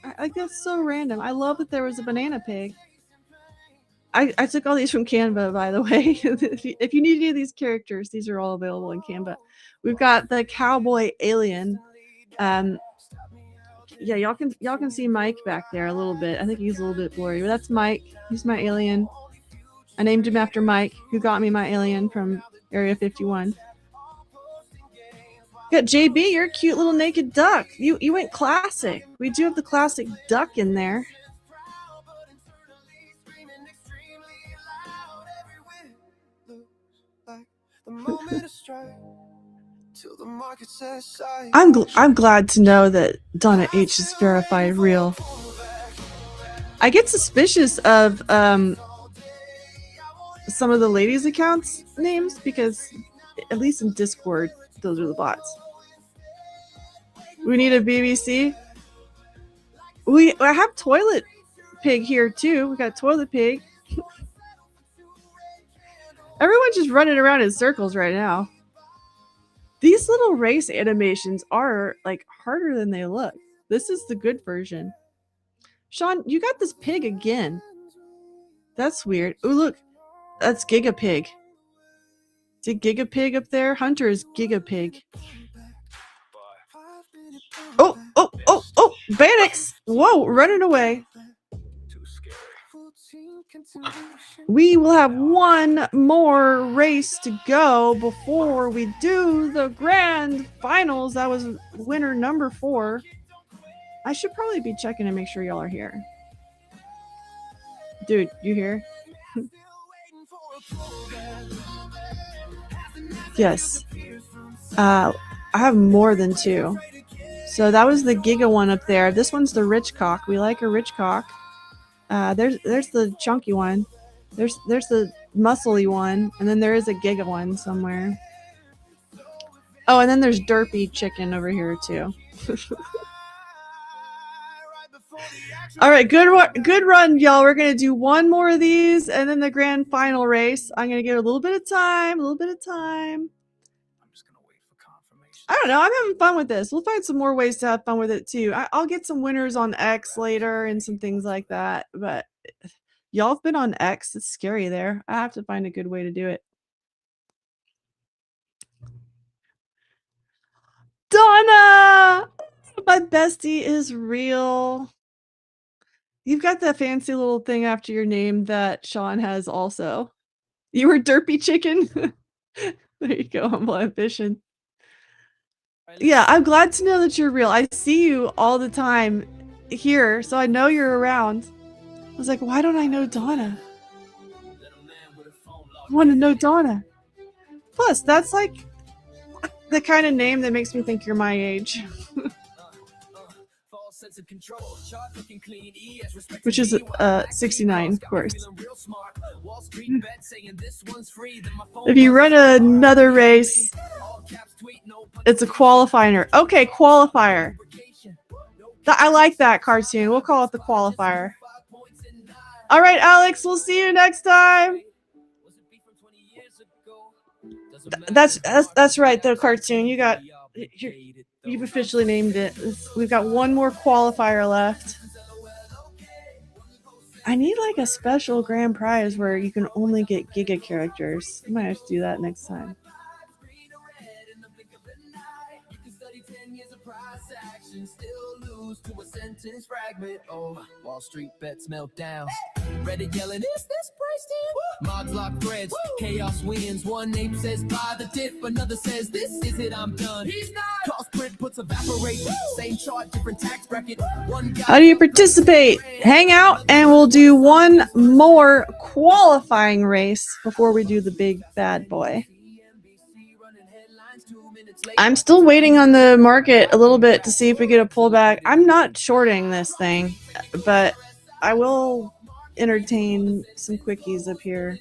I that's so random. I love that there was a banana pig. I took all these from Canva, by the way. If you need any of these characters, these are all available in Canva. We've got the cowboy alien. Yeah, y'all can see Mike back there a little bit. I think he's a little bit blurry, but that's Mike. He's my alien. I named him after Mike, who got me my alien from Area 51. Got JB, you're a cute little naked duck. You went classic. We do have the classic duck in there. I'm glad to know that Donna H is verified real. I get suspicious of some of the ladies' accounts names because, at least in Discord, those are the bots. We need a BBC. I have Toilet Pig here too. We got Toilet Pig. Everyone's just running around in circles right now. These little race animations are like harder than they look. This is the good version. Sean, you got this pig again. That's weird. Oh, look. That's Giga Pig. Is it Giga Pig up there? Hunter is Giga Pig. Oh! Banix! Whoa, running away. We will have one more race to go before we do the grand finals. That was winner number 4. I should probably be checking to make sure y'all are here. Dude, you here? Yes. I have more than 2. So that was the Giga one up there. This one's the rich cock. We like a rich cock. There's the chunky one. There's the muscly one, and then there is a Giga one somewhere. Oh, and then there's Derpy Chicken over here too. All right, good run, y'all. We're gonna do one more of these, and then the grand final race. I'm gonna give it a little bit of time. I'm just gonna wait for confirmation. I don't know. I'm having fun with this. We'll find some more ways to have fun with it too. I'll get some winners on X later and some things like that. But y'all have been on X. It's scary there. I have to find a good way to do it. Donna! My bestie is real. You've got that fancy little thing after your name that Sean has also. You were Derpy Chicken? There you go, Humble Ambition. Yeah, I'm glad to know that you're real. I see you all the time here, so I know you're around. I was like, why don't I know Donna? I want to know Donna. Plus, that's like the kind of name that makes me think you're my age. Which is 69, of course. If you run another race, it's a qualifier. Okay, qualifier. I like that cartoon. We'll call it the qualifier. All right, Alex, we'll see you next time. That's right, the cartoon. You've officially named it. We've got one more qualifier left. I need like a special grand prize where you can only get Giga characters. I might have to do that next time. To a sentence fragment. Oh, Wall Street bets melt down. Reddit yelling, is this priced in? Mods lock threads, chaos wins. One ape says buy the dip, another says this is it, I'm done. He's not. Cost print puts evaporate. Same chart, different tax bracket. One guy. How do you participate? Hang out and we'll do one more qualifying race before we do the big bad boy. I'm still waiting on the market a little bit to see if we get a pullback. I'm not shorting this thing, but I will entertain some quickies up here.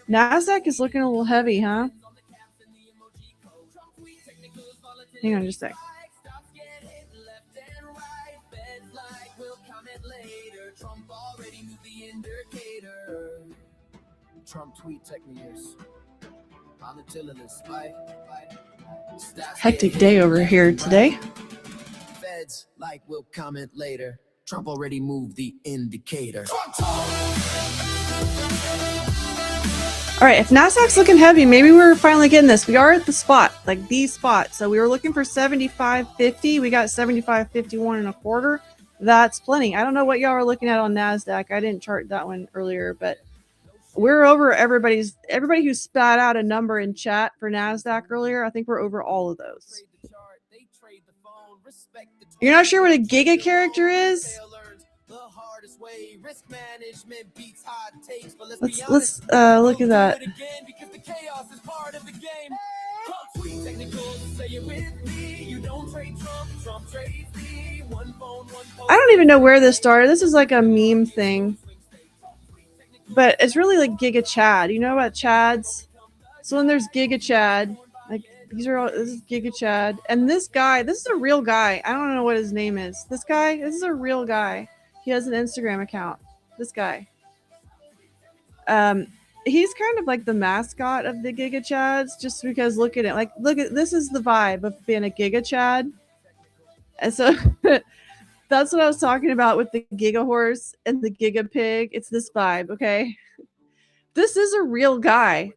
NASDAQ is looking a little heavy, huh? Hang on just a sec. Trump tweet techniques. Hectic day over here today. Feds like will comment later. Trump already moved the indicator. All right, if NASDAQ's looking heavy, maybe we're finally getting this. We are at the spot, like the spot. So we were looking for 75.50. We got 75.51 and a quarter. That's plenty. I don't know what y'all are looking at on NASDAQ. I didn't chart that one earlier, but we're over everybody who spat out a number in chat for NASDAQ earlier. I think we're over all of those. You're not sure what a Giga character is? Let's look at that. I don't even know where this started. This is like a meme thing. But it's really like Giga Chad. You know about Chads? So when there's Giga Chad, like these are all, this is Giga Chad. And this guy, this is a real guy. I don't know what his name is. This is a real guy. He has an Instagram account. This guy. He's kind of like the mascot of the Giga Chads, just because look at it. Like, look at this is the vibe of being a Giga Chad. And so that's what I was talking about with the Giga Horse and the Giga Pig. It's this vibe, okay? This is a real guy.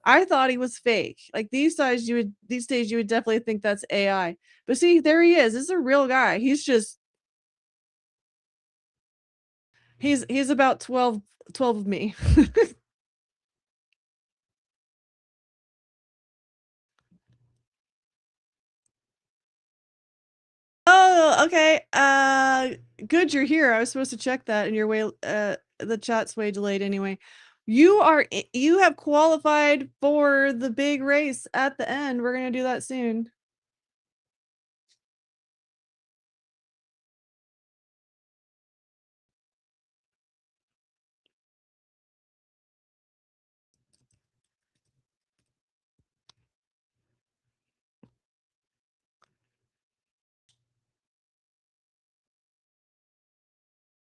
I thought he was fake. Like these days you would definitely think that's AI. But see, there he is. This is a real guy. He's about 12 of me. Oh, okay. Good you're here. I was supposed to check that, and you're way the chat's way delayed anyway. You have qualified for the big race at the end. We're going to do that soon.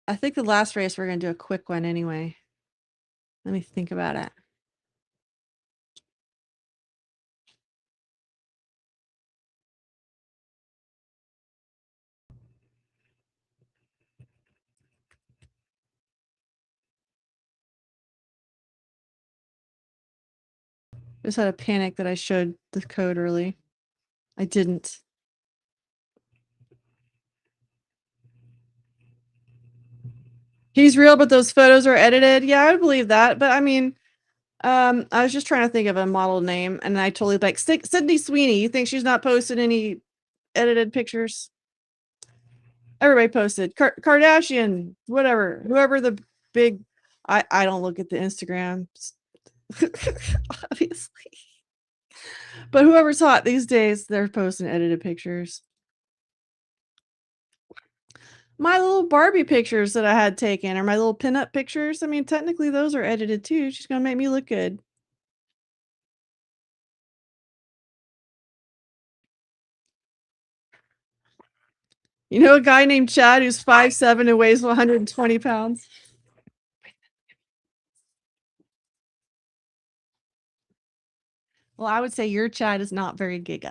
I think the last race we're going to do a quick one anyway. Let me think about it. Just had a panic that I showed the code early. I didn't. He's real, but those photos are edited. Yeah, I would believe that. But I mean, I was just trying to think of a model name, and I totally like Sydney Sweeney. You think she's not posted any edited pictures? Everybody posted. Kardashian, whatever, whoever the big. I don't look at the Instagram, obviously, but whoever's hot these days, they're posting edited pictures. My little Barbie pictures that I had taken, or my little pinup pictures. I mean, technically, those are edited too. She's gonna make me look good. You know a guy named Chad who's 5'7" and weighs 120 pounds? Well, I would say your Chad is not very giga.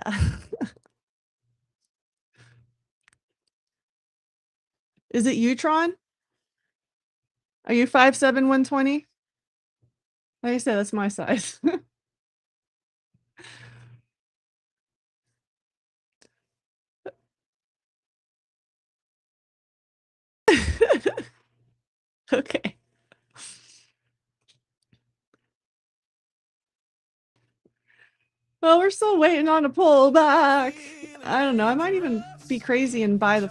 Is it you, Tron? Are you 5'7", 120? Like I said, that's my size. Okay. Well, we're still waiting on a pullback. I don't know. I might even be crazy and buy the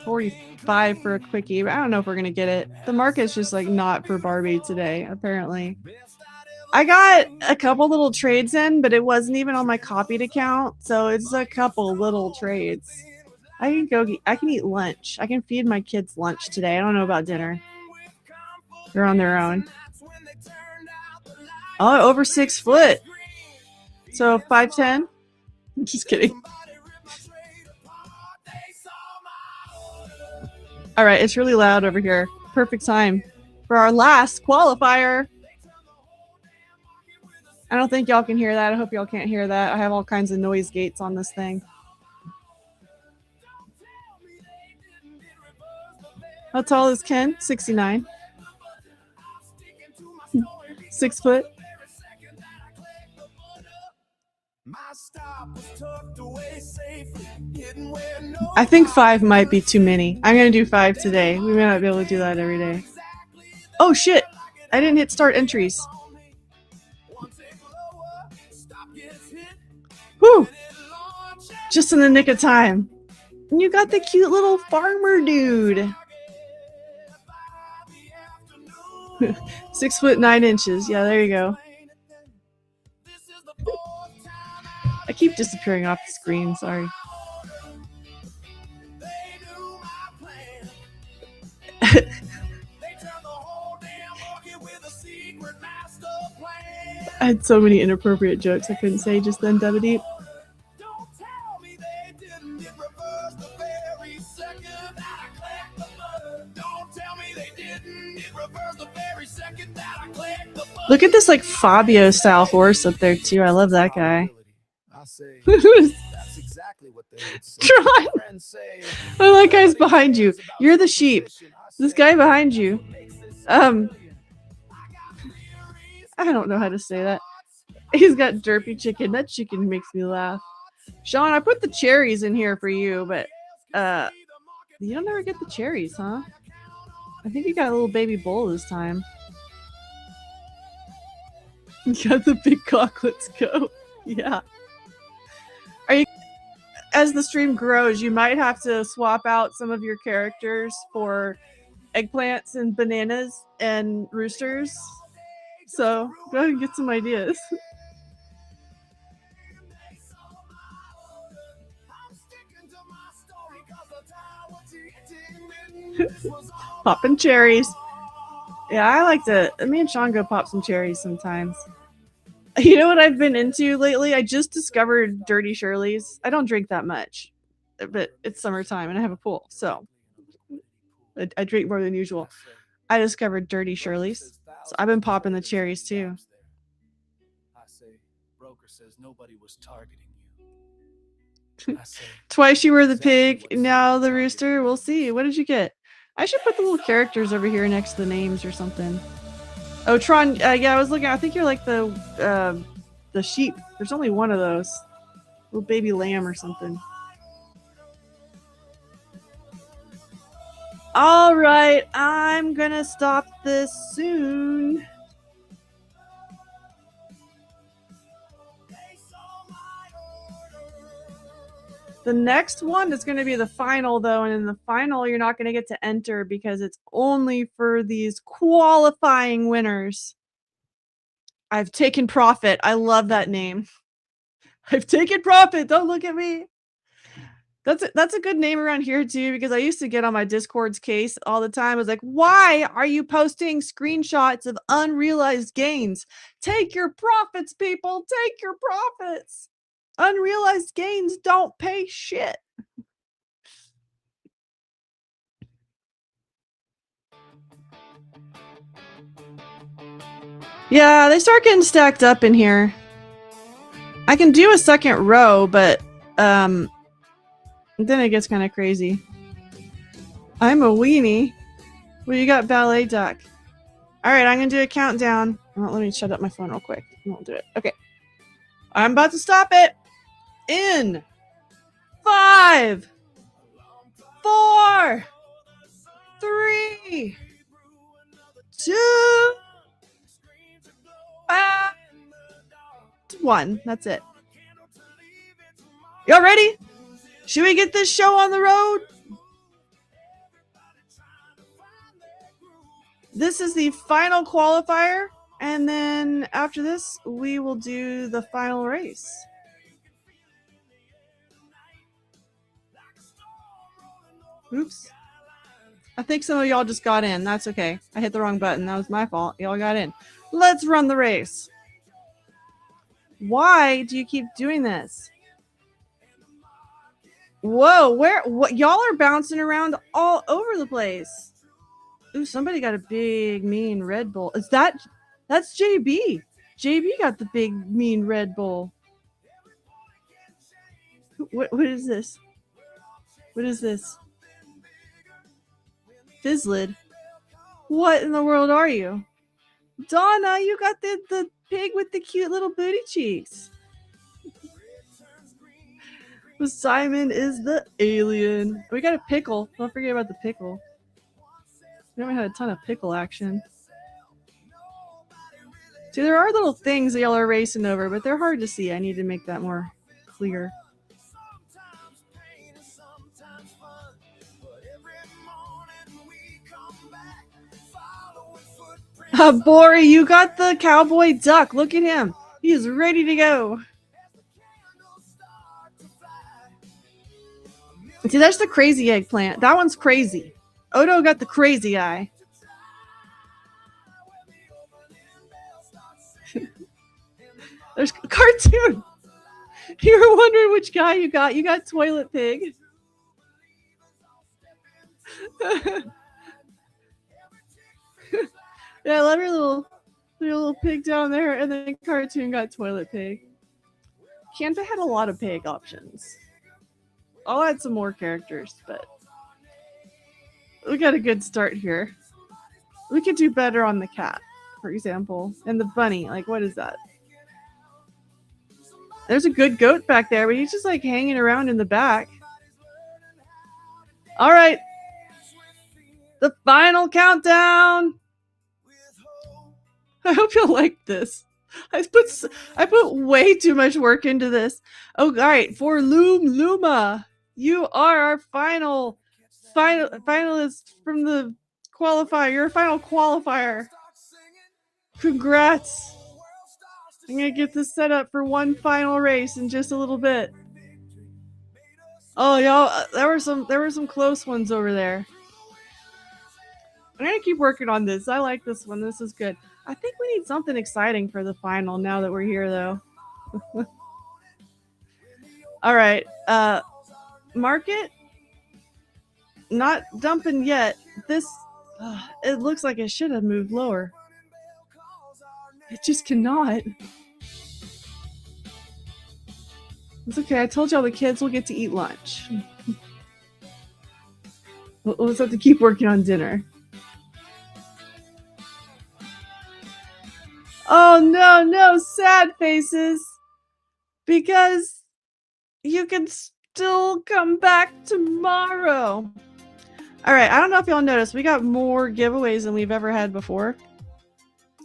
45 for a quickie, but I don't know if we're gonna get it. The market's just like not for Barbie today, apparently. I got a couple little trades in, but it wasn't even on my copied account, so it's a couple little trades. I can eat lunch. I can feed my kids lunch today. I don't know about dinner. They're on their own. Oh, over 6 foot. So 5'10". I'm just kidding. All right, it's really loud over here. Perfect time for our last qualifier. I don't think y'all can hear that. I hope y'all can't hear that. I have all kinds of noise gates on this thing. How tall is Ken? 69. 6 foot. I think 5 might be too many. I'm going to do 5 today. We may not be able to do that every day. Oh shit! I didn't hit start entries. Whew! Just in the nick of time. And you got the cute little farmer dude. 6 foot 9 inches. Yeah, there you go. I keep disappearing off the screen, sorry. I had so many inappropriate jokes I couldn't say just then, Debbie. Look at this like Fabio style horse up there too. I love that guy. Tron. Oh, that guy's behind you. You're the sheep. This guy behind you. I don't know how to say that. He's got derpy chicken. That chicken makes me laugh. Sean, I put the cherries in here for you, but you don't ever get the cherries, huh? I think you got a little baby bull this time. You got the big cock. Let's go. Yeah. Are you? As the stream grows, you might have to swap out some of your characters for eggplants and bananas and roosters. So go ahead and get some ideas. Popping cherries. Yeah, I like to. Me and Sean go pop some cherries sometimes. You know what I've been into lately? I just discovered Dirty Shirley's. I don't drink that much, but it's summertime and I have a pool, so I drink more than usual. I discovered Dirty Shirley's, so I've been popping the cherries too. I say, broker says nobody was targeting you. Twice you were the pig, now the rooster. We'll see. What did you get? I should put the little characters over here next to the names or something. Oh, Tron, yeah, I was looking. I think you're like the sheep. There's only one of those. Little baby lamb or something. All right, I'm gonna stop this soon. The next one is going to be the final, though, and in the final, you're not going to get to enter because it's only for these qualifying winners. I've taken profit. I love that name. I've taken profit. Don't look at me. That's a good name around here too, because I used to get on my Discord's case all the time. I was like, why are you posting screenshots of unrealized gains? Take your profits, people. Take your profits. Unrealized gains don't pay shit. Yeah, they start getting stacked up in here. I can do a second row, but then it gets kind of crazy. I'm a weenie. Well, you got ballet duck. All right, I'm gonna do a countdown. Oh, let me shut up my phone real quick. I won't do it. Okay, I'm about to stop it. In 5, 4, 3, 2, 1. That's it. Y'all ready? Should we get this show on the road? This is the final qualifier, and then after this, we will do the final race. Oops. I think some of y'all just got in. That's okay. I hit the wrong button. That was my fault. Y'all got in. Let's run the race. Why do you keep doing this? Whoa, what y'all are bouncing around all over the place. Ooh, somebody got a big mean Red Bull. That's JB. JB got the big mean Red Bull. What is this? What is this? Fizzlid. What in the world are you? Donna, you got the pig with the cute little booty cheeks. Simon is the alien. We got a pickle. Don't forget about the pickle. We haven't had a ton of pickle action. See, there are little things that y'all are racing over, but they're hard to see. I need to make that more clear. Bori, you got the cowboy duck. Look at him. He is ready to go. See, that's the crazy eggplant. That one's crazy. Odo got the crazy eye. There's cartoon. You were wondering which guy you got. You got Toilet Pig. Yeah, I love your little pig down there, and then cartoon got Toilet Pig. Canva had a lot of pig options. I'll add some more characters, but we got a good start here. We could do better on the cat, for example, and the bunny. Like, what is that? There's a good goat back there, but he's just like hanging around in the back. All right, the final countdown. I hope you'll like this. I put way too much work into this. Oh, all right. For Luma, you are our finalist from the qualifier. You're a final qualifier. Congrats. I'm gonna get this set up for one final race in just a little bit. Oh, y'all, there were some close ones over there. I'm gonna keep working on this. I like this one. This is good. I think we need something exciting for the final now that we're here, though. All right. Market. Not dumping yet. This, it looks like it should have moved lower. It just cannot. It's okay. I told y'all the kids will get to eat lunch. We'll just have to keep working on dinner. Oh, no, sad faces. Because you can still come back tomorrow. All right, I don't know if y'all noticed, we got more giveaways than we've ever had before.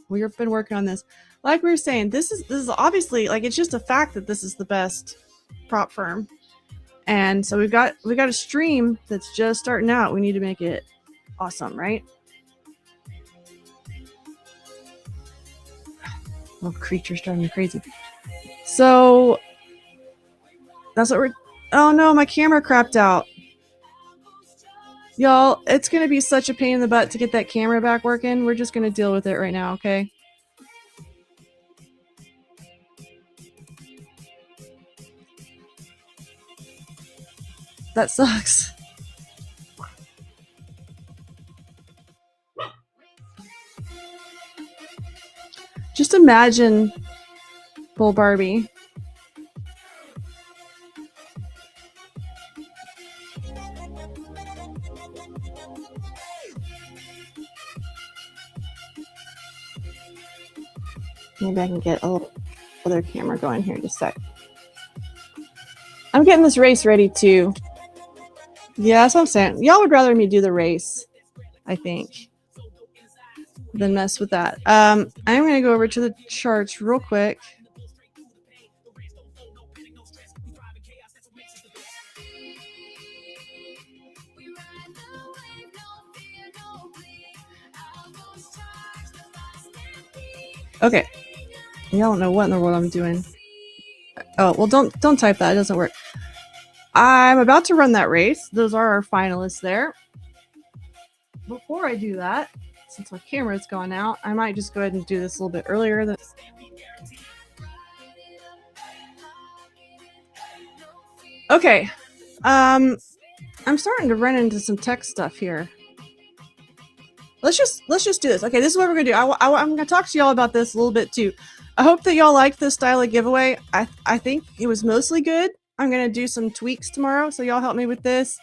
We've been working on this. Like we were saying, this is obviously, like, it's just a fact that this is the best prop firm. And so we got a stream that's just starting out. We need to make it awesome, right? Little creature's driving me crazy. So that's what we're. Oh no, my camera crapped out. Y'all, it's gonna be such a pain in the butt to get that camera back working. We're just gonna deal with it right now, okay? That sucks. Just imagine Bull Barbie. Maybe I can get a little other camera going here just a sec. I'm getting this race ready too. Yeah, that's what I'm saying. Y'all would rather me do the race, I think, than mess with that. I'm gonna go over to the charts real quick. Okay. Y'all don't know what in the world I'm doing. Oh, well, don't type that. It doesn't work. I'm about to run that race. Those are our finalists there. Before I do that, since my camera's gone out, I might just go ahead and do this a little bit earlier. Okay. I'm starting to run into some tech stuff here. Let's just do this. Okay, this is what we're gonna do. I'm gonna talk to y'all about this a little bit too. I hope that y'all liked this style of giveaway. I think it was mostly good. I'm gonna do some tweaks tomorrow, so y'all help me with this.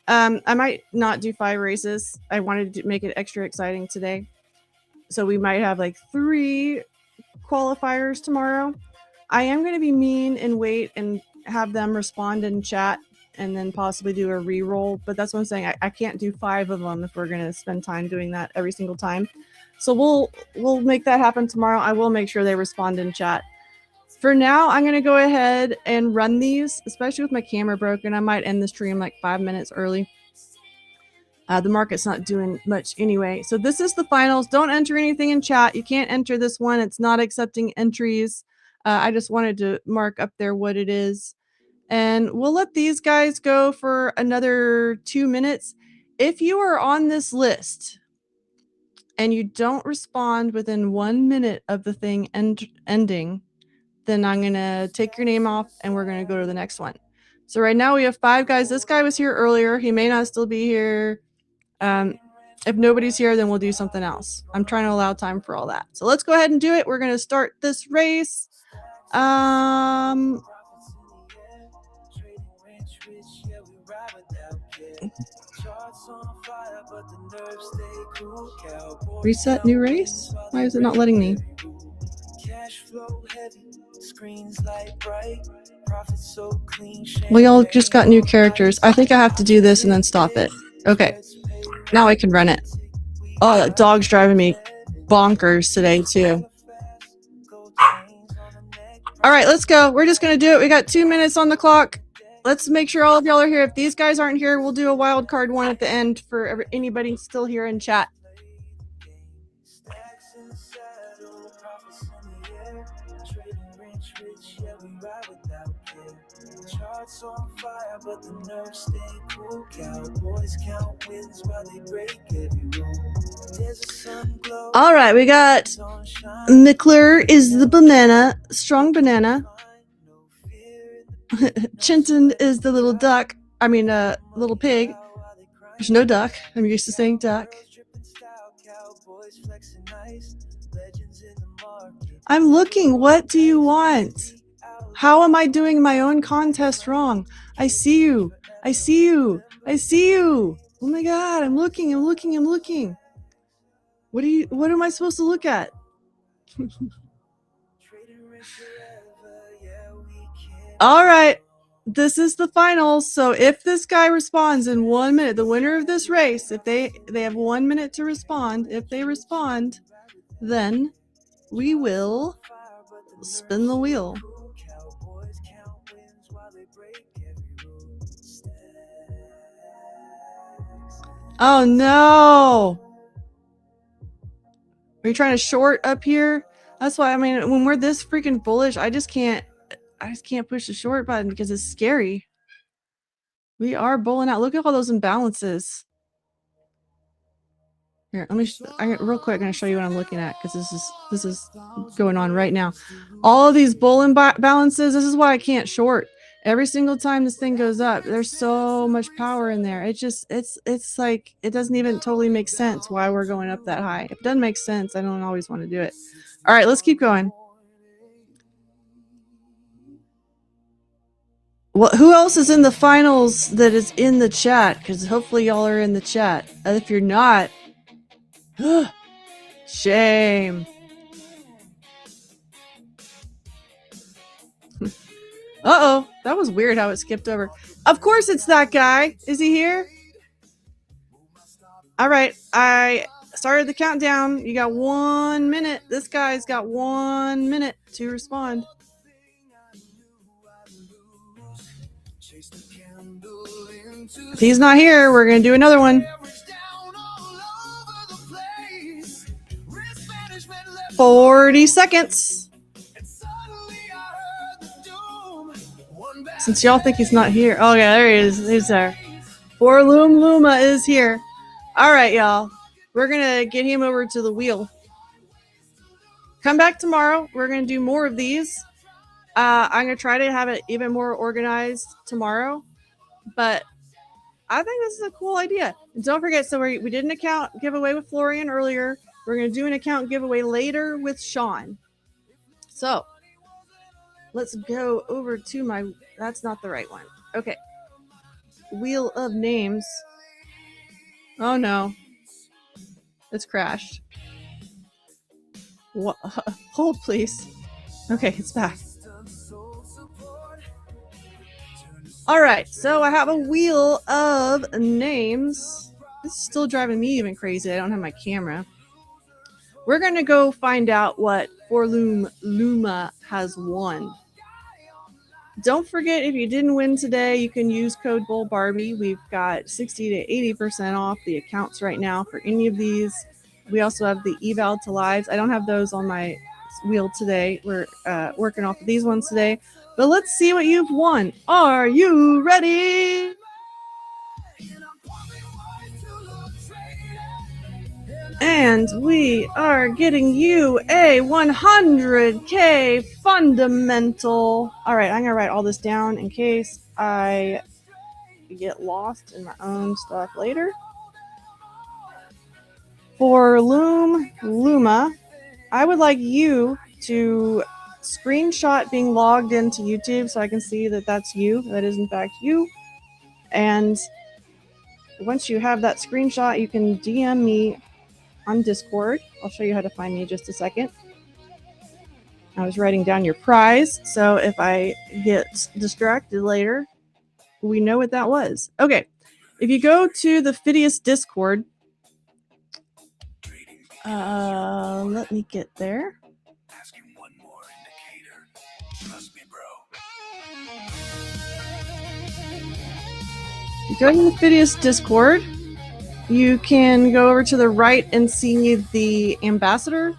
I might not do 5 races. I wanted to make it extra exciting today, so we might have like 3 qualifiers tomorrow. I am gonna be mean and wait and have them respond in chat and then possibly do a re-roll, but that's what I'm saying. I can't do 5 of them if we're gonna spend time doing that every single time. So we'll make that happen tomorrow. I will make sure they respond in chat. For now, I'm gonna go ahead and run these, especially with my camera broken. I might end the stream like 5 minutes early. The market's not doing much anyway. So this is the finals. Don't enter anything in chat. You can't enter this one. It's not accepting entries. I just wanted to mark up there what it is. And we'll let these guys go for another 2 minutes. If you are on this list and you don't respond within 1 minute of the thing ending, then I'm going to take your name off and we're going to go to the next one. So right now we have 5 guys. This guy was here earlier. He may not still be here. If nobody's here, then we'll do something else. I'm trying to allow time for all that. So let's go ahead and do it. We're going to start this race. Reset new race? Why is it not letting me? Well, y'all just got new characters. I think I have to do this and then stop it. Okay. Now I can run it. Oh, that dog's driving me bonkers today, too. All right, let's go. We're just going to do it. We got 2 minutes on the clock. Let's make sure all of y'all are here. If these guys aren't here, we'll do a wild card one at the end for anybody still here in chat. All right, we got McClure is the banana, strong banana. Chinton is the little duck. I mean, little pig. There's no duck. I'm used to saying duck. I'm looking. What do you want? How am I doing my own contest wrong? I see you. I see you. I see you. Oh my God. I'm looking. I'm looking. I'm looking. What am I supposed to look at? All right. This is the finals. So if this guy responds in 1 minute, the winner of this race, if they have 1 minute to respond, if they respond, then we will spin the wheel. Oh no! Are you trying to short up here? That's why, I mean, when we're this freaking bullish, I just can't push the short button because it's scary. We are bulling out. Look at all those imbalances. Here, let me real quick. I'm gonna show you what I'm looking at because this is going on right now. All of these bull imbalances. This is why I can't short. Every single time this thing goes up, there's so much power in there. It's like it doesn't even totally make sense why we're going up that high. If it doesn't make sense, I don't always want to do it. All right, let's keep going. Well, who else is in the finals that is in the chat? Because hopefully y'all are in the chat. And if you're not, shame. Uh-oh, that was weird how it skipped over. Of course it's that guy. Is he here? All right, I started the countdown. You got 1 minute. This guy's got 1 minute to respond. If he's not here, we're going to do another one. 40 seconds. Since y'all think he's not here. Oh, yeah, there he is. He's there. Forloom Luma is here. All right, y'all. We're going to get him over to the wheel. Come back tomorrow. We're going to do more of these. I'm going to try to have it even more organized tomorrow. But I think this is a cool idea. And don't forget, so we did an account giveaway with Florian earlier. We're going to do an account giveaway later with Sean. So let's go over to my... That's not the right one. Okay. Wheel of names. Oh, no. It's crashed. What? Hold, please. Okay, it's back. All right, so I have a wheel of names. This is still driving me even crazy. I don't have my camera. We're going to go find out what Forloom Luma has won. Don't forget, if you didn't win today, you can use code Bull Barbie. We've got 60 to 80% off the accounts right now for any of these. We also have the eval to lives. I don't have those on my wheel today. We're working off of these ones today. But let's see what you've won. Are you ready? And we are getting you a 100K fundamental. All right, I'm going to write all this down in case I get lost in my own stuff later. For Luma, I would like you to screenshot being logged into YouTube so I can see that that's you. That is, in fact, you. And once you have that screenshot, you can DM me on Discord. I'll show you how to find me in just a second. I was writing down your prize, so if I get distracted later, we know what that was. Okay, if you go to the Phidias Discord, let me get there. Asking one more indicator. Trust me, bro. You go to the Phidias Discord. You can go over to the right and see the ambassador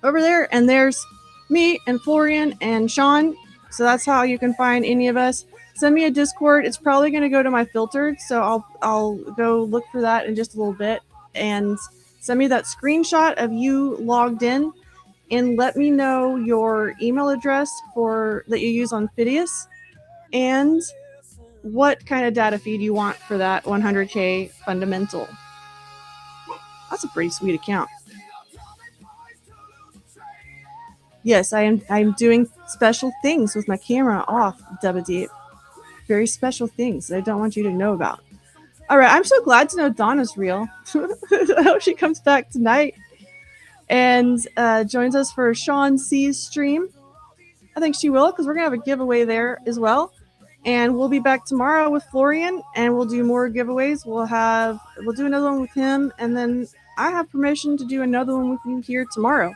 over there, and there's me and Florian and Sean. So that's how you can find any of us. Send me a Discord. It's probably going to go to my filtered, so I'll go look for that in just a little bit, and send me that screenshot of you logged in, and let me know your email address that you use on Phidias, and what kind of data feed you want for that 100K fundamental. That's a pretty sweet account. Yes, I'm doing special things with my camera off, Dubba Deep. Very special things that I don't want you to know about. All right, I'm so glad to know Donna's real. I hope she comes back tonight and joins us for Sean C's stream. I think she will, because we're going to have a giveaway there as well. And we'll be back tomorrow with Florian, and we'll do more giveaways. We'll do another one with him, and then I have permission to do another one with you here tomorrow.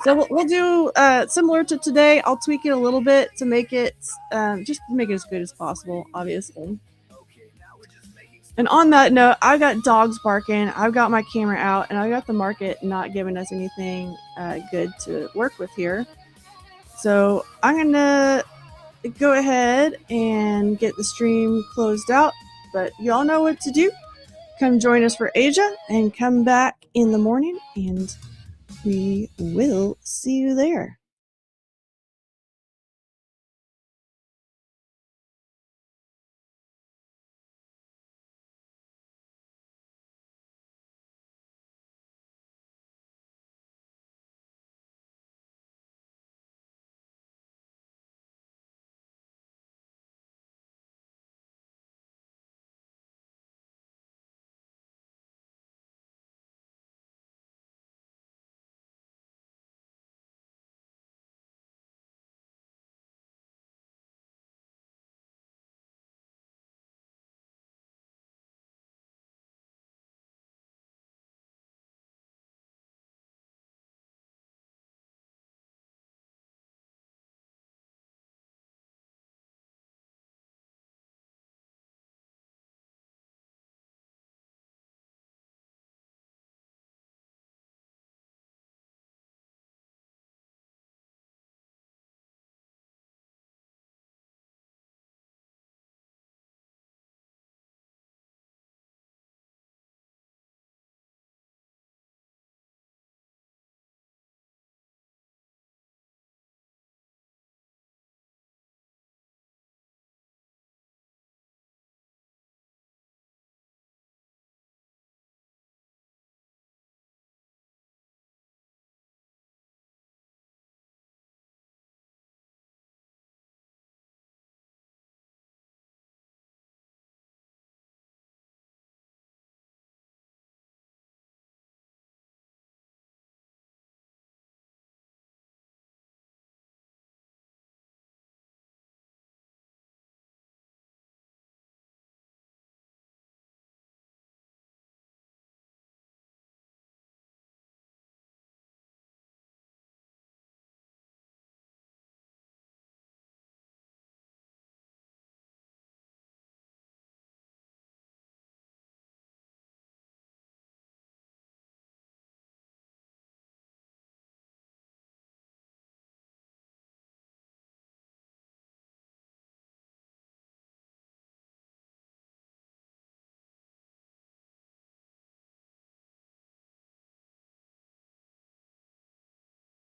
So we'll do similar to today. I'll tweak it a little bit to make it just make it as good as possible, obviously. And on that note, I got dogs barking, I've got my camera out, and I got the market not giving us anything good to work with here. So I'm going to go ahead and get the stream closed out. But y'all know what to do. Come join us for Asia and come back in the morning, and we will see you there.